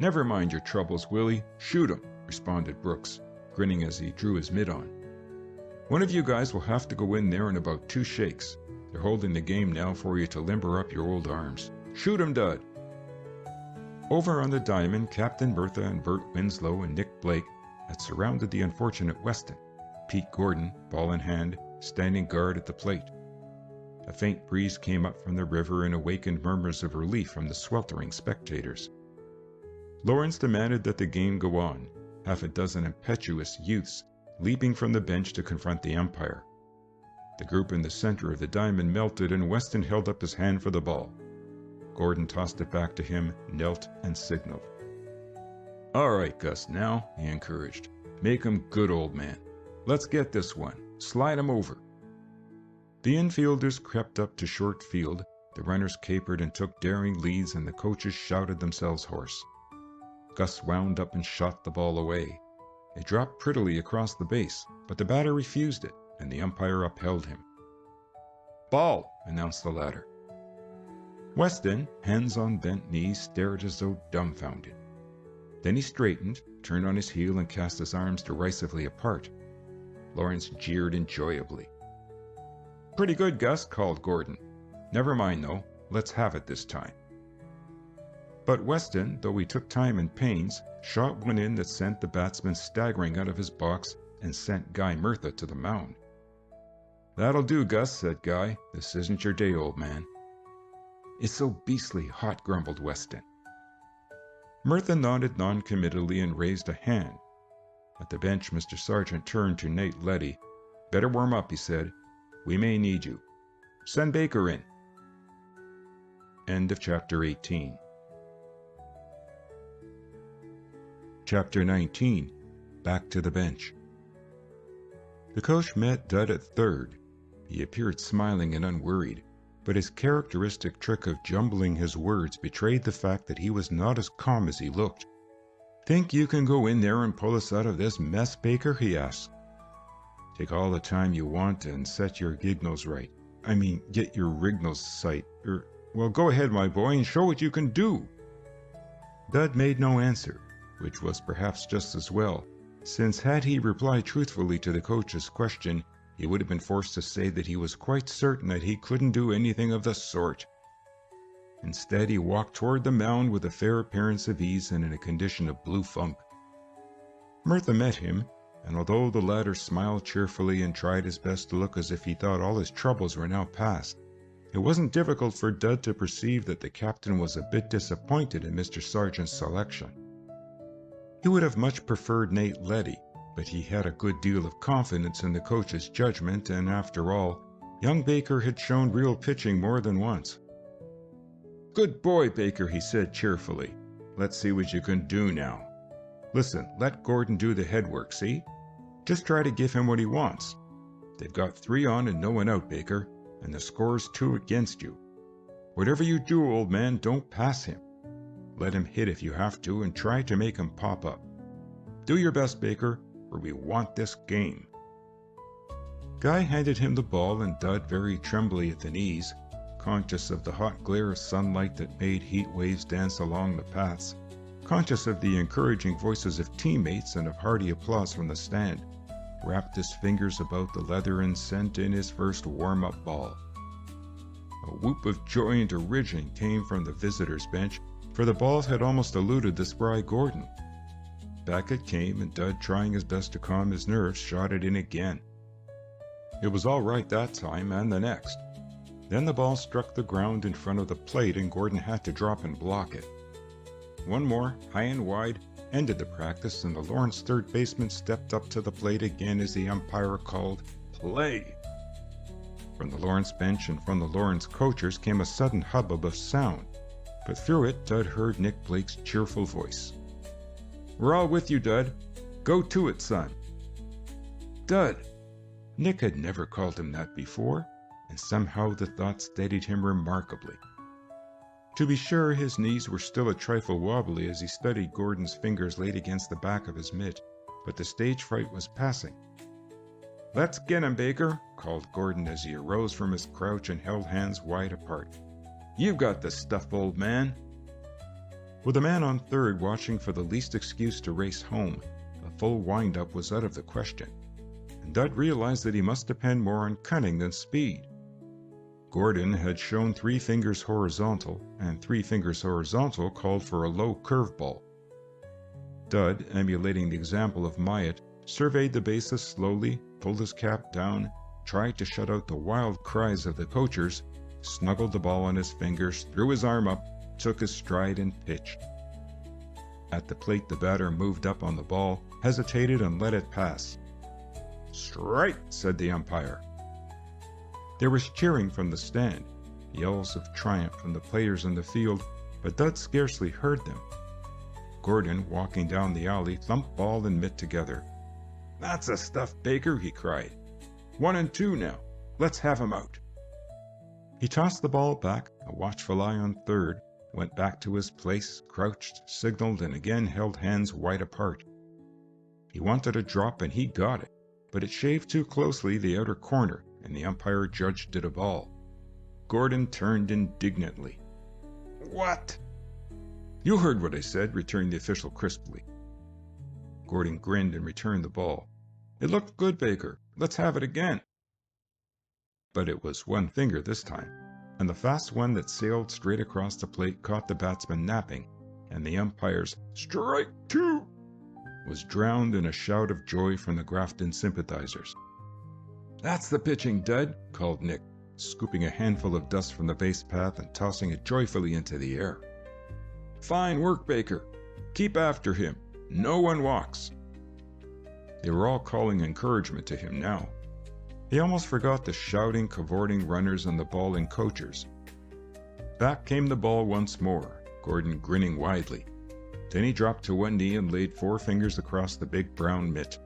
"Never mind your troubles, Willie. Shoot 'em," responded Brooks, grinning as he drew his mitt on. "One of you guys will have to go in there in about 2 shakes. They're holding the game now for you to limber up your old arms. Shoot 'em, Dud." Over on the diamond, Captain Bertha and Bert Winslow and Nick Blake had surrounded the unfortunate Weston, Pete Gordon, ball in hand, standing guard at the plate. A faint breeze came up from the river and awakened murmurs of relief from the sweltering spectators. Lawrence demanded that the game go on, half a dozen impetuous youths leaping from the bench to confront the umpire. The group in the center of the diamond melted, and Weston held up his hand for the ball. Gordon tossed it back to him, knelt, and signaled. "All right, Gus, now," he encouraged. "Make 'em good, old man. Let's get this one. Slide 'em over." The infielders crept up to short field, the runners capered and took daring leads, and the coaches shouted themselves hoarse. Gus wound up and shot the ball away. It dropped prettily across the base, but the batter refused it, and the umpire upheld him. "Ball," announced the latter. Weston, hands on bent knees, stared as though dumbfounded. Then he straightened, turned on his heel, and cast his arms derisively apart. Lawrence jeered enjoyably. "Pretty good, Gus," called Gordon. "Never mind, though. Let's have it this time." But Weston, though he took time and pains, shot one in that sent the batsman staggering out of his box and sent Guy Murtha to the mound. "That'll do, Gus," said Guy. "This isn't your day, old man." "It's so beastly hot," grumbled Weston. Murtha nodded noncommittally and raised a hand. At the bench, Mr. Sargent turned to Nate Letty. "Better warm up," he said. "We may need you. Send Baker in." End of chapter 18. Chapter 19. Back to the bench. The coach met Dud at third. He appeared smiling and unworried, but his characteristic trick of jumbling his words betrayed the fact that he was not as calm as he looked. "Think you can go in there and pull us out of this mess, Baker?" he asked. "Take all the time you want and set your gignals right. Get your rignals sight. Well, go ahead, my boy, and show what you can do." Dud made no answer, which was perhaps just as well, since had he replied truthfully to the coach's question, he would have been forced to say that he was quite certain that he couldn't do anything of the sort. Instead, he walked toward the mound with a fair appearance of ease and in a condition of blue funk. Murtha met him, and although the latter smiled cheerfully and tried his best to look as if he thought all his troubles were now past, it wasn't difficult for Dud to perceive that the captain was a bit disappointed in Mr. Sargent's selection. He would have much preferred Nate Letty, but he had a good deal of confidence in the coach's judgment, and after all, young Baker had shown real pitching more than once. "Good boy, Baker," he said cheerfully. "Let's see what you can do now. Listen, let Gordon do the headwork, see? Just try to give him what he wants. They've got 3 on and no one out, Baker, and the score's 2 against you. Whatever you do, old man, don't pass him. Let him hit if you have to, and try to make him pop up. Do your best, Baker, for we want this game." Guy handed him the ball, and Dud, very trembly at the knees, conscious of the hot glare of sunlight that made heat waves dance along the paths, conscious of the encouraging voices of teammates and of hearty applause from the stand, wrapped his fingers about the leather and sent in his first warm-up ball. A whoop of joy and derision came from the visitors' bench, for the ball had almost eluded the spry Gordon. Back it came, and Dud, trying his best to calm his nerves, shot it in again. It was all right that time and the next. Then the ball struck the ground in front of the plate, and Gordon had to drop and block it. One more, high and wide, ended the practice, and the Lawrence third baseman stepped up to the plate again as the umpire called, "Play!" From the Lawrence bench and from the Lawrence coachers came a sudden hubbub of sound, but through it Dud heard Nick Blake's cheerful voice. "We're all with you, Dud. Go to it, son." Dud! Nick had never called him that before, and somehow the thought steadied him remarkably. To be sure, his knees were still a trifle wobbly as he studied Gordon's fingers laid against the back of his mitt, but the stage fright was passing. "Let's get him, Baker," called Gordon as he arose from his crouch and held hands wide apart. "You've got the stuff, old man." With a man on third watching for the least excuse to race home, a full wind-up was out of the question, and Dud realized that he must depend more on cunning than speed. Gordon had shown 3 fingers horizontal, and 3 fingers horizontal called for a low curveball. Dud, emulating the example of Myatt, surveyed the bases slowly, pulled his cap down, tried to shut out the wild cries of the coachers, snuggled the ball on his fingers, threw his arm up, took his stride, and pitched. At the plate, the batter moved up on the ball, hesitated, and let it pass. "Strike," said the umpire. There was cheering from the stand, yells of triumph from the players in the field, but Dud scarcely heard them. Gordon, walking down the alley, thumped ball and mitt together. "That's the stuff, Baker," he cried. 1 and 2 now. Let's have him out." He tossed the ball back, a watchful eye on third, went back to his place, crouched, signaled, and again held hands wide apart. He wanted a drop, and he got it, but it shaved too closely the outer corner, and the umpire judged it a ball. Gordon turned indignantly. "What?" "You heard what I said," returned the official crisply. Gordon grinned and returned the ball. "It looked good, Baker. Let's have it again." But it was 1 finger this time, and the fast one that sailed straight across the plate caught the batsman napping, and the umpire's "Strike 2" was drowned in a shout of joy from the Grafton sympathizers. "That's the pitching, Dud," called Nick, scooping a handful of dust from the base path and tossing it joyfully into the air. "Fine work, Baker. Keep after him. No one walks." They were all calling encouragement to him now. He almost forgot the shouting, cavorting runners and the bawling coachers. Back came the ball once more, Gordon grinning widely. Then he dropped to one knee and laid 4 fingers across the big brown mitt.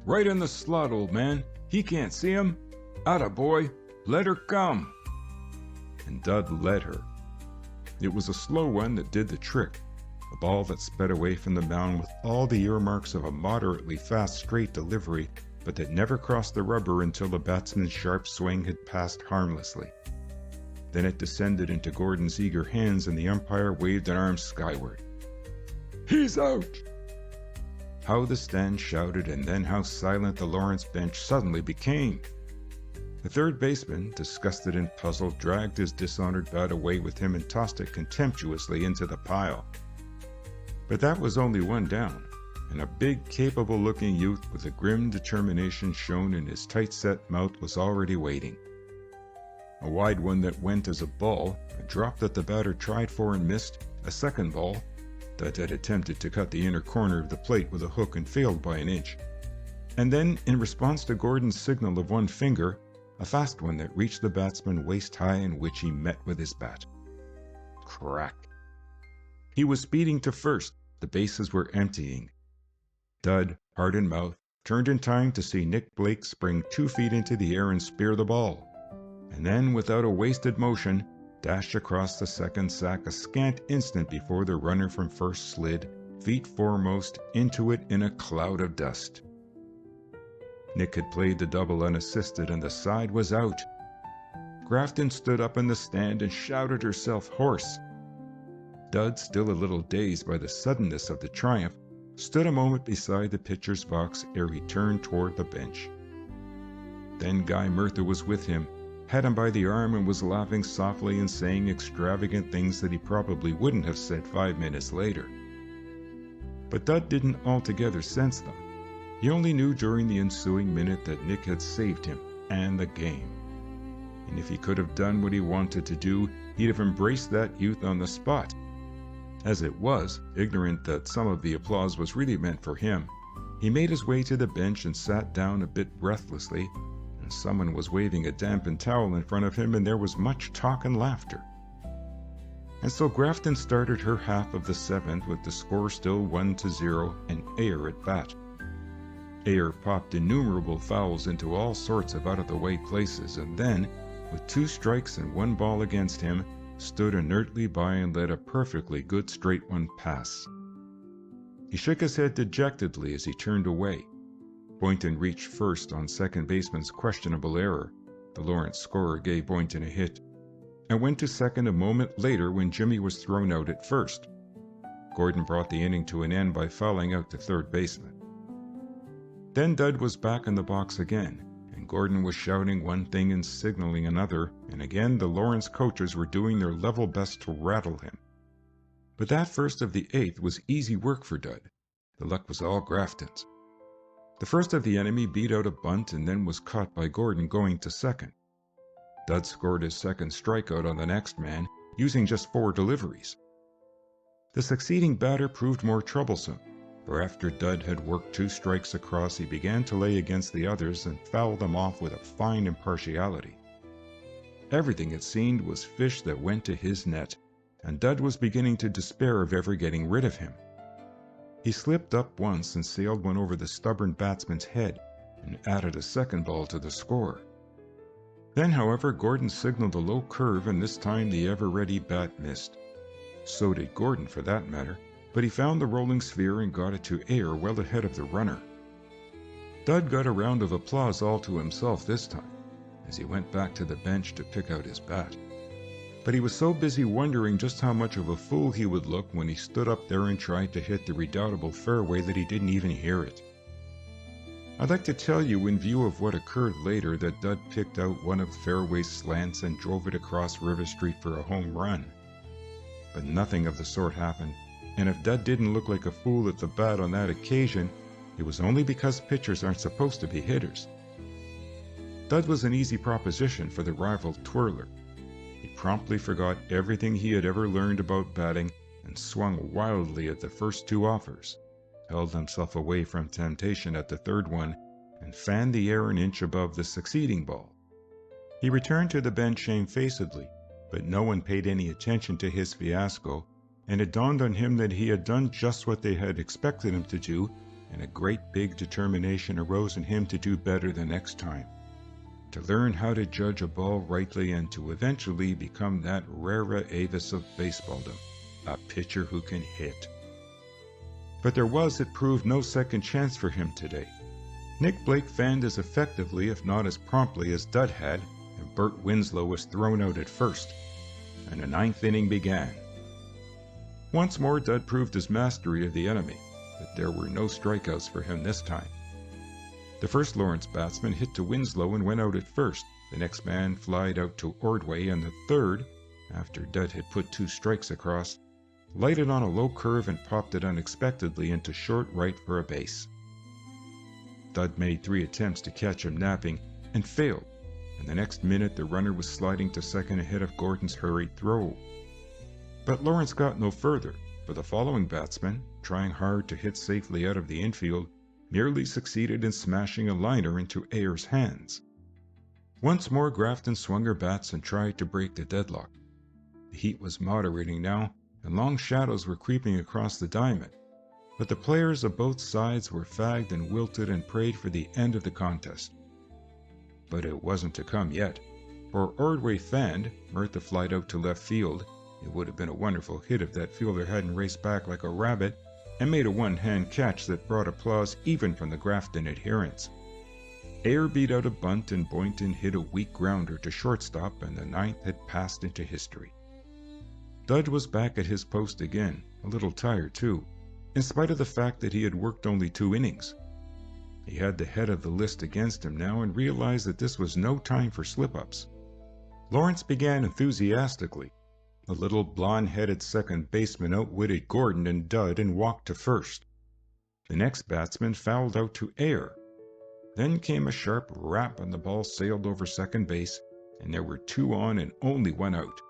"Right in the slot, old man. He can't see him. Atta boy. Let her come." And Dud led her. It was a slow one that did the trick, a ball that sped away from the mound with all the earmarks of a moderately fast straight delivery, but that never crossed the rubber until the batsman's sharp swing had passed harmlessly. Then it descended into Gordon's eager hands, and the umpire waved an arm skyward. "He's out!" How the stand shouted, and then how silent the Lawrence bench suddenly became. The third baseman, disgusted and puzzled, dragged his dishonored bat away with him and tossed it contemptuously into the pile. But that was only 1 down, and a big, capable-looking youth with a grim determination shown in his tight-set mouth was already waiting. A wide one that went as a ball, a drop that the batter tried for and missed, a second ball that had attempted to cut the inner corner of the plate with a hook and failed by an inch. And then, in response to Gordon's signal of 1 finger, a fast one that reached the batsman waist-high and which he met with his bat. Crack! He was speeding to first. The bases were emptying. Dud, heart in mouth, turned in time to see Nick Blake spring 2 feet into the air and spear the ball, and then, without a wasted motion, dash across the second sack a scant instant before the runner from first slid, feet foremost, into it in a cloud of dust. Nick had played the double unassisted, and the side was out. Grafton stood up in the stand and shouted herself hoarse. Dud, still a little dazed by the suddenness of the triumph, stood a moment beside the pitcher's box ere he turned toward the bench. Then Guy Murtha was with him, had him by the arm, and was laughing softly and saying extravagant things that he probably wouldn't have said 5 minutes later. But Dud didn't altogether sense them. He only knew during the ensuing minute that Nick had saved him and the game. And if he could have done what he wanted to do, he'd have embraced that youth on the spot. As it was, ignorant that some of the applause was really meant for him, he made his way to the bench and sat down a bit breathlessly, and someone was waving a dampened towel in front of him, and there was much talk and laughter. And so Grafton started her half of the seventh with the score still 1-0 and Ayr at bat. Ayr popped innumerable fouls into all sorts of out-of-the-way places, and then, with 2 strikes and 1 ball against him, stood inertly by and let a perfectly good straight one pass. He shook his head dejectedly as he turned away. Boynton reached first on second baseman's questionable error. The Lawrence scorer gave Boynton a hit, and went to second a moment later when Jimmy was thrown out at first. Gordon brought the inning to an end by fouling out the third baseman. Then Dud was back in the box again, and Gordon was shouting one thing and signaling another, and again the Lawrence coaches were doing their level best to rattle him. But that first of the 8th was easy work for Dud. The luck was all Grafton's. The first of the enemy beat out a bunt and then was caught by Gordon going to second. Dud scored his second strikeout on the next man, using just 4 deliveries. The succeeding batter proved more troublesome, for after Dud had worked 2 strikes across, he began to lay against the others and foul them off with a fine impartiality. Everything, it seemed, was fish that went to his net, and Dud was beginning to despair of ever getting rid of him. He slipped up once and sailed one over the stubborn batsman's head, and added a second ball to the score. Then, however, Gordon signaled a low curve, and this time the ever-ready bat missed. So did Gordon, for that matter, but he found the rolling sphere and got it to Ayr well ahead of the runner. Dud got a round of applause all to himself this time, as he went back to the bench to pick out his bat. But he was so busy wondering just how much of a fool he would look when he stood up there and tried to hit the redoubtable fairway that he didn't even hear it. I'd like to tell you, in view of what occurred later, that Dud picked out one of the fairway's slants and drove it across River Street for a home run. But nothing of the sort happened, and if Dud didn't look like a fool at the bat on that occasion, it was only because pitchers aren't supposed to be hitters. Dud was an easy proposition for the rival twirler. He promptly forgot everything he had ever learned about batting and swung wildly at the first 2 offers, held himself away from temptation at the third one, and fanned the air an inch above the succeeding ball. He returned to the bench shamefacedly, but no one paid any attention to his fiasco, and it dawned on him that he had done just what they had expected him to do, and a great big determination arose in him to do better the next time, to learn how to judge a ball rightly, and to eventually become that rara avis of baseballdom, a pitcher who can hit. But there was, it proved, no second chance for him today. Nick Blake fanned as effectively, if not as promptly, as Dud had, and Bert Winslow was thrown out at first, and the 9th inning began. Once more Dud proved his mastery of the enemy, but there were no strikeouts for him this time. The first Lawrence batsman hit to Winslow and went out at first. The next man flied out to Ordway, and the third, after Dud had put 2 strikes across, lighted on a low curve and popped it unexpectedly into short right for a base. Dud made 3 attempts to catch him napping and failed, and the next minute the runner was sliding to second ahead of Gordon's hurried throw. But Lawrence got no further, for the following batsman, trying hard to hit safely out of the infield, merely succeeded in smashing a liner into Ayr's hands. Once more Grafton swung her bats and tried to break the deadlock. The heat was moderating now, and long shadows were creeping across the diamond, but the players of both sides were fagged and wilted and prayed for the end of the contest. But it wasn't to come yet, for Ordway fanned, Murtha flied out to left field. It would have been a wonderful hit if that fielder hadn't raced back like a rabbit and made a one-hand catch that brought applause even from the Grafton adherents. Ayr beat out a bunt and Boynton hit a weak grounder to shortstop, and the 9th had passed into history. Dud was back at his post again, a little tired too, in spite of the fact that he had worked only 2 innings. He had the head of the list against him now and realized that this was no time for slip-ups. Lawrence began enthusiastically. The little blonde-headed second baseman outwitted Gordon and Dud and walked to first. The next batsman fouled out to air. Then came a sharp rap and the ball sailed over second base, and there were 2 on and only 1 out.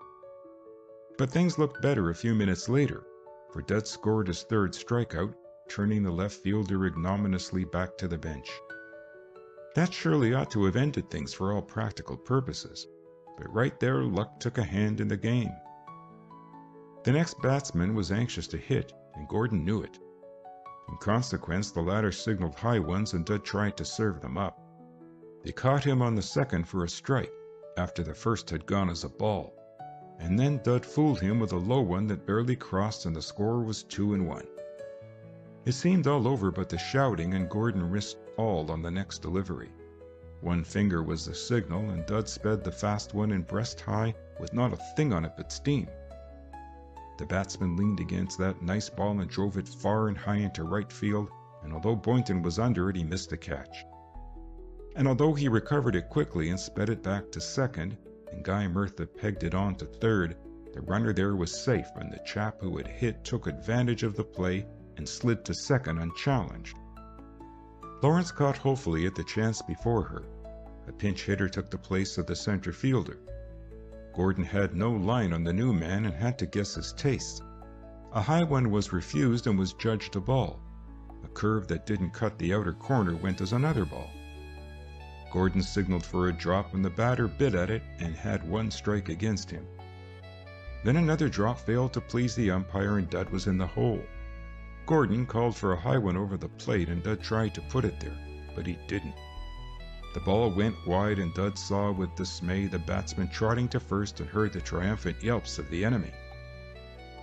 But things looked better a few minutes later, for Dud scored his 3rd strikeout, turning the left fielder ignominiously back to the bench. That surely ought to have ended things for all practical purposes, but right there luck took a hand in the game. The next batsman was anxious to hit, and Gordon knew it. In consequence, the latter signaled high ones and Dud tried to serve them up. They caught him on the second for a strike, after the first had gone as a ball, and then Dud fooled him with a low one that barely crossed and the score was 2-1. It seemed all over but the shouting, and Gordon risked all on the next delivery. 1 finger was the signal, and Dud sped the fast one in breast high with not a thing on it but steam. The batsman leaned against that nice ball and drove it far and high into right field, and although Boynton was under it, he missed the catch. And although he recovered it quickly and sped it back to second, and Guy Murtha pegged it on to third, the runner there was safe, and the chap who had hit took advantage of the play and slid to second unchallenged. Lawrence caught hopefully at the chance before her. A pinch hitter took the place of the center fielder. Gordon had no line on the new man and had to guess his tastes. A high one was refused and was judged a ball. A curve that didn't cut the outer corner went as another ball. Gordon signaled for a drop and the batter bit at it and had 1 strike against him. Then another drop failed to please the umpire and Dud was in the hole. Gordon called for a high one over the plate and Dud tried to put it there, but he didn't. The ball went wide and Dud saw with dismay the batsman trotting to first and heard the triumphant yelps of the enemy.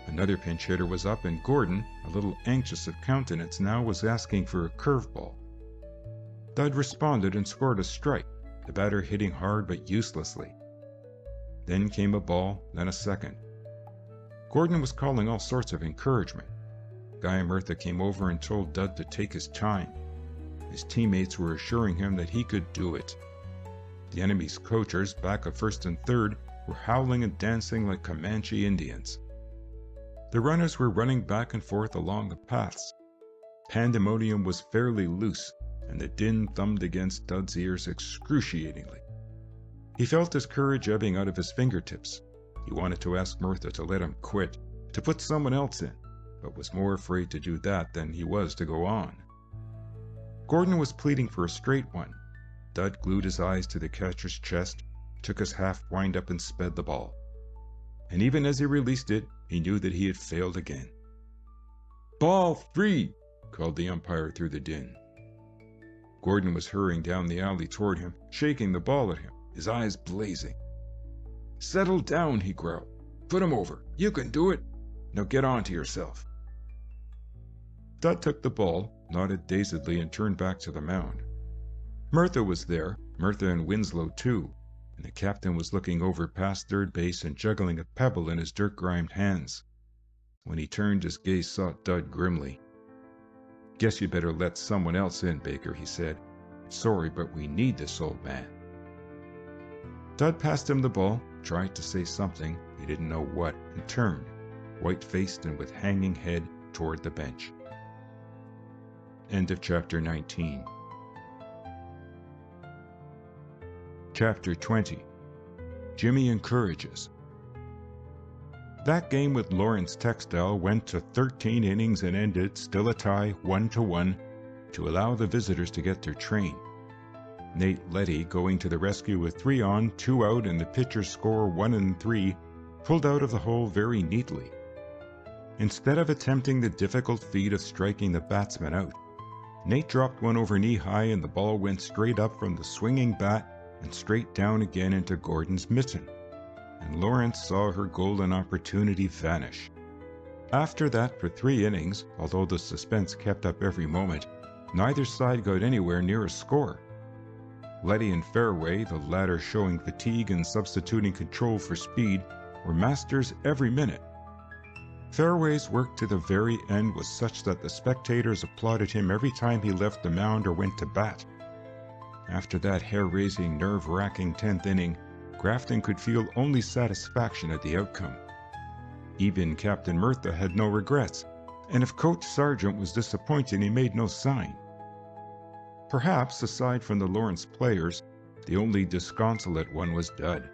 Another pinch hitter was up and Gordon, a little anxious of countenance now, was asking for a curveball. Dud responded and scored a strike, the batter hitting hard but uselessly. Then came a ball, then a second. Gordon was calling all sorts of encouragement. Guy Murtha came over and told Dud to take his time. His teammates were assuring him that he could do it. The enemy's coachers, back of first and third, were howling and dancing like Comanche Indians. The runners were running back and forth along the paths. Pandemonium was fairly loose, and the din thumped against Dud's ears excruciatingly. He felt his courage ebbing out of his fingertips. He wanted to ask Murtha to let him quit, to put someone else in, but was more afraid to do that than he was to go on. Gordon was pleading for a straight one. Dud glued his eyes to the catcher's chest, took his half wind-up and sped the ball. And even as he released it, he knew that he had failed again. "Ball 3!" called the umpire through the din. Gordon was hurrying down the alley toward him, shaking the ball at him, his eyes blazing. "Settle down," he growled. "Put him over. You can do it. Now get on to yourself." Dud took the ball, nodded dazedly, and turned back to the mound. Murtha was there, Murtha and Winslow too, and the captain was looking over past third base and juggling a pebble in his dirt-grimed hands. When he turned, his gaze sought Dud grimly. "Guess you better let someone else in, Baker," he said. "Sorry, but we need this old man." Dud passed him the ball, tried to say something, he didn't know what, and turned, white-faced and with hanging head, toward the bench. End of Chapter 19. Chapter 20. Jimmy Encourages. That game with Lawrence Textile went to 13 innings and ended, still a tie, 1-1, to allow the visitors to get their train. Nate Letty, going to the rescue with 3 on, 2 out, and the pitcher's score 1-3, pulled out of the hole very neatly. Instead of attempting the difficult feat of striking the batsman out, Nate dropped one over knee-high and the ball went straight up from the swinging bat and straight down again into Gordon's mitten, and Lawrence saw her golden opportunity vanish. After that, for 3 innings, although the suspense kept up every moment, neither side got anywhere near a score. Letty and Fairway, the latter showing fatigue and substituting control for speed, were masters every minute, Fairway's work to the very end was such that the spectators applauded him every time he left the mound or went to bat. After that hair-raising, nerve-wracking 10th inning, Grafton could feel only satisfaction at the outcome. Even Captain Murtha had no regrets, and if Coach Sargent was disappointed, he made no sign. Perhaps, aside from the Lawrence players, the only disconsolate one was Dud.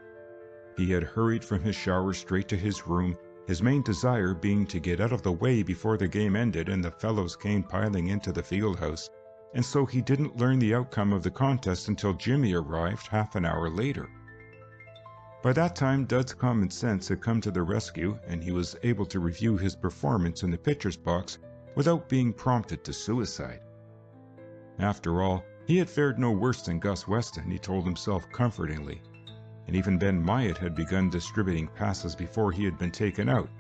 He had hurried from his shower straight to his room, his main desire being to get out of the way before the game ended and the fellows came piling into the field house, and so he didn't learn the outcome of the contest until Jimmy arrived half an hour later. By that time, Dud's common sense had come to the rescue, and he was able to review his performance in the pitcher's box without being prompted to suicide. After all, he had fared no worse than Gus Weston, he told himself comfortingly, and even Ben Myatt had begun distributing passes before he had been taken out,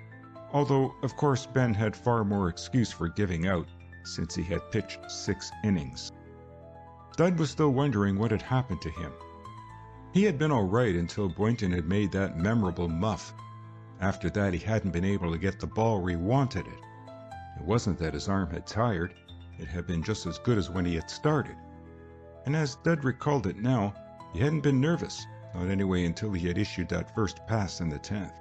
although, of course, Ben had far more excuse for giving out, since he had pitched 6 innings. Dud was still wondering what had happened to him. He had been all right until Boynton had made that memorable muff. After that, he hadn't been able to get the ball where he wanted it. It wasn't that his arm had tired, it had been just as good as when he had started. And as Dud recalled it now, he hadn't been nervous, not anyway until he had issued that first pass in the 10th.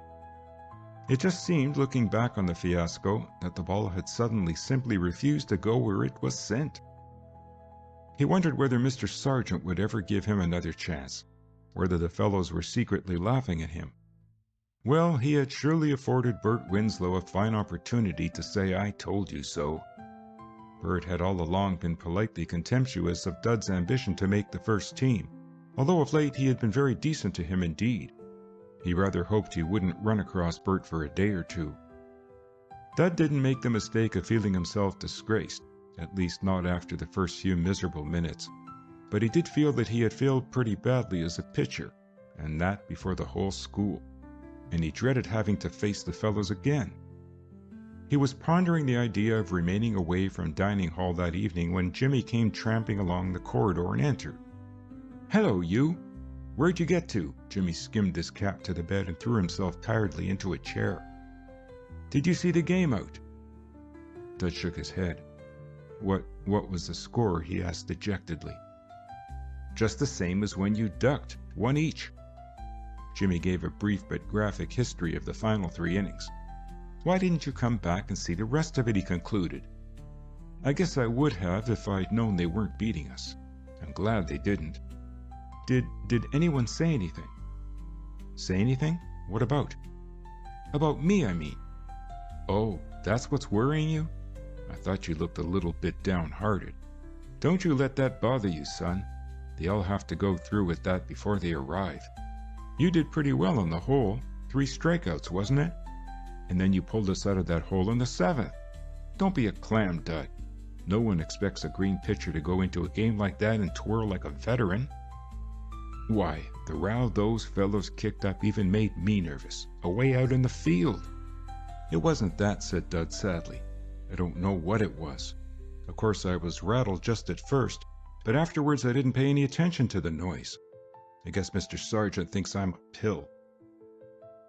It just seemed, looking back on the fiasco, that the ball had suddenly simply refused to go where it was sent. He wondered whether Mr. Sargent would ever give him another chance, whether the fellows were secretly laughing at him. Well, he had surely afforded Bert Winslow a fine opportunity to say, "I told you so." Bert had all along been politely contemptuous of Dud's ambition to make the first team, although of late he had been very decent to him indeed. He rather hoped he wouldn't run across Bert for a day or two. Dud didn't make the mistake of feeling himself disgraced, at least not after the first few miserable minutes. But he did feel that he had failed pretty badly as a pitcher, and that before the whole school, and he dreaded having to face the fellows again. He was pondering the idea of remaining away from dining hall that evening when Jimmy came tramping along the corridor and entered. "Hello, you! Where'd you get to?" Jimmy skimmed his cap to the bed and threw himself tiredly into a chair. "Did you see the game out?" Dud shook his head. What was the score?" he asked dejectedly. "Just the same as when you ducked, 1 each. Jimmy gave a brief but graphic history of the final 3 innings. "Why didn't you come back and see the rest of it?" he concluded. "I guess I would have if I'd known they weren't beating us. I'm glad they didn't. Did anyone say anything?" "Say anything? What about?" "About me, I mean." "Oh, that's what's worrying you? I thought you looked a little bit downhearted. Don't you let that bother you, son. They all have to go through with that before they arrive. You did pretty well on the whole. 3 strikeouts, wasn't it? And then you pulled us out of that hole in the 7th. Don't be a clam, Dud. No one expects a green pitcher to go into a game like that and twirl like a veteran. Why, the row those fellows kicked up even made me nervous, away out in the field." "It wasn't that," said Dud sadly. "I don't know what it was. Of course I was rattled just at first, but afterwards I didn't pay any attention to the noise. I guess Mr. Sargent thinks I'm a pill."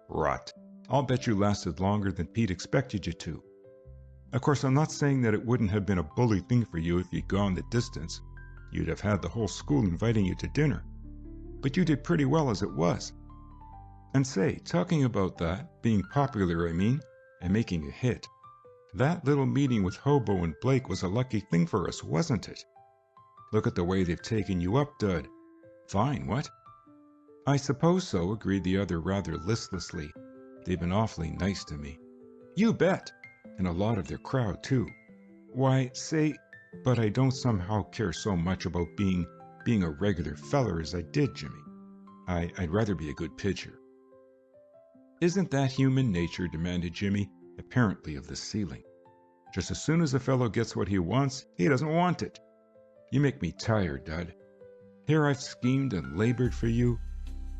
"Rot. I'll bet you lasted longer than Pete expected you to. Of course, I'm not saying that it wouldn't have been a bully thing for you if you'd gone the distance. You'd have had the whole school inviting you to dinner. But you did pretty well as it was. And say, talking about that, being popular, I mean, and making a hit, that little meeting with Hobo and Blake was a lucky thing for us, wasn't it? Look at the way they've taken you up, Dud. Fine, what?" "I suppose so," agreed the other rather listlessly. "They've been awfully nice to me." "You bet! And a lot of their crowd, too. Why, say, but I don't somehow care so much about being a regular feller as I did, Jimmy. I'd rather be a good pitcher." "Isn't that human nature?" demanded Jimmy, apparently of the ceiling. "Just as soon as a fellow gets what he wants, he doesn't want it. You make me tired, Dud. Here I've schemed and labored for you."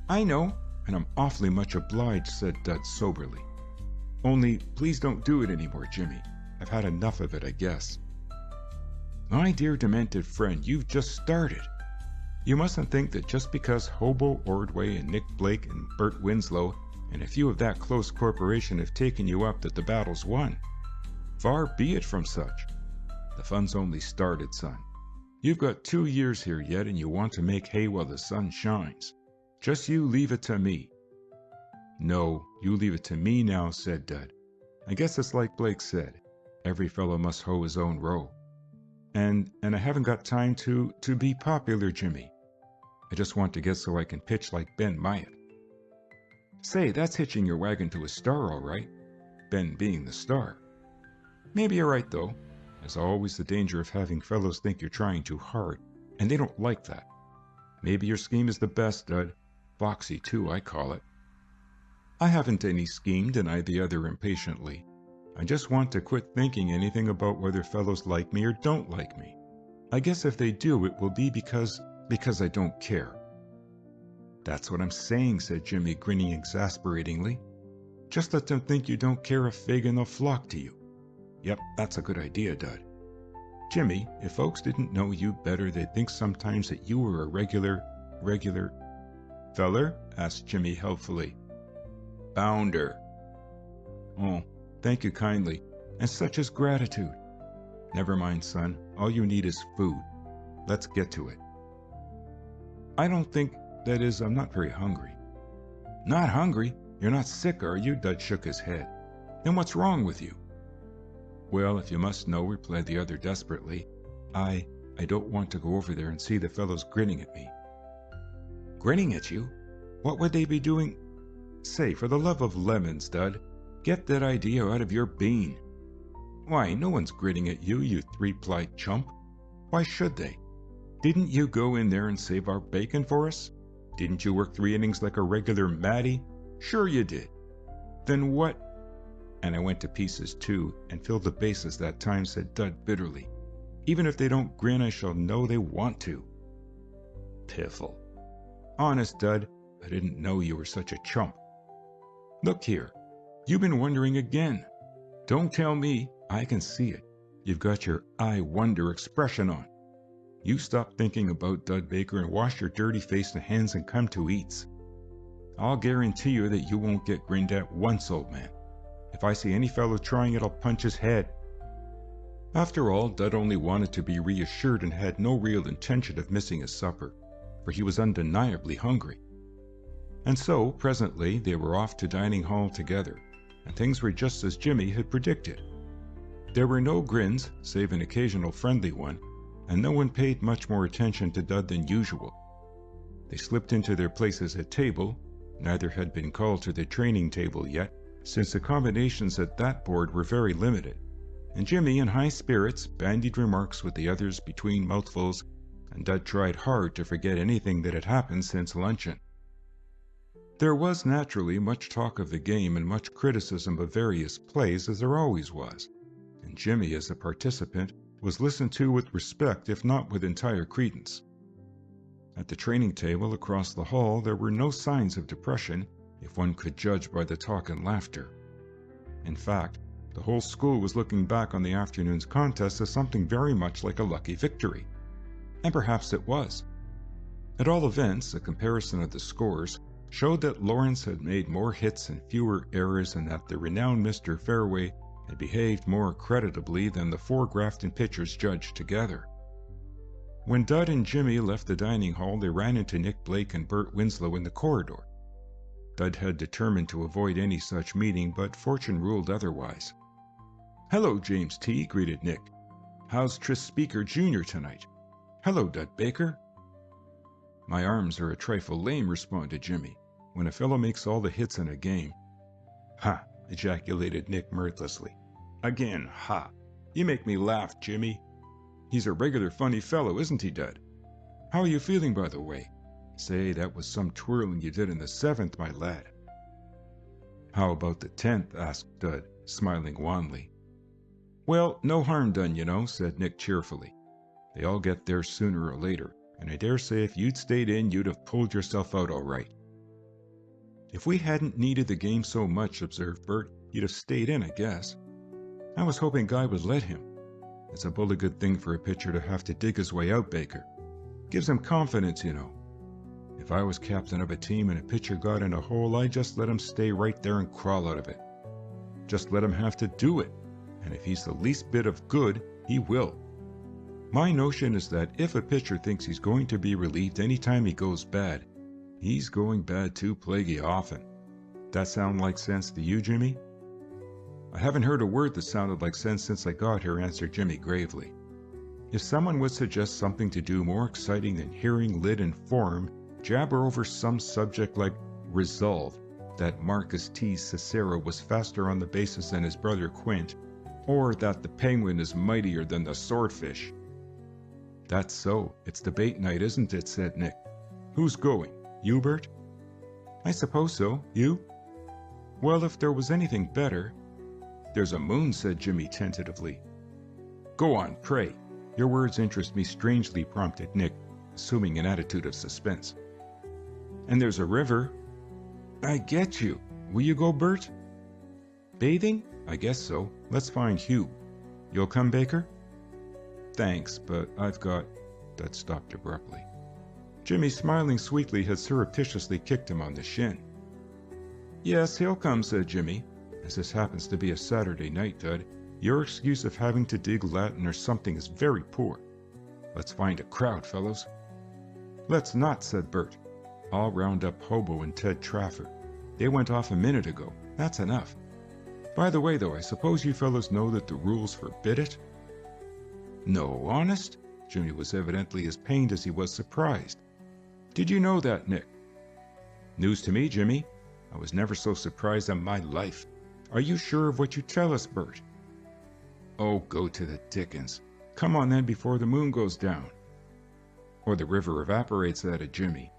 "I know, and I'm awfully much obliged," said Dud soberly. "Only, please don't do it anymore, Jimmy. I've had enough of it, I guess." "My dear demented friend, you've just started. You mustn't think that just because Hobo Ordway and Nick Blake and Bert Winslow and if you of that close corporation have taken you up that the battle's won. Far be it from such. The fun's only started, son. You've got 2 years here yet, and you want to make hay while the sun shines. Just you leave it to me. No, you leave it to me now, said Dud. I guess it's like Blake said. Every fellow must hoe his own row. And I haven't got time to be popular, Jimmy. I just want to get so I can pitch like Ben Myatt. Say, that's hitching your wagon to a star, all right. Ben being the star. Maybe you're right, though. There's always the danger of having fellows think you're trying too hard, and they don't like that. Maybe your scheme is the best, Dud. Foxy, too, I call it. I haven't any scheme, denied the other impatiently. I just want to quit thinking anything about whether fellows like me or don't like me. I guess if they do, it will be because I don't care. That's what I'm saying, said Jimmy, grinning exasperatingly. Just let them think you don't care a fig and they'll flock to you. Yep, that's a good idea, Dud. Jimmy, if folks didn't know you better, they'd think sometimes that you were a regular... Feller? Asked Jimmy helpfully. Bounder. Oh, thank you kindly, and such is gratitude. Never mind, son. All you need is food. Let's get to it. I don't think, that is, I'm not very hungry. Not hungry? You're not sick, are you? Dud shook his head. Then what's wrong with you? Well, if you must know, replied the other desperately, I don't want to go over there and see the fellows grinning at me. Grinning at you? What would they be doing? Say, for the love of lemons, Dud, get that idea out of your bean. Why, no one's grinning at you, you three-plied chump. Why should they? Didn't you go in there and save our bacon for us? Didn't you work 3 innings like a regular Matty? Sure you did. Then what? And I went to pieces too, and filled the bases that time, said Dud bitterly. Even if they don't grin, I shall know they want to. Piffle. Honest, Dud, I didn't know you were such a chump. Look here, you've been wondering again. Don't tell me, I can see it. You've got your I wonder expression on. You stop thinking about Dud Baker and wash your dirty face and hands and come to eats. I'll guarantee you that you won't get grinned at once, old man. If I see any fellow trying it, I'll punch his head. After all, Dud only wanted to be reassured and had no real intention of missing his supper, for he was undeniably hungry. And so, presently, they were off to dining hall together, and things were just as Jimmy had predicted. There were no grins, save an occasional friendly one, and no one paid much more attention to Dud than usual. They slipped into their places at table. Neither had been called to the training table yet, since accommodations at that board were very limited, and Jimmy, in high spirits, bandied remarks with the others between mouthfuls, and Dud tried hard to forget anything that had happened since luncheon. There was naturally much talk of the game and much criticism of various plays, as there always was, and Jimmy, as a participant, was listened to with respect, if not with entire credence. At the training table across the hall there were no signs of depression, if one could judge by the talk and laughter. In fact, the whole school was looking back on the afternoon's contest as something very much like a lucky victory. And perhaps it was. At all events, a comparison of the scores showed that Lawrence had made more hits and fewer errors, and that the renowned Mr. Fairway had behaved more creditably than the 4 Grafton pitchers judged together. When Dud and Jimmy left the dining hall, they ran into Nick Blake and Bert Winslow in the corridor. Dud had determined to avoid any such meeting, but fortune ruled otherwise. "Hello, James T.," greeted Nick. "How's Tris Speaker Jr. tonight?" "Hello, Dud Baker." "My arms are a trifle lame," responded Jimmy, "when a fellow makes all the hits in a game." "Ha!" ejaculated Nick mirthlessly. "Again, ha! You make me laugh, Jimmy. He's a regular funny fellow, isn't he, Dud? How are you feeling, by the way? Say, that was some twirling you did in the 7th, my lad." "How about the 10th?" asked Dud, smiling wanly. "Well, no harm done, you know," said Nick cheerfully. "They all get there sooner or later, and I dare say if you'd stayed in, you'd have pulled yourself out all right." "If we hadn't needed the game so much," observed Bert, "he'd have stayed in, I guess. I was hoping Guy would let him. It's a bully good thing for a pitcher to have to dig his way out, Baker. Gives him confidence, you know. If I was captain of a team and a pitcher got in a hole, I'd just let him stay right there and crawl out of it. Just let him have to do it, and if he's the least bit of good, he will. My notion is that if a pitcher thinks he's going to be relieved anytime he goes bad, he's going bad too plaguey often. That sound like sense to you, Jimmy? I haven't heard a word that sounded like sense since I got here, answered Jimmy gravely. If someone would suggest something to do more exciting than hearing Lyd and Form jabber over some subject like resolve, that Marcus T. Cicero was faster on the bases than his brother Quint, or that the penguin is mightier than the swordfish. That's so. It's debate night, isn't it? Said Nick. Who's going? You, Bert? I suppose so. You? Well, if there was anything better. There's a moon, said Jimmy tentatively. Go on, pray. Your words interest me strangely, prompted Nick, assuming an attitude of suspense. And there's a river. I get you. Will you go, Bert? Bathing? I guess so. Let's find Hugh. You'll come, Baker? Thanks, but I've got... Dud stopped abruptly. Jimmy, smiling sweetly, had surreptitiously kicked him on the shin. Yes, he'll come, said Jimmy. As this happens to be a Saturday night, Dud, your excuse of having to dig Latin or something is very poor. Let's find a crowd, fellows. Let's not, said Bert. I'll round up Hobo and Ted Trafford. They went off a minute ago. That's enough. By the way, though, I suppose you fellows know that the rules forbid it? No, honest? Jimmy was evidently as pained as he was surprised. Did you know that, Nick? News to me, Jimmy. I was never so surprised in my life. Are you sure of what you tell us, Bert? Oh, go to the dickens. Come on then before the moon goes down. Or the river evaporates, added Jimmy.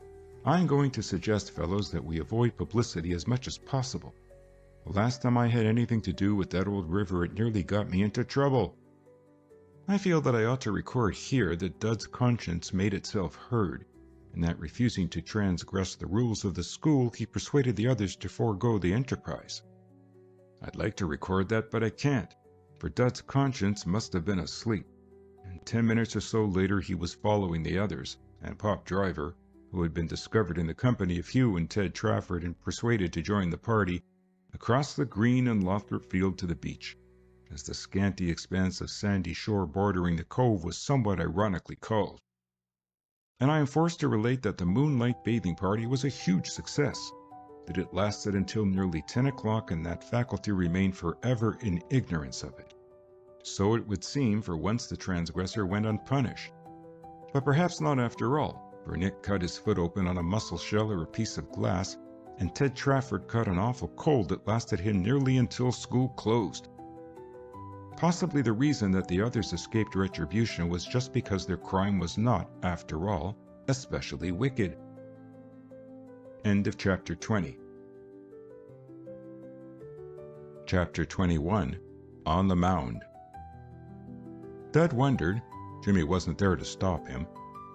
I'm going to suggest, fellows, that we avoid publicity as much as possible. The last time I had anything to do with that old river, it nearly got me into trouble. I feel that I ought to record here that Dud's conscience made itself heard, and that refusing to transgress the rules of the school, he persuaded the others to forego the enterprise. I'd like to record that, but I can't, for Dud's conscience must have been asleep, and 10 minutes or so later he was following the others, and Pop Driver, who had been discovered in the company of Hugh and Ted Trafford and persuaded to join the party, across the green and Lothrop field to the beach, as the scanty expanse of sandy shore bordering the cove was somewhat ironically called. And I am forced to relate that the moonlight bathing party was a huge success, that it lasted until nearly 10 o'clock and that faculty remained forever in ignorance of it. So it would seem, for once the transgressor went unpunished. But perhaps not after all, for Nick cut his foot open on a mussel shell or a piece of glass, and Ted Trafford caught an awful cold that lasted him nearly until school closed. Possibly the reason that the others escaped retribution was just because their crime was not, after all, especially wicked. End of Chapter 20. Chapter 21. On the Mound. Dud wondered, Jimmy wasn't there to stop him,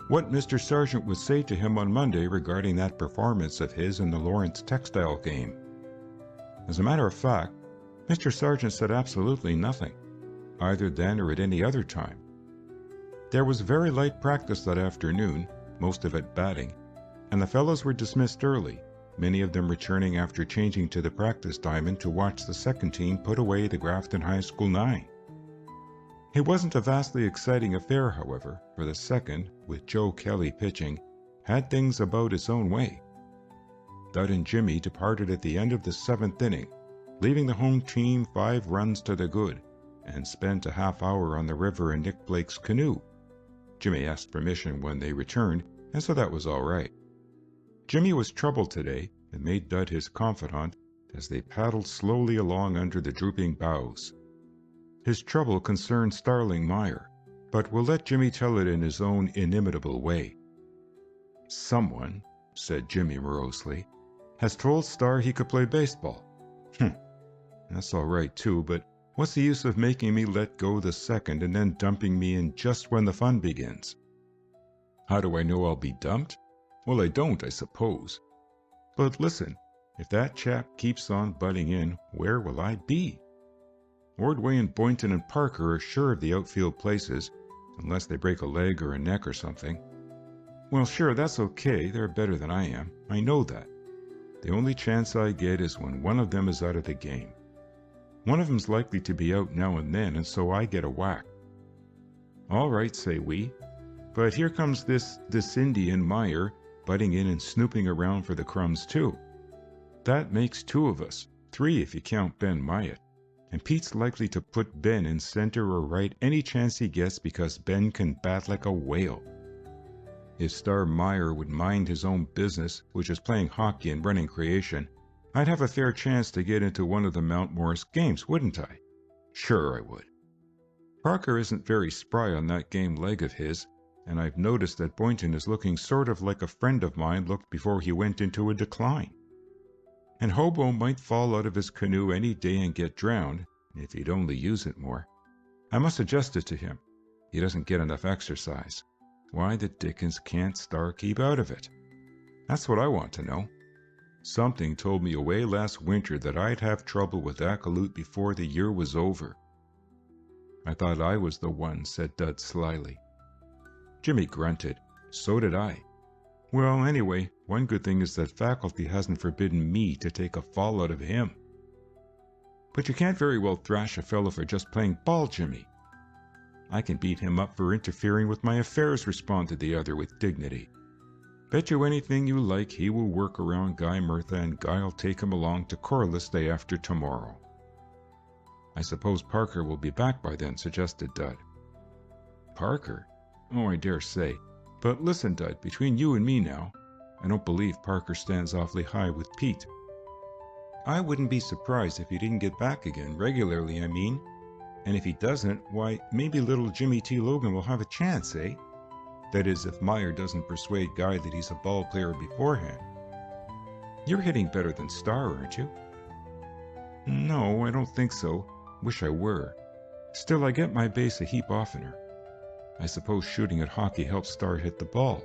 what Mr. Sargent would say to him on Monday regarding that performance of his in the Lawrence textile game. As a matter of fact, Mr. Sargent said absolutely nothing, either then or at any other time. There was very light practice that afternoon, most of it batting, and the fellows were dismissed early, many of them returning after changing to the practice diamond to watch the second team put away the Grafton High School 9. It wasn't a vastly exciting affair, however, for the second, with Joe Kelly pitching, had things about its own way. Dud and Jimmy departed at the end of the 7th inning, leaving the home team 5 runs to the good, and spent a half hour on the river in Nick Blake's canoe. Jimmy asked permission when they returned, and so that was all right. Jimmy was troubled today, and made Dud his confidant as they paddled slowly along under the drooping boughs. His trouble concerned Starling Meyer, but we'll let Jimmy tell it in his own inimitable way. Someone, said Jimmy morosely, has told Star he could play baseball. That's all right too, but what's the use of making me let go the second and then dumping me in just when the fun begins? How do I know I'll be dumped? Well, I don't, I suppose. But listen, if that chap keeps on butting in, where will I be? Ordway and Boynton and Parker are sure of the outfield places, unless they break a leg or a neck or something. Well, sure, that's okay. They're better than I am. I know that. The only chance I get is when one of them is out of the game. One of them's likely to be out now and then, and so I get a whack. All right, say we. But here comes this Indian Meyer, butting in and snooping around for the crumbs too. That makes 2 of us, 3 if you count Ben Myatt. And Pete's likely to put Ben in center or right any chance he gets because Ben can bat like a whale. If Star Meyer would mind his own business, which is playing hockey and running creation, I'd have a fair chance to get into one of the Mount Morris games, wouldn't I? Sure I would. Parker isn't very spry on that game leg of his, and I've noticed that Boynton is looking sort of like a friend of mine looked before he went into a decline. And Hobo might fall out of his canoe any day and get drowned, if he'd only use it more. I must suggest it to him. He doesn't get enough exercise. Why the dickens can't Star keep out of it? That's what I want to know. Something told me away last winter that I'd have trouble with Acolyte before the year was over. I thought I was the one, said Dud slyly. Jimmy grunted. So did I. Well, anyway, one good thing is that faculty hasn't forbidden me to take a fall out of him. But you can't very well thrash a fellow for just playing ball, Jimmy. I can beat him up for interfering with my affairs, responded the other with dignity. Bet you anything you like he will work around Guy Murtha and Guy'll take him along to Corliss day after tomorrow. I suppose Parker will be back by then, suggested Dud. Parker? Oh, I dare say. But listen, Dud, between you and me now, I don't believe Parker stands awfully high with Pete. I wouldn't be surprised if he didn't get back again, regularly, I mean. And if he doesn't, why, maybe little Jimmy T. Logan will have a chance, eh? That is, if Meyer doesn't persuade Guy that he's a ball player beforehand. You're hitting better than Star, aren't you? No, I don't think so. Wish I were. Still, I get my base a heap oftener. I suppose shooting at hockey helps Star hit the ball.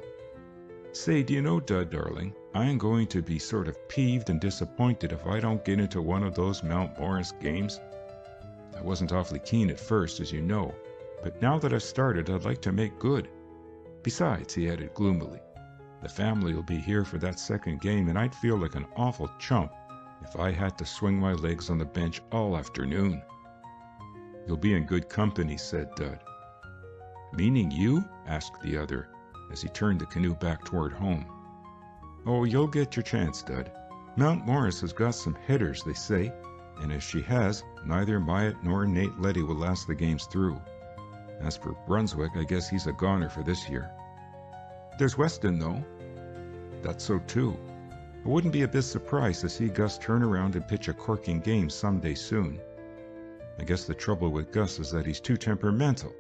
Say, do you know, Dud, darling, I'm going to be sort of peeved and disappointed if I don't get into one of those Mount Morris games. I wasn't awfully keen at first, as you know, but now that I've started, I'd like to make good. Besides, he added gloomily, the family will be here for that second game, and I'd feel like an awful chump if I had to swing my legs on the bench all afternoon. You'll be in good company, said Dud. Meaning you? Asked the other, as he turned the canoe back toward home. Oh, you'll get your chance, Dud. Mount Morris has got some hitters, they say, and if she has, neither Myatt nor Nate Letty will last the games through. As for Brunswick, I guess he's a goner for this year. There's Weston, though. That's so, too. I wouldn't be a bit surprised to see Gus turn around and pitch a corking game someday soon. I guess the trouble with Gus is that he's too temperamental.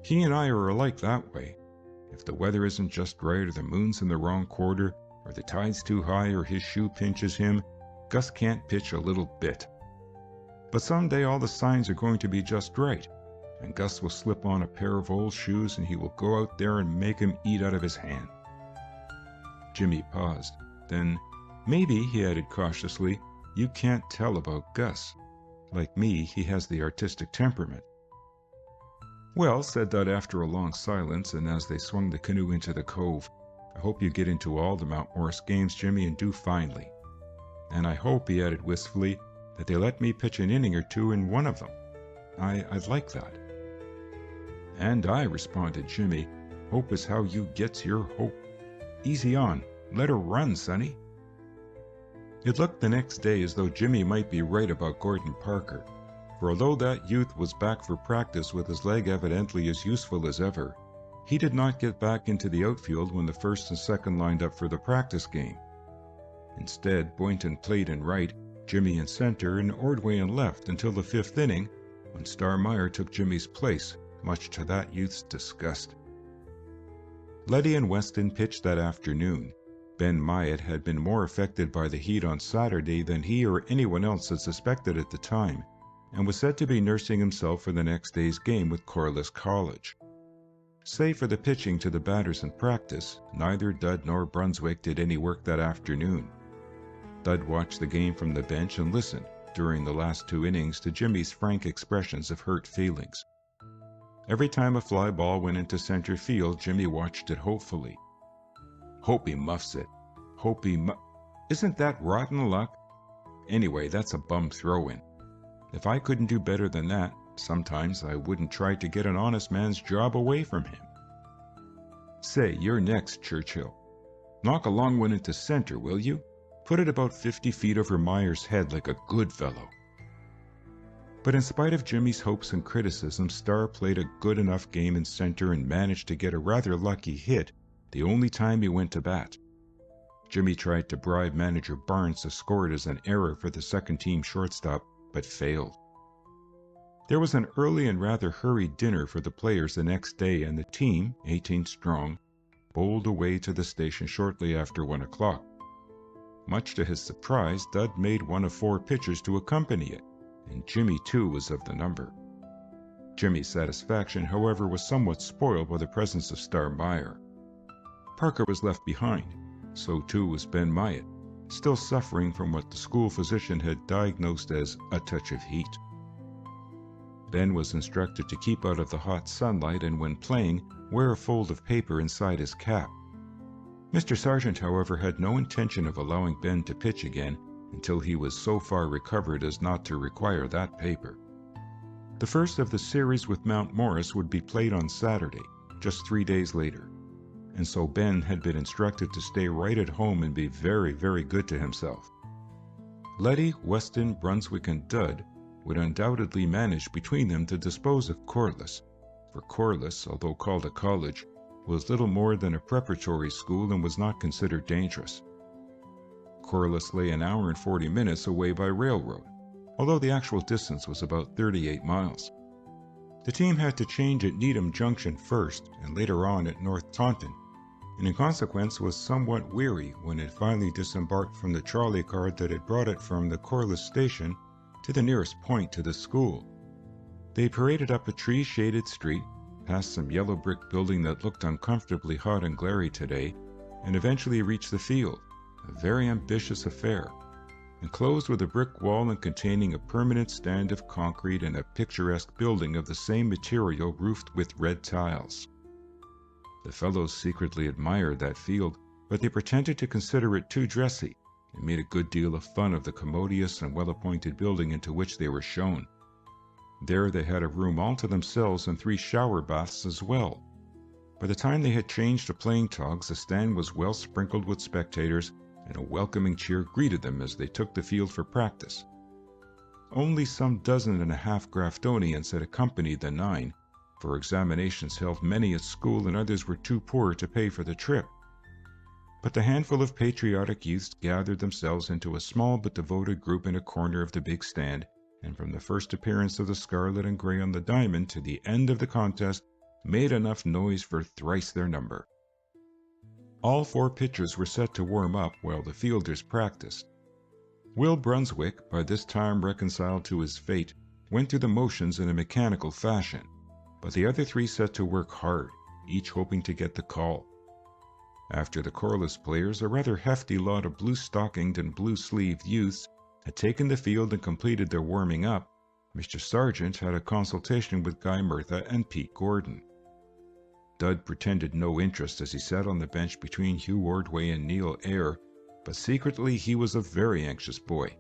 He and I are alike that way. If the weather isn't just right, or the moon's in the wrong quarter, or the tide's too high, or his shoe pinches him, Gus can't pitch a little bit. But someday all the signs are going to be just right, and Gus will slip on a pair of old shoes and he will go out there and make him eat out of his hand. Jimmy paused. Then, maybe, he added cautiously, you can't tell about Gus. Like me, he has the artistic temperament. Well, said Dud after a long silence, and as they swung the canoe into the cove, I hope you get into all the Mount Morris games, Jimmy, and do finely. And I hope, he added wistfully, that they let me pitch an inning or two in one of them. I'd like that. And I, responded Jimmy. Hope is how you gets your hope. Easy on. Let her run, sonny. It looked the next day as though Jimmy might be right about Gordon Parker, for although that youth was back for practice with his leg evidently as useful as ever, he did not get back into the outfield when the first and second lined up for the practice game. Instead, Boynton played in right, Jimmy in center, and Ordway in left until the fifth inning, when Star Meyer took Jimmy's place, much to that youth's disgust. Letty and Weston pitched that afternoon. Ben Myatt had been more affected by the heat on Saturday than he or anyone else had suspected at the time, and was said to be nursing himself for the next day's game with Corliss College. Save for the pitching to the batters in practice, neither Dud nor Brunswick did any work that afternoon. Dud watched the game from the bench and listened, during the last 2 innings, to Jimmy's frank expressions of hurt feelings. Every time a fly ball went into center field, Jimmy watched it hopefully. Hope he muffs it. Isn't that rotten luck? Anyway, that's a bum throw-in. If I couldn't do better than that, sometimes I wouldn't try to get an honest man's job away from him. Say, you're next, Churchill. Knock a long one into center, will you? Put it about 50 feet over Meyer's head like a good fellow. But in spite of Jimmy's hopes and criticism, Starr played a good enough game in center and managed to get a rather lucky hit the only time he went to bat. Jimmy tried to bribe manager Barnes to score it as an error for the second team shortstop, but failed. There was an early and rather hurried dinner for the players the next day, and the team, 18 strong, bowled away to the station shortly after 1 o'clock. Much to his surprise, Dud made one of 4 pitchers to accompany it, and Jimmy too was of the number. Jimmy's satisfaction, however, was somewhat spoiled by the presence of Starr Meyer. Parker was left behind. So too was Ben Myatt, still suffering from what the school physician had diagnosed as a touch of heat. Ben was instructed to keep out of the hot sunlight and, when playing, wear a fold of paper inside his cap. Mr. Sargent, however, had no intention of allowing Ben to pitch again until he was so far recovered as not to require that paper. The first of the series with Mount Morris would be played on Saturday, just 3 days later, and so Ben had been instructed to stay right at home and be very, very good to himself. Letty, Weston, Brunswick, and Dud would undoubtedly manage between them to dispose of Corliss, for Corliss, although called a college, was little more than a preparatory school and was not considered dangerous. Corliss lay an hour and 40 minutes away by railroad, although the actual distance was about 38 miles. The team had to change at Needham Junction first and later on at North Taunton, and in consequence was somewhat weary when it finally disembarked from the trolley car that had brought it from the Corliss station to the nearest point to the school. They paraded up a tree-shaded street, past some yellow brick building that looked uncomfortably hot and glary today, and eventually reached the field, a very ambitious affair, enclosed with a brick wall and containing a permanent stand of concrete and a picturesque building of the same material roofed with red tiles. The fellows secretly admired that field, but they pretended to consider it too dressy, and made a good deal of fun of the commodious and well-appointed building into which they were shown. There they had a room all to themselves and 3 shower baths as well. By the time they had changed to playing togs, the stand was well sprinkled with spectators, and a welcoming cheer greeted them as they took the field for practice. Only some 12.5 Graftonians had accompanied the 9, for examinations held many at school and others were too poor to pay for the trip. But the handful of patriotic youths gathered themselves into a small but devoted group in a corner of the big stand, and from the first appearance of the scarlet and gray on the diamond to the end of the contest, made enough noise for thrice their number. All 4 pitchers were set to warm up while the fielders practiced. Will Brunswick, by this time reconciled to his fate, went through the motions in a mechanical fashion, but the other 3 set to work hard, each hoping to get the call. After the Corliss players, a rather hefty lot of blue-stockinged and blue-sleeved youths had taken the field and completed their warming up, Mr. Sargent had a consultation with Guy Murtha and Pete Gordon. Dud pretended no interest as he sat on the bench between Hugh Ordway and Neil Eyre, but secretly he was a very anxious boy.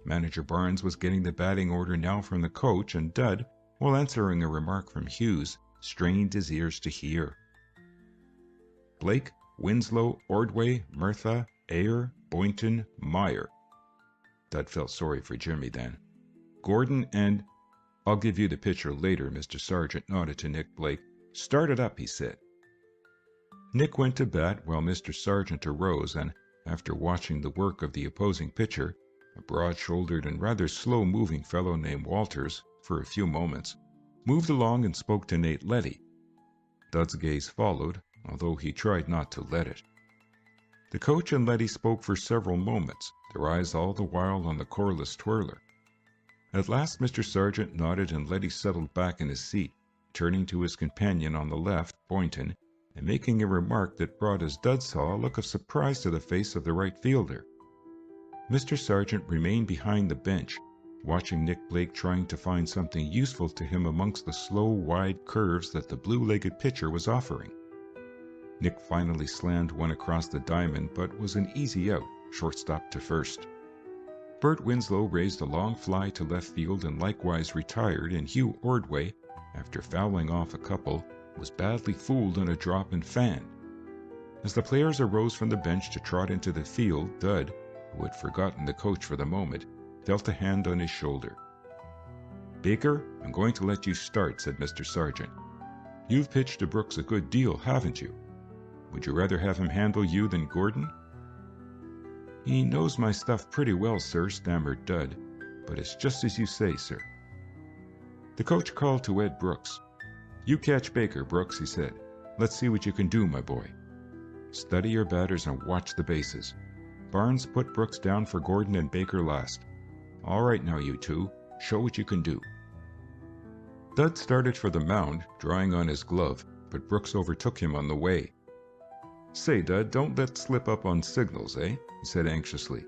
Manager Barnes was getting the batting order now from the coach, and Dud, while answering a remark from Hughes, strained his ears to hear. Blake, Winslow, Ordway, Murtha, Eyre, Boynton, Meyer. Dud felt sorry for Jimmy then. Gordon and... "I'll give you the pitcher later," Mr. Sargent nodded to Nick Blake. "Start it up," he said. Nick went to bat while Mr. Sargent arose and, after watching the work of the opposing pitcher, a broad-shouldered and rather slow-moving fellow named Walters, for a few moments, moved along and spoke to Nate Letty. Dud's gaze followed, although he tried not to let it. The coach and Letty spoke for several moments, their eyes all the while on the Corliss twirler. At last Mr. Sargent nodded and Letty settled back in his seat, turning to his companion on the left, Boynton, and making a remark that brought, as Dud saw, a look of surprise to the face of the right fielder. Mr. Sargent remained behind the bench, watching Nick Blake trying to find something useful to him amongst the slow, wide curves that the blue-legged pitcher was offering. Nick finally slammed one across the diamond, but was an easy out, shortstop to first. Bert Winslow raised a long fly to left field and likewise retired, and Hugh Ordway, after fouling off a couple, was badly fooled on a drop and fan. As the players arose from the bench to trot into the field, Dud, who had forgotten the coach for the moment, felt a hand on his shoulder. "Baker, I'm going to let you start," said Mr. Sargent. "You've pitched to Brooks a good deal, haven't you? Would you rather have him handle you than Gordon?" "He knows my stuff pretty well, sir," stammered Dud, "but it's just as you say, sir." The coach called to Ed Brooks. "You catch Baker, Brooks," he said. "Let's see what you can do, my boy. Study your batters and watch the bases. Barnes, put Brooks down for Gordon and Baker last. All right now, you two. Show what you can do." Dud started for the mound, drawing on his glove, but Brooks overtook him on the way. "Say, Dud, don't let slip up on signals, eh?" he said anxiously.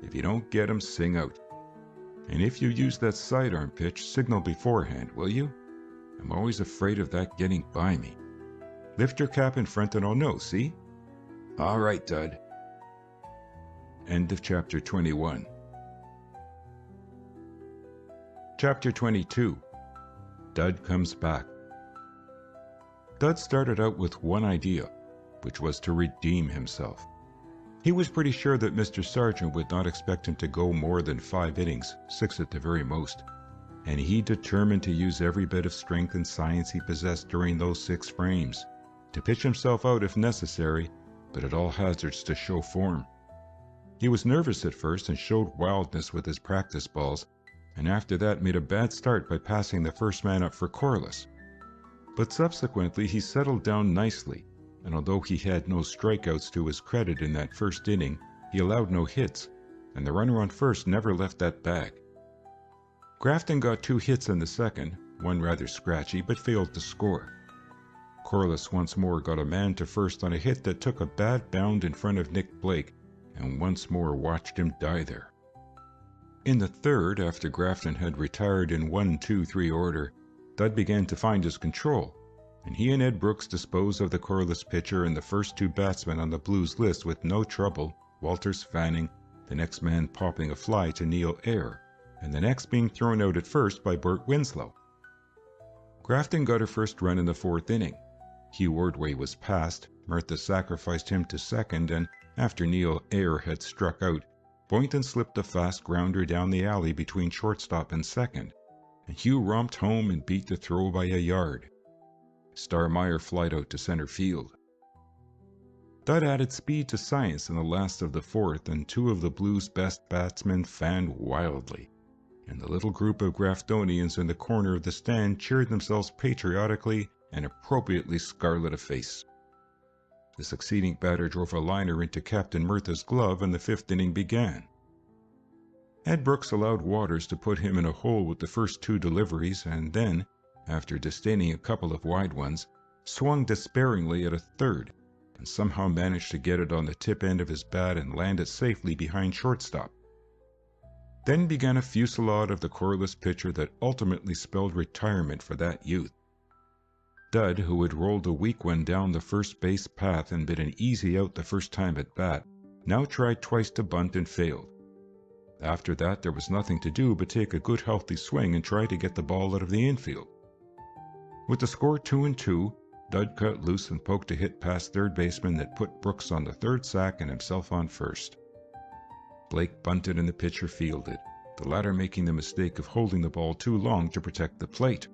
"If you don't get 'em, sing out. And if you use that sidearm pitch, signal beforehand, will you? I'm always afraid of that getting by me. Lift your cap in front and I'll know, see?" "All right, Dud." End of Chapter 21. Chapter 22. Dud Comes Back. Dud started out with one idea, which was to redeem himself. He was pretty sure that Mr. Sargent would not expect him to go more than 5 innings, 6 at the very most, and he determined to use every bit of strength and science he possessed during those 6 frames, to pitch himself out if necessary, but at all hazards to show form. He was nervous at first and showed wildness with his practice balls, and after that made a bad start by passing the first man up for Corliss. But subsequently he settled down nicely, and although he had no strikeouts to his credit in that first inning, he allowed no hits, and the runner on first never left that bag. Grafton got 2 hits in the second, one rather scratchy, but failed to score. Corliss once more got a man to first on a hit that took a bad bound in front of Nick Blake, and once more watched him die there. In the third, after Grafton had retired in 1-2-3 order, Dud began to find his control, and he and Ed Brooks disposed of the Corliss pitcher and the first 2 batsmen on the Blues list with no trouble, Walters fanning, the next man popping a fly to Neil Eyre, and the next being thrown out at first by Bert Winslow. Grafton got a first run in the 4th inning. Hugh Ordway was passed, Murtha sacrificed him to second, and after Neil Eyre had struck out, Boynton slipped a fast grounder down the alley between shortstop and second, and Hugh romped home and beat the throw by a yard. Starmeyer flied out to center field. Dud added speed to science in the last of the 4th, and 2 of the Blues' best batsmen fanned wildly, and the little group of Graftonians in the corner of the stand cheered themselves patriotically and appropriately scarlet of face. The succeeding batter drove a liner into Captain Murtha's glove, and the 5th inning began. Ed Brooks allowed Waters to put him in a hole with the first 2 deliveries, and then, after disdaining a couple of wide ones, swung despairingly at a third, and somehow managed to get it on the tip end of his bat and land it safely behind shortstop. Then began a fusillade of the Corliss pitcher that ultimately spelled retirement for that youth. Dud, who had rolled a weak one down the first base path and been an easy out the first time at bat, now tried twice to bunt and failed. After that there was nothing to do but take a good healthy swing and try to get the ball out of the infield. With the score 2-2, Dud cut loose and poked a hit past third baseman that put Brooks on the 3rd sack and himself on first. Blake bunted and the pitcher fielded, the latter making the mistake of holding the ball too long to protect the plate.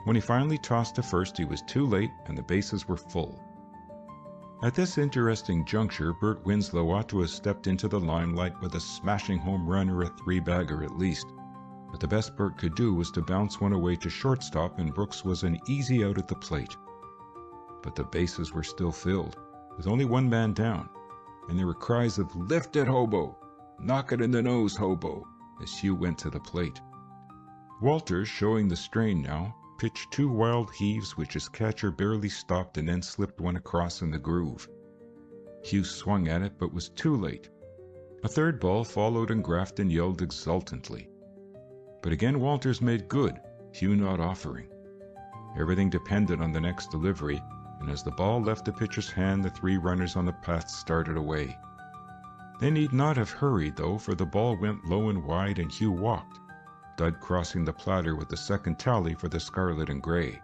When he finally tossed to first, he was too late and the bases were full. At this interesting juncture, Bert Winslow ought to have stepped into the limelight with a smashing home run or a 3-bagger at least, but the best Bert could do was to bounce one away to shortstop, and Brooks was an easy out at the plate. But the bases were still filled, with only one man down, and there were cries of "Lift it, Hobo! Knock it in the nose, Hobo!" as Hugh went to the plate. Walters, showing the strain now, pitched 2 wild heaves which his catcher barely stopped and then slipped one across in the groove. Hugh swung at it but was too late. A 3rd ball followed and Grafton yelled exultantly. But again Walters made good, Hugh not offering. Everything depended on the next delivery, and as the ball left the pitcher's hand, the three runners on the path started away. They need not have hurried, though, for the ball went low and wide, and Hugh walked, Dud crossing the platter with the second tally for the scarlet and gray.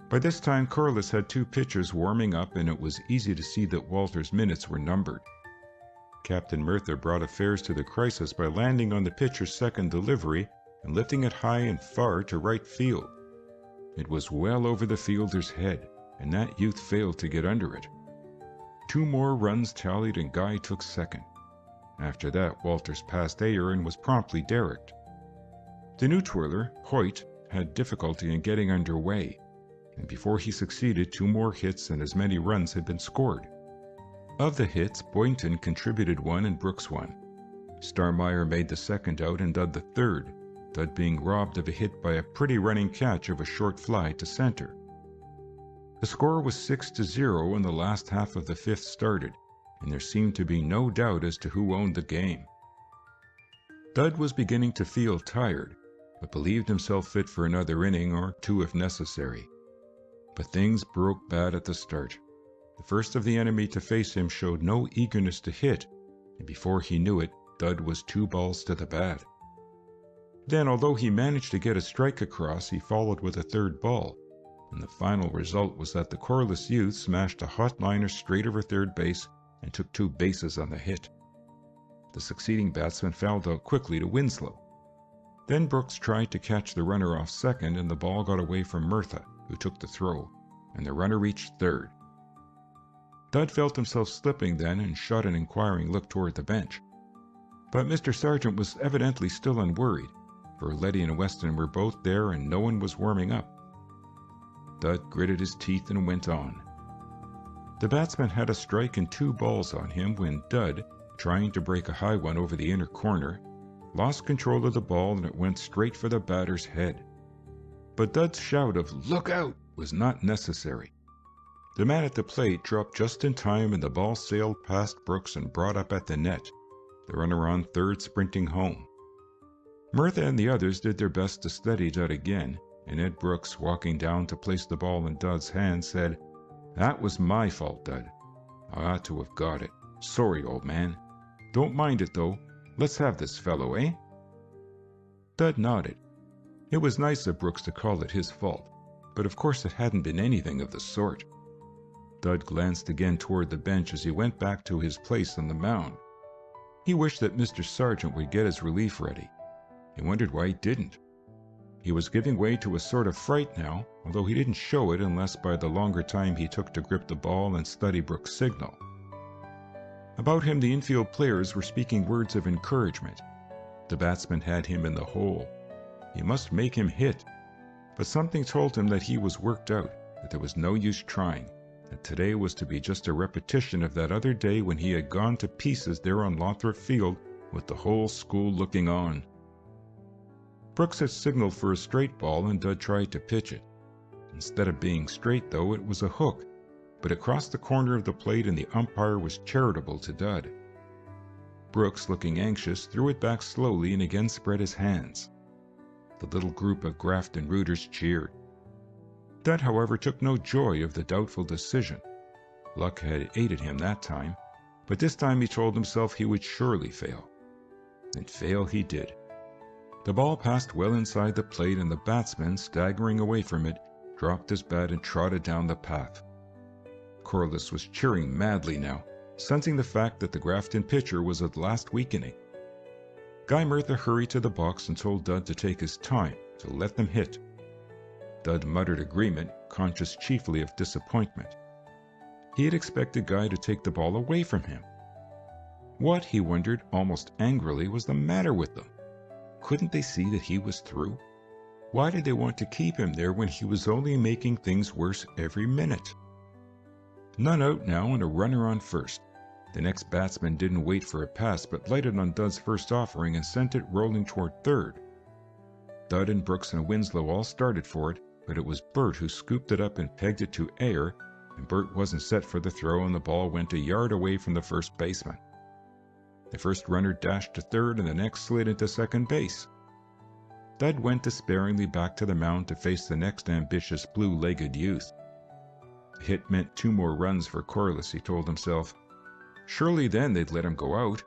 By this time, Corliss had two pitchers warming up, and it was easy to see that Walter's minutes were numbered. Captain Merthyr brought affairs to the crisis by landing on the pitcher's second delivery and lifting it high and far to right field. It was well over the fielder's head, and that youth failed to get under it. 2 more runs tallied, and Guy took second. After that, Walters passed Ayer and was promptly derricked. The new twirler, Hoyt, had difficulty in getting underway, and before he succeeded, 2 more hits and as many runs had been scored. Of the hits, Boynton contributed 1 and Brooks 1. Starmeyer made the second out and Dud the third, Dud being robbed of a hit by a pretty running catch of a short fly to center. The score was 6-0 when the last half of the 5th started, and there seemed to be no doubt as to who owned the game. Dud was beginning to feel tired, but believed himself fit for another inning or 2 if necessary. But things broke bad at the start. The first of the enemy to face him showed no eagerness to hit, and before he knew it, Dud was 2 balls to the bat. Then, although he managed to get a strike across, he followed with a 3rd ball, and the final result was that the Corliss youth smashed a hot liner straight over third base and took 2 bases on the hit. The succeeding batsman fouled out quickly to Winslow. Then Brooks tried to catch the runner off second, and the ball got away from Merthyr, who took the throw, and the runner reached third. Dud felt himself slipping then and shot an inquiring look toward the bench. But Mr. Sargent was evidently still unworried, for Letty and Weston were both there and no one was warming up. Dud gritted his teeth and went on. The batsman had a strike and 2 balls on him when Dud, trying to break a high one over the inner corner, lost control of the ball and it went straight for the batter's head. But Dud's shout of "Look out!" was not necessary. The man at the plate dropped just in time and the ball sailed past Brooks and brought up at the net, the runner on third sprinting home. Merthyr and the others did their best to steady Dud again, and Ed Brooks, walking down to place the ball in Dud's hand, said, "That was my fault, Dud. I ought to have got it. Sorry, old man. Don't mind it, though. Let's have this fellow, eh?" Dud nodded. It was nice of Brooks to call it his fault, but of course it hadn't been anything of the sort. Dud glanced again toward the bench as he went back to his place on the mound. He wished that Mr. Sargent would get his relief ready. He wondered why he didn't. He was giving way to a sort of fright now, although he didn't show it unless by the longer time he took to grip the ball and study Brooks' signal. About him the infield players were speaking words of encouragement. The batsman had him in the hole. He must make him hit. But something told him that he was worked out, that there was no use trying, that today was to be just a repetition of that other day when he had gone to pieces there on Lothrop Field with the whole school looking on. Brooks had signaled for a straight ball and Dud tried to pitch it. Instead of being straight, though, it was a hook, but it crossed the corner of the plate and the umpire was charitable to Dud. Brooks, looking anxious, threw it back slowly and again spread his hands. The little group of Grafton rooters cheered. Dud, however, took no joy of the doubtful decision. Luck had aided him that time, but this time he told himself he would surely fail. And fail he did. The ball passed well inside the plate and the batsman, staggering away from it, dropped his bat and trotted down the path. Corliss was cheering madly now, sensing the fact that the Grafton pitcher was at last weakening. Guy Merthyr hurried to the box and told Dud to take his time, to let them hit. Dud muttered agreement, conscious chiefly of disappointment. He had expected Guy to take the ball away from him. What, he wondered almost angrily, was the matter with them? Couldn't they see that he was through? Why did they want to keep him there when he was only making things worse every minute? None out now and a runner on first. The next batsman didn't wait for a pass but lighted on Dud's first offering and sent it rolling toward third. Dud and Brooks and Winslow all started for it, but it was Bert who scooped it up and pegged it to Ayer, and Bert wasn't set for the throw and the ball went a yard away from the first baseman. The first runner dashed to third and the next slid into second base. Dud went despairingly back to the mound to face the next ambitious blue-legged youth. A hit meant 2 more runs for Corliss, he told himself. Surely then they'd let him go out.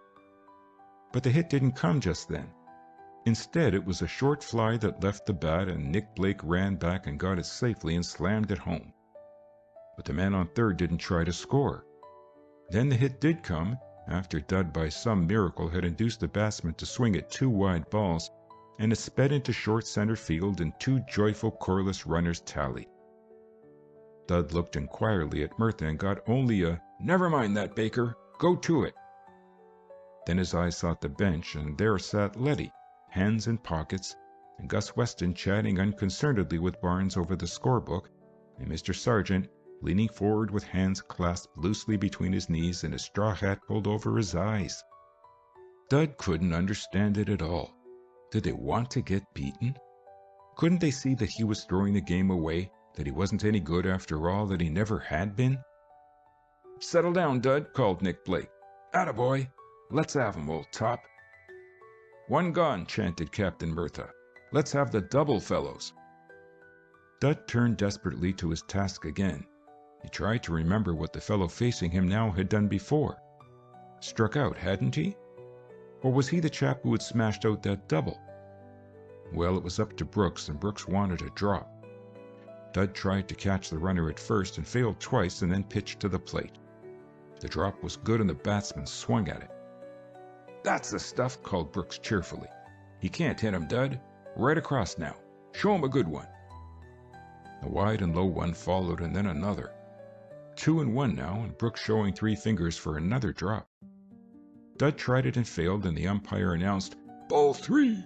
But the hit didn't come just then. Instead, it was a short fly that left the bat, and Nick Blake ran back and got it safely and slammed it home. But the man on third didn't try to score. Then the hit did come, after Dud by some miracle had induced the batsman to swing at 2 wide balls, and it sped into short center field, and 2 joyful Corliss runners tallied. Dud looked inquiringly at Murtha and got only a, "Never mind that, Baker. Go to it." Then his eyes sought the bench, and there sat Letty, hands in pockets, and Gus Weston chatting unconcernedly with Barnes over the scorebook, and Mr. Sargent leaning forward with hands clasped loosely between his knees and his straw hat pulled over his eyes. Dud couldn't understand it at all. Did they want to get beaten? Couldn't they see that he was throwing the game away, that he wasn't any good after all, that he never had been? "Settle down, Dud," called Nick Blake. "Attaboy. Let's have 'em, old top." "1 gone," chanted Captain Murtha. "Let's have the double, fellows." Dud turned desperately to his task again. He tried to remember what the fellow facing him now had done before. Struck out, hadn't he? Or was he the chap who had smashed out that double? Well, it was up to Brooks, and Brooks wanted a drop. Dud tried to catch the runner at first and failed twice, and then pitched to the plate. The drop was good, and the batsman swung at it. "That's the stuff," called Brooks cheerfully. "He can't hit him, Dud. Right across now. Show him a good one." A wide and low one followed, and then another. 2 and 1 now, and Brooks showing 3 fingers for another drop. Dud tried it and failed, and the umpire announced, "Ball 3."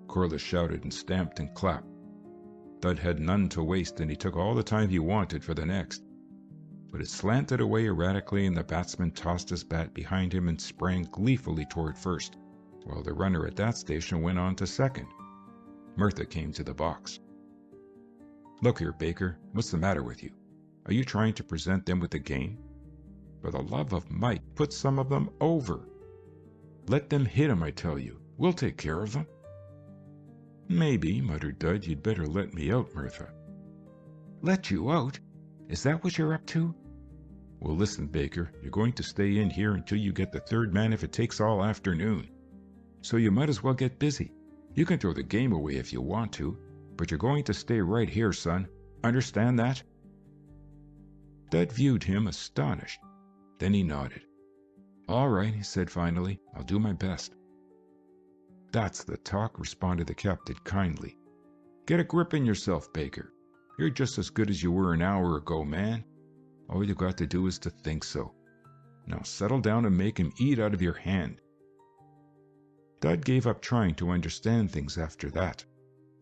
Corliss shouted and stamped and clapped. Dud had none to waste, and he took all the time he wanted for the next. But it slanted away erratically, and the batsman tossed his bat behind him and sprang gleefully toward first, while the runner at that station went on to second. Murtha came to the box. "Look here, Baker, what's the matter with you? Are you trying to present them with a game? For the love of Mike, put some of them over. Let them hit 'em, I tell you. We'll take care of them." "Maybe," muttered Dud, "you'd better let me out, Murtha." "Let you out? Is that what you're up to?" "Well, listen, Baker, you're going to stay in here until you get the third man if it takes all afternoon. So you might as well get busy. You can throw the game away if you want to, but you're going to stay right here, son. Understand that?" Dud viewed him astonished. Then he nodded. "All right," he said finally. "I'll do my best." "That's the talk," responded the captain kindly. "Get a grip in yourself, Baker. You're just as good as you were an hour ago, man. All you got to do is to think so. Now settle down and make him eat out of your hand." Dud gave up trying to understand things after that.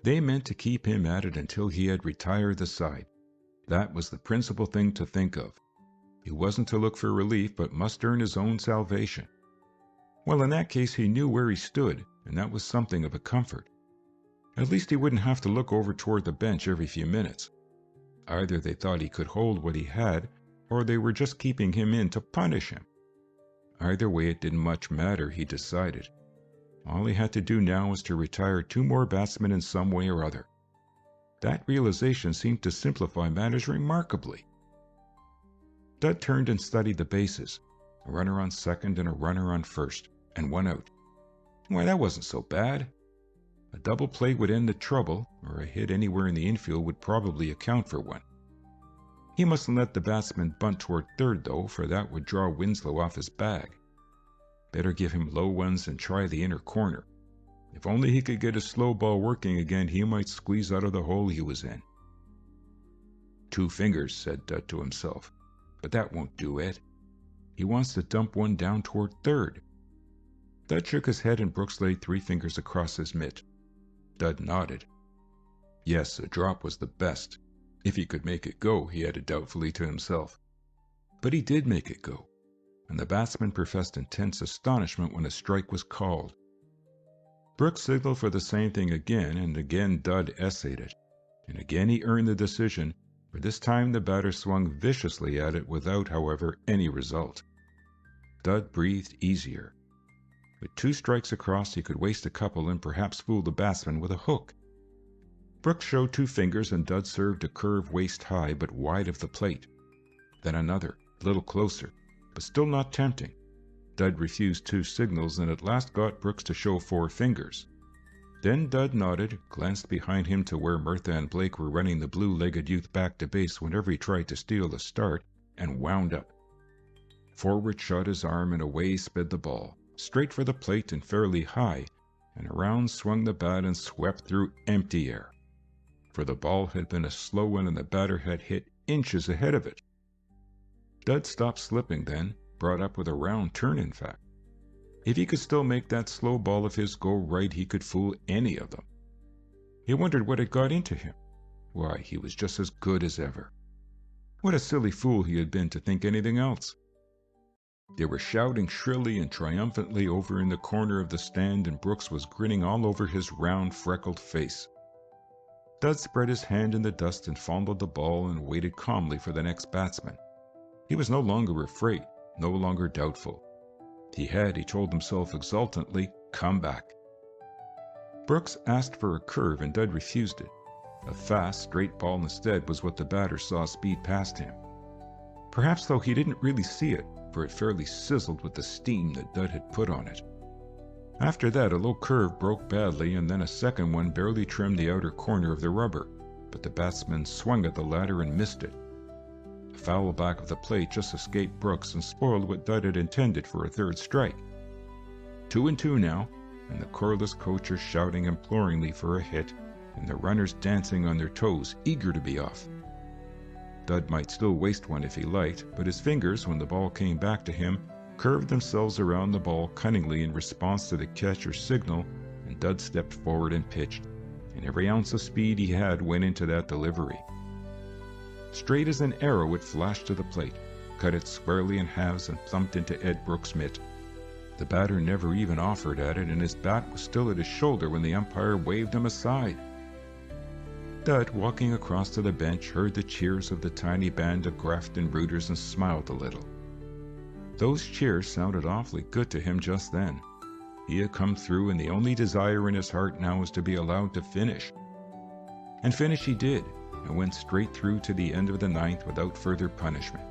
They meant to keep him at it until he had retired the side. That was the principal thing to think of. He wasn't to look for relief, but must earn his own salvation. Well, in that case he knew where he stood, and that was something of a comfort. At least he wouldn't have to look over toward the bench every few minutes. Either they thought he could hold what he had, or they were just keeping him in to punish him. Either way, it didn't much matter, he decided. All he had to do now was to retire 2 more batsmen in some way or other. That realization seemed to simplify matters remarkably. Dud turned and studied the bases. A runner on second and a runner on first, and 1 out. Why, that wasn't so bad. A double play would end the trouble, or a hit anywhere in the infield would probably account for 1. He mustn't let the batsman bunt toward third, though, for that would draw Winslow off his bag. Better give him low ones and try the inner corner. If only he could get his slow ball working again, he might squeeze out of the hole he was in. 2 fingers, said Dud to himself, but that won't do it. He wants to dump 1 down toward third. Dud shook his head and Brooks laid 3 fingers across his mitt. Dud nodded. Yes, a drop was the best. If he could make it go, he added doubtfully to himself. But he did make it go, and the batsman professed intense astonishment when a strike was called. Brooks signaled for the same thing again, and again Dud essayed it. And again he earned the decision, for this time the batter swung viciously at it without, however, any result. Dud breathed easier. With 2 strikes across, he could waste a couple and perhaps fool the batsman with a hook. Brooks showed 2 fingers and Dud served a curve waist-high but wide of the plate. Then another, a little closer, but still not tempting. Dud refused 2 signals and at last got Brooks to show 4 fingers. Then Dud nodded, glanced behind him to where Martha and Blake were running the blue-legged youth back to base whenever he tried to steal the start, and wound up. Forward shot his arm and away sped the ball, straight for the plate and fairly high, and around swung the bat and swept through empty air. For the ball had been a slow one and the batter had hit inches ahead of it. Dud stopped slipping then, brought up with a round turn in fact. If he could still make that slow ball of his go right, he could fool any of them. He wondered what had got into him. Why, he was just as good as ever. What a silly fool he had been to think anything else. They were shouting shrilly and triumphantly over in the corner of the stand, and Brooks was grinning all over his round, freckled face. Dud spread his hand in the dust and fondled the ball and waited calmly for the next batsman. He was no longer afraid, no longer doubtful. He had, he told himself exultantly, come back. Brooks asked for a curve and Dud refused it. A fast, straight ball instead was what the batter saw speed past him. Perhaps, though, he didn't really see it, for it fairly sizzled with the steam that Dud had put on it. After that, a low curve broke badly, and then a second one barely trimmed the outer corner of the rubber, but the batsman swung at the latter and missed it. A foul back of the plate just escaped Brooks and spoiled what Dud had intended for a third strike. 2 and 2 now, and the coreless coacher shouting imploringly for a hit, and the runners dancing on their toes, eager to be off. Dud might still waste one if he liked, but his fingers, when the ball came back to him, curved themselves around the ball cunningly in response to the catcher's signal, and Dud stepped forward and pitched, and every ounce of speed he had went into that delivery. Straight as an arrow it flashed to the plate, cut it squarely in halves and thumped into Ed Brooks' mitt. The batter never even offered at it, and his bat was still at his shoulder when the umpire waved him aside. Dud, walking across to the bench, heard the cheers of the tiny band of Grafton rooters and smiled a little. Those cheers sounded awfully good to him just then. He had come through, and the only desire in his heart now was to be allowed to finish. And finish he did, and went straight through to the end of the 9th without further punishment.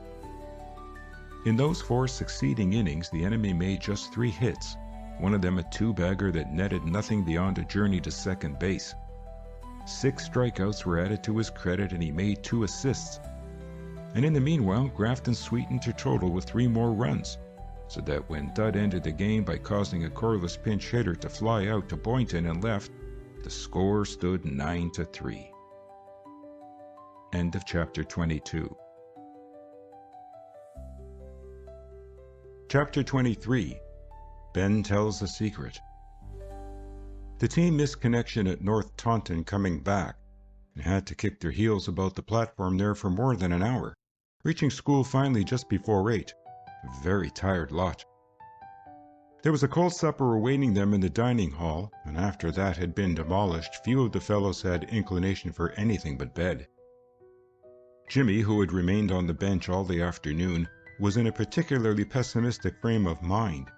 In those 4 succeeding innings, the enemy made just 3 hits, one of them a 2-bagger that netted nothing beyond a journey to second base. 6 strikeouts were added to his credit, and he made 2 assists. And in the meanwhile, Grafton sweetened her total with 3 more runs, so that when Dud ended the game by causing a coreless pinch hitter to fly out to Boynton and left, the score stood 9-3. End of chapter 22. Chapter 23. Ben tells a secret. The team missed connection at North Taunton coming back, and had to kick their heels about the platform there for more than an hour, reaching school finally just before 8. A very tired lot. There was a cold supper awaiting them in the dining hall, and after that had been demolished, few of the fellows had inclination for anything but bed. Jimmy, who had remained on the bench all the afternoon, was in a particularly pessimistic frame of mind,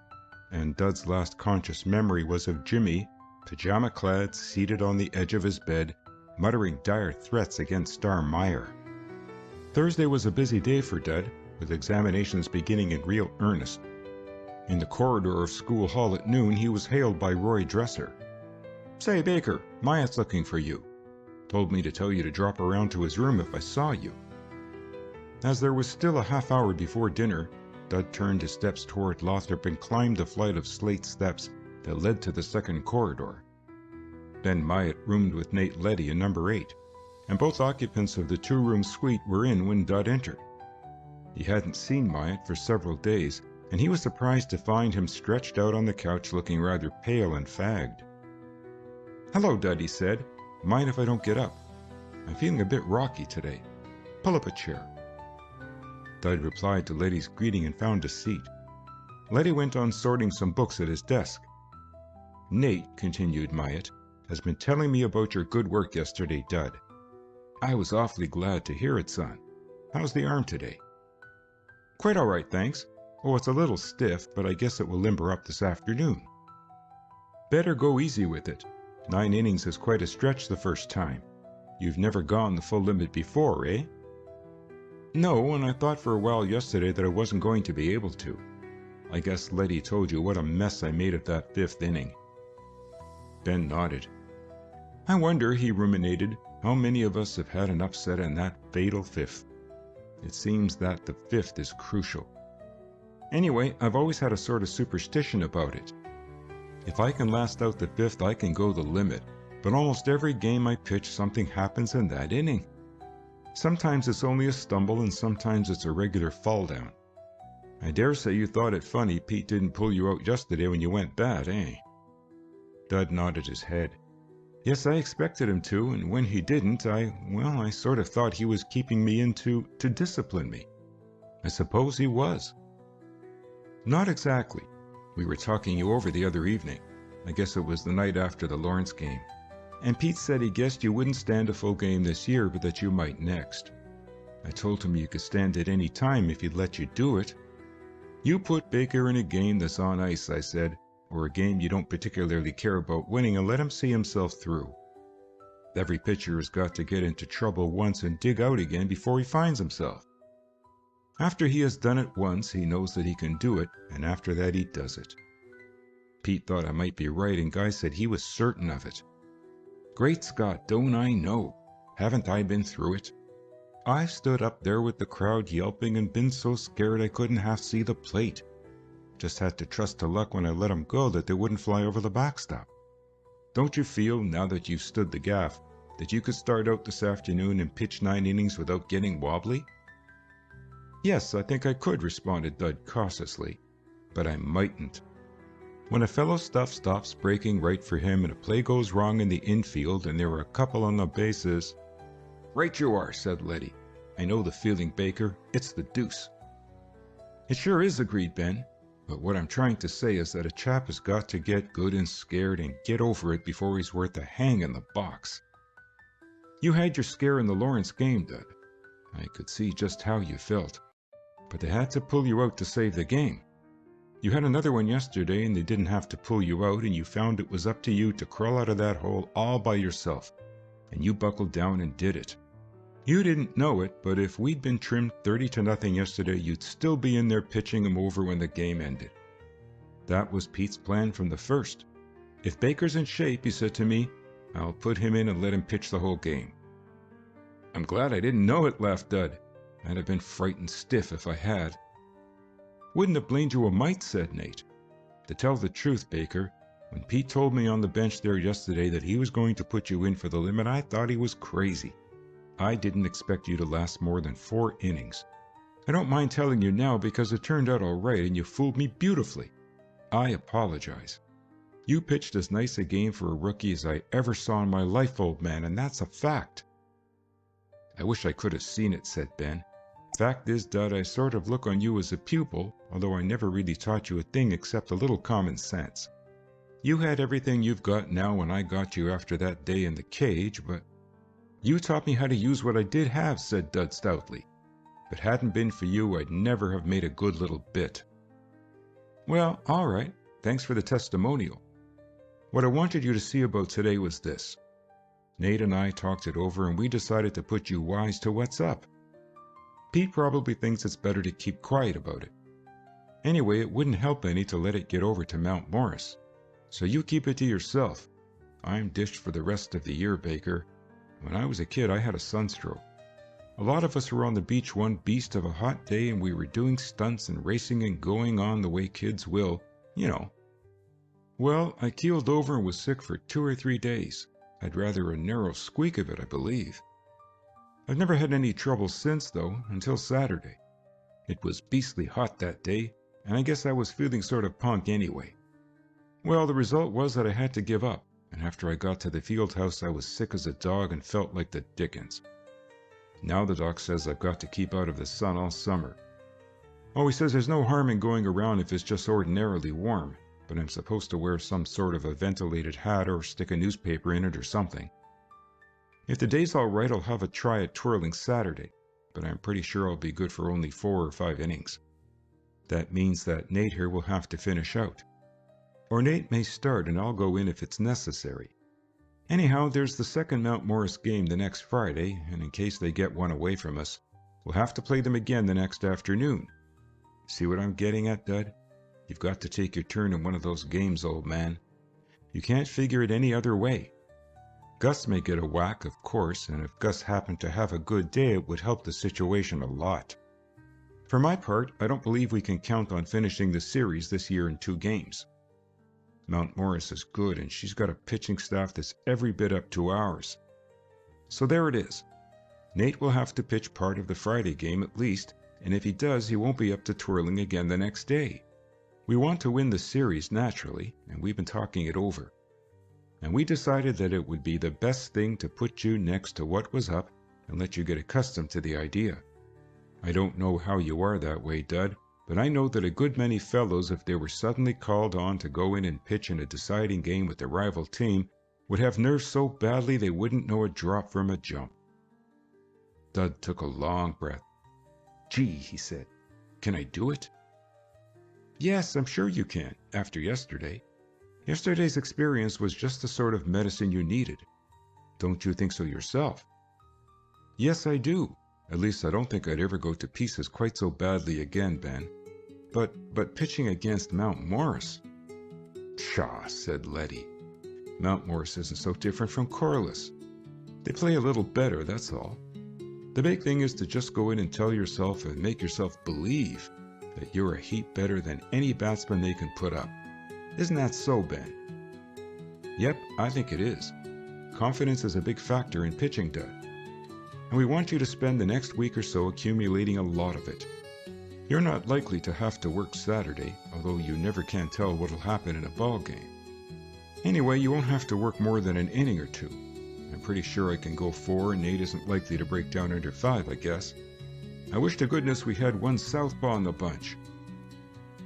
and Dud's last conscious memory was of Jimmy, pajama-clad, seated on the edge of his bed, muttering dire threats against Star Meyer. Thursday was a busy day for Dud, with examinations beginning in real earnest. In the corridor of School Hall at noon, he was hailed by Roy Dresser. "Say, Baker, Myatt's looking for you. Told me to tell you to drop around to his room if I saw you." As there was still a half hour before dinner, Dud turned his steps toward Lothrop and climbed the flight of slate steps that led to the second corridor. Ben Myatt roomed with Nate Letty in number 8, and both occupants of the 2-room suite were in when Dud entered. He hadn't seen Myatt for several days, and he was surprised to find him stretched out on the couch looking rather pale and fagged. "Hello, Dud," he said. "Mind if I don't get up? I'm feeling a bit rocky today. Pull up a chair." Dud replied to Letty's greeting and found a seat. Letty went on sorting some books at his desk. "Nate," continued Myatt, "has been telling me about your good work yesterday, Dud. I was awfully glad to hear it, son. How's the arm today?" "Quite all right, thanks. Oh, it's a little stiff, but I guess it will limber up this afternoon." "Better go easy with it. 9 innings is quite a stretch the first time. You've never gone the full limit before, eh? No, and I thought for a while yesterday that I wasn't going to be able to. I guess Letty told you what a mess I made of that 5th inning. Ben nodded. I wonder, he ruminated, how many of us have had an upset in that fatal 5th. It seems that the 5th is crucial. Anyway, I've always had a sort of superstition about it. If I can last out the 5th, I can go the limit, but almost every game I pitch, something happens in that inning. Sometimes it's only a stumble, and sometimes it's a regular fall down. I dare say you thought it funny Pete didn't pull you out yesterday when you went bad, eh? Dud nodded his head. Yes, I expected him to, and when he didn't, I sort of thought he was keeping me in to discipline me. I suppose he was. Not exactly. We were talking you over the other evening. I guess it was the night after the Lawrence game. And Pete said he guessed you wouldn't stand a full game this year, but that you might next. I told him you could stand it any time if he'd let you do it. You put Baker in a game that's on ice, I said, or a game you don't particularly care about winning, and let him see himself through. Every pitcher has got to get into trouble once and dig out again before he finds himself. After he has done it once, he knows that he can do it, and after that he does it. Pete thought I might be right, and Guy said he was certain of it. Great Scott, don't I know? Haven't I been through it? I've stood up there with the crowd yelping and been so scared I couldn't half see the plate. Just had to trust to luck when I let 'em go that they wouldn't fly over the backstop. Don't you feel, now that you've stood the gaff, that you could start out this afternoon and pitch 9 innings without getting wobbly? Yes, I think I could, responded Dud cautiously, but I mightn't. When a fellow's stuff stops breaking right for him and a play goes wrong in the infield and there are a couple on the bases... Right you are, said Letty. I know the feeling, Baker. It's the deuce. It sure is, agreed Ben. But what I'm trying to say is that a chap has got to get good and scared and get over it before he's worth a hang in the box. You had your scare in the Lawrence game, Dud. I could see just how you felt. But they had to pull you out to save the game. You had another one yesterday and they didn't have to pull you out, and you found it was up to you to crawl out of that hole all by yourself. And you buckled down and did it. You didn't know it, but if we'd been trimmed 30-0 yesterday, you'd still be in there pitching him over when the game ended. That was Pete's plan from the first. If Baker's in shape, he said to me, I'll put him in and let him pitch the whole game. I'm glad I didn't know it, laughed Dud. I'd have been frightened stiff if I had. Wouldn't have blamed you a mite, said Nate. To tell the truth, Baker, when Pete told me on the bench there yesterday that he was going to put you in for the limit, I thought he was crazy. I didn't expect you to last more than 4 innings. I don't mind telling you now because it turned out all right and you fooled me beautifully. I apologize. You pitched as nice a game for a rookie as I ever saw in my life, old man, and that's a fact. I wish I could have seen it, said Ben. Fact is, Dud, I sort of look on you as a pupil, although I never really taught you a thing except a little common sense. You had everything you've got now when I got you after that day in the cage, but... You taught me how to use what I did have, said Dud stoutly. If it hadn't been for you, I'd never have made a good little bit. Well, all right. Thanks for the testimonial. What I wanted you to see about today was this. Nate and I talked it over and we decided to put you wise to what's up. Pete probably thinks it's better to keep quiet about it. Anyway, it wouldn't help any to let it get over to Mount Morris. So you keep it to yourself. I'm dished for the rest of the year, Baker. When I was a kid, I had a sunstroke. A lot of us were on the beach one beast of a hot day and we were doing stunts and racing and going on the way kids will, you know. Well, I keeled over and was sick for 2 or 3 days. I'd rather a narrow squeak of it, I believe. I've never had any trouble since, though, until Saturday. It was beastly hot that day, and I guess I was feeling sort of punk anyway. Well, the result was that I had to give up. And after I got to the field house, I was sick as a dog and felt like the dickens. Now the doc says I've got to keep out of the sun all summer. Oh, he says there's no harm in going around if it's just ordinarily warm, but I'm supposed to wear some sort of a ventilated hat or stick a newspaper in it or something. If the day's all right, I'll have a try at twirling Saturday, but I'm pretty sure I'll be good for only 4 or 5 innings. That means that Nate here will have to finish out. Or Nate may start and I'll go in if it's necessary. Anyhow, there's the second Mount Morris game the next Friday, and in case they get one away from us, we'll have to play them again the next afternoon. See what I'm getting at, Dud? You've got to take your turn in one of those games, old man. You can't figure it any other way. Gus may get a whack, of course, and if Gus happened to have a good day, it would help the situation a lot. For my part, I don't believe we can count on finishing the series this year in 2 games. Mount Morris is good, and she's got a pitching staff that's every bit up to ours. So there it is. Nate will have to pitch part of the Friday game at least, and if he does, he won't be up to twirling again the next day. We want to win the series naturally, and we've been talking it over. And we decided that it would be the best thing to put you next to what was up and let you get accustomed to the idea. I don't know how you are that way, Dud, but I know that a good many fellows, if they were suddenly called on to go in and pitch in a deciding game with the rival team, would have nerves so badly they wouldn't know a drop from a jump. Dud took a long breath. Gee, he said, can I do it? Yes, I'm sure you can, after yesterday. Yesterday's experience was just the sort of medicine you needed. Don't you think so yourself? Yes, I do. At least I don't think I'd ever go to pieces quite so badly again, Ben. But pitching against Mount Morris? Pshaw, said Letty. Mount Morris isn't so different from Corliss. They play a little better, that's all. The big thing is to just go in and tell yourself and make yourself believe that you're a heap better than any batsman they can put up. Isn't that so, Ben? Yep, I think it is. Confidence is a big factor in pitching, Dud. And we want you to spend the next week or so accumulating a lot of it. You're not likely to have to work Saturday, although you never can tell what'll happen in a ball game. Anyway, you won't have to work more than an inning or 2. I'm pretty sure I can go 4, and Nate isn't likely to break down under 5, I guess. I wish to goodness we had one southpaw in the bunch.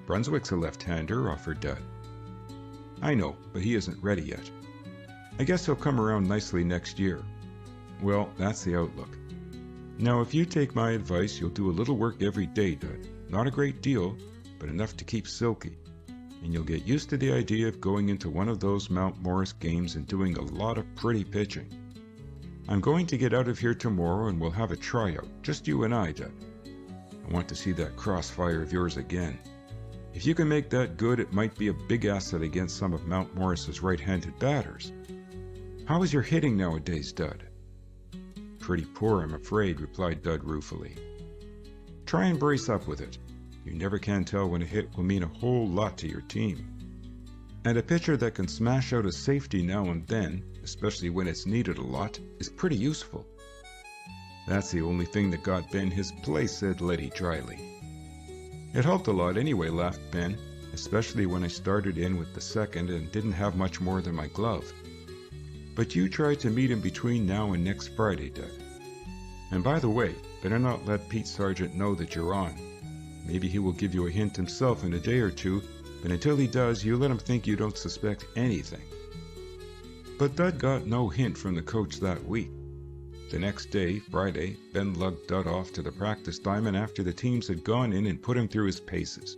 Brunswick's a left-hander, offered Dud. I know, but he isn't ready yet. I guess he'll come around nicely next year. Well, that's the outlook. Now, if you take my advice, you'll do a little work every day, Dud. Not a great deal, but enough to keep silky. And you'll get used to the idea of going into one of those Mount Morris games and doing a lot of pretty pitching. I'm going to get out of here tomorrow and we'll have a tryout, just you and I, Dud. I want to see that crossfire of yours again. If you can make that good, it might be a big asset against some of Mount Morris's right-handed batters. How is your hitting nowadays, Dud? Pretty poor, I'm afraid, replied Dud ruefully. Try and brace up with it. You never can tell when a hit will mean a whole lot to your team. And a pitcher that can smash out a safety now and then, especially when it's needed a lot, is pretty useful. That's the only thing that got Ben his place, said Letty dryly. It helped a lot anyway, laughed Ben, especially when I started in with the second and didn't have much more than my glove. But you try to meet him between now and next Friday, Dud. And by the way, better not let Pete Sargent know that you're on. Maybe he will give you a hint himself in a day or 2, but until he does, you let him think you don't suspect anything. But Dud got no hint from the coach that week. The next day, Friday, Ben lugged Dud off to the practice diamond after the teams had gone in and put him through his paces.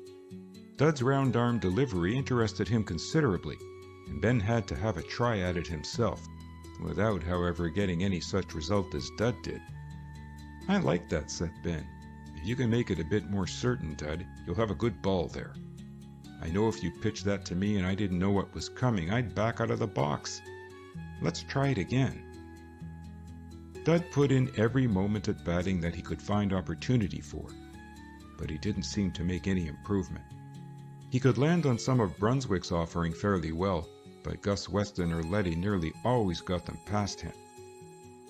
Dud's round-arm delivery interested him considerably, and Ben had to have a try at it himself, without, however, getting any such result as Dud did. I like that, said Ben. If you can make it a bit more certain, Dud, you'll have a good ball there. I know if you pitched that to me and I didn't know what was coming, I'd back out of the box. Let's try it again. Dud put in every moment at batting that he could find opportunity for, but he didn't seem to make any improvement. He could land on some of Brunswick's offering fairly well, but Gus Weston or Letty nearly always got them past him.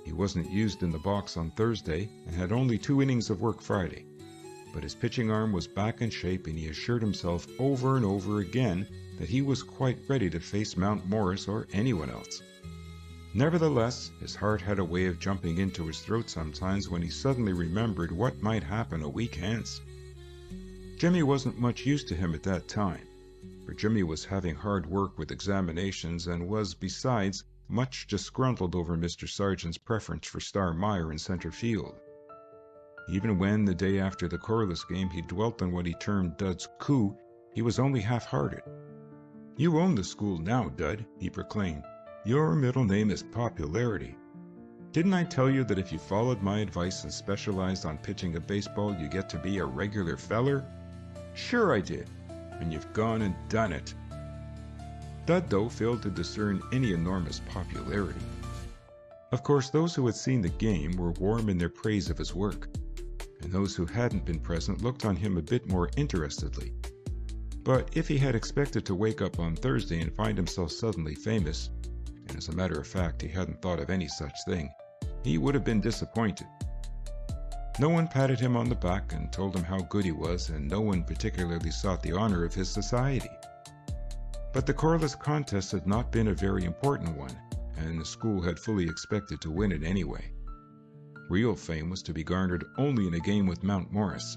He wasn't used in the box on Thursday and had only 2 innings of work Friday, but his pitching arm was back in shape and he assured himself over and over again that he was quite ready to face Mount Morris or anyone else. Nevertheless, his heart had a way of jumping into his throat sometimes when he suddenly remembered what might happen a week hence. Jimmy wasn't much use to him at that time, for Jimmy was having hard work with examinations and was, besides, much disgruntled over Mr. Sargent's preference for Star Meyer in center field. Even when, the day after the Corliss game, he dwelt on what he termed Dud's coup, he was only half-hearted. "You own the school now, Dud," he proclaimed. Your middle name is Popularity. Didn't I tell you that if you followed my advice and specialized on pitching a baseball, you get to be a regular feller? Sure I did, and you've gone and done it. Dud, though, failed to discern any enormous popularity. Of course, those who had seen the game were warm in their praise of his work, and those who hadn't been present looked on him a bit more interestedly. But if he had expected to wake up on Thursday and find himself suddenly famous, and as a matter of fact he hadn't thought of any such thing, he would have been disappointed. No one patted him on the back and told him how good he was, and no one particularly sought the honor of his society. But the coreless contest had not been a very important one, and the school had fully expected to win it anyway. Real fame was to be garnered only in a game with Mount Morris.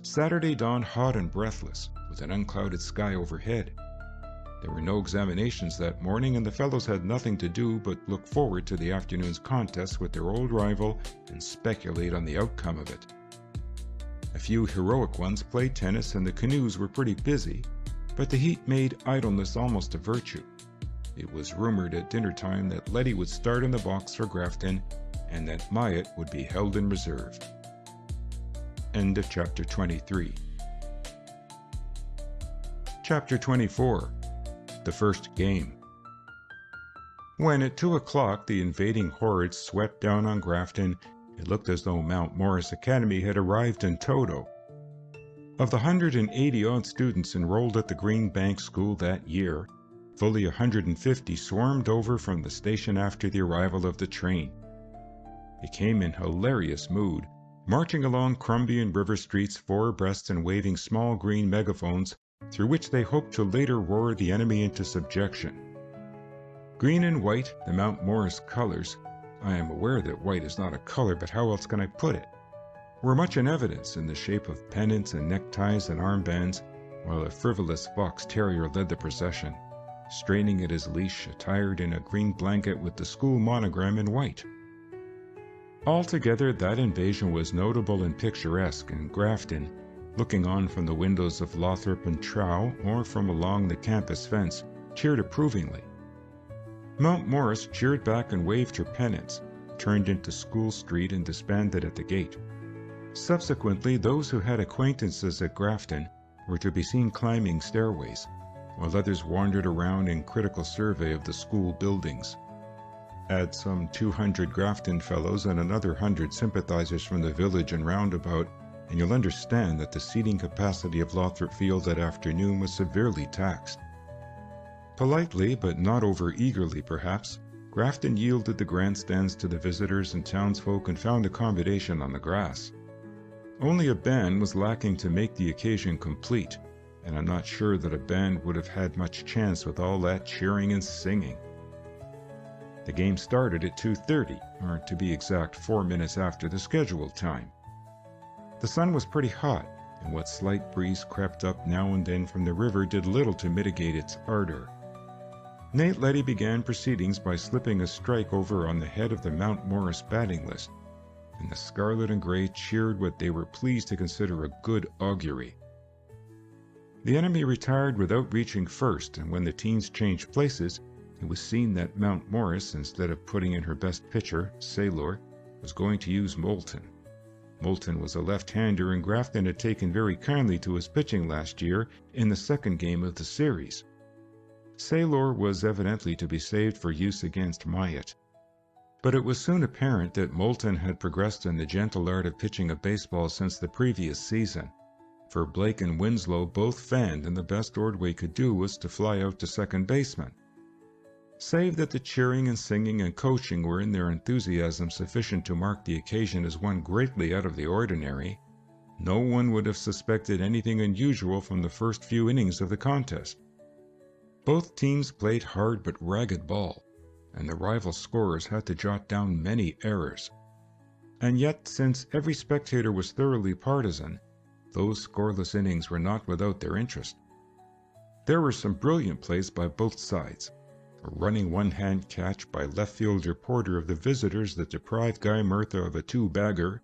Saturday dawned hot and breathless, with an unclouded sky overhead. There were no examinations that morning, and the fellows had nothing to do but look forward to the afternoon's contest with their old rival and speculate on the outcome of it. A few heroic ones played tennis, and the canoes were pretty busy, but the heat made idleness almost a virtue. It was rumored at dinner time that Letty would start in the box for Grafton, and that Myatt would be held in reserve. End of Chapter 23. Chapter 24. The First Game. When at 2 o'clock the invading hordes swept down on Grafton, it looked as though Mount Morris Academy had arrived in toto. Of the 180-odd students enrolled at the Green Bank School that year, fully 150 swarmed over from the station after the arrival of the train. They came in hilarious mood, marching along Crumbie and River Streets four abreast and waving small green megaphones through which they hoped to later roar the enemy into subjection. Green and white, the Mount Morris colors — I am aware that white is not a color, but how else can I put it — were much in evidence in the shape of pennants and neckties and armbands, while a frivolous fox terrier led the procession, straining at his leash, attired in a green blanket with the school monogram in white. Altogether, that invasion was notable and picturesque, and Grafton, looking on from the windows of Lothrop and Trow or from along the campus fence, cheered approvingly. Mount Morris cheered back and waved her pennants, turned into School Street and disbanded at the gate. Subsequently, those who had acquaintances at Grafton were to be seen climbing stairways, while others wandered around in critical survey of the school buildings. Add some 200 Grafton fellows and another 100 sympathizers from the village and roundabout, and you'll understand that the seating capacity of Lothrop Field that afternoon was severely taxed. Politely, but not over-eagerly perhaps, Grafton yielded the grandstands to the visitors and townsfolk and found accommodation on the grass. Only a band was lacking to make the occasion complete, and I'm not sure that a band would have had much chance with all that cheering and singing. The game started at 2:30, or to be exact 4 minutes after the scheduled time. The sun was pretty hot, and what slight breeze crept up now and then from the river did little to mitigate its ardor. Nate Letty began proceedings by slipping a strike over on the head of the Mount Morris batting list, and the scarlet and gray cheered what they were pleased to consider a good augury. The enemy retired without reaching first, and when the teams changed places, it was seen that Mount Morris, instead of putting in her best pitcher, Saylor, was going to use Moulton. Moulton was a left-hander, and Grafton had taken very kindly to his pitching last year in the second game of the series. Saylor was evidently to be saved for use against Myatt. But it was soon apparent that Moulton had progressed in the gentle art of pitching a baseball since the previous season, for Blake and Winslow both fanned, and the best Ordway could do was to fly out to second baseman. Save that the cheering and singing and coaching were in their enthusiasm sufficient to mark the occasion as one greatly out of the ordinary, no one would have suspected anything unusual from the first few innings of the contest. Both teams played hard but ragged ball, and the rival scorers had to jot down many errors. And yet, since every spectator was thoroughly partisan, those scoreless innings were not without their interest. There were some brilliant plays by both sides. A running one-hand catch by left fielder Porter of the visitors that deprived Guy Murtha of a two-bagger,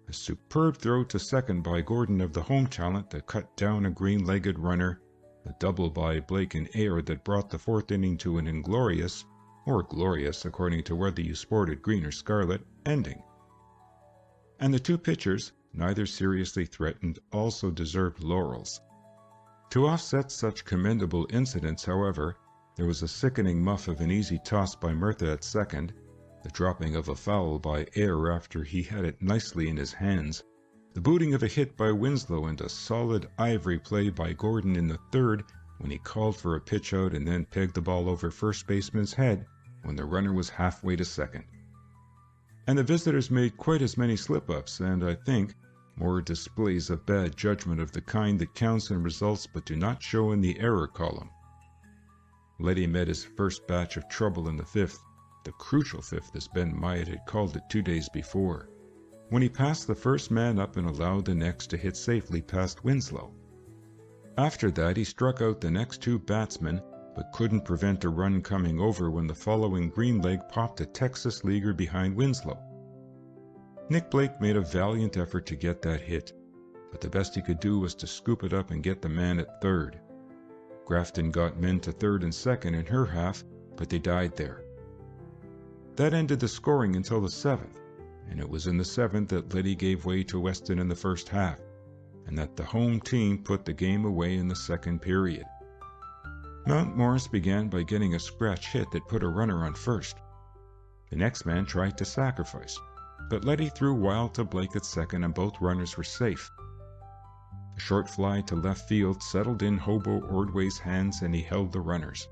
a superb throw to second by Gordon of the home talent that cut down a green-legged runner, a double by Blake and Ayre that brought the fourth inning to an inglorious, or glorious according to whether you sported green or scarlet, ending. And the two pitchers, neither seriously threatened, also deserved laurels. To offset such commendable incidents, however, there was a sickening muff of an easy toss by Murtha at second, the dropping of a foul by Ayre after he had it nicely in his hands, the booting of a hit by Winslow, and a solid ivory play by Gordon in the third when he called for a pitch out and then pegged the ball over first baseman's head when the runner was halfway to second. And the visitors made quite as many slip-ups, and I think more displays of bad judgment of the kind that counts in results but do not show in the error column. Letty met his first batch of trouble in the fifth, the crucial fifth as Ben Myatt had called it 2 days before, when he passed the first man up and allowed the next to hit safely past Winslow. After that he struck out the next two batsmen, but couldn't prevent a run coming over when the following green leg popped a Texas leaguer behind Winslow. Nick Blake made a valiant effort to get that hit, but the best he could do was to scoop it up and get the man at third. Grafton got men to third and second in her half, but they died there. That ended the scoring until the seventh, and it was in the seventh that Letty gave way to Weston in the first half, and that the home team put the game away in the second period. Mountmorris began by getting a scratch hit that put a runner on first. The next man tried to sacrifice, but Letty threw wild to Blake at second and both runners were safe. A short fly to left field settled in Hobo Ordway's hands and he held the runners.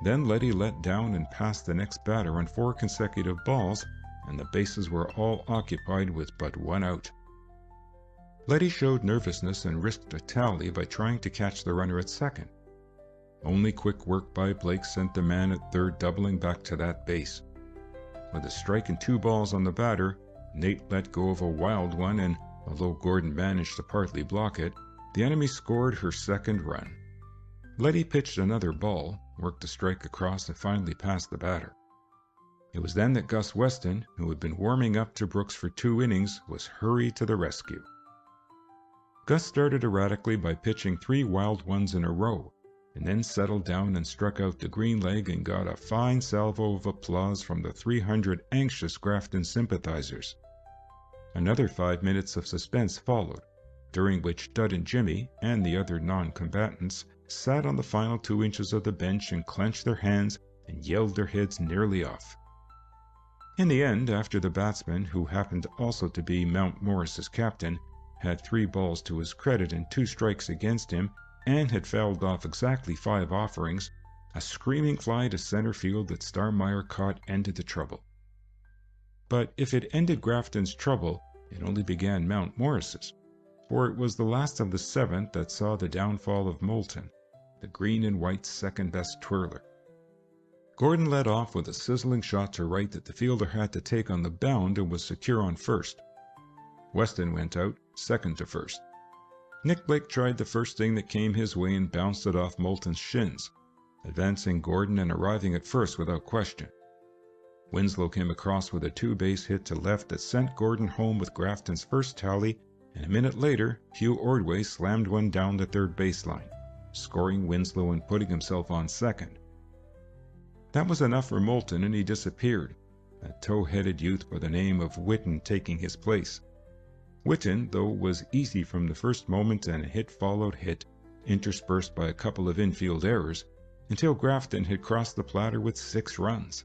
Then Letty let down and passed the next batter on 4 consecutive balls, and the bases were all occupied with but one out. Letty showed nervousness and risked a tally by trying to catch the runner at second. Only quick work by Blake sent the man at third doubling back to that base. With a strike and 2 balls on the batter, Nate let go of a wild one, and although Gordon managed to partly block it, the enemy scored her second run. Letty pitched another ball, worked a strike across, and finally passed the batter. It was then that Gus Weston, who had been warming up to Brooks for 2 innings, was hurried to the rescue. Gus started erratically by pitching 3 wild ones in a row, and then settled down and struck out the green leg and got a fine salvo of applause from the 300 anxious Grafton sympathizers. Another 5 minutes of suspense followed, during which Dud and Jimmy and the other non-combatants sat on the final 2 inches of the bench and clenched their hands and yelled their heads nearly off. In the end, after the batsman, who happened also to be Mountmorris's captain, had 3 balls to his credit and 2 strikes against him, and had fouled off exactly 5 offerings, a screaming fly to center field that Starmeyer caught ended the trouble. But if it ended Grafton's trouble, it only began Mountmorris's, for it was the last of the 7th that saw the downfall of Moulton, the green and white second-best twirler. Gordon led off with a sizzling shot to right that the fielder had to take on the bound and was secure on first. Weston went out, second to first. Nick Blake tried the first thing that came his way and bounced it off Moulton's shins, advancing Gordon and arriving at first without question. Winslow came across with a 2-base hit to left that sent Gordon home with Grafton's first tally, and a minute later, Hugh Ordway slammed one down the third baseline, scoring Winslow and putting himself on second. That was enough for Moulton, and he disappeared, a tow-headed youth by the name of Whitten taking his place. Whitten, though, was easy from the first moment, and hit followed hit, interspersed by a couple of infield errors, until Grafton had crossed the platter with 6 runs.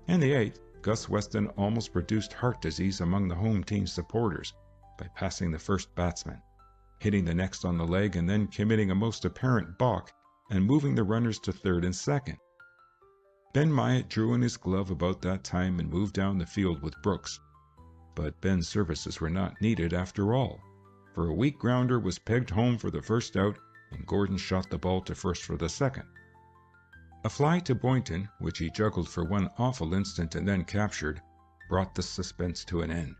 In the 8th, Gus Weston almost produced heart disease among the home team supporters by passing the first batsman, hitting the next on the leg, and then committing a most apparent balk and moving the runners to third and second. Ben Myatt drew in his glove about that time and moved down the field with Brooks. But Ben's services were not needed after all, for a weak grounder was pegged home for the first out, and Gordon shot the ball to first for the second. A fly to Boynton, which he juggled for one awful instant and then captured, brought the suspense to an end.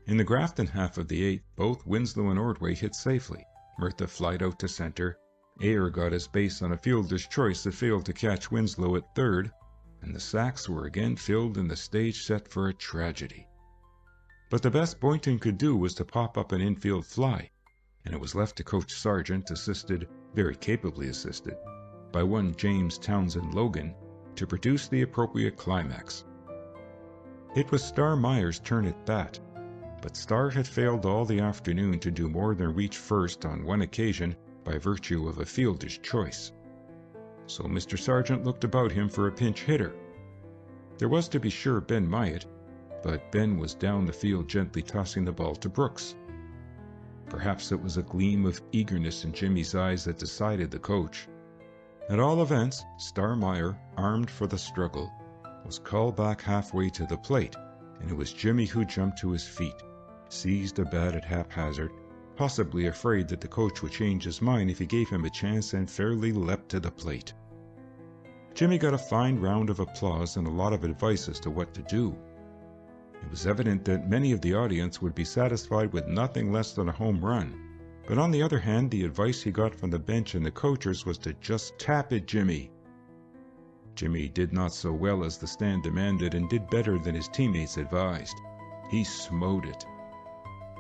In the Grafton half of the 8th, both Winslow and Ordway hit safely. Murtha flied out to center. Ayre got his base on a fielder's choice that failed to catch Winslow at third, and the sacks were again filled and the stage set for a tragedy. But the best Boynton could do was to pop up an infield fly, and it was left to Coach Sargent, assisted, very capably assisted, by one James Townsend Logan, to produce the appropriate climax. It was Star Meyer's turn at bat, but Star had failed all the afternoon to do more than reach first on one occasion by virtue of a fielder's choice. So Mr. Sargent looked about him for a pinch hitter. There was, to be sure, Ben Myatt, but Ben was down the field gently tossing the ball to Brooks. Perhaps it was a gleam of eagerness in Jimmy's eyes that decided the coach. At all events, Star Meyer, armed for the struggle, was called back halfway to the plate, and it was Jimmy who jumped to his feet, seized a bat at haphazard, possibly afraid that the coach would change his mind if he gave him a chance, and fairly leapt to the plate. Jimmy got a fine round of applause and a lot of advice as to what to do. It was evident that many of the audience would be satisfied with nothing less than a home run, but on the other hand, the advice he got from the bench and the coachers was to just tap it, Jimmy. Jimmy did not so well as the stand demanded and did better than his teammates advised. He smote it.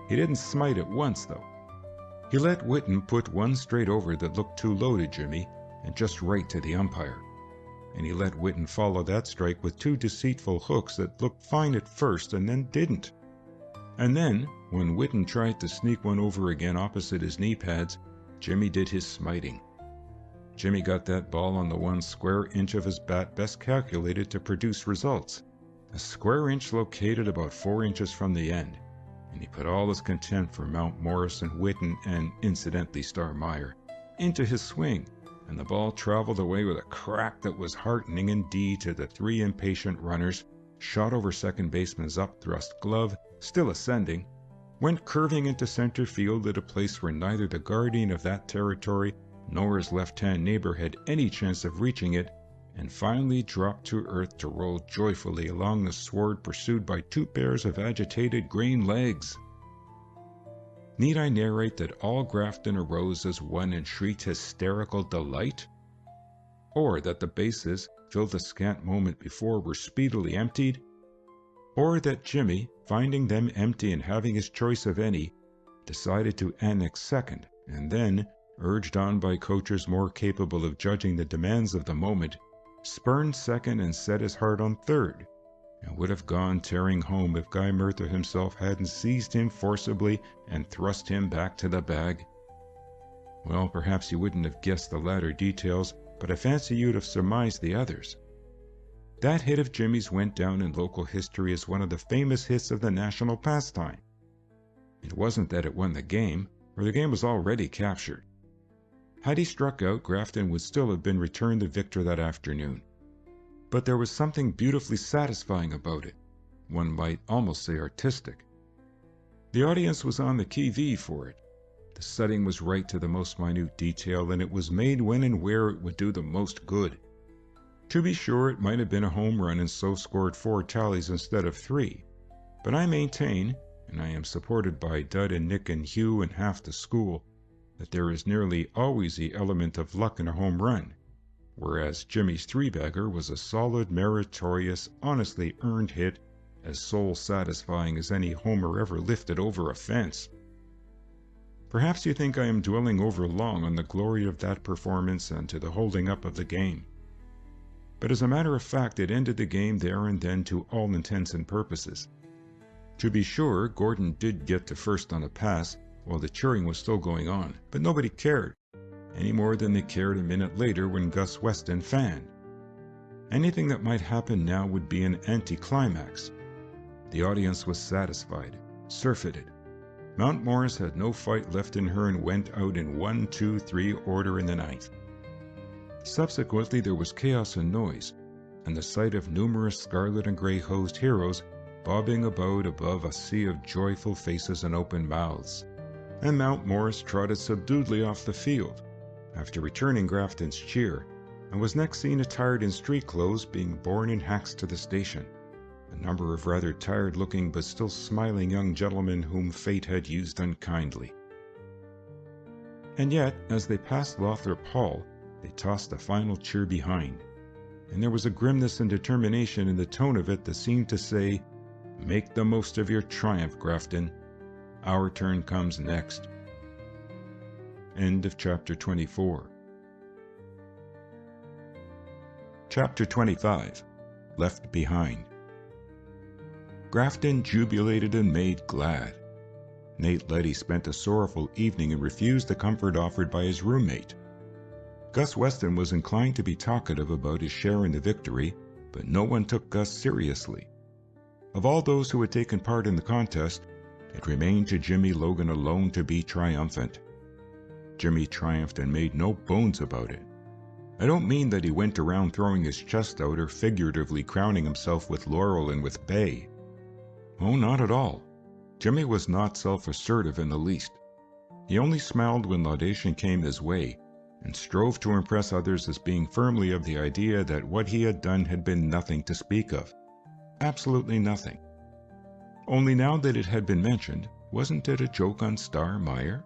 He didn't smite it once, though. He let Whitten put one straight over that looked too low to Jimmy and just right to the umpire. And he let Whitten follow that strike with two deceitful hooks that looked fine at first and then didn't. And then, when Whitten tried to sneak one over again opposite his knee pads, Jimmy did his smiting. Jimmy got that ball on the one square inch of his bat best calculated to produce results, a square inch located about 4 inches from the end, and he put all his contempt for Mount Morris and Whitten and, incidentally, Star Meyer, into his swing, and the ball traveled away with a crack that was heartening indeed to the three impatient runners, shot over second baseman's up-thrust glove, still ascending, went curving into center field at a place where neither the guardian of that territory nor his left-hand neighbor had any chance of reaching it, and finally dropped to earth to roll joyfully along the sward pursued by two pairs of agitated green legs. Need I narrate that all Grafton arose as one in shrieked hysterical delight? Or that the bases, filled a scant moment before, were speedily emptied? Or that Jimmy, finding them empty and having his choice of any, decided to annex second, and then, urged on by coachers more capable of judging the demands of the moment, spurned second and set his heart on third, and would have gone tearing home if Guy Merthyr himself hadn't seized him forcibly and thrust him back to the bag? Well, perhaps you wouldn't have guessed the latter details, but I fancy you'd have surmised the others. That hit of Jimmy's went down in local history as one of the famous hits of the national pastime. It wasn't that it won the game, for the game was already captured. Had he struck out, Grafton would still have been returned the victor that afternoon. But there was something beautifully satisfying about it, one might almost say artistic. The audience was on the qui-vive for it. The setting was right to the most minute detail, and it was made when and where it would do the most good. To be sure, it might have been a home run and so scored 4 tallies instead of 3, but I maintain, and I am supported by Dud and Nick and Hugh and half the school, that there is nearly always the element of luck in a home run, whereas Jimmy's three-bagger was a solid, meritorious, honestly earned hit, as soul-satisfying as any homer ever lifted over a fence. Perhaps you think I am dwelling over long on the glory of that performance and to the holding up of the game. But as a matter of fact, it ended the game there and then to all intents and purposes. To be sure, Gordon did get to first on a pass, while the cheering was still going on, but nobody cared, any more than they cared a minute later when Gus Weston fanned. Anything that might happen now would be an anticlimax. The audience was satisfied, surfeited. Mount Morris had no fight left in her and went out in 1, 2, 3 order in the 9th. Subsequently there was chaos and noise, and the sight of numerous scarlet and grey-hosed heroes bobbing about above a sea of joyful faces and open mouths. And Mount Morris trotted subduedly off the field, after returning Grafton's cheer, and was next seen attired in street clothes being borne in hacks to the station, a number of rather tired-looking but still smiling young gentlemen whom fate had used unkindly. And yet, as they passed Lothrop Hall, they tossed a final cheer behind, and there was a grimness and determination in the tone of it that seemed to say, "Make the most of your triumph, Grafton. Our turn comes next." End of Chapter 24. Chapter 25. Left Behind. Grafton jubilated and made glad. Nate Leddy spent a sorrowful evening and refused the comfort offered by his roommate. Gus Weston was inclined to be talkative about his share in the victory, but no one took Gus seriously. Of all those who had taken part in the contest, it remained to Jimmy Logan alone to be triumphant. Jimmy triumphed and made no bones about it. I don't mean that he went around throwing his chest out or figuratively crowning himself with laurel and with bay. Oh, not at all. Jimmy was not self-assertive in the least. He only smiled when laudation came his way, and strove to impress others as being firmly of the idea that what he had done had been nothing to speak of. Absolutely nothing. Only now that it had been mentioned, wasn't it a joke on Star Meyer?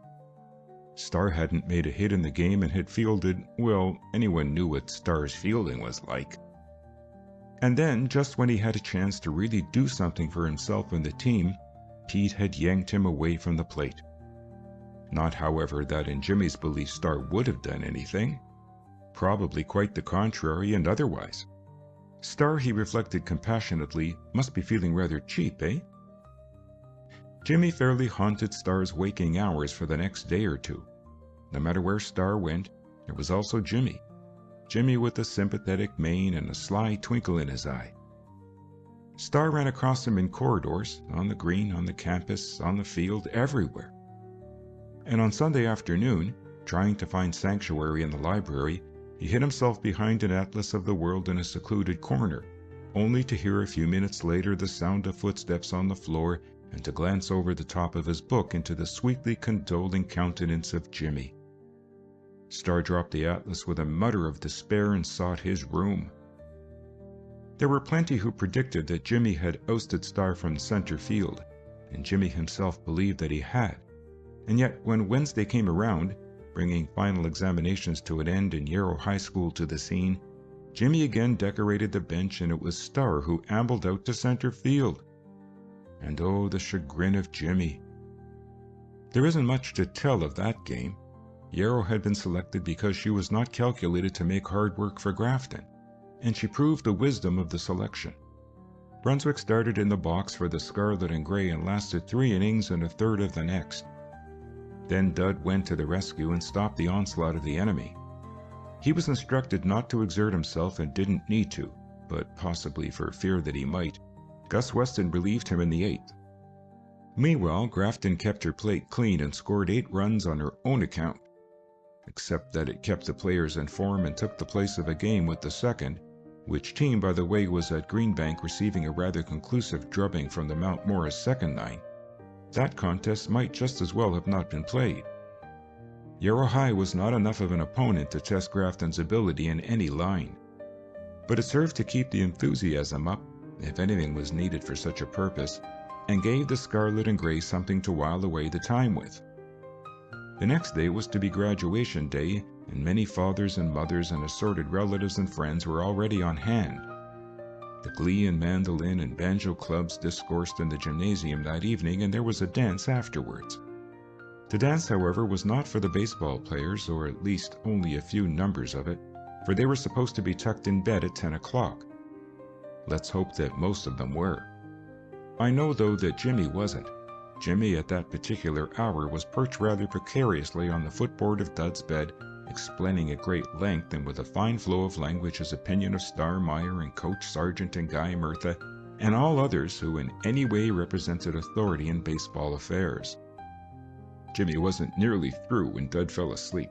Star hadn't made a hit in the game and had fielded, well, anyone knew what Star's fielding was like. And then, just when he had a chance to really do something for himself and the team, Pete had yanked him away from the plate. Not, however, that in Jimmy's belief Star would have done anything. Probably quite the contrary and otherwise. Star, he reflected compassionately, must be feeling rather cheap, eh? Jimmy fairly haunted Star's waking hours for the next day or two. No matter where Star went, there was also Jimmy. Jimmy with a sympathetic mane and a sly twinkle in his eye. Star ran across him in corridors, on the green, on the campus, on the field, everywhere. And on Sunday afternoon, trying to find sanctuary in the library, he hid himself behind an atlas of the world in a secluded corner, only to hear a few minutes later the sound of footsteps on the floor and to glance over the top of his book into the sweetly condoling countenance of Jimmy. Star dropped the atlas with a mutter of despair and sought his room. There were plenty who predicted that Jimmy had ousted Star from center field, and Jimmy himself believed that he had. And yet, when Wednesday came around, bringing final examinations to an end and Yarrow High School to the scene, Jimmy again decorated the bench, and it was Star who ambled out to center field. And oh, the chagrin of Jimmy. There isn't much to tell of that game. Yarrow had been selected because she was not calculated to make hard work for Grafton, and she proved the wisdom of the selection. Brunswick started in the box for the Scarlet and Grey and lasted 3 innings and a third of the next. Then Dud went to the rescue and stopped the onslaught of the enemy. He was instructed not to exert himself and didn't need to, but possibly for fear that he might, Gus Weston relieved him in the 8th. Meanwhile, Grafton kept her plate clean and scored 8 runs on her own account, except that it kept the players in form and took the place of a game with the second, which team, by the way, was at Greenbank receiving a rather conclusive drubbing from the Mount Morris second 9. That contest might just as well have not been played. Yarrow High was not enough of an opponent to test Grafton's ability in any line, but it served to keep the enthusiasm up, if anything was needed for such a purpose, and gave the Scarlet and Grey something to while away the time with. The next day was to be graduation day, and many fathers and mothers and assorted relatives and friends were already on hand. The glee and mandolin and banjo clubs discoursed in the gymnasium that evening, and there was a dance afterwards. The dance, however, was not for the baseball players, or at least only a few numbers of it, for they were supposed to be tucked in bed at 10 o'clock. Let's hope that most of them were. I know, though, that Jimmy wasn't. Jimmy, at that particular hour, was perched rather precariously on the footboard of Dud's bed, explaining at great length and with a fine flow of language his opinion of Star Meyer and Coach Sargent and Guy Murtha, and all others who in any way represented authority in baseball affairs. Jimmy wasn't nearly through when Dud fell asleep.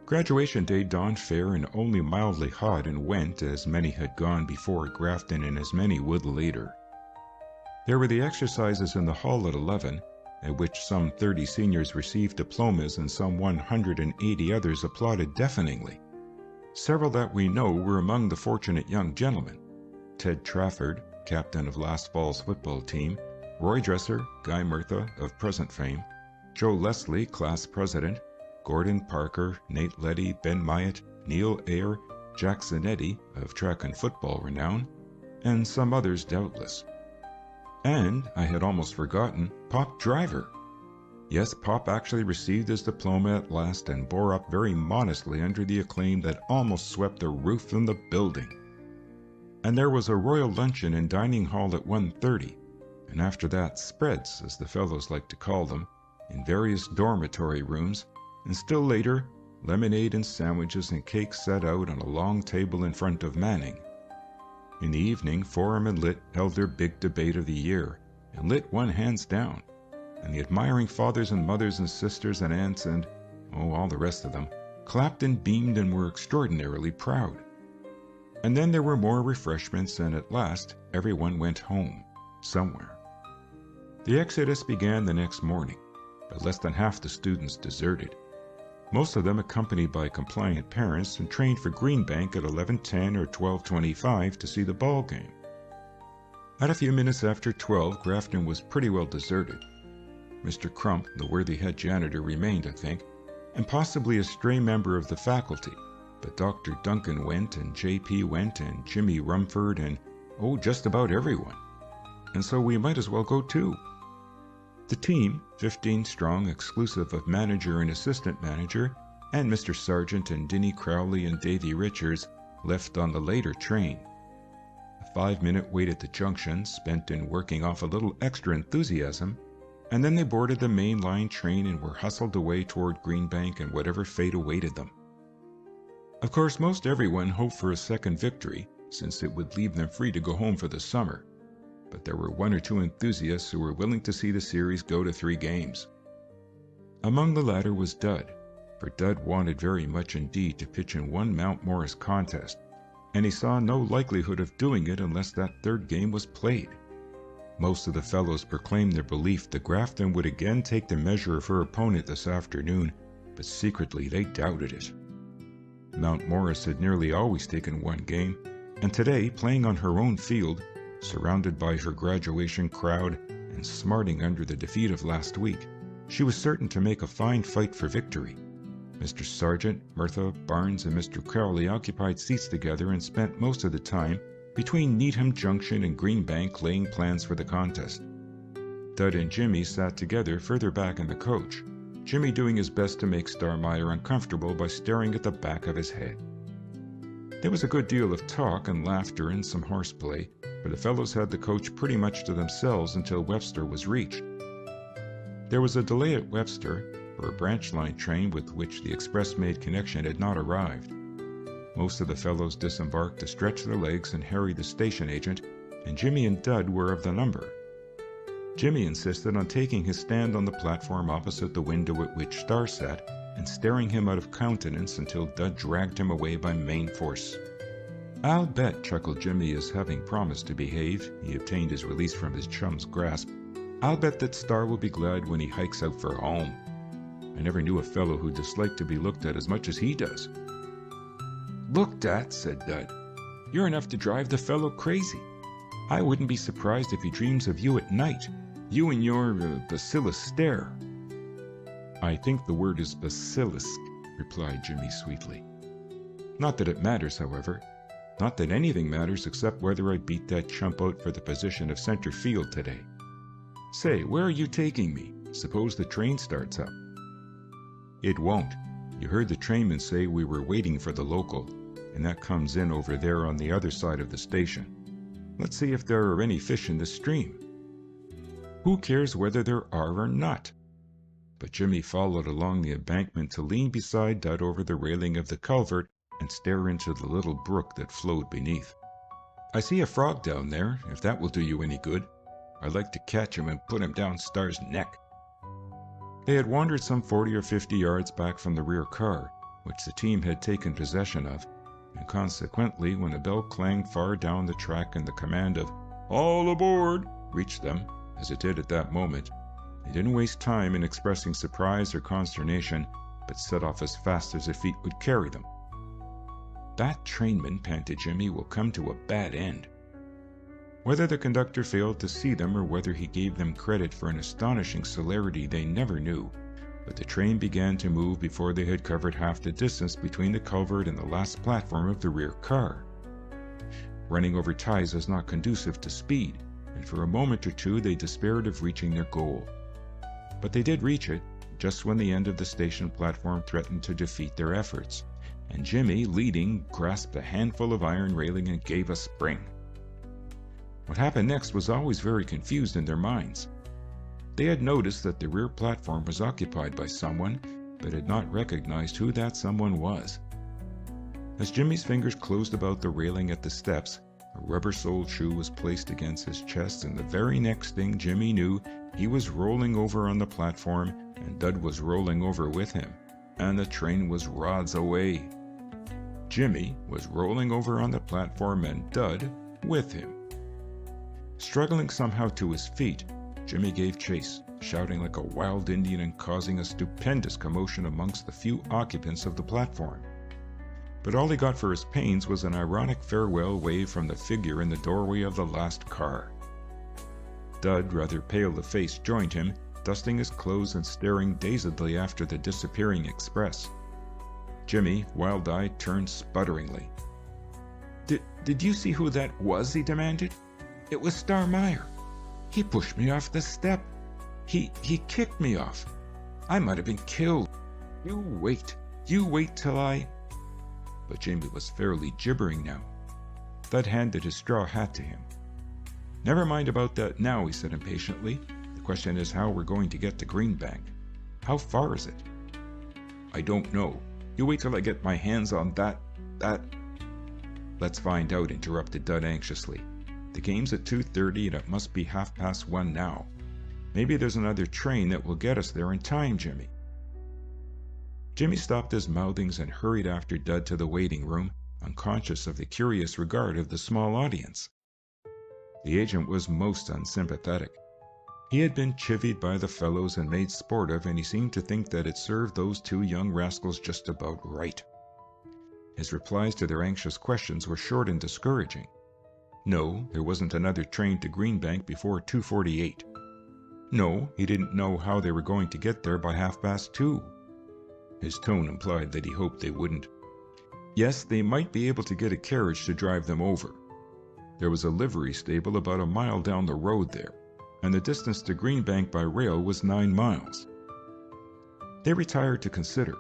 Graduation day dawned fair and only mildly hot, and went, as many had gone before Grafton and as many would later. There were the exercises in the hall at 11, at which some 30 seniors received diplomas and some 180 others applauded deafeningly. Several that we know were among the fortunate young gentlemen: Ted Trafford, captain of last fall's football team; Roy Dresser, Guy Murtha, of present fame; Joe Leslie, class president; Gordon Parker, Nate Leddy, Ben Myatt, Neil Ayer, Jack Zanetti, of track and football renown, and some others doubtless. And, I had almost forgotten, Pop Driver. Yes, Pop actually received his diploma at last and bore up very modestly under the acclaim that almost swept the roof from the building. And there was a royal luncheon and dining hall at 1:30, and after that spreads, as the fellows like to call them, in various dormitory rooms, and still later, lemonade and sandwiches and cakes set out on a long table in front of Manning. In the evening, Forum and Lit held their big debate of the year, and Lit won hands down, and the admiring fathers and mothers and sisters and aunts and, all the rest of them, clapped and beamed and were extraordinarily proud. And then there were more refreshments, and at last everyone went home, somewhere. The exodus began the next morning, but less than half the students deserted. Most of them accompanied by compliant parents and trained for Greenbank at 11:10 or 12:25 to see the ball game. At a few minutes after 12, Grafton was pretty well deserted. Mr. Crump, the worthy head janitor, remained, I think, and possibly a stray member of the faculty, but Dr. Duncan went, and J.P. went, and Jimmy Rumford, and, just about everyone. And so we might as well go too. The team, 15 strong, exclusive of manager and assistant manager, and Mr. Sargent and Dinny Crowley and Davy Richards, left on the later train. A 5-minute wait at the junction, spent in working off a little extra enthusiasm, and then they boarded the main line train and were hustled away toward Greenbank and whatever fate awaited them. Of course, most everyone hoped for a second victory, since it would leave them free to go home for the summer. But there were 1 or 2 enthusiasts who were willing to see the series go to 3 games. Among the latter was Dud, for Dud wanted very much indeed to pitch in one Mount Morris contest, and he saw no likelihood of doing it unless that 3rd game was played. Most of the fellows proclaimed their belief that Grafton would again take the measure of her opponent this afternoon, but secretly they doubted it. Mount Morris had nearly always taken 1 game, and today, playing on her own field, surrounded by her graduation crowd and smarting under the defeat of last week, she was certain to make a fine fight for victory. Mr. Sargent, Murtha, Barnes, and Mr. Crowley occupied seats together and spent most of the time between Needham Junction and Greenbank laying plans for the contest. Dud and Jimmy sat together further back in the coach, Jimmy doing his best to make Starmeyer uncomfortable by staring at the back of his head. There was a good deal of talk and laughter and some horseplay, for the fellows had the coach pretty much to themselves until Webster was reached. There was a delay at Webster, for a branch line train with which the express-made connection had not arrived. Most of the fellows disembarked to stretch their legs and harry the station agent, and Jimmy and Dud were of the number. Jimmy insisted on taking his stand on the platform opposite the window at which Star sat and staring him out of countenance until Dud dragged him away by main force. "I'll bet," chuckled Jimmy as, having promised to behave, he obtained his release from his chum's grasp, "I'll bet that Star will be glad when he hikes out for home. I never knew a fellow who disliked to be looked at as much as he does." "Looked at?" said Dud. "You're enough to drive the fellow crazy. I wouldn't be surprised if he dreams of you at night. You and your bacillus stare." "I think the word is basilisk," replied Jimmy sweetly. "Not that it matters, however. Not that anything matters except whether I beat that chump out for the position of center field today. Say, where are you taking me? Suppose the train starts up." "It won't. You heard the trainman say we were waiting for the local, and that comes in over there on the other side of the station. Let's see if there are any fish in the stream." "Who cares whether there are or not?" But Jimmy followed along the embankment to lean beside Dud over the railing of the culvert and stare into the little brook that flowed beneath. "I see a frog down there, if that will do you any good. I'd like to catch him and put him down Star's neck." They had wandered some 40 or 50 yards back from the rear car, which the team had taken possession of, and consequently, when a bell clanged far down the track and the command of "All aboard!" reached them, as it did at that moment, they didn't waste time in expressing surprise or consternation, but set off as fast as their feet would carry them. "That trainman," panted Jimmy, "will come to a bad end." Whether the conductor failed to see them or whether he gave them credit for an astonishing celerity they never knew, but the train began to move before they had covered half the distance between the culvert and the last platform of the rear car. Running over ties is not conducive to speed, and for a moment or two they despaired of reaching their goal. But they did reach it, just when the end of the station platform threatened to defeat their efforts, and Jimmy, leading, grasped a handful of iron railing and gave a spring. What happened next was always very confused in their minds. They had noticed that the rear platform was occupied by someone, but had not recognized who that someone was. As Jimmy's fingers closed about the railing at the steps, a rubber-soled shoe was placed against his chest, and the very next thing Jimmy knew, he was rolling over on the platform, and Dud was rolling over with him, and the train was rods away. Jimmy was rolling over on the platform and Dud with him. Struggling somehow to his feet, Jimmy gave chase, shouting like a wild Indian and causing a stupendous commotion amongst the few occupants of the platform. But all he got for his pains was an ironic farewell wave from the figure in the doorway of the last car. Dud, rather pale of face, joined him, dusting his clothes and staring dazedly after the disappearing express. Jimmy, wild-eyed, turned sputteringly. Did you see who that was?" he demanded. "It was Starmeyer. He pushed me off the step. He kicked me off. I might have been killed. You wait till I..." But Jimmy was fairly gibbering now. Dud handed his straw hat to him. "Never mind about that now," he said impatiently. "The question is how we're going to get to Greenbank. How far is it?" "I don't know. You wait till I get my hands on that... "Let's find out," interrupted Dud anxiously. "The game's at 2:30 and it must be 1:30 now. Maybe there's another train that will get us there in time, Jimmy." Jimmy stopped his mouthings and hurried after Dud to the waiting room, unconscious of the curious regard of the small audience. The agent was most unsympathetic. He had been chivied by the fellows and made sport of, and he seemed to think that it served those two young rascals just about right. His replies to their anxious questions were short and discouraging. No, there wasn't another train to Greenbank before 2:48. No, he didn't know how they were going to get there by 2:30. His tone implied that he hoped they wouldn't. Yes, they might be able to get a carriage to drive them over. There was a livery stable about a mile down the road there, and the distance to Greenbank by rail was 9 miles. They retired to consider.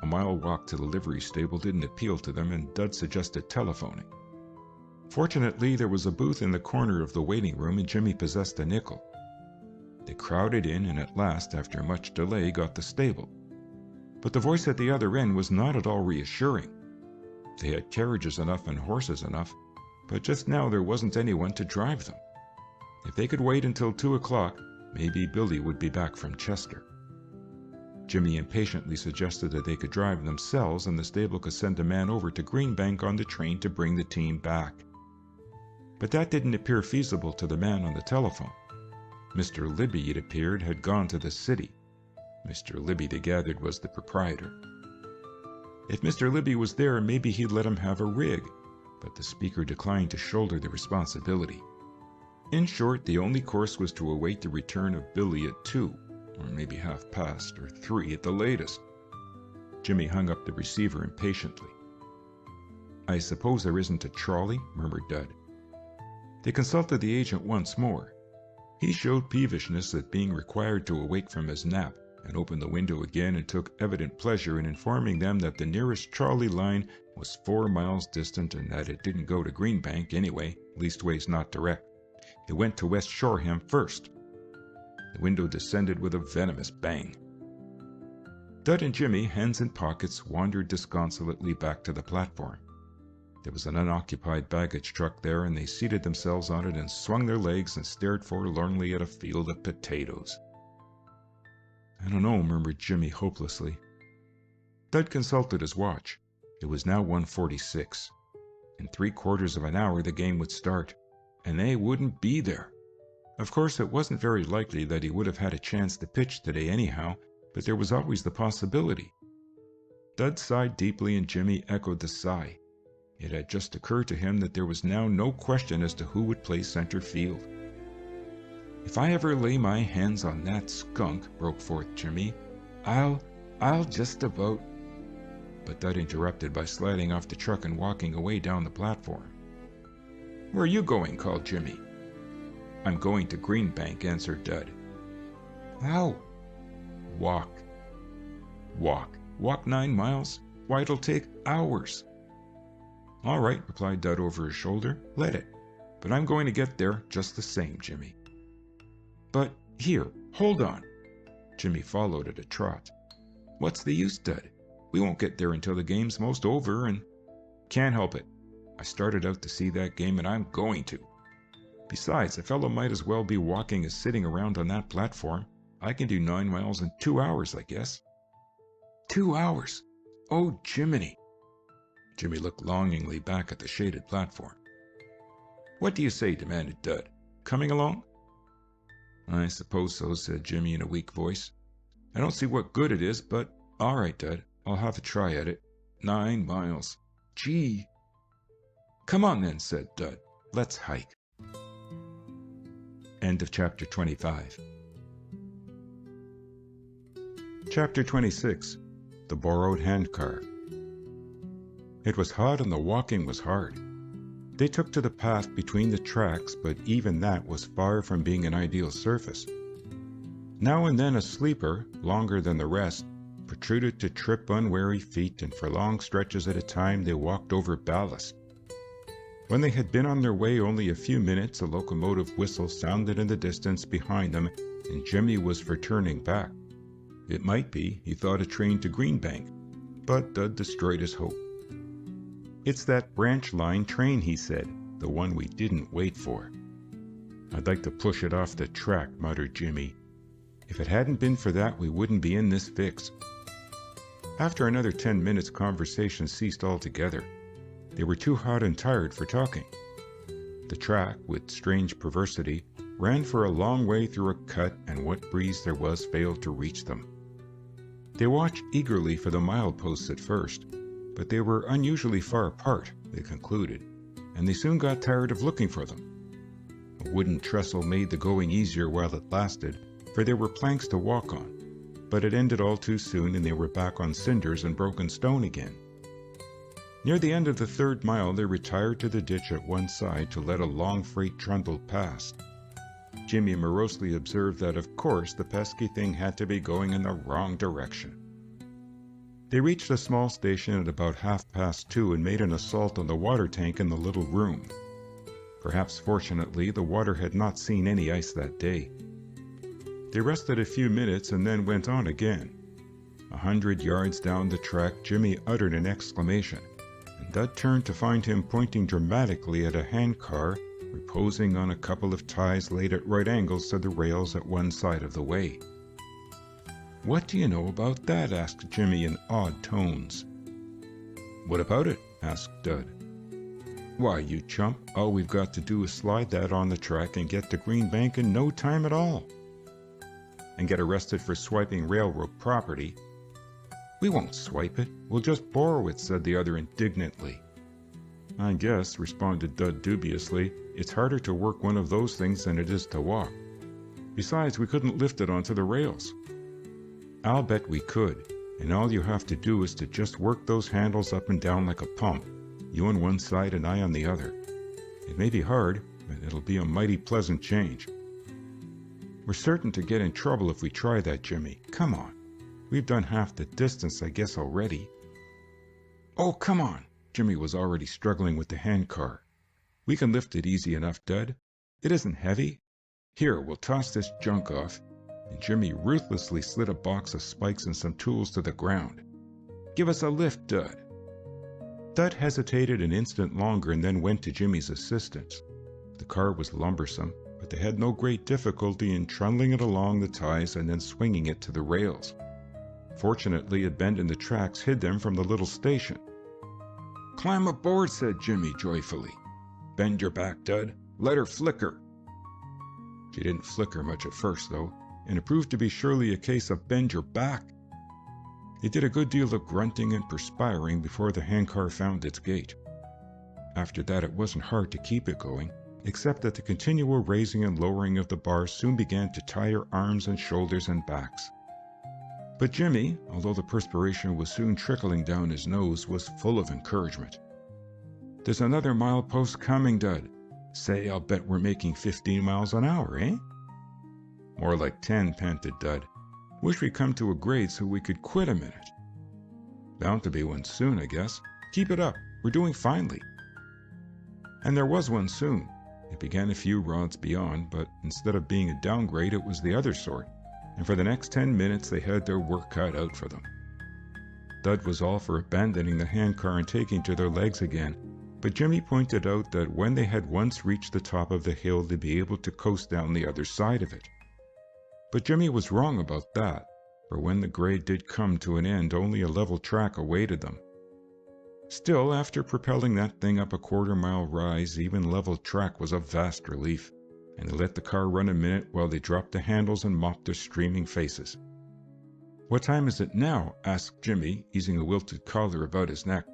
A mile walk to the livery stable didn't appeal to them, and Dud suggested telephoning. Fortunately, there was a booth in the corner of the waiting room, and Jimmy possessed a nickel. They crowded in, and at last, after much delay, got the stable. But the voice at the other end was not at all reassuring. They had carriages enough and horses enough, but just now there wasn't anyone to drive them. If they could wait until 2 o'clock, maybe Billy would be back from Chester. Jimmy impatiently suggested that they could drive themselves and the stable could send a man over to Greenbank on the train to bring the team back. But that didn't appear feasible to the man on the telephone. Mr. Libby, it appeared, had gone to the city. Mr. Libby, they gathered, was the proprietor. If Mr. Libby was there, maybe he'd let him have a rig, but the speaker declined to shoulder the responsibility. In short, the only course was to await the return of Billy at 2, or maybe 2:30 or 3 at the latest. Jimmy hung up the receiver impatiently. "I suppose there isn't a trolley?" murmured Dud. They consulted the agent once more. He showed peevishness at being required to awake from his nap, and opened the window again and took evident pleasure in informing them that the nearest trolley line was 4 miles distant and that it didn't go to Greenbank anyway, leastways not direct. It went to West Shoreham first. The window descended with a venomous bang. Dud and Jimmy, hands in pockets, wandered disconsolately back to the platform. There was an unoccupied baggage truck there, and they seated themselves on it and swung their legs and stared forlornly at a field of potatoes. "I don't know," murmured Jimmy hopelessly. Dud consulted his watch. It was now 1:46. In 3/4 of an hour the game would start, and they wouldn't be there. Of course, it wasn't very likely that he would have had a chance to pitch today anyhow, but there was always the possibility. Dud sighed deeply, and Jimmy echoed the sigh. It had just occurred to him that there was now no question as to who would play center field. "If I ever lay my hands on that skunk," broke forth Jimmy, I'll just about..." But Dud interrupted by sliding off the truck and walking away down the platform. "Where are you going?" called Jimmy. "I'm going to Greenbank," answered Dud. "How? Walk. Walk. Walk 9 miles? Why, it'll take hours. All right, replied Dud over his shoulder. Let it. But I'm going to get there just the same, Jimmy. But here, hold on. Jimmy followed at a trot. What's the use, Dud? We won't get there until the game's most over and... Can't help it. I started out to see that game and I'm going to. Besides, a fellow might as well be walking as sitting around on that platform. I can do 9 miles in 2 hours, I guess. 2 hours? Oh, Jiminy. Jimmy looked longingly back at the shaded platform. What do you say? Demanded Dud. Coming along? I suppose so, said Jimmy in a weak voice. I don't see what good it is, but all right, Dud. I'll have a try at it. 9 miles. Gee. Come on then, said Dud. Let's hike. End of chapter 25. Chapter 26. The Borrowed Handcar. It was hot and the walking was hard. They took to the path between the tracks, but even that was far from being an ideal surface. Now and then a sleeper, longer than the rest, protruded to trip unwary feet, and for long stretches at a time they walked over ballast. When they had been on their way only a few minutes, a locomotive whistle sounded in the distance behind them, and Jimmy was for turning back. It might be, he thought, a train to Greenbank, but Dud destroyed his hope. It's that branch line train, he said, the one we didn't wait for. I'd like to push it off the track, muttered Jimmy. If it hadn't been for that, we wouldn't be in this fix. After another 10 minutes, conversation ceased altogether. They were too hot and tired for talking. The track, with strange perversity, ran for a long way through a cut, and what breeze there was failed to reach them. They watched eagerly for the mileposts at first, but they were unusually far apart, they concluded, and they soon got tired of looking for them. A wooden trestle made the going easier while it lasted, for there were planks to walk on, but it ended all too soon and they were back on cinders and broken stone again. Near the end of the 3rd mile, they retired to the ditch at one side to let a long freight trundle past. Jimmy morosely observed that, of course, the pesky thing had to be going in the wrong direction. They reached a small station at about 2:30 and made an assault on the water tank in the little room. Perhaps fortunately, the water had not seen any ice that day. They rested a few minutes and then went on again. 100 yards down the track, Jimmy uttered an exclamation, and Dud turned to find him pointing dramatically at a handcar reposing on a couple of ties laid at right angles to the rails at one side of the way. What do you know about that? Asked Jimmy in odd tones. What about it? Asked Dud. Why, you chump, all we've got to do is slide that on the track and get to Greenbank in no time at all. And get arrested for swiping railroad property. We won't swipe it, we'll just borrow it, said the other indignantly. I guess, responded Dud dubiously, it's harder to work one of those things than it is to walk. Besides, we couldn't lift it onto the rails. I'll bet we could, and all you have to do is to just work those handles up and down like a pump, you on one side and I on the other. It may be hard, but it'll be a mighty pleasant change. We're certain to get in trouble if we try that, Jimmy. Come on. We've done half the distance, I guess, already. Oh, come on. Jimmy was already struggling with the handcar. We can lift it easy enough, Dud. It isn't heavy. Here, we'll toss this junk off. And Jimmy ruthlessly slid a box of spikes and some tools to the ground. Give us a lift, Dud. Dud hesitated an instant longer and then went to Jimmy's assistance. The car was lumbersome, but they had no great difficulty in trundling it along the ties and then swinging it to the rails. Fortunately, a bend in the tracks hid them from the little station. Climb aboard, said Jimmy joyfully. Bend your back, Dud. Let her flicker. She didn't flicker much at first, though, and it proved to be surely a case of bend your back. They did a good deal of grunting and perspiring before the handcar found its gait. After that, it wasn't hard to keep it going, except that the continual raising and lowering of the bars soon began to tire arms and shoulders and backs. But Jimmy, although the perspiration was soon trickling down his nose, was full of encouragement. There's another milepost coming, Dud. Say, I'll bet we're making 15 miles an hour, eh? More like 10, panted Dud. Wish we'd come to a grade so we could quit a minute. Bound to be one soon, I guess. Keep it up. We're doing finely. And there was one soon. It began a few rods beyond, but instead of being a downgrade, it was the other sort, and for the next 10 minutes they had their work cut out for them. Dud was all for abandoning the handcar and taking to their legs again, but Jimmy pointed out that when they had once reached the top of the hill, they'd be able to coast down the other side of it. But Jimmy was wrong about that, for when the grade did come to an end, only a level track awaited them. Still, after propelling that thing up a quarter-mile rise, even level track was a vast relief, and they let the car run a minute while they dropped the handles and mopped their streaming faces. "What time is it now?" asked Jimmy, easing a wilted collar about his neck.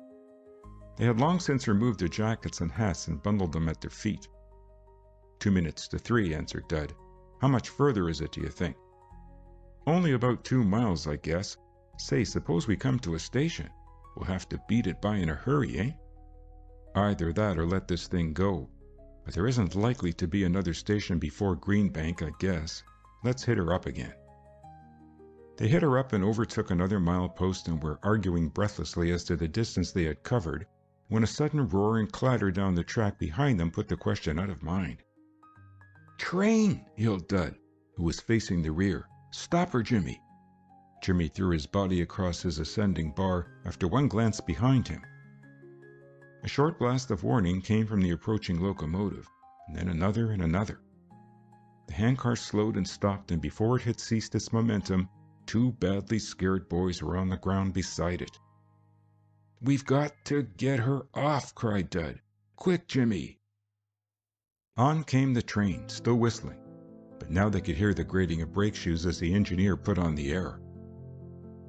They had long since removed their jackets and hats and bundled them at their feet. 2 minutes to 3, answered Dud. "How much further is it, do you think?" "Only about 2 miles, I guess. Say, suppose we come to a station. We'll have to beat it by in a hurry, eh?" "Either that or let this thing go. But there isn't likely to be another station before Greenbank, I guess. Let's hit her up again." They hit her up and overtook another milepost and were arguing breathlessly as to the distance they had covered, when a sudden roar and clatter down the track behind them put the question out of mind. "Train!" yelled Dud, who was facing the rear. "Stop her, Jimmy!" Jimmy threw his body across his ascending bar after one glance behind him. A short blast of warning came from the approaching locomotive, and then another and another. The handcar slowed and stopped, and before it had ceased its momentum, 2 badly scared boys were on the ground beside it. "We've got to get her off!" cried Dud. "Quick, Jimmy!" On came the train, still whistling, but now they could hear the grating of brake shoes as the engineer put on the air.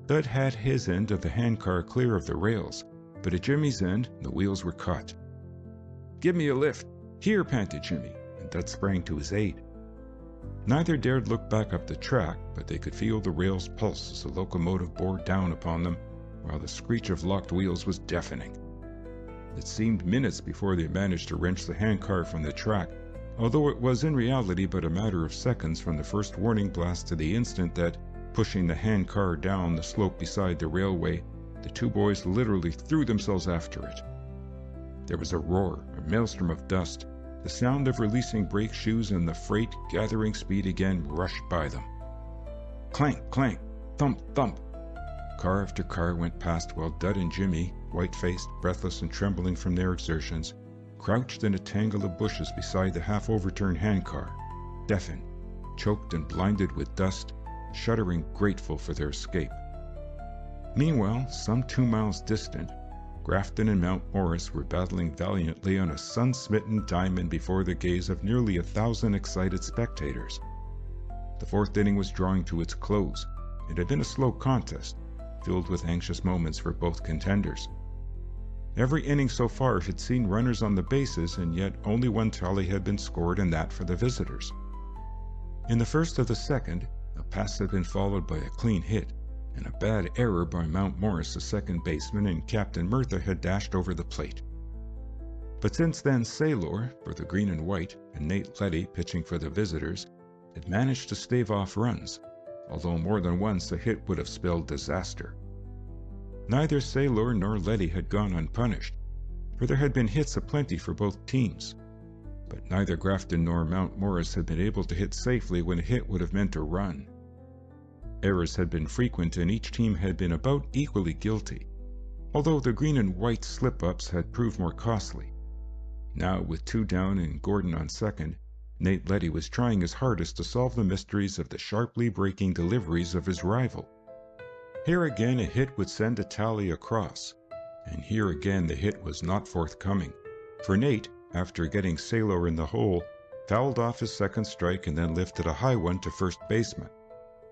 Dud had his end of the handcar clear of the rails, but at Jimmy's end, the wheels were caught. "Give me a lift! Here!" panted Jimmy, and Dud sprang to his aid. Neither dared look back up the track, but they could feel the rails pulse as the locomotive bore down upon them, while the screech of locked wheels was deafening. It seemed minutes before they managed to wrench the handcar from the track, although it was in reality but a matter of seconds from the first warning blast to the instant that, pushing the handcar down the slope beside the railway, the 2 boys literally threw themselves after it. There was a roar, a maelstrom of dust, the sound of releasing brake shoes, and the freight, gathering speed again, rushed by them. Clank, clank, thump, thump. Car after car went past while Dud and Jimmy, white-faced, breathless and trembling from their exertions, crouched in a tangle of bushes beside the half-overturned handcar, deafened, choked and blinded with dust, shuddering grateful for their escape. Meanwhile, some 2 miles distant, Grafton and Mount Morris were battling valiantly on a sun-smitten diamond before the gaze of nearly 1,000 excited spectators. The 4th inning was drawing to its close. It had been a slow contest, filled with anxious moments for both contenders. Every inning so far had seen runners on the bases, and yet only one tally had been scored, and that for the visitors. In the first of the second, a pass had been followed by a clean hit, and a bad error by Mount Morris, the second baseman, and Captain Murtha had dashed over the plate. But since then, Saylor, for the green and white, and Nate Letty, pitching for the visitors, had managed to stave off runs, although more than once a hit would have spelled disaster. Neither Saylor nor Letty had gone unpunished, for there had been hits aplenty for both teams. But neither Grafton nor Mount Morris had been able to hit safely when a hit would have meant a run. Errors had been frequent, and each team had been about equally guilty, although the green and white slip-ups had proved more costly. Now, with 2 down and Gordon on second, Nate Letty was trying his hardest to solve the mysteries of the sharply breaking deliveries of his rival. Here again a hit would send a tally across, and here again the hit was not forthcoming, for Nate, after getting Saylor in the hole, fouled off his second strike and then lifted a high one to first baseman.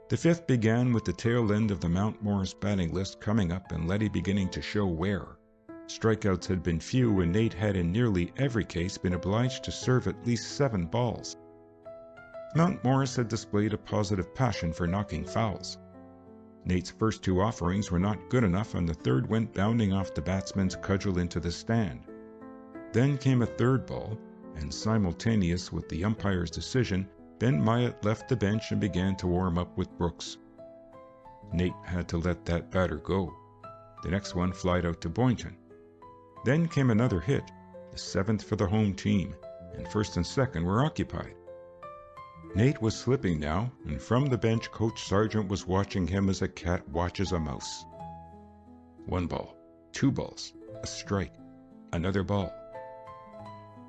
The 5th began with the tail end of the Mount Morris batting list coming up and Letty beginning to show wear. Strikeouts had been few, and Nate had in nearly every case been obliged to serve at least 7 balls. Mount Morris had displayed a positive passion for knocking fouls. Nate's first 2 offerings were not good enough, and the 3rd went bounding off the batsman's cudgel into the stand. Then came a 3rd ball, and simultaneous with the umpire's decision, Ben Myatt left the bench and began to warm up with Brooks. Nate had to let that batter go. The next one flied out to Boynton. Then came another hit, the 7th for the home team, and first and second were occupied. Nate was slipping now, and from the bench Coach Sargent was watching him as a cat watches a mouse. 1 ball, 2 balls, a strike, another ball.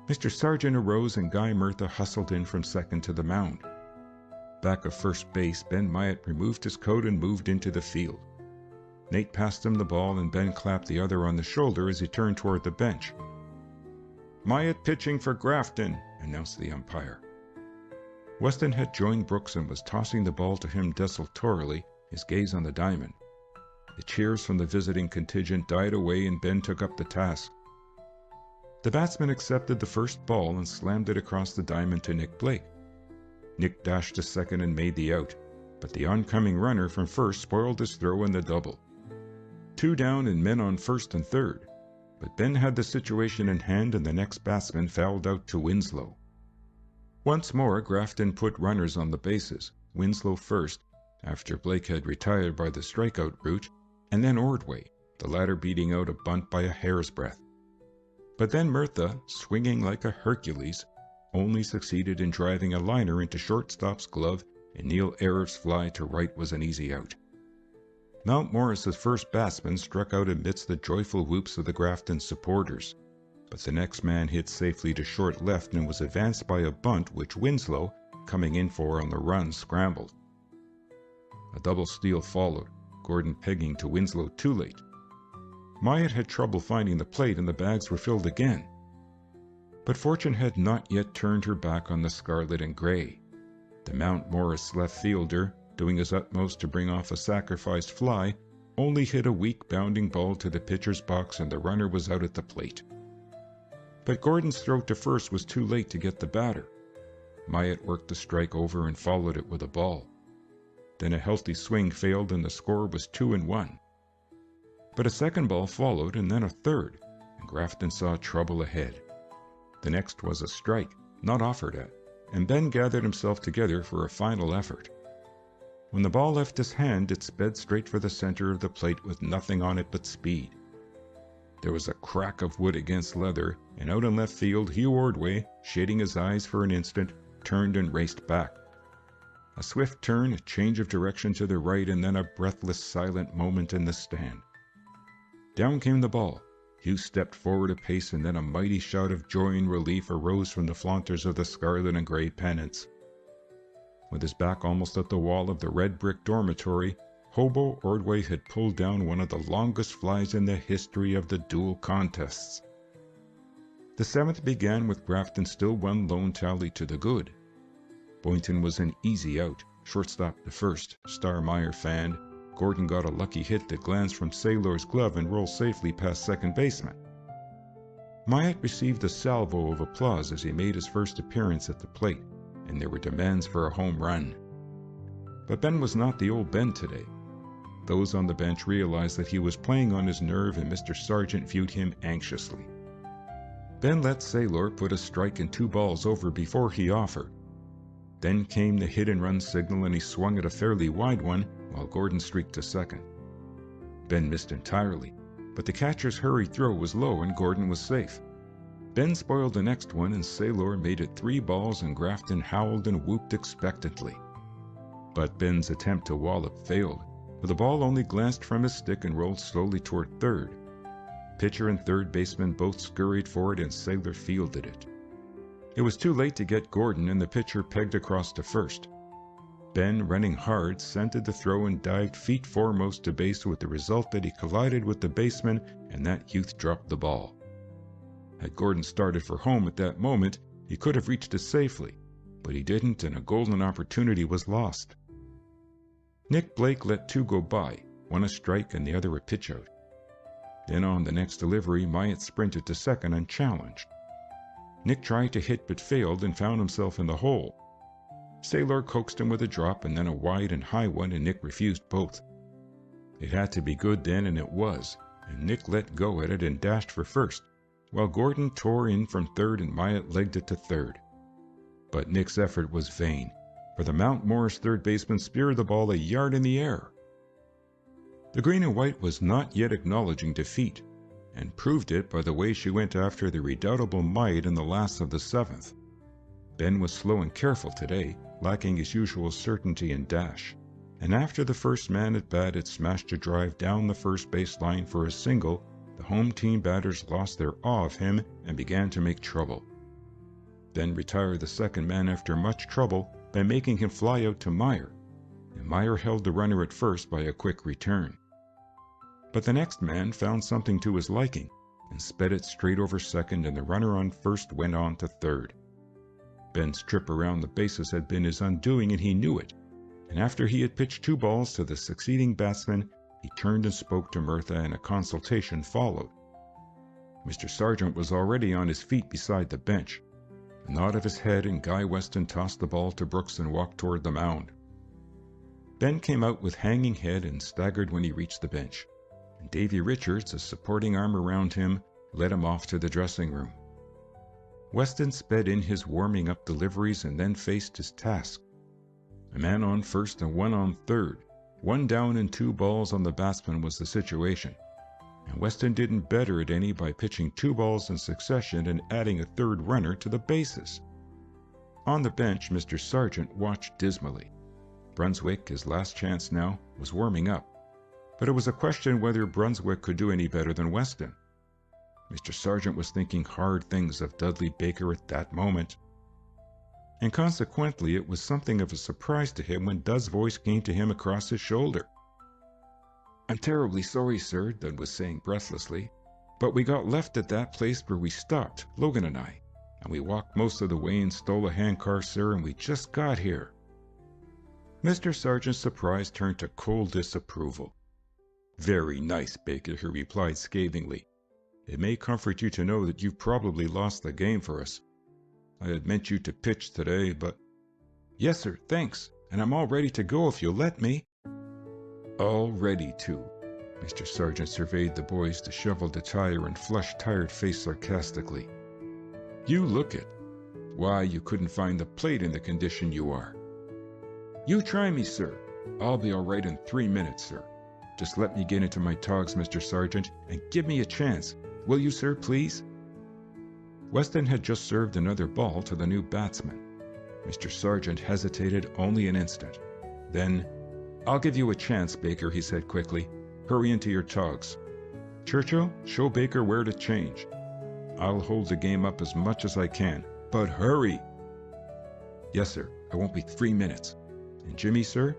Mr. Sargent arose and Guy Murtha hustled in from second to the mound. Back of first base, Ben Myatt removed his coat and moved into the field. Nate passed him the ball and Ben clapped the other on the shoulder as he turned toward the bench. "Myatt pitching for Grafton," announced the umpire. Weston had joined Brooks and was tossing the ball to him desultorily, his gaze on the diamond. The cheers from the visiting contingent died away and Ben took up the task. The batsman accepted the first ball and slammed it across the diamond to Nick Blake. Nick dashed to second and made the out, but the oncoming runner from first spoiled his throw in the double. 2 down and men on first and third, but Ben had the situation in hand and the next batsman fouled out to Winslow. Once more Grafton put runners on the bases, Winslow first, after Blake had retired by the strikeout route, and then Ordway, the latter beating out a bunt by a hair's breadth. But then Murtha, swinging like a Hercules, only succeeded in driving a liner into shortstop's glove, and Neil Arif's fly to right was an easy out. Mount Morris's first batsman struck out amidst the joyful whoops of the Grafton supporters, but the next man hit safely to short left and was advanced by a bunt which Winslow, coming in for on the run, scrambled. A double steal followed, Gordon pegging to Winslow too late. Myatt had trouble finding the plate and the bags were filled again. But fortune had not yet turned her back on the scarlet and gray. The Mount Morris left fielder, doing his utmost to bring off a sacrificed fly, only hit a weak bounding ball to the pitcher's box and the runner was out at the plate. But Gordon's throw to first was too late to get the batter. Myatt worked the strike over and followed it with a ball. Then a healthy swing failed and the score was 2-1. But a second ball followed and then a third, and Grafton saw trouble ahead. The next was a strike, not offered at, and Ben gathered himself together for a final effort. When the ball left his hand, it sped straight for the center of the plate with nothing on it but speed. There was a crack of wood against leather, and out in left field, Hugh Ordway, shading his eyes for an instant, turned and raced back. A swift turn, a change of direction to the right, and then a breathless, silent moment in the stand. Down came the ball. Hugh stepped forward a pace, and then a mighty shout of joy and relief arose from the flaunters of the scarlet and gray pennants. With his back almost at the wall of the red brick dormitory, Hobo Ordway had pulled down one of the longest flies in the history of the duel contests. The 7th began with Grafton still 1 lone tally to the good. Boynton was an easy out, shortstop to first, Starmeyer fanned. Gordon got a lucky hit that glanced from Saylor's glove and rolled safely past second baseman. Myatt received a salvo of applause as he made his first appearance at the plate, and there were demands for a home run. But Ben was not the old Ben today. Those on the bench realized that he was playing on his nerve and Mr. Sargent viewed him anxiously. Ben let Saylor put a strike and 2 balls over before he offered. Then came the hit and run signal and he swung at a fairly wide one while Gordon streaked to second. Ben missed entirely, but the catcher's hurried throw was low and Gordon was safe. Ben spoiled the next one and Saylor made it 3 balls and Grafton howled and whooped expectantly. But Ben's attempt to wallop failed, for the ball only glanced from his stick and rolled slowly toward third. Pitcher and third baseman both scurried for it and Saylor fielded it. It was too late to get Gordon and the pitcher pegged across to first. Ben, running hard, scented the throw and dived feet foremost to base with the result that he collided with the baseman and that youth dropped the ball. Had Gordon started for home at that moment, he could have reached it safely, but he didn't and a golden opportunity was lost. Nick Blake let 2 go by, one a strike and the other a pitch-out. Then on the next delivery, Myatt sprinted to second unchallenged. Nick tried to hit but failed and found himself in the hole. Saylor coaxed him with a drop and then a wide and high one and Nick refused both. It had to be good then and it was, and Nick let go at it and dashed for first, while Gordon tore in from third and Myatt legged it to third. But Nick's effort was vain, for the Mount Morris third baseman speared the ball a yard in the air. The green and white was not yet acknowledging defeat, and proved it by the way she went after the redoubtable Maid in the last of the seventh. Ben was slow and careful today, lacking his usual certainty and dash, and after the first man at bat had smashed a drive down the first base line for a single, the home team batters lost their awe of him and began to make trouble. Ben retired the second man after much trouble by making him fly out to Meyer, and Meyer held the runner at first by a quick return. But the next man found something to his liking and sped it straight over second, and the runner on first went on to third. Ben's trip around the bases had been his undoing, and he knew it, and after he had pitched 2 balls to the succeeding batsman, he turned and spoke to Murtha, and a consultation followed. Mr. Sargent was already on his feet beside the bench. A nod of his head, and Guy Weston tossed the ball to Brooks and walked toward the mound. Ben came out with hanging head and staggered when he reached the bench, and Davy Richards, a supporting arm around him, led him off to the dressing room. Weston sped in his warming-up deliveries and then faced his task. A man on first and 1 on third, 1 down and 2 balls on the batsman was the situation, and Weston didn't better it any by pitching 2 balls in succession and adding a third runner to the bases. On the bench, Mr. Sargent watched dismally. Brunswick, his last chance now, was warming up, but it was a question whether Brunswick could do any better than Weston. Mr. Sargent was thinking hard things of Dudley Baker at that moment, and consequently it was something of a surprise to him when Dud's voice came to him across his shoulder. "I'm terribly sorry, sir," Dud was saying breathlessly, "but we got left at that place where we stopped, Logan and I, and we walked most of the way and stole a handcar, sir, and we just got here." Mr. Sargent's surprise turned to cold disapproval. "Very nice, Baker," he replied scathingly. "It may comfort you to know that you've probably lost the game for us. I had meant you to pitch today, but—" "Yes, sir, thanks, and I'm all ready to go if you'll let me." "All ready to." Mr. Sargent surveyed the boy's disheveled attire and flushed, tired face sarcastically. "You look it. Why, you couldn't find the plate in the condition you are." "You try me, sir. I'll be all right in 3 minutes, sir. Just let me get into my togs, Mr. Sargent, and give me a chance. Will you, sir, please?" Weston had just served another ball to the new batsman. Mr. Sargent hesitated only an instant. Then, "I'll give you a chance, Baker," he said quickly. "Hurry into your togs. Churchill, show Baker where to change. I'll hold the game up as much as I can, but hurry." "Yes, sir. I won't be 3 minutes. And Jimmy, sir?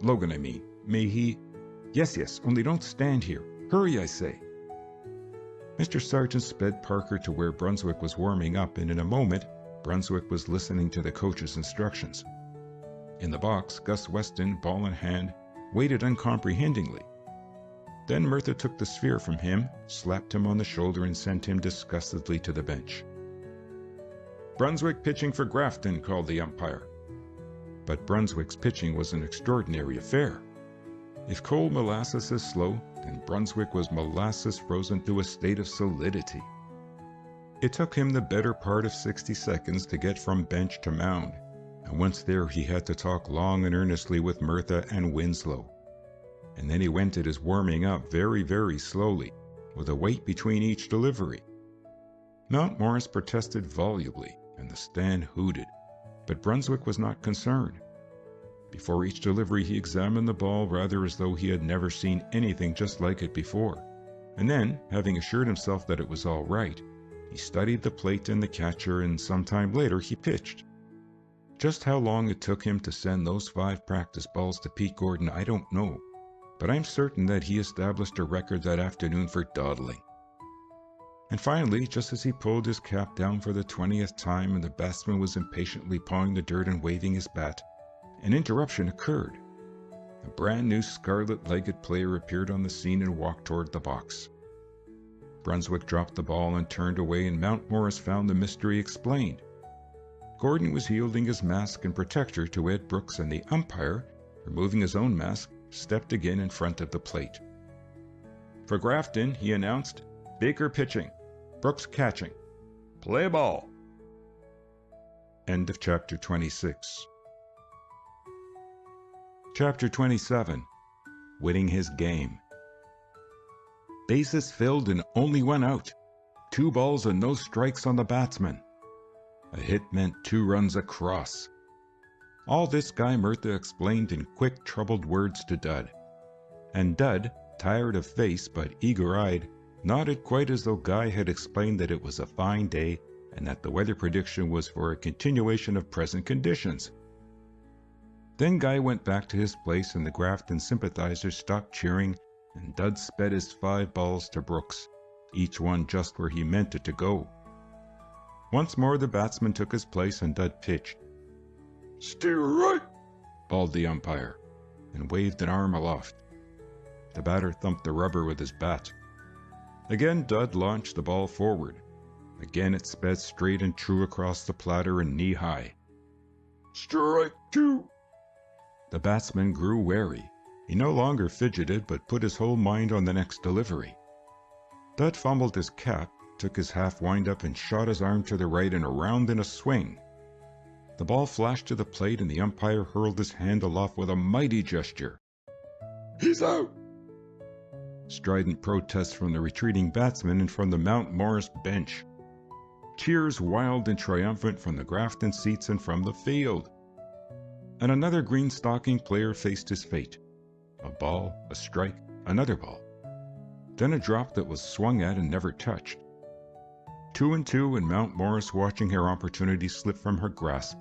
Logan, I mean. May he—" Yes, only don't stand here. Hurry, I say." Mr. Sargent sped Parker to where Brunswick was warming up, and in a moment, Brunswick was listening to the coach's instructions. In the box, Gus Weston, ball in hand, waited uncomprehendingly. Then Murtha took the sphere from him, slapped him on the shoulder, and sent him disgustedly to the bench. "Brunswick pitching for Grafton," called the umpire. But Brunswick's pitching was an extraordinary affair. If cold molasses is slow, then Brunswick was molasses frozen to a state of solidity. It took him the better part of 60 seconds to get from bench to mound, and once there he had to talk long and earnestly with Murtha and Winslow. And then he went at his warming up very, very slowly, with a wait between each delivery. Mountmorris protested volubly, and the stand hooted, but Brunswick was not concerned. Before each delivery he examined the ball rather as though he had never seen anything just like it before, and then, having assured himself that it was all right, he studied the plate and the catcher, and some time later he pitched. Just how long it took him to send those 5 practice balls to Pete Gordon I don't know, but I'm certain that he established a record that afternoon for dawdling. And finally, just as he pulled his cap down for the 20th time and the batsman was impatiently pawing the dirt and waving his bat, an interruption occurred. A brand new scarlet-legged player appeared on the scene and walked toward the box. Brunswick dropped the ball and turned away, and Mountmorris found the mystery explained. Gordon was yielding his mask and protector to Ed Brooks, and the umpire, removing his own mask, stepped again in front of the plate. "For Grafton," he announced, "Baker pitching, Brooks catching. Play ball." End of chapter 26. Chapter 27. Winning his game. Bases filled and only one out. 2 balls and no strikes on the batsman. A hit meant 2 runs across. All this Guy Murtha explained in quick, troubled words to Dud. And Dud, tired of face but eager-eyed, nodded quite as though Guy had explained that it was a fine day and that the weather prediction was for a continuation of present conditions. Then Guy went back to his place and the Grafton sympathizers stopped cheering and Dud sped his 5 balls to Brooks, each one just where he meant it to go. Once more the batsman took his place and Dud pitched. "Steer right," bawled the umpire, and waved an arm aloft. The batter thumped the rubber with his bat. Again Dud launched the ball forward. Again it sped straight and true across the platter and knee-high. "Strike 2." The batsman grew wary. He no longer fidgeted, but put his whole mind on the next delivery. Dud fumbled his cap, took his half wind-up and shot his arm to the right and around in a swing. The ball flashed to the plate and the umpire hurled his hand aloft with a mighty gesture. "He's out!" Strident protests from the retreating batsman and from the Mount Morris bench. Cheers wild and triumphant from the Grafton seats and from the field. And another green-stocking player faced his fate. A ball, a strike, another ball. Then a drop that was swung at and never touched. 2 and 2 and Mount Morris watching her opportunity slip from her grasp.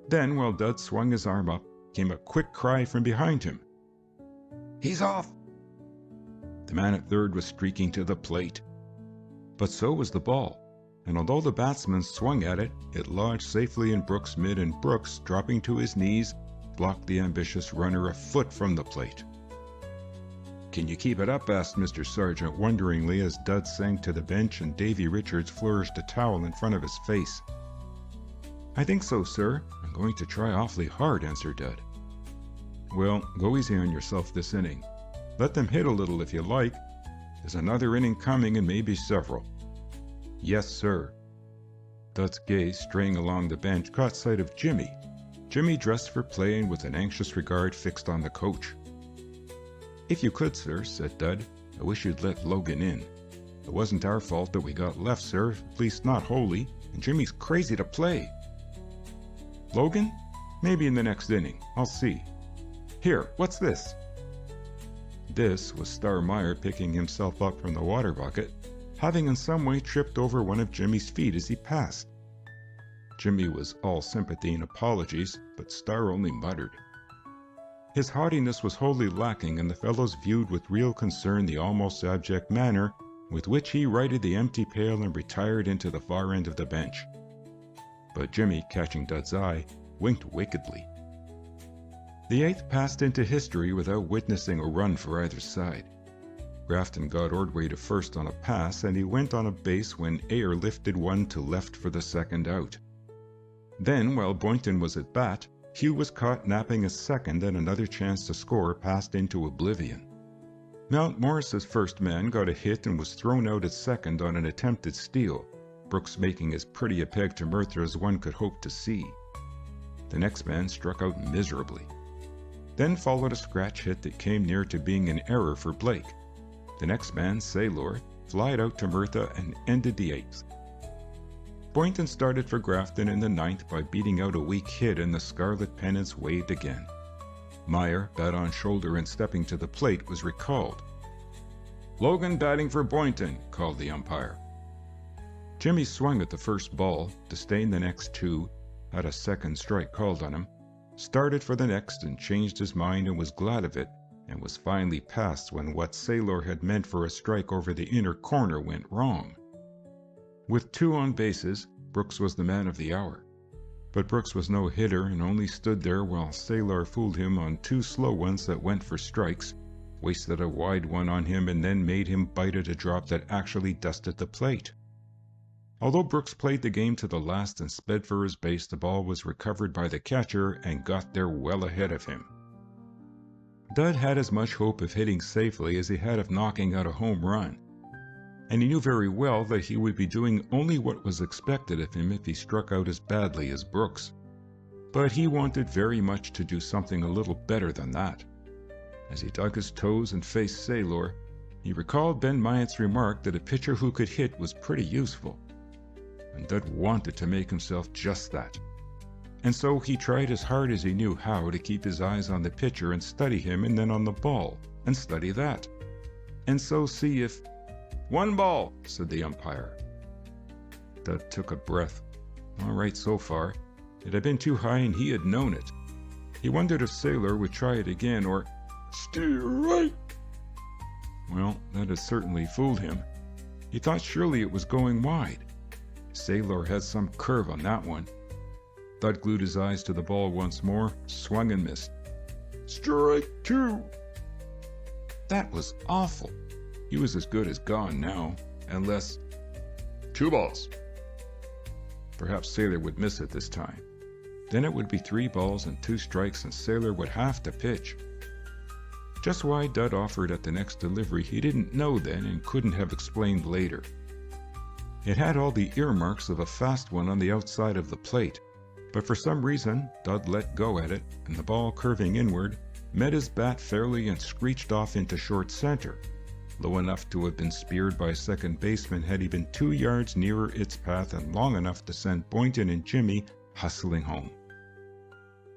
Then, while Dud swung his arm up, came a quick cry from behind him. "He's off!" The man at third was streaking to the plate. But so was the ball, and although the batsman swung at it, it lodged safely in Brooks' mid and Brooks, dropping to his knees, blocked the ambitious runner a foot from the plate. "Can you keep it up?" asked Mr. Sargent wonderingly as Dud sank to the bench and Davy Richards flourished a towel in front of his face. "I think so, sir. I'm going to try awfully hard," answered Dud. "Well, go easy on yourself this inning. Let them hit a little if you like. There's another inning coming and maybe several." "Yes, sir." Dud's gaze, straying along the bench, caught sight of Jimmy. Jimmy dressed for play and with an anxious regard fixed on the coach. "If you could, sir," said Dud, "I wish you'd let Logan in. It wasn't our fault that we got left, sir, at least not wholly, and Jimmy's crazy to play." "Logan? Maybe in the next inning. I'll see. Here, what's this?" This was Star Meyer picking himself up from the water bucket, having in some way tripped over one of Jimmy's feet as he passed. Jimmy was all sympathy and apologies, but Star only muttered. His haughtiness was wholly lacking, and the fellows viewed with real concern the almost abject manner with which he righted the empty pail and retired into the far end of the bench. But Jimmy, catching Dud's eye, winked wickedly. The 8th passed into history without witnessing a run for either side. Grafton got Ordway to first on a pass, and he went on a base when Ayre lifted one to left for the second out. Then, while Boynton was at bat, Hugh was caught napping a second and another chance to score passed into oblivion. Mount Morris's first man got a hit and was thrown out at second on an attempted steal, Brooks making as pretty a peg to Murtha as one could hope to see. The next man struck out miserably. Then followed a scratch hit that came near to being an error for Blake. The next man, Saylor, flied out to Murtha and ended the 8th. Boynton started for Grafton in the 9th by beating out a weak hit and the scarlet pennants waved again. Meyer, bat on shoulder and stepping to the plate, was recalled. "Logan batting for Boynton," called the umpire. Jimmy swung at the first ball, disdained the next 2, had a second strike called on him, started for the next and changed his mind and was glad of it, and was finally passed when what Saylor had meant for a strike over the inner corner went wrong. With 2 on bases, Brooks was the man of the hour. But Brooks was no hitter and only stood there while Saylor fooled him on 2 slow ones that went for strikes, wasted a wide one on him and then made him bite at a drop that actually dusted the plate. Although Brooks played the game to the last and sped for his base, the ball was recovered by the catcher and got there well ahead of him. Dud had as much hope of hitting safely as he had of knocking out a home run, and he knew very well that he would be doing only what was expected of him if he struck out as badly as Brooks. But he wanted very much to do something a little better than that. As he dug his toes and faced Saylor, He recalled Ben Myatt's remark that a pitcher who could hit was pretty useful, and Dud wanted to make himself just that. And so he tried as hard as he knew how to keep his eyes on the pitcher and study him, and then on the ball, and study that. And so see if... "One ball," said the umpire. Dud took a breath. All right so far. It had been too high and he had known it. He wondered if Sailor would try it again or... "Steer right." Well, that had certainly fooled him. He thought surely it was going wide. Sailor had some curve on that one. Dud glued his eyes to the ball once more, swung and missed. "Strike 2." That was awful. He was as good as gone now, unless... 2 balls. Perhaps Sailor would miss it this time. Then it would be 3 balls and 2 strikes, and Sailor would have to pitch. Just why Dud offered at the next delivery he didn't know then and couldn't have explained later. It had all the earmarks of a fast one on the outside of the plate, but for some reason Dud let go at it, and the ball, curving inward, met his bat fairly and screeched off into short center, low enough to have been speared by a second baseman had he been 2 yards nearer its path, and long enough to send Boynton and Jimmy hustling home.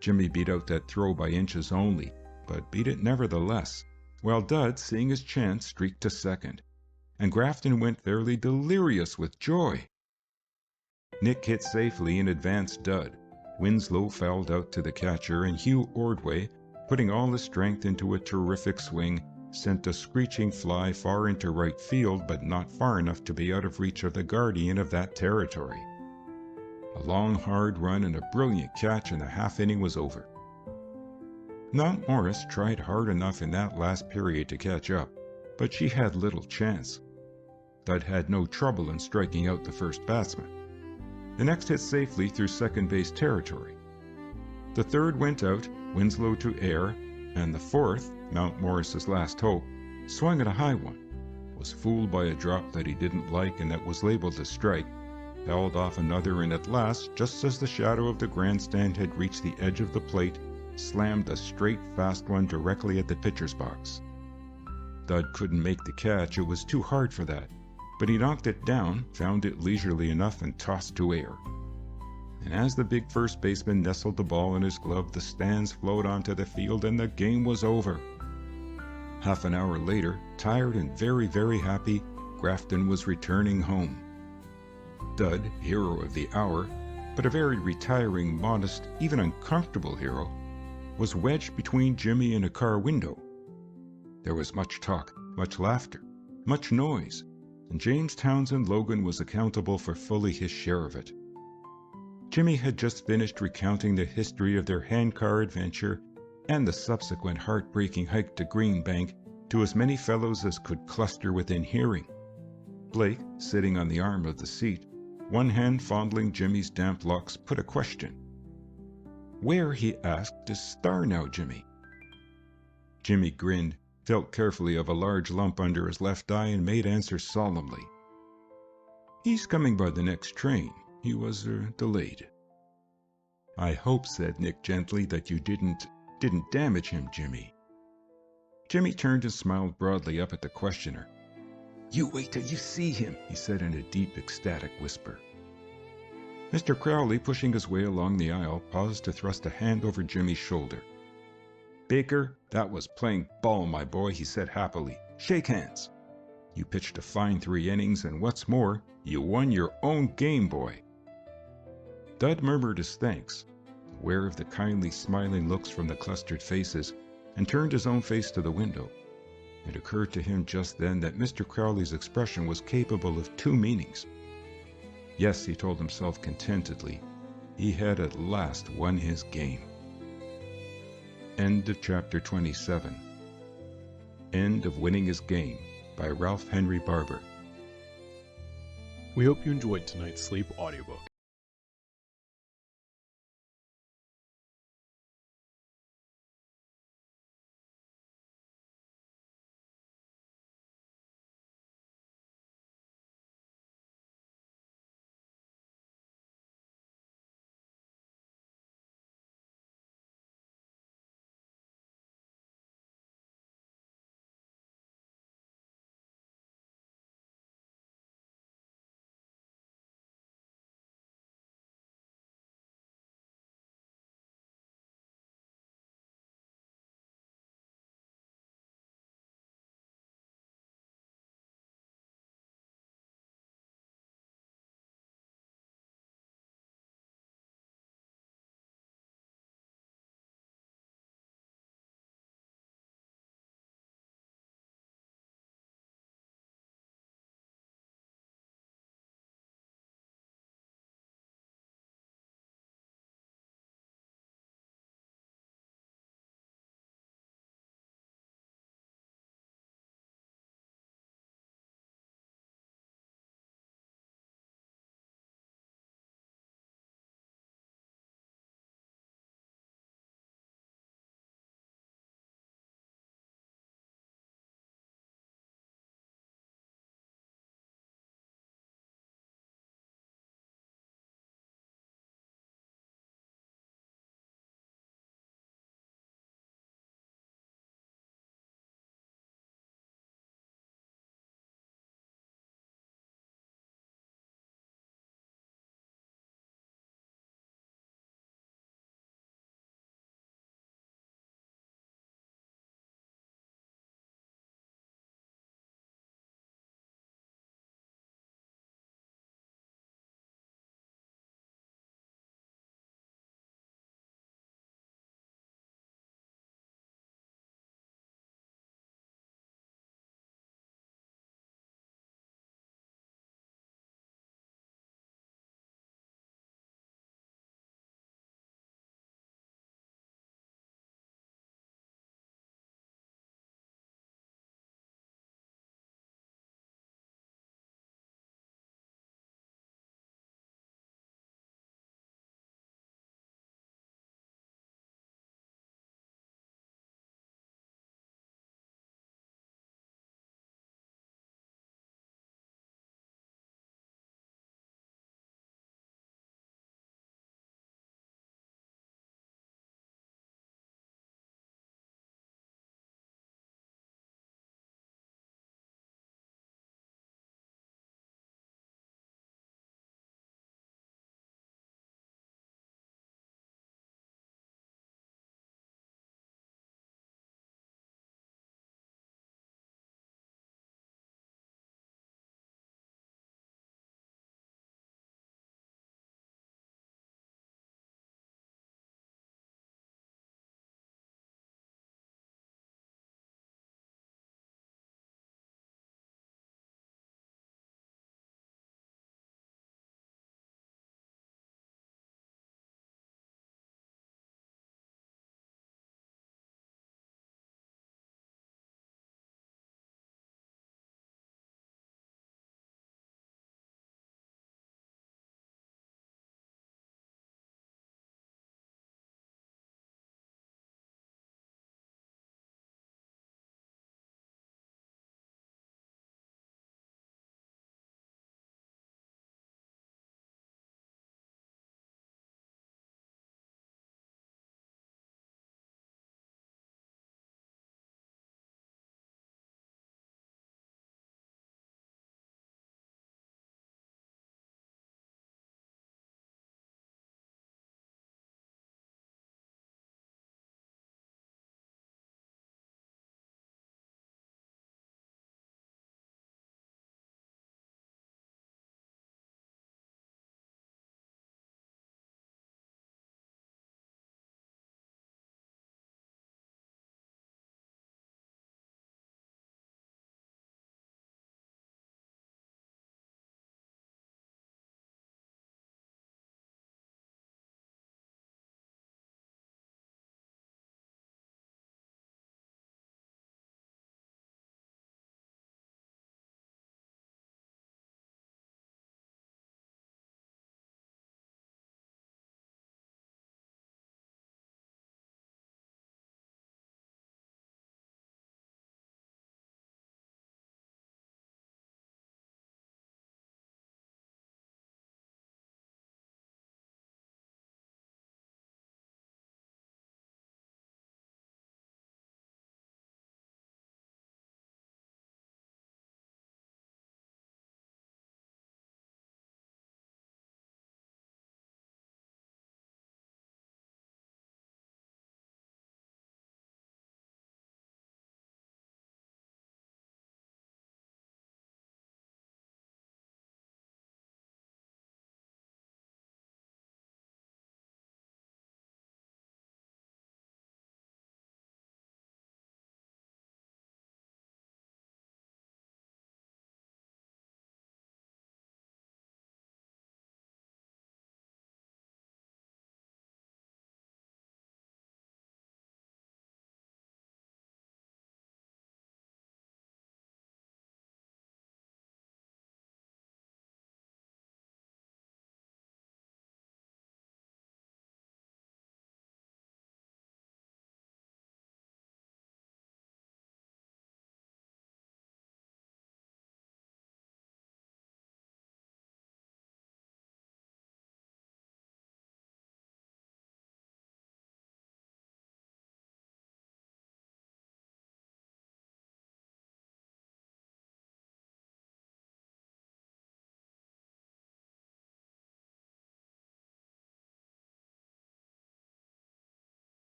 Jimmy beat out that throw by inches only, but beat it nevertheless, while Dud, seeing his chance, streaked to second, and Grafton went fairly delirious with joy. Nick hit safely and advanced Dud. Winslow fouled out to the catcher, and Hugh Ordway, putting all his strength into a terrific swing, sent a screeching fly far into right field, but not far enough to be out of reach of the guardian of that territory. A long, hard run and a brilliant catch, and the half inning was over. Mount Morris tried hard enough in that last period to catch up, but she had little chance. Dud had no trouble in striking out the first batsman. The next hit safely through second base territory. The third went out, Winslow to air, and the fourth, Mount Morris's last hope, swung at a high one, was fooled by a drop that he didn't like and that was labeled a strike, held off another, and at last, just as the shadow of the grandstand had reached the edge of the plate, slammed a straight, fast one directly at the pitcher's box. Dud couldn't make the catch, it was too hard for that, but he knocked it down, found it leisurely enough, and tossed to air. And as the big first baseman nestled the ball in his glove, the stands flowed onto the field, and the game was over. Half an hour later, tired and very, very happy, Grafton was returning home. Dud, hero of the hour, but a very retiring, modest, even uncomfortable hero, was wedged between Jimmy and a car window. There was much talk, much laughter, much noise, and James Townsend Logan was accountable for fully his share of it. Jimmy had just finished recounting the history of their handcar adventure and the subsequent heartbreaking hike to Green Bank to as many fellows as could cluster within hearing. Blake, sitting on the arm of the seat, one hand fondling Jimmy's damp locks, put a question. "Where," he asked, "is Star now, Jimmy?" Jimmy grinned, felt carefully of a large lump under his left eye, and made answer solemnly. "He's coming by the next train. He was delayed." "I hope," said Nick gently, "that you didn't damage him, Jimmy." Jimmy turned and smiled broadly up at the questioner. "You wait till you see him," he said in a deep, ecstatic whisper. Mr. Crowley, pushing his way along the aisle, paused to thrust a hand over Jimmy's shoulder. "Baker, that was playing ball, my boy," he said happily. "Shake hands. You pitched a fine 3 innings, and what's more, you won your own game, boy." Dud murmured his thanks, aware of the kindly smiling looks from the clustered faces, and turned his own face to the window. It occurred to him just then that Mr. Crowley's expression was capable of 2 meanings. Yes, he told himself contentedly, he had at last won his game. End of chapter 27. End of Winning His Game by Ralph Henry Barbour. We hope you enjoyed tonight's Sleep audiobook.